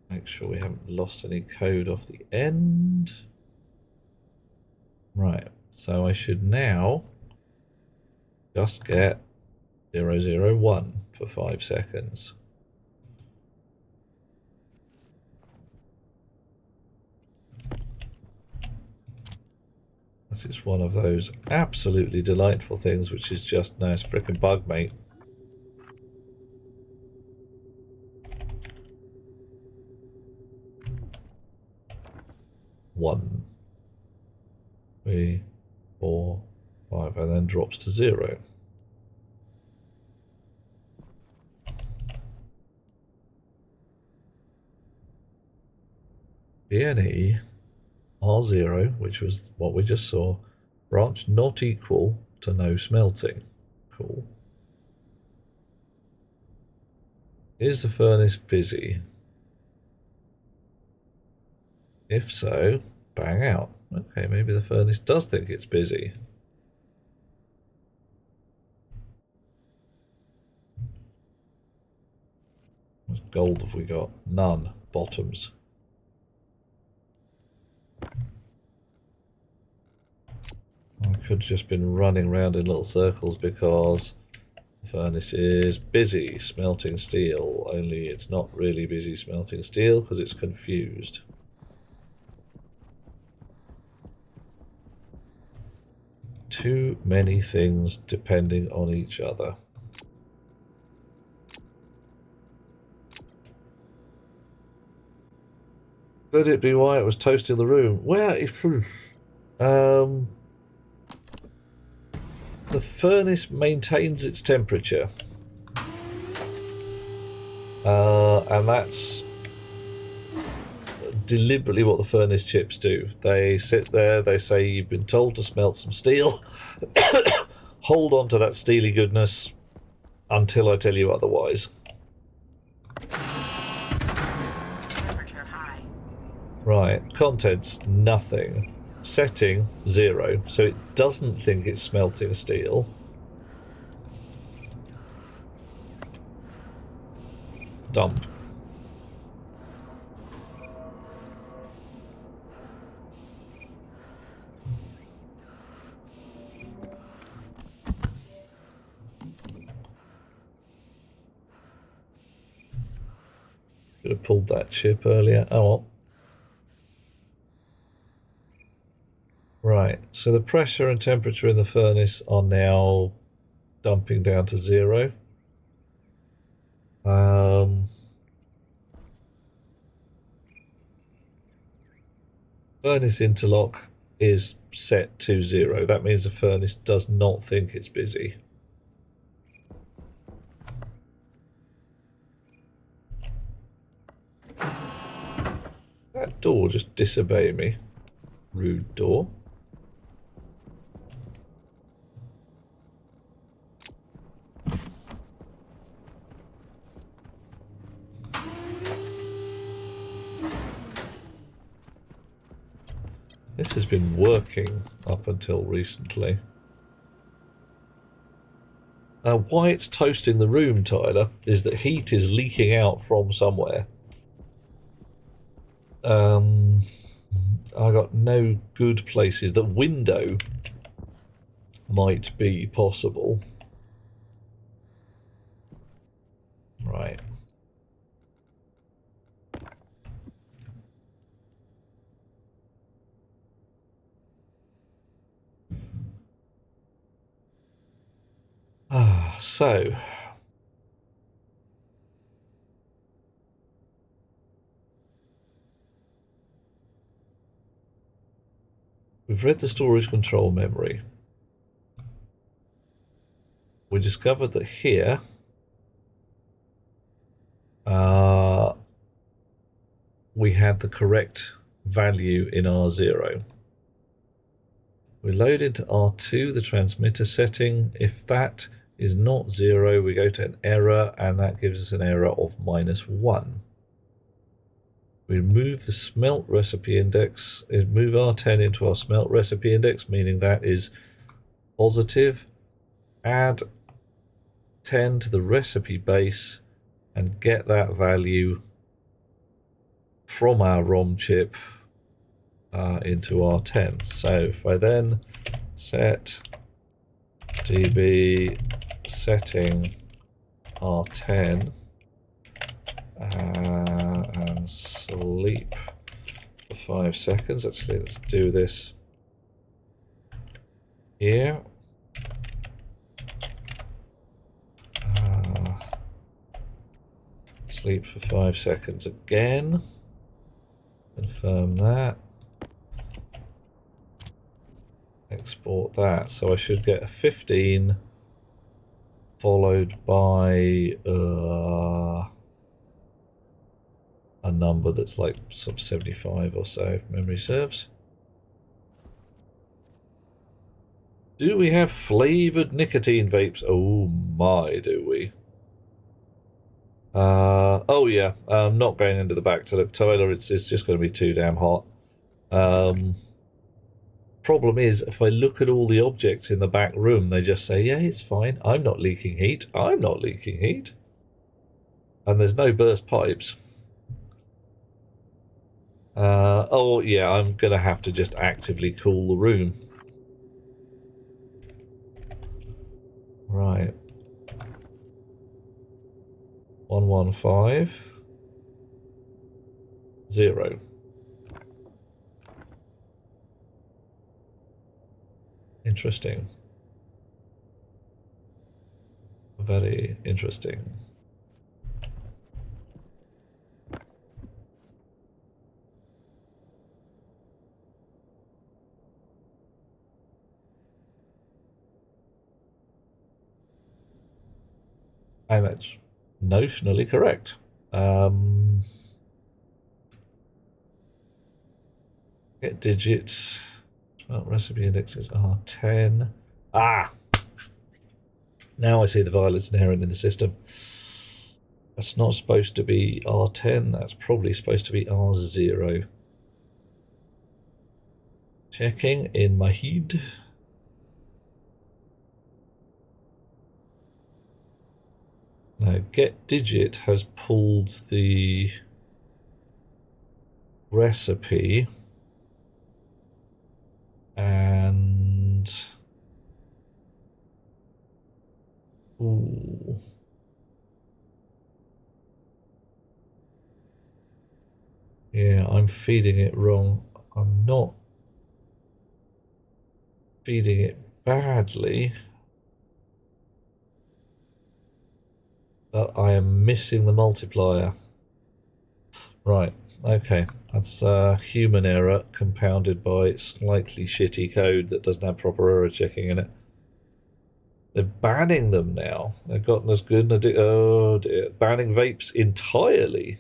Make sure we haven't lost any code off the end. Right, so I should now just get 001 for 5 seconds. This is one of those absolutely delightful things which is just nice frickin' bug, mate. One, 3, 4, 5, and then drops to 0. BNE R0, which was what we just saw, branch not equal to no smelting. Cool. Is the furnace busy? If so, bang out. Okay, maybe the furnace does think it's busy. What gold have we got? None. Bottoms. I could have just been running around in little circles because the furnace is busy smelting steel, only it's not really busy smelting steel because it's confused. Too many things depending on each other. Could it be why it was toasting the room? Well, if the furnace maintains its temperature, and that's deliberately what the furnace chips do. They sit there, they say you've been told to smelt some steel, hold on to that steely goodness until I tell you otherwise. Temperature high. Right, contents, nothing. Setting, 0, so it doesn't think it's smelting steel. Dump. Should have pulled that chip earlier. Oh well. Right, so the pressure and temperature in the furnace are now dumping down to 0. Furnace interlock is set to 0. That means the furnace does not think it's busy. That door just disobeyed me. Rude door. This has been working up until recently. Why it's toasting the room, Tyler, is that heat is leaking out from somewhere. I got no good places. The window might be possible. Right. So we've read the storage control memory. We discovered that here we had the correct value in R0. We load into R2 the transmitter setting. If that is not 0, we go to an error, and that gives us an error of -1. We move the smelt recipe index, move R10 into our smelt recipe index, meaning that is positive. Add 10 to the recipe base and get that value from our ROM chip into R10. So if I then set db setting R10 and sleep for 5 seconds. Actually, let's do this here. Sleep for 5 seconds again. Confirm that. Export that. So I should get a 15 followed by a number that's like sort of 75 or so, if memory serves. Do we have flavored nicotine vapes? Oh my, do we? Oh yeah, I'm not going into the back to look, Tyler. It's just going to be too damn hot. Problem is, if I look at all the objects in the back room, they just say, yeah, it's fine. I'm not leaking heat. I'm not leaking heat. And there's no burst pipes. Oh yeah, I'm going to have to just actively cool the room. Right. 115 0. Interesting. Very interesting. And that's notionally correct. Get digits. Well, recipe indexes are 10. Ah! Now I see the violence inherent in the system. That's not supposed to be R10. That's probably supposed to be R0. Checking in my head. Now, get digit has pulled the recipe and ooh. Yeah, I'm feeding it wrong. I'm not feeding it badly, but I am missing the multiplier. Right, okay. That's human error compounded by slightly shitty code that doesn't have proper error checking in it. They're banning them now. They've gotten as good as oh dear. Banning vapes entirely.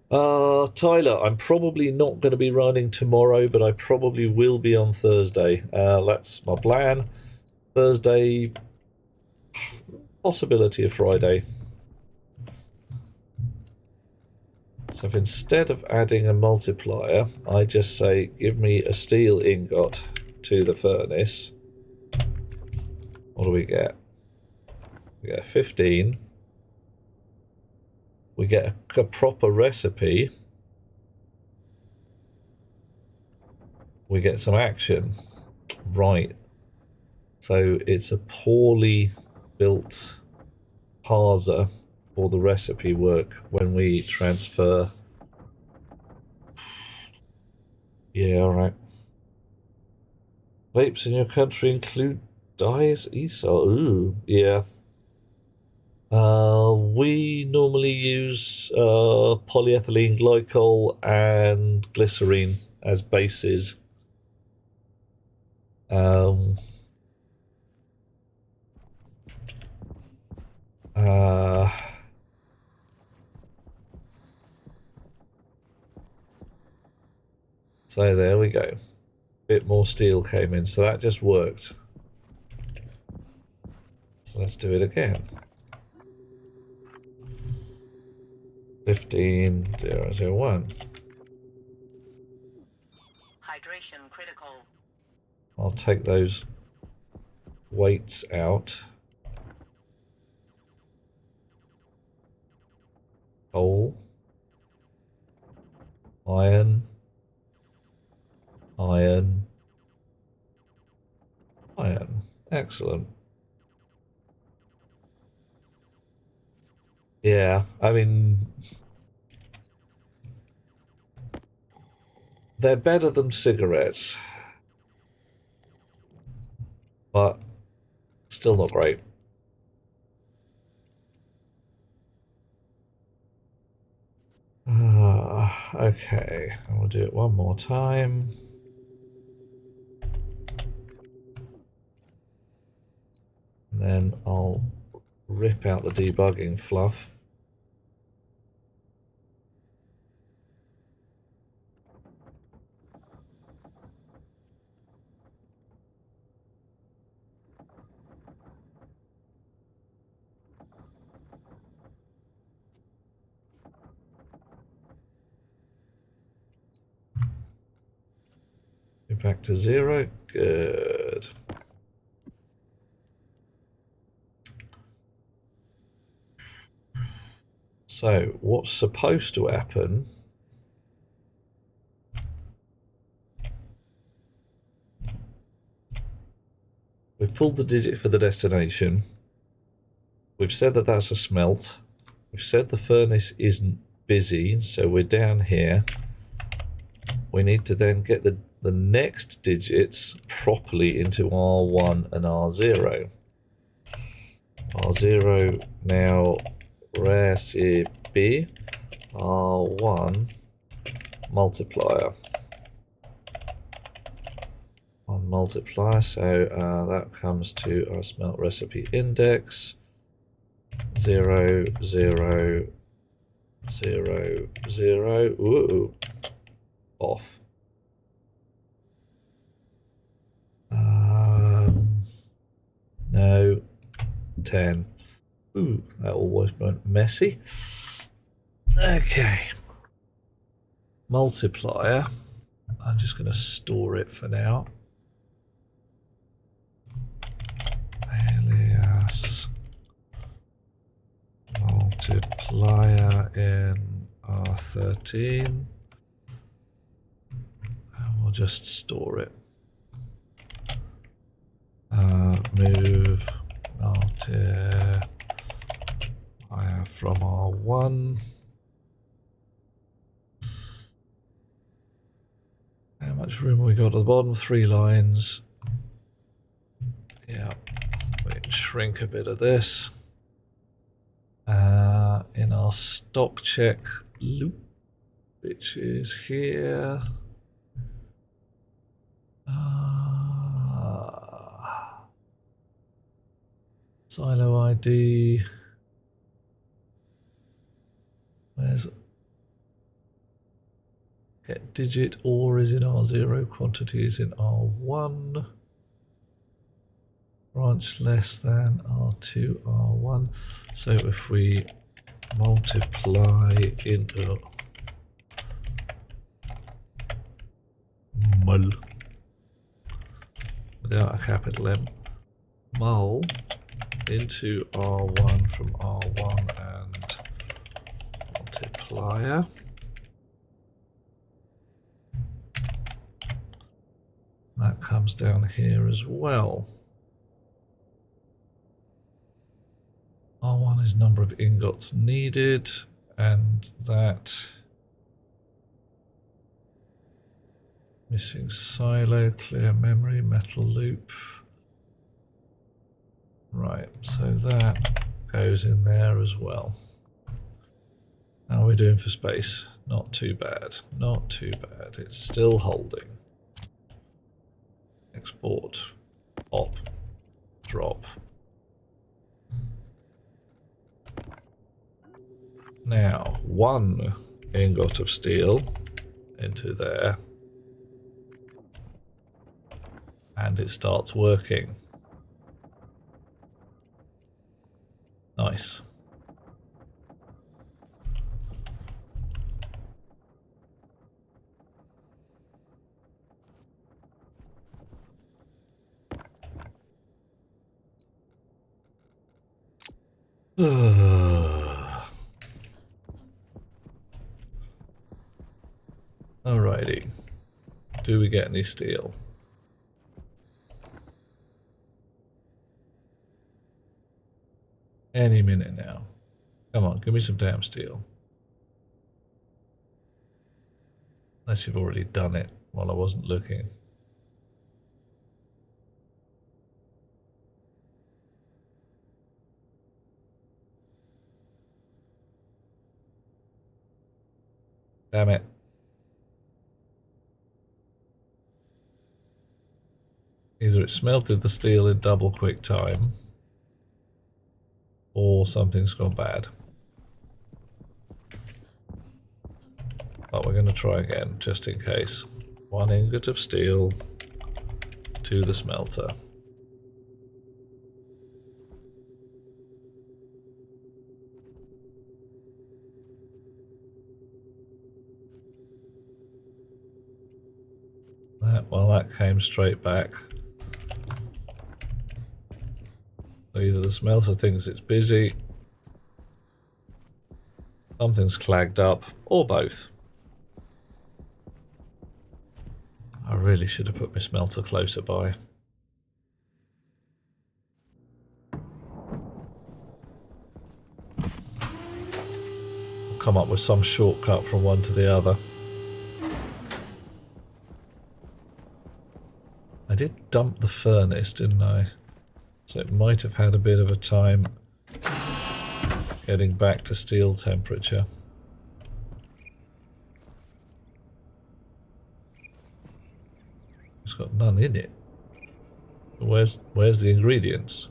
Tyler, I'm probably not going to be running tomorrow, but I probably will be on Thursday. That's my plan. Thursday, possibility of Friday. So if instead of adding a multiplier, I just say, give me a steel ingot to the furnace. What do we get? We get 15. We get a proper recipe. We get some action. Right. So it's a poorly built parser for the recipe work when we transfer. Yeah, alright. Vapes in your country include dyes, ESOL. Ooh, yeah. We normally use polyethylene glycol and glycerine as bases. So there we go. Bit more steel came in, so that just worked. So let's do it again. 15001. Hydration critical. I'll take those weights out. Coal. Iron. Iron. Iron. Excellent. Yeah, I mean, they're better than cigarettes. but still not great. Okay, and we'll do it one more time. And then I'll rip out the debugging fluff. Go back to 0. Good. So, what's supposed to happen we've pulled the digit for the destination. We've said that that's a smelt. We've said the furnace isn't busy, so we're down here. We need to then get the next digits properly into R1 and R0. R0 now recipe R1 multiplier. On multiplier, so that comes to our smelt recipe index 0 0 0 0. Ooh, off. No, 10. Ooh, that always went messy. Okay. Multiplier. I'm just going to store it for now. Alias multiplier in R13. And we'll just store it. Move multiplier from R1. How much room have we got at the bottom? 3 lines. Yeah, we can shrink a bit of this. In our stock check loop, which is here. Silo ID. Where's get digit or is in R0, quantity is in R1. Branch less than R2, R1. So if we multiply into mul without a capital M, mul into R1 from R1 and multiplier. That comes down here as well. R1 is number of ingots needed, and that missing silo, clear memory, metal loop. Right, so that goes in there as well. How are we doing for space? Not too bad, not too bad. It's still holding. Export, op, drop. Now, 1 ingot of steel into there, and it starts working. Nice. Alrighty. Do we get any steel? Any minute now. Come on, give me some damn steel. Unless you've already done it while I wasn't looking. Damn it. Either it smelted the steel in double quick time, or something's gone bad. But we're going to try again, just in case. 1 ingot of steel to the smelter. Well, that came straight back. So either the smelter thinks it's busy, something's clagged up, or both. I really should have put my smelter closer by. I'll come up with some shortcut from one to the other. I did dump the furnace, didn't I? So it might have had a bit of a time getting back to steel temperature. It's got none in it. Where's the ingredients?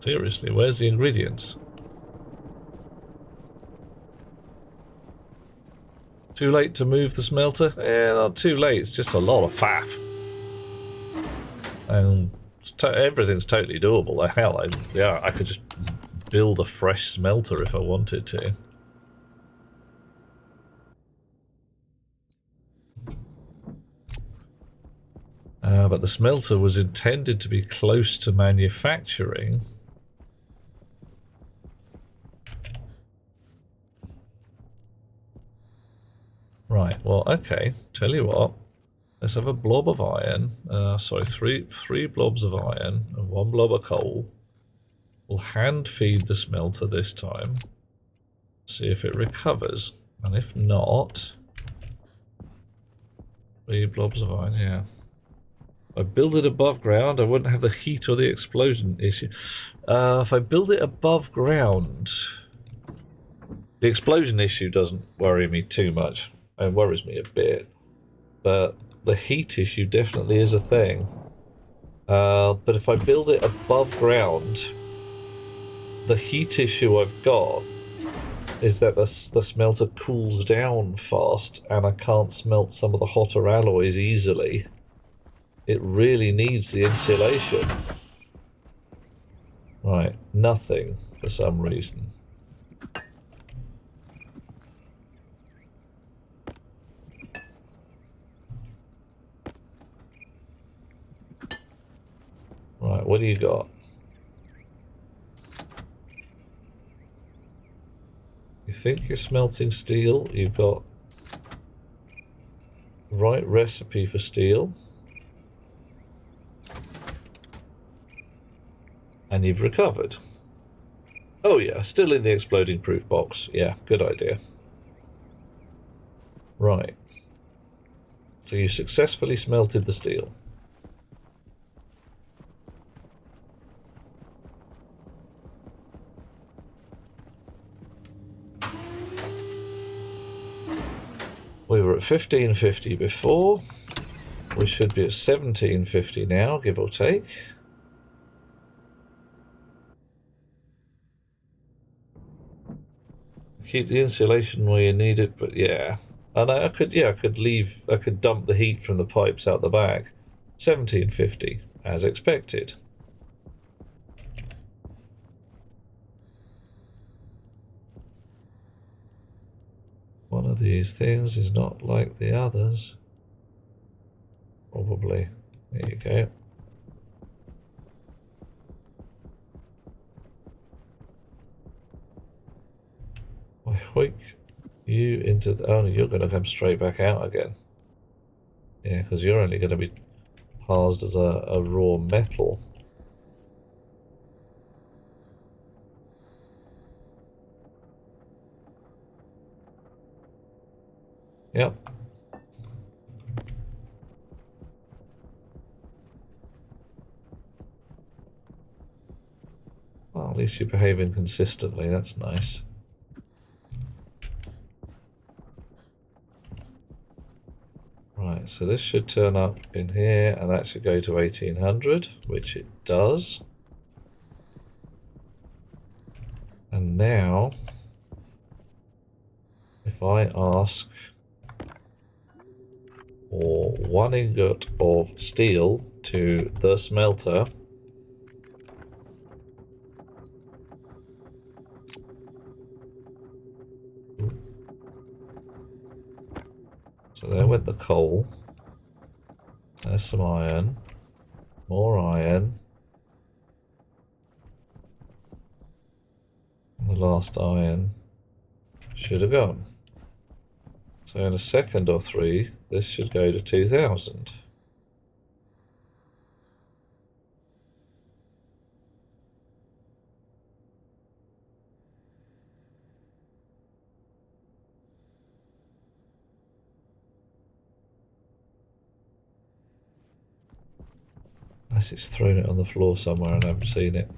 Seriously, where's the ingredients? Too late to move the smelter? Eh, not too late, it's just a lot of faff. And everything's totally doable. The hell, I could just build a fresh smelter if I wanted to. But the smelter was intended to be close to manufacturing. Right, well, okay, tell you what. Let's have a blob of iron. Sorry, three blobs of iron and 1 blob of coal. We'll hand feed the smelter this time. See if it recovers. And if not... 3 blobs of iron, yeah. If I build it above ground, I wouldn't have the heat or the explosion issue. If I build it above ground... The explosion issue doesn't worry me too much. It worries me a bit. But the heat issue definitely is a thing. But if I build it above ground, the heat issue I've got is that the smelter cools down fast and I can't smelt some of the hotter alloys easily. It really needs the insulation. Right, nothing for some reason. Right, what do you got? You think you're smelting steel? You've got the right recipe for steel. And you've recovered. Oh yeah, still in the exploding proof box. Yeah, good idea. Right. So you successfully smelted the steel. We were at 1550 before. We should be at 1750 now, give or take. Keep the insulation where you need it, but yeah. And I could dump the heat from the pipes out the back. 1750, as expected. One of these things is not like the others. Probably. There you go. I hoik you into the... Oh, you're going to come straight back out again. Yeah, because you're only going to be parsed as a raw metal. Yep. Well, at least you're behaving consistently, that's nice. Right, so this should turn up in here, and that should go to 1800, which it does. And now, if I ask for 1 ingot of steel to the smelter, so there went the coal. There's some iron. More iron. And the last iron should have gone. So in a second or 3, this should go to 2000. Unless it's thrown it on the floor somewhere and I haven't seen it.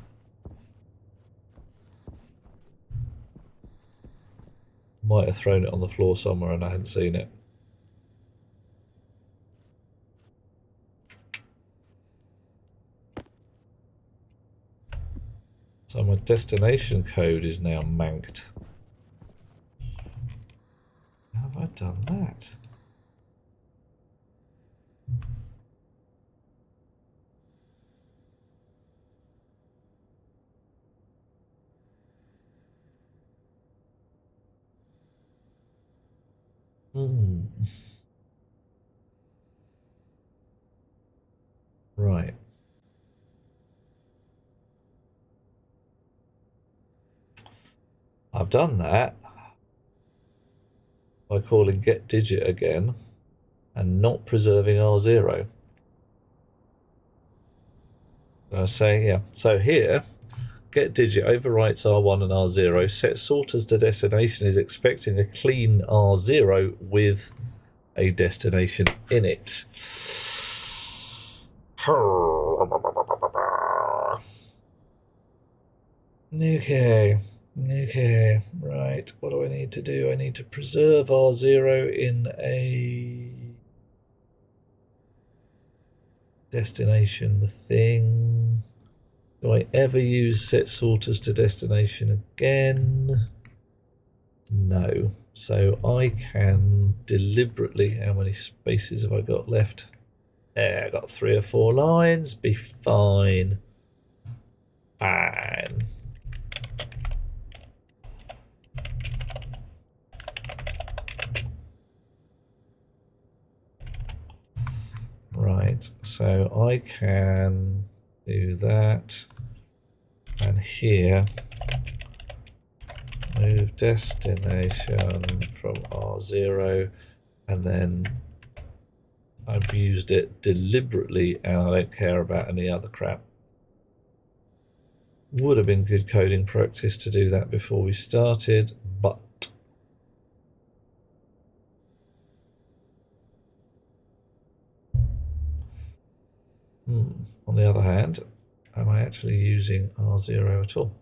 Might have thrown it on the floor somewhere and I hadn't seen it. So my destination code is now manked. How have I done that? Right. I've done that by calling get digit again and not preserving R0. I was saying, yeah, so here, get digit overwrites R1 and R0, set sorters to destination is expecting a clean R0 with a destination in it. Okay, right, what do I need to do? I need to preserve R0 in a destination thing. Do I ever use set sorters to destination again? No. So I can deliberately, how many spaces have I got left? Yeah, I got 3 or 4 lines, be fine. Fine. Right, so I can do that, and here move destination from R0, and then I've used it deliberately and I don't care about any other crap. Would have been good coding practice to do that before we started, but on the other hand, am I actually using R0 at all?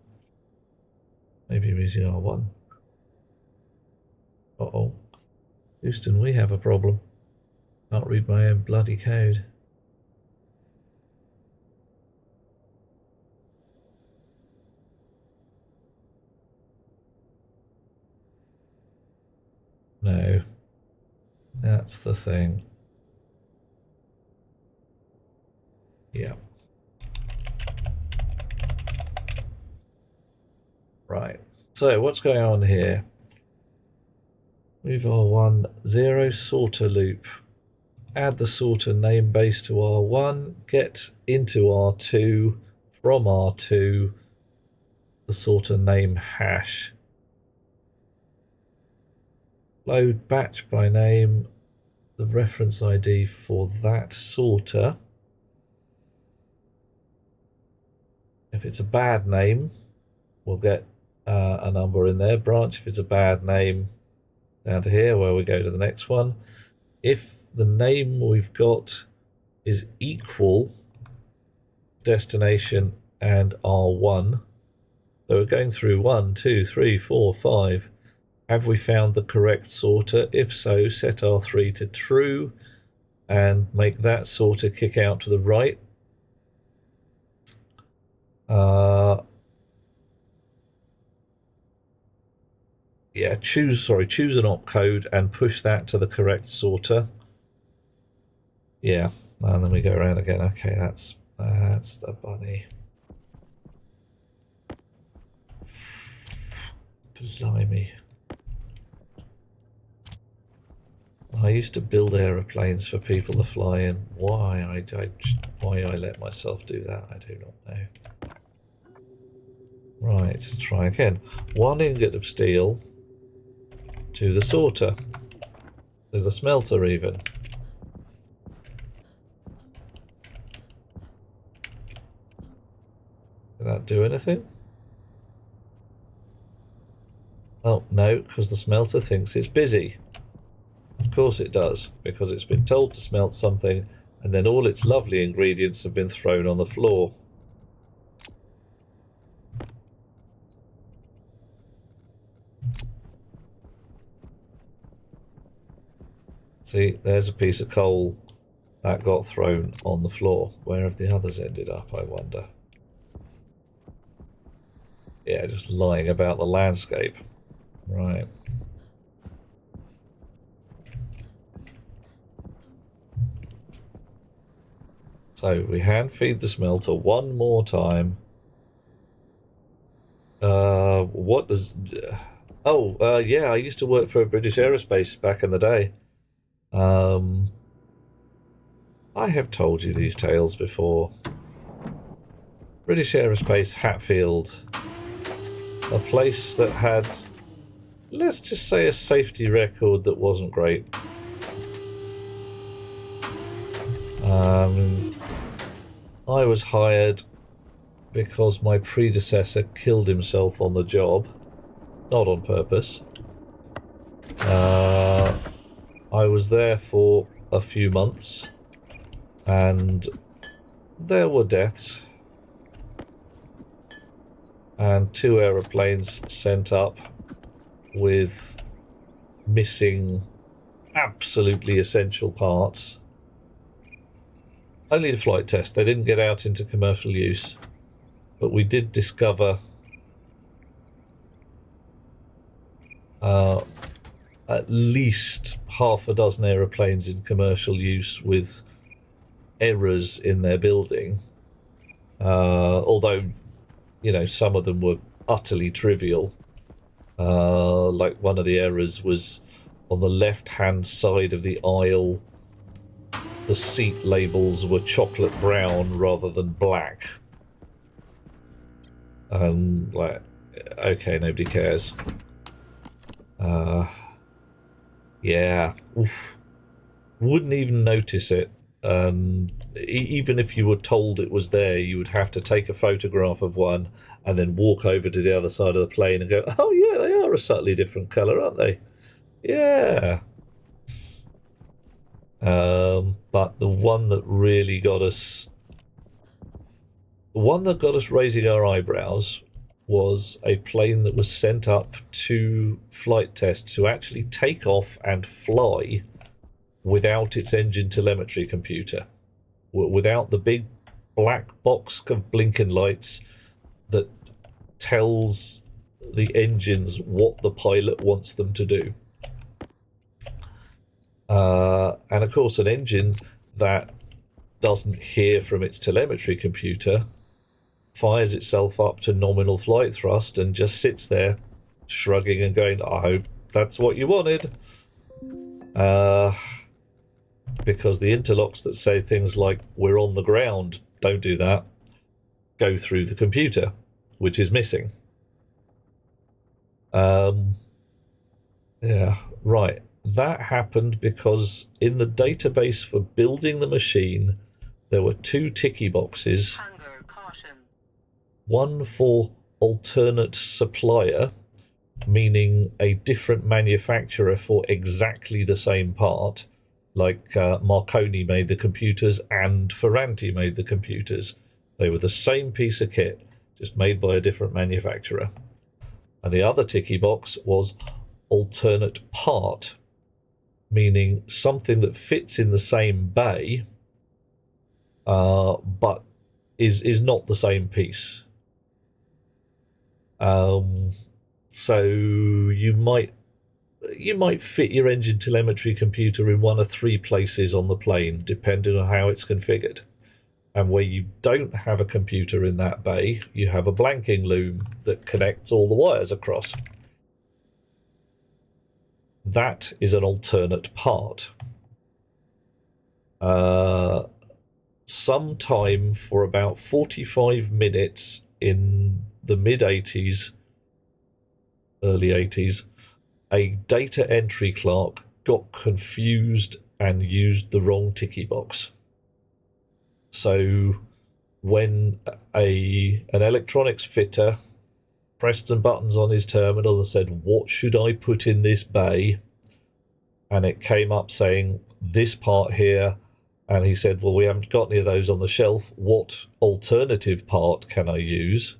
Maybe I'm using R1. Uh-oh. Houston, we have a problem. Can't read my own bloody code. No. That's the thing. Yeah. Right. So what's going on here? Move R1, 0 sorter loop. Add the sorter name base to R1, get into R2, from R2, the sorter name hash. Load batch by name, the reference ID for that sorter. If it's a bad name, we'll get a number in there. Branch, if it's a bad name, down to here where we go to the next one. If the name we've got is equal destination and R1, so we're going through 1, 2, 3, 4, 5. Have we found the correct sorter? If so, set R3 to true and make that sorter kick out to the right. Yeah, choose an opcode and push that to the correct sorter. Yeah, and then we go around again. Okay, that's the bunny. Blimey. I used to build aeroplanes for people to fly in. Why I let myself do that, I do not know. Right, let's try again. 1 ingot of steel to the sorter. There's the smelter even. Did that do anything? Oh, no, because the smelter thinks it's busy. Of course it does, because it's been told to smelt something, and then all its lovely ingredients have been thrown on the floor. See, there's a piece of coal that got thrown on the floor. Where have the others ended up, I wonder? Yeah, just lying about the landscape. Right. So we hand feed the smelter one more time. What does... yeah, I used to work for British Aerospace back in the day. I have told you these tales before. British Aerospace, Hatfield. A place that had, let's just say, a safety record that wasn't great. I was hired because my predecessor killed himself on the job. Not on purpose. I was there for a few months, and there were deaths. And 2 aeroplanes sent up with missing absolutely essential parts. Only to flight test. They didn't get out into commercial use. But we did discover at least half a dozen aeroplanes in commercial use with errors in their building. Although, you know, some of them were utterly trivial. Like one of the errors was on the left-hand side of the aisle. The seat labels were chocolate brown rather than black. Like, okay, nobody cares. Yeah, oof. Wouldn't even notice it. Even if you were told it was there, you would have to take a photograph of one and then walk over to the other side of the plane and go, oh yeah, they are a subtly different colour, aren't they? Yeah. But the one that really got us... The one that got us raising our eyebrows was a plane that was sent up to flight test to actually take off and fly without its engine telemetry computer, without the big black box of blinking lights that tells the engines what the pilot wants them to do. And of course, an engine that doesn't hear from its telemetry computer fires itself up to nominal flight thrust and just sits there shrugging and going, I hope that's what you wanted. Because the interlocks that say things like, we're on the ground, don't do that, go through the computer, which is missing. Yeah, right. That happened because in the database for building the machine, there were 2 ticky boxes. One for alternate supplier, meaning a different manufacturer for exactly the same part, like Marconi made the computers and Ferranti made the computers. They were the same piece of kit, just made by a different manufacturer. And the other ticky box was alternate part, meaning something that fits in the same bay, but is not the same piece. So you might fit your engine telemetry computer in one of three places on the plane, depending on how it's configured. And where you don't have a computer in that bay, you have a blanking loom that connects all the wires across. That is an alternate part. Sometime for about 45 minutes in the mid-80s, early 80s, a data entry clerk got confused and used the wrong ticky box. So when an electronics fitter pressed some buttons on his terminal and said, "What should I put in this bay?" and it came up saying, "This part here," and he said, "Well, we haven't got any of those on the shelf. What alternative part can I use?"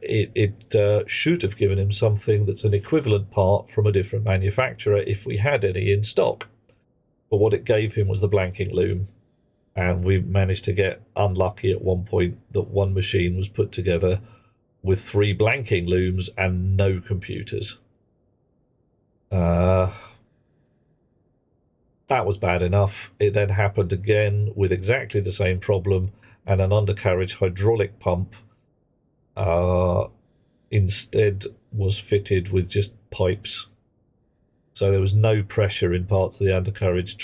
It should have given him something that's an equivalent part from a different manufacturer if we had any in stock. But what it gave him was the blanking loom. And we managed to get unlucky at one point that one machine was put together with 3 blanking looms and no computers. That was bad enough. It then happened again with exactly the same problem, and an undercarriage hydraulic pump instead was fitted with just pipes. So there was no pressure in parts of the undercarriage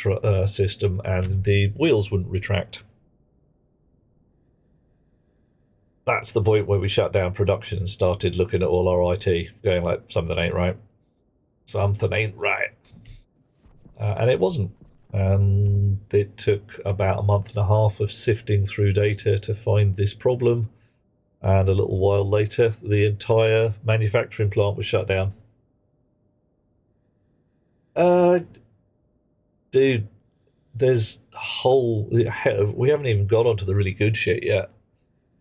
system, and the wheels wouldn't retract. That's the point where we shut down production and started looking at all our IT, going like, something ain't right. Something ain't right. And it wasn't. And it took about a month and a half of sifting through data to find this problem. And a little while later, the entire manufacturing plant was shut down. Dude, there's we haven't even got onto the really good shit yet.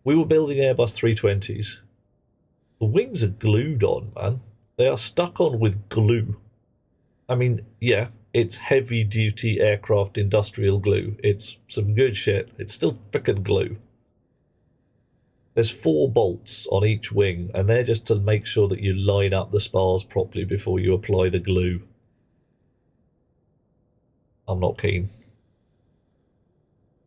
We were building Airbus 320s. The wings are glued on, man. They are stuck on with glue. I mean, yeah, it's heavy-duty aircraft industrial glue. It's some good shit. It's still frickin' glue. There's 4 bolts on each wing, and they're just to make sure that you line up the spars properly before you apply the glue. I'm not keen.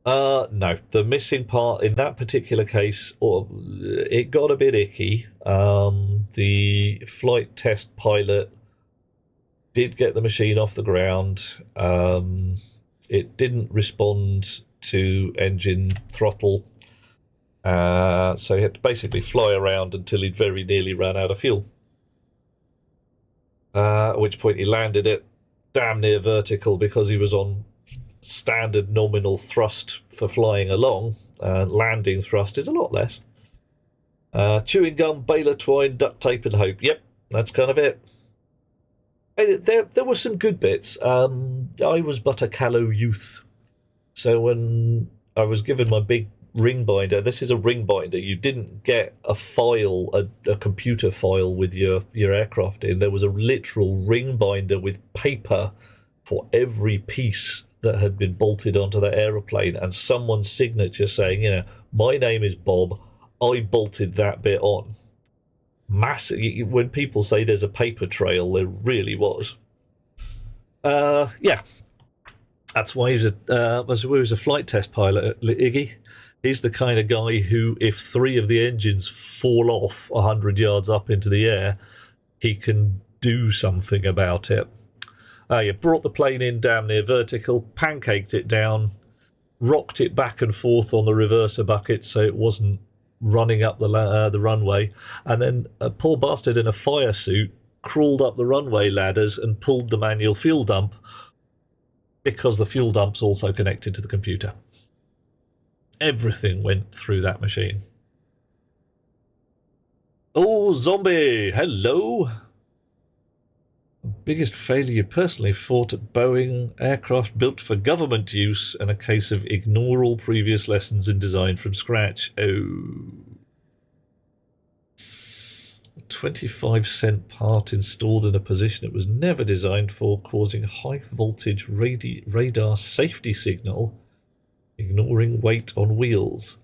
No, the missing part in that particular case, it got a bit icky. The flight test pilot did get the machine off the ground. It didn't respond to engine throttle. So he had to basically fly around until he'd very nearly ran out of fuel. At which point he landed it damn near vertical because he was on standard nominal thrust for flying along. Landing thrust is a lot less. Chewing gum, baler twine, duct tape and hope. Yep, that's kind of it. There were some good bits. I was but a callow youth. So when I was given my big ring binder, this is a ring binder. You didn't get a file, a computer file with your aircraft in. There was a literal ring binder with paper for every piece that had been bolted onto the aeroplane and someone's signature saying, you know, my name is Bob, I bolted that bit on. Massive. When people say there's a paper trail, there really was. Yeah. That's why he was a flight test pilot, Iggy. He's the kind of guy who, if 3 of the engines fall off 100 yards up into the air, he can do something about it. You brought the plane in damn near vertical, pancaked it down, rocked it back and forth on the reverser bucket so it wasn't running up the runway, and then a poor bastard in a fire suit crawled up the runway ladders and pulled the manual fuel dump because the fuel dump's also connected to the computer. Everything went through that machine. Oh, zombie! Hello! Biggest failure you personally fought at Boeing aircraft built for government use and a case of ignore all previous lessons in design from scratch. Oh. A 25-cent part installed in a position it was never designed for, causing high voltage radar safety signal, ignoring weight on wheels.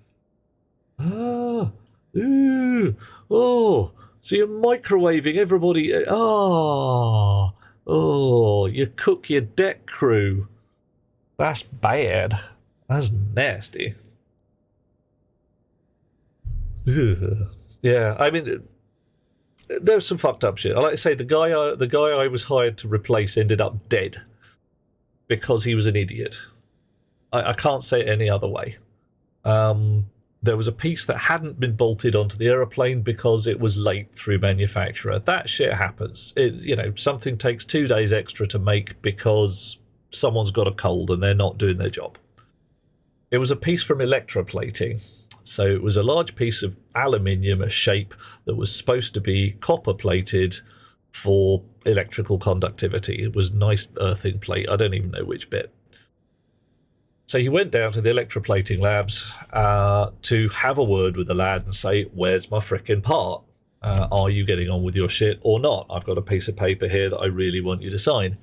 Ah, ooh, oh, so you're microwaving everybody. Oh, you cook your deck crew. That's bad. That's nasty. Ugh. Yeah, I mean, there's some fucked up shit. I like to say the guy I was hired to replace ended up dead because he was an idiot. I can't say it any other way. There was a piece that hadn't been bolted onto the aeroplane because it was late through manufacturer. That shit happens. Something takes 2 days extra to make because someone's got a cold and they're not doing their job. It was a piece from electroplating. So it was a large piece of aluminium, a shape that was supposed to be copper plated for electrical conductivity. It was nice earthing plate. I don't even know which bit. So he went down to the electroplating labs to have a word with the lad and say, where's my frickin' part? Are you getting on with your shit or not? I've got a piece of paper here that I really want you to sign.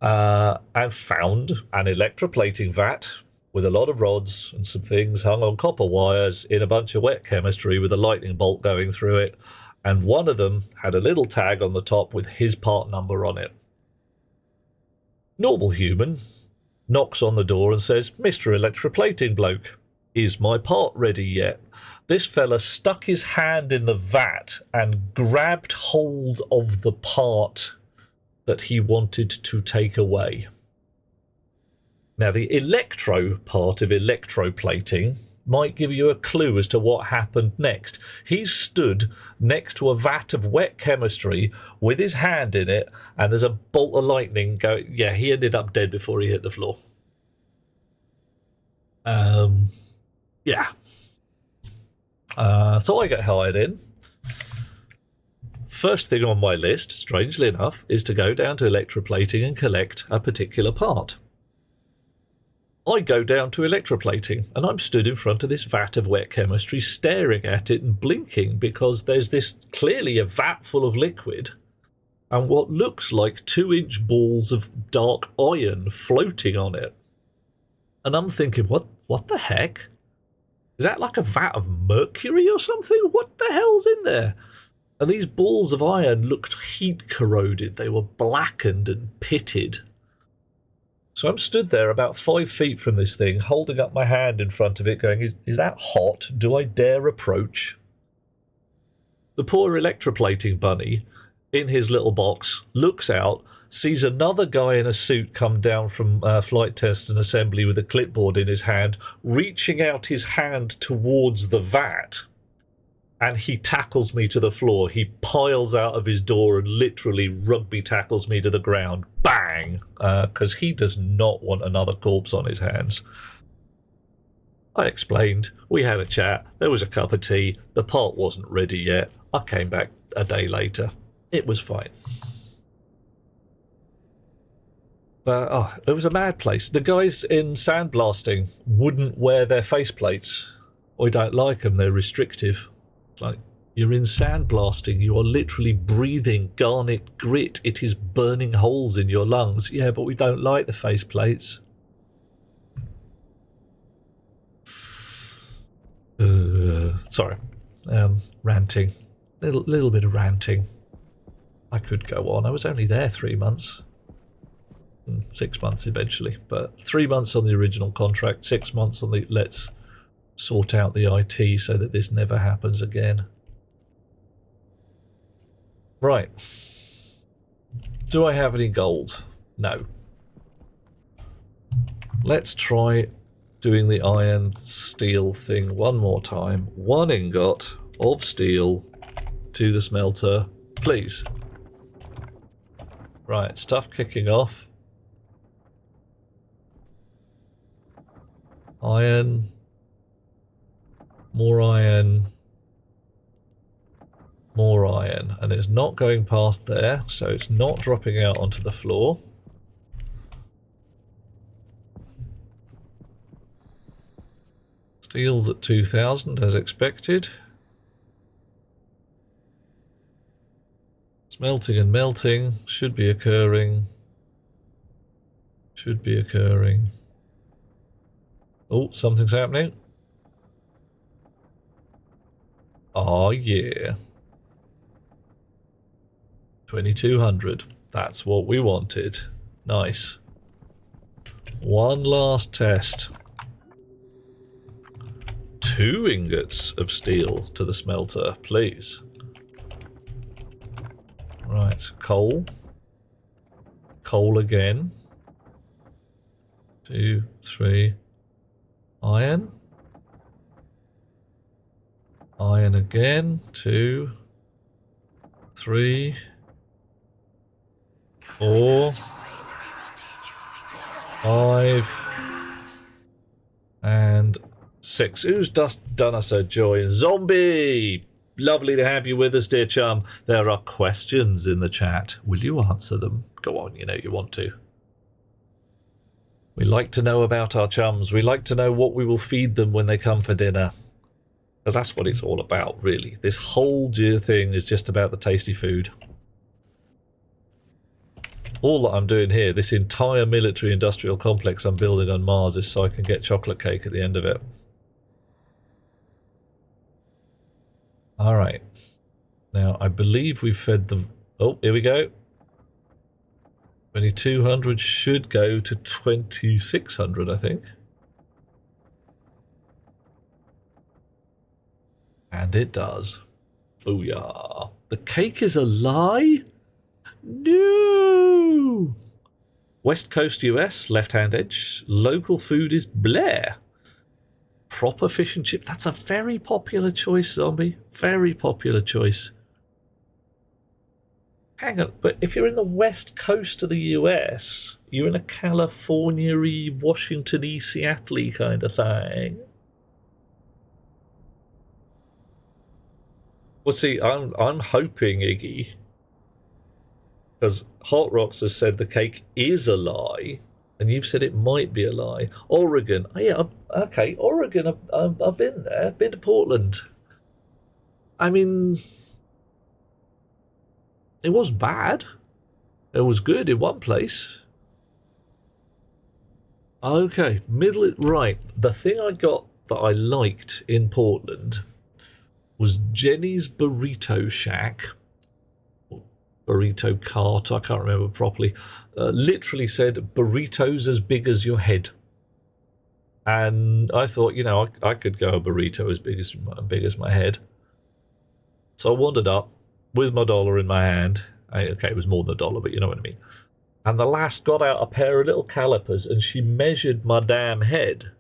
And found an electroplating vat with a lot of rods and some things hung on copper wires in a bunch of wet chemistry with a lightning bolt going through it. And one of them had a little tag on the top with his part number on it. Normal human knocks on the door and says, Mr. Electroplating bloke, is my part ready yet? This fella stuck his hand in the vat and grabbed hold of the part that he wanted to take away. Now, the electro part of electroplating might give you a clue as to what happened next. He stood next to a vat of wet chemistry with his hand in it, and there's a bolt of lightning going. Yeah, he ended up dead before he hit the floor. Yeah. So I get hired in. First thing on my list, strangely enough, is to go down to electroplating and collect a particular part. I go down to electroplating, and I'm stood in front of this vat of wet chemistry, staring at it and blinking because there's this clearly a vat full of liquid and what looks like 2-inch balls of dark iron floating on it. And I'm thinking, what the heck? Is that like a vat of mercury or something? What the hell's in there? And these balls of iron looked heat corroded. They were blackened and pitted. So I'm stood there about 5 feet from this thing, holding up my hand in front of it, going, is that hot? Do I dare approach? The poor electroplating bunny, in his little box, looks out, sees another guy in a suit come down from flight test and assembly with a clipboard in his hand, reaching out his hand towards the vat. And he tackles me to the floor. He piles out of his door and literally rugby tackles me to the ground. Bang! Because he does not want another corpse on his hands. I explained. We had a chat. There was a cup of tea. The part wasn't ready yet. I came back a day later. It was fine. But it was a mad place. The guys in sandblasting wouldn't wear their faceplates. I don't like them. They're restrictive. It's like, you're in sandblasting. You are literally breathing garnet grit. It is burning holes in your lungs. Yeah, but we don't like the faceplates. Sorry. Ranting. Little bit of ranting. I could go on. I was only there 3 months. 6 months eventually. But 3 months on the original contract. 6 months on the let's sort out the IT so that this never happens again. Right. Do I have any gold? No. Let's try doing the iron steel thing one more time. 1 ingot of steel to the smelter, please. Right, stuff kicking off. Iron. More iron. More iron. And it's not going past there, so it's not dropping out onto the floor. Steel's at 2,000 as expected. Smelting and melting should be occurring. Should be occurring. Oh, something's happening. Oh yeah. 2,200. That's what we wanted. Nice. One last test. 2 ingots of steel to the smelter, please. Right, coal. Coal again. 2, 3. Iron. Iron again. 2, 3, 4, 5, and 6. Who's just done us a joy? Zombie! Lovely to have you with us, dear chum. There are questions in the chat. Will you answer them? Go on, you know you want to. We like to know about our chums. We like to know what we will feed them when they come for dinner. Because that's what it's all about, really. This whole thing is just about the tasty food. All that I'm doing here, this entire military industrial complex I'm building on Mars, is so I can get chocolate cake at the end of it. Alright. Now, I believe we've fed them... Oh, here we go. 2,200 should go to 2,600, I think. And it does. Booyah. The cake is a lie? No! West Coast US, left-hand edge. Local food is Blair. Proper fish and chip. That's a very popular choice, Zombie. Very popular choice. Hang on, but if you're in the west coast of the US, you're in a California-y, Washington-y, Seattle-y kind of thing. Well, see, I'm hoping, Iggy, because Hot Rocks has said the cake is a lie, and you've said it might be a lie. Oregon, oh yeah, okay, Oregon, I've been there, been to Portland. I mean, it wasn't bad. It was good in one place. Okay, right. The thing I got that I liked in Portland was Jenny's Burrito Shack. Burrito Cart, I can't remember properly. Literally said, burritos as big as your head. And I thought, you know, I could go a burrito as big as my head. So I wandered up with my dollar in my hand. Okay, it was more than $1, but you know what I mean. And the lass got out a pair of little calipers and she measured my damn head.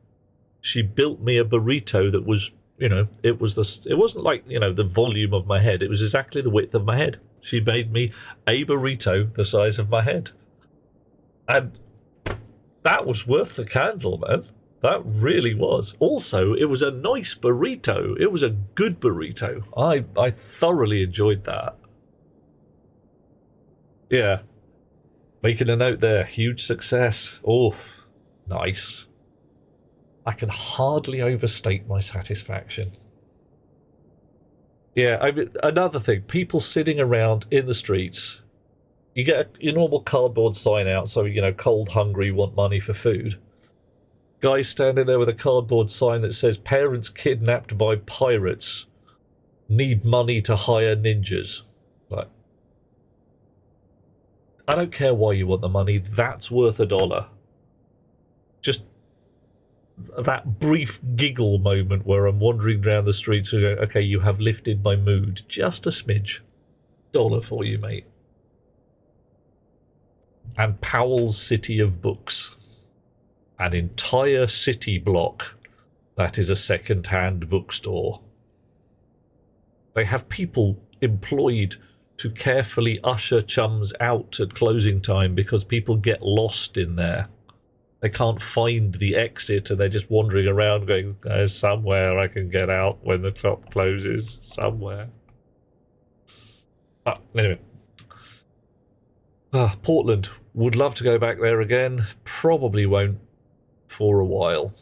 She built me a burrito that was, you know, it wasn't like, you know, the volume of my head. It was exactly the width of my head. She made me a burrito the size of my head. And that was worth the candle, man. That really was. Also, it was a nice burrito. It was a good burrito. I thoroughly enjoyed that. Yeah. Making a note there. Huge success. Oof. Nice. I can hardly overstate my satisfaction. Yeah, I mean, another thing. People sitting around in the streets. You get your normal cardboard sign out, so, you know, cold, hungry, want money for food. Guy standing there with a cardboard sign that says, parents kidnapped by pirates need money to hire ninjas. Like, I don't care why you want the money, that's worth $1. Just that brief giggle moment where I'm wandering around the streets and going, okay, you have lifted my mood just a smidge. $1 for you, mate. And Powell's City of Books. An entire city block that is a second-hand bookstore. They have people employed to carefully usher chums out at closing time because people get lost in there. They can't find the exit and they're just wandering around going, there's somewhere I can get out when the shop closes. Somewhere. Anyway. Portland. Would love to go back there again. Probably won't for a while.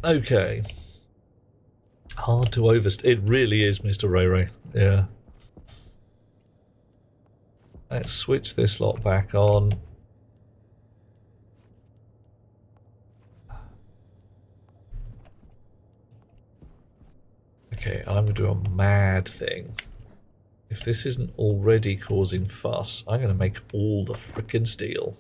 Okay. Hard to overstate. It really is, Mr. Ray Ray. Yeah. Let's switch this lot back on. Okay, I'm going to do a mad thing. If this isn't already causing fuss, I'm going to make all the frickin' steel.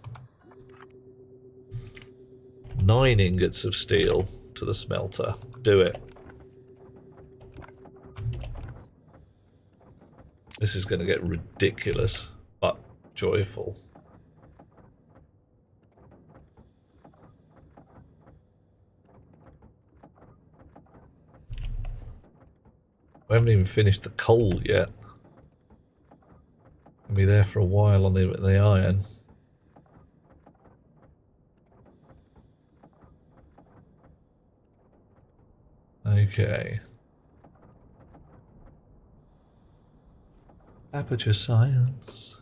9 ingots of steel to the smelter. Do it. This is going to get ridiculous, but joyful. We haven't even finished the coal yet. Gonna be there for a while on the iron. Okay. Aperture science.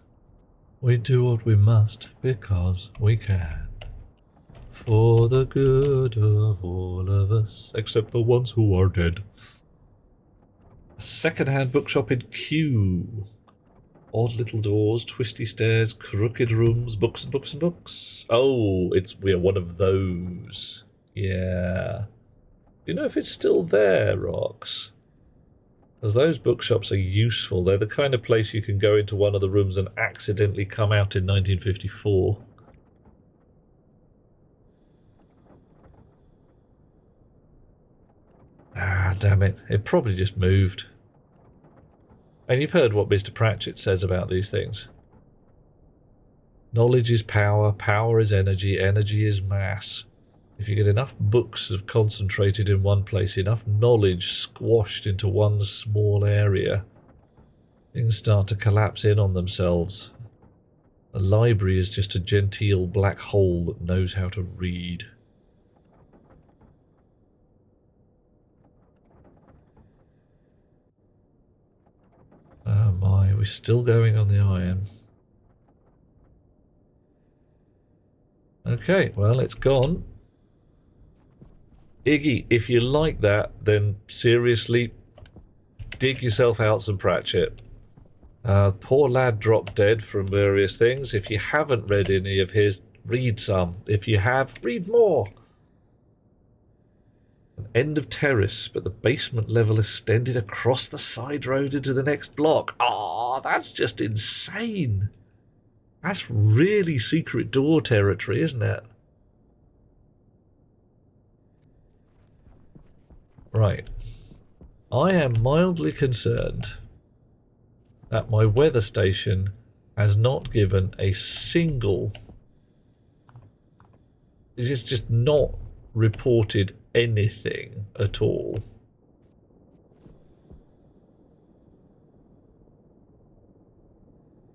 We do what we must because we can. For the good of all of us, except the ones who are dead. Second-hand bookshop in Kew. Odd little doors, twisty stairs, crooked rooms, books and books and books. Oh, we're one of those. Yeah. Do you know if it's still there, Rox? As those bookshops are useful. They're the kind of place you can go into one of the rooms and accidentally come out in 1954. Ah, damn it. It probably just moved. And you've heard what Mr. Pratchett says about these things. Knowledge is power, power is energy, energy is mass. If you get enough books concentrated in one place, enough knowledge squashed into one small area, things start to collapse in on themselves. A library is just a genteel black hole that knows how to read. Oh my, we're still going on the iron. Okay, well, it's gone. Iggy, if you like that, then seriously, dig yourself out some Pratchett. Poor lad dropped dead from various things. If you haven't read any of his, read some. If you have, read more. An end of terrace, but the basement level extended across the side road into the next block. Oh, that's just insane. That's really secret door territory, isn't it? Right. I am mildly concerned that my weather station has not given a single... It's just not reported anything at all.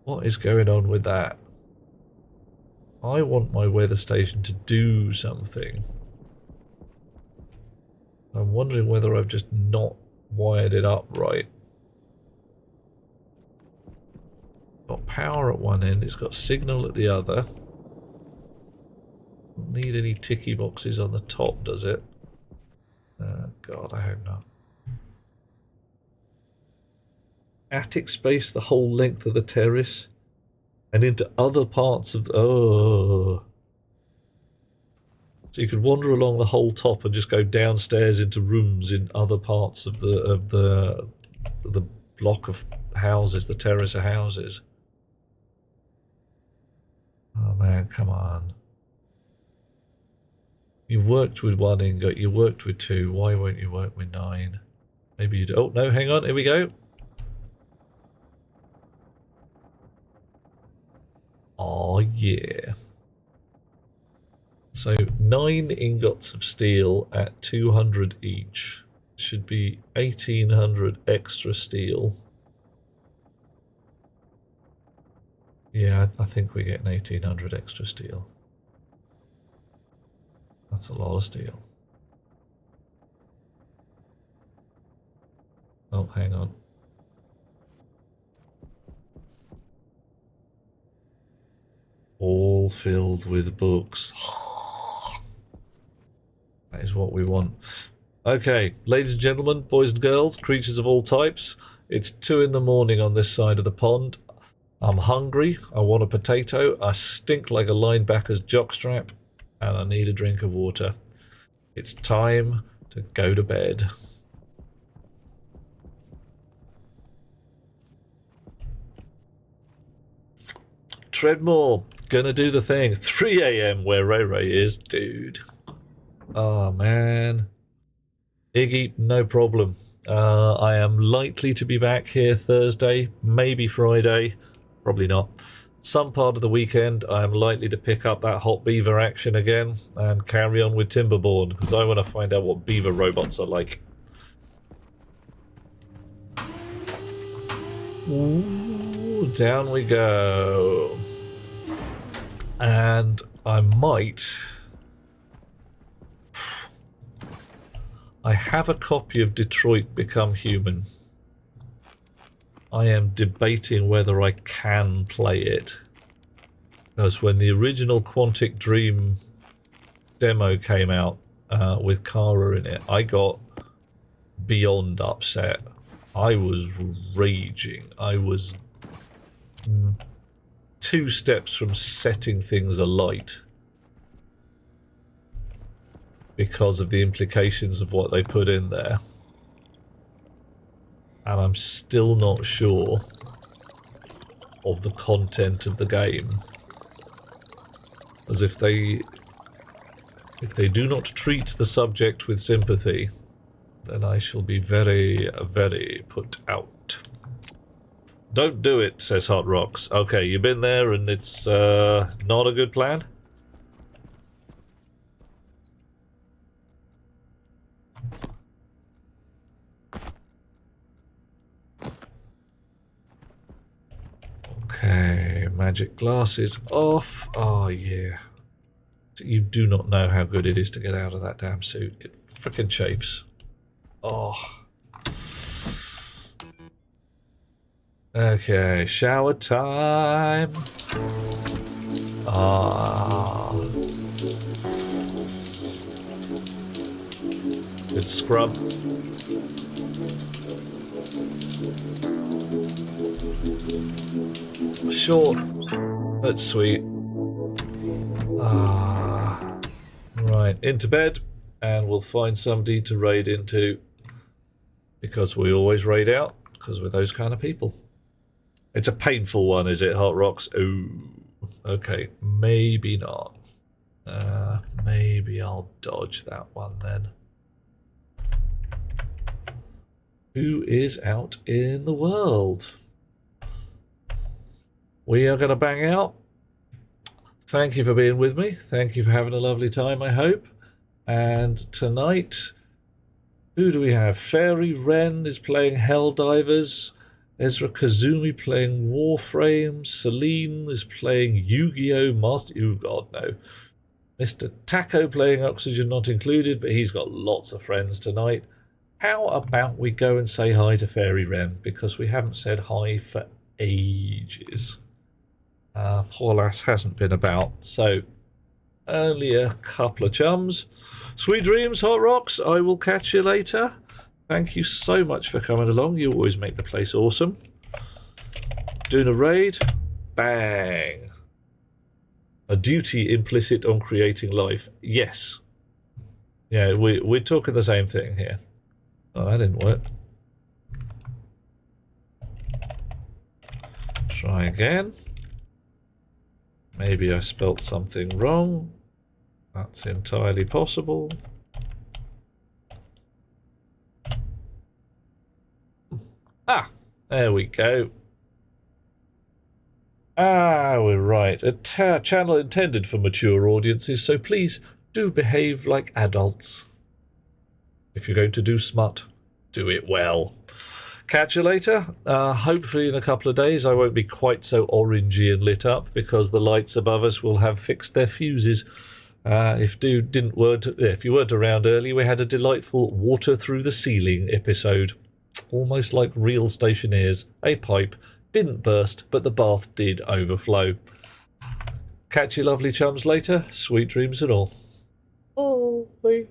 What is going on with that? I want my weather station to do something. I'm wondering whether I've just not wired it up right. Got power at one end, it's got signal at the other. Doesn't need any ticky boxes on the top, does it? God, I hope not. Attic space the whole length of the terrace and into other parts of the... Oh. So you could wander along the whole top and just go downstairs into rooms in other parts of the block of houses, the terrace of houses. Oh man, come on. You worked with 1 ingot, you worked with 2, why won't you work with 9? Maybe you do. Oh no, hang on, here we go. Oh yeah. So 9 ingots of steel at 200 each. Should be 1800 extra steel. Yeah, I think we get an 1800 extra steel. That's a lot of steel. Oh, hang on. all filled with books. That is what we want. Okay, ladies and gentlemen, boys and girls, creatures of all types, it's 2 in the morning on this side of the pond. I'm hungry, I want a potato, I stink like a linebacker's jockstrap, and I need a drink of water. It's time to go to bed. Treadmore, gonna do the thing. 3 AM where Ray Ray is, dude. Oh man. Iggy, no problem. I am likely to be back here Thursday, maybe Friday, probably not. Some part of the weekend, I am likely to pick up that hot beaver action again and carry on with Timberborn, because I want to find out what beaver robots are like. Ooh, down we go. And I might... I have a copy of Detroit Become Human. I am debating whether I can play it. Because when the original Quantic Dream demo came out with Kara in it, I got beyond upset. I was raging. I was 2 steps from setting things alight because of the implications of what they put in there. And I'm still not sure of the content of the game. As if they do not treat the subject with sympathy, then I shall be very, very put out. Don't do it, says Hot Rocks. Okay, you've been there and it's not a good plan? Okay, magic glasses off. Oh, yeah. You do not know how good it is to get out of that damn suit. It frickin' chafes. Oh. Okay, shower time. Ah. Good scrub. Short, but sweet. Ah, right, into bed, and we'll find somebody to raid into, because we always raid out, because we're those kind of people. It's a painful one, is it, Hot Rocks? Ooh, okay, maybe not. Maybe I'll dodge that one then. Who is out in the world? We are going to bang out. Thank you for being with me. Thank you for having a lovely time, I hope. And tonight, who do we have? Fairy Wren is playing Helldivers. Ezra Kazumi playing Warframe. Celine is playing Yu-Gi-Oh! Master... Oh, God, no. Mr. Taco playing Oxygen Not Included, but he's got lots of friends tonight. How about we go and say hi to Fairy Wren? Because we haven't said hi for ages. Poor lass hasn't been about, so only a couple of chums. Sweet dreams, Hot Rocks. I will catch you later. Thank you so much for coming along. You always make the place awesome. Doing a raid. Bang. A duty implicit on creating life. Yes. Yeah, we're talking the same thing here. Oh, that didn't work. Try again. Maybe I spelt something wrong. That's entirely possible. Ah, there we go. Ah, we're right. A channel intended for mature audiences, so please do behave like adults. If you're going to do smut, do it well. Catch you later. Hopefully in a couple of days I won't be quite so orangey and lit up because the lights above us will have fixed their fuses. If you weren't around earlier, we had a delightful water through the ceiling episode. Almost like real stationeers. A pipe didn't burst, but the bath did overflow. Catch you lovely chums later. Sweet dreams and all. Oh, wait.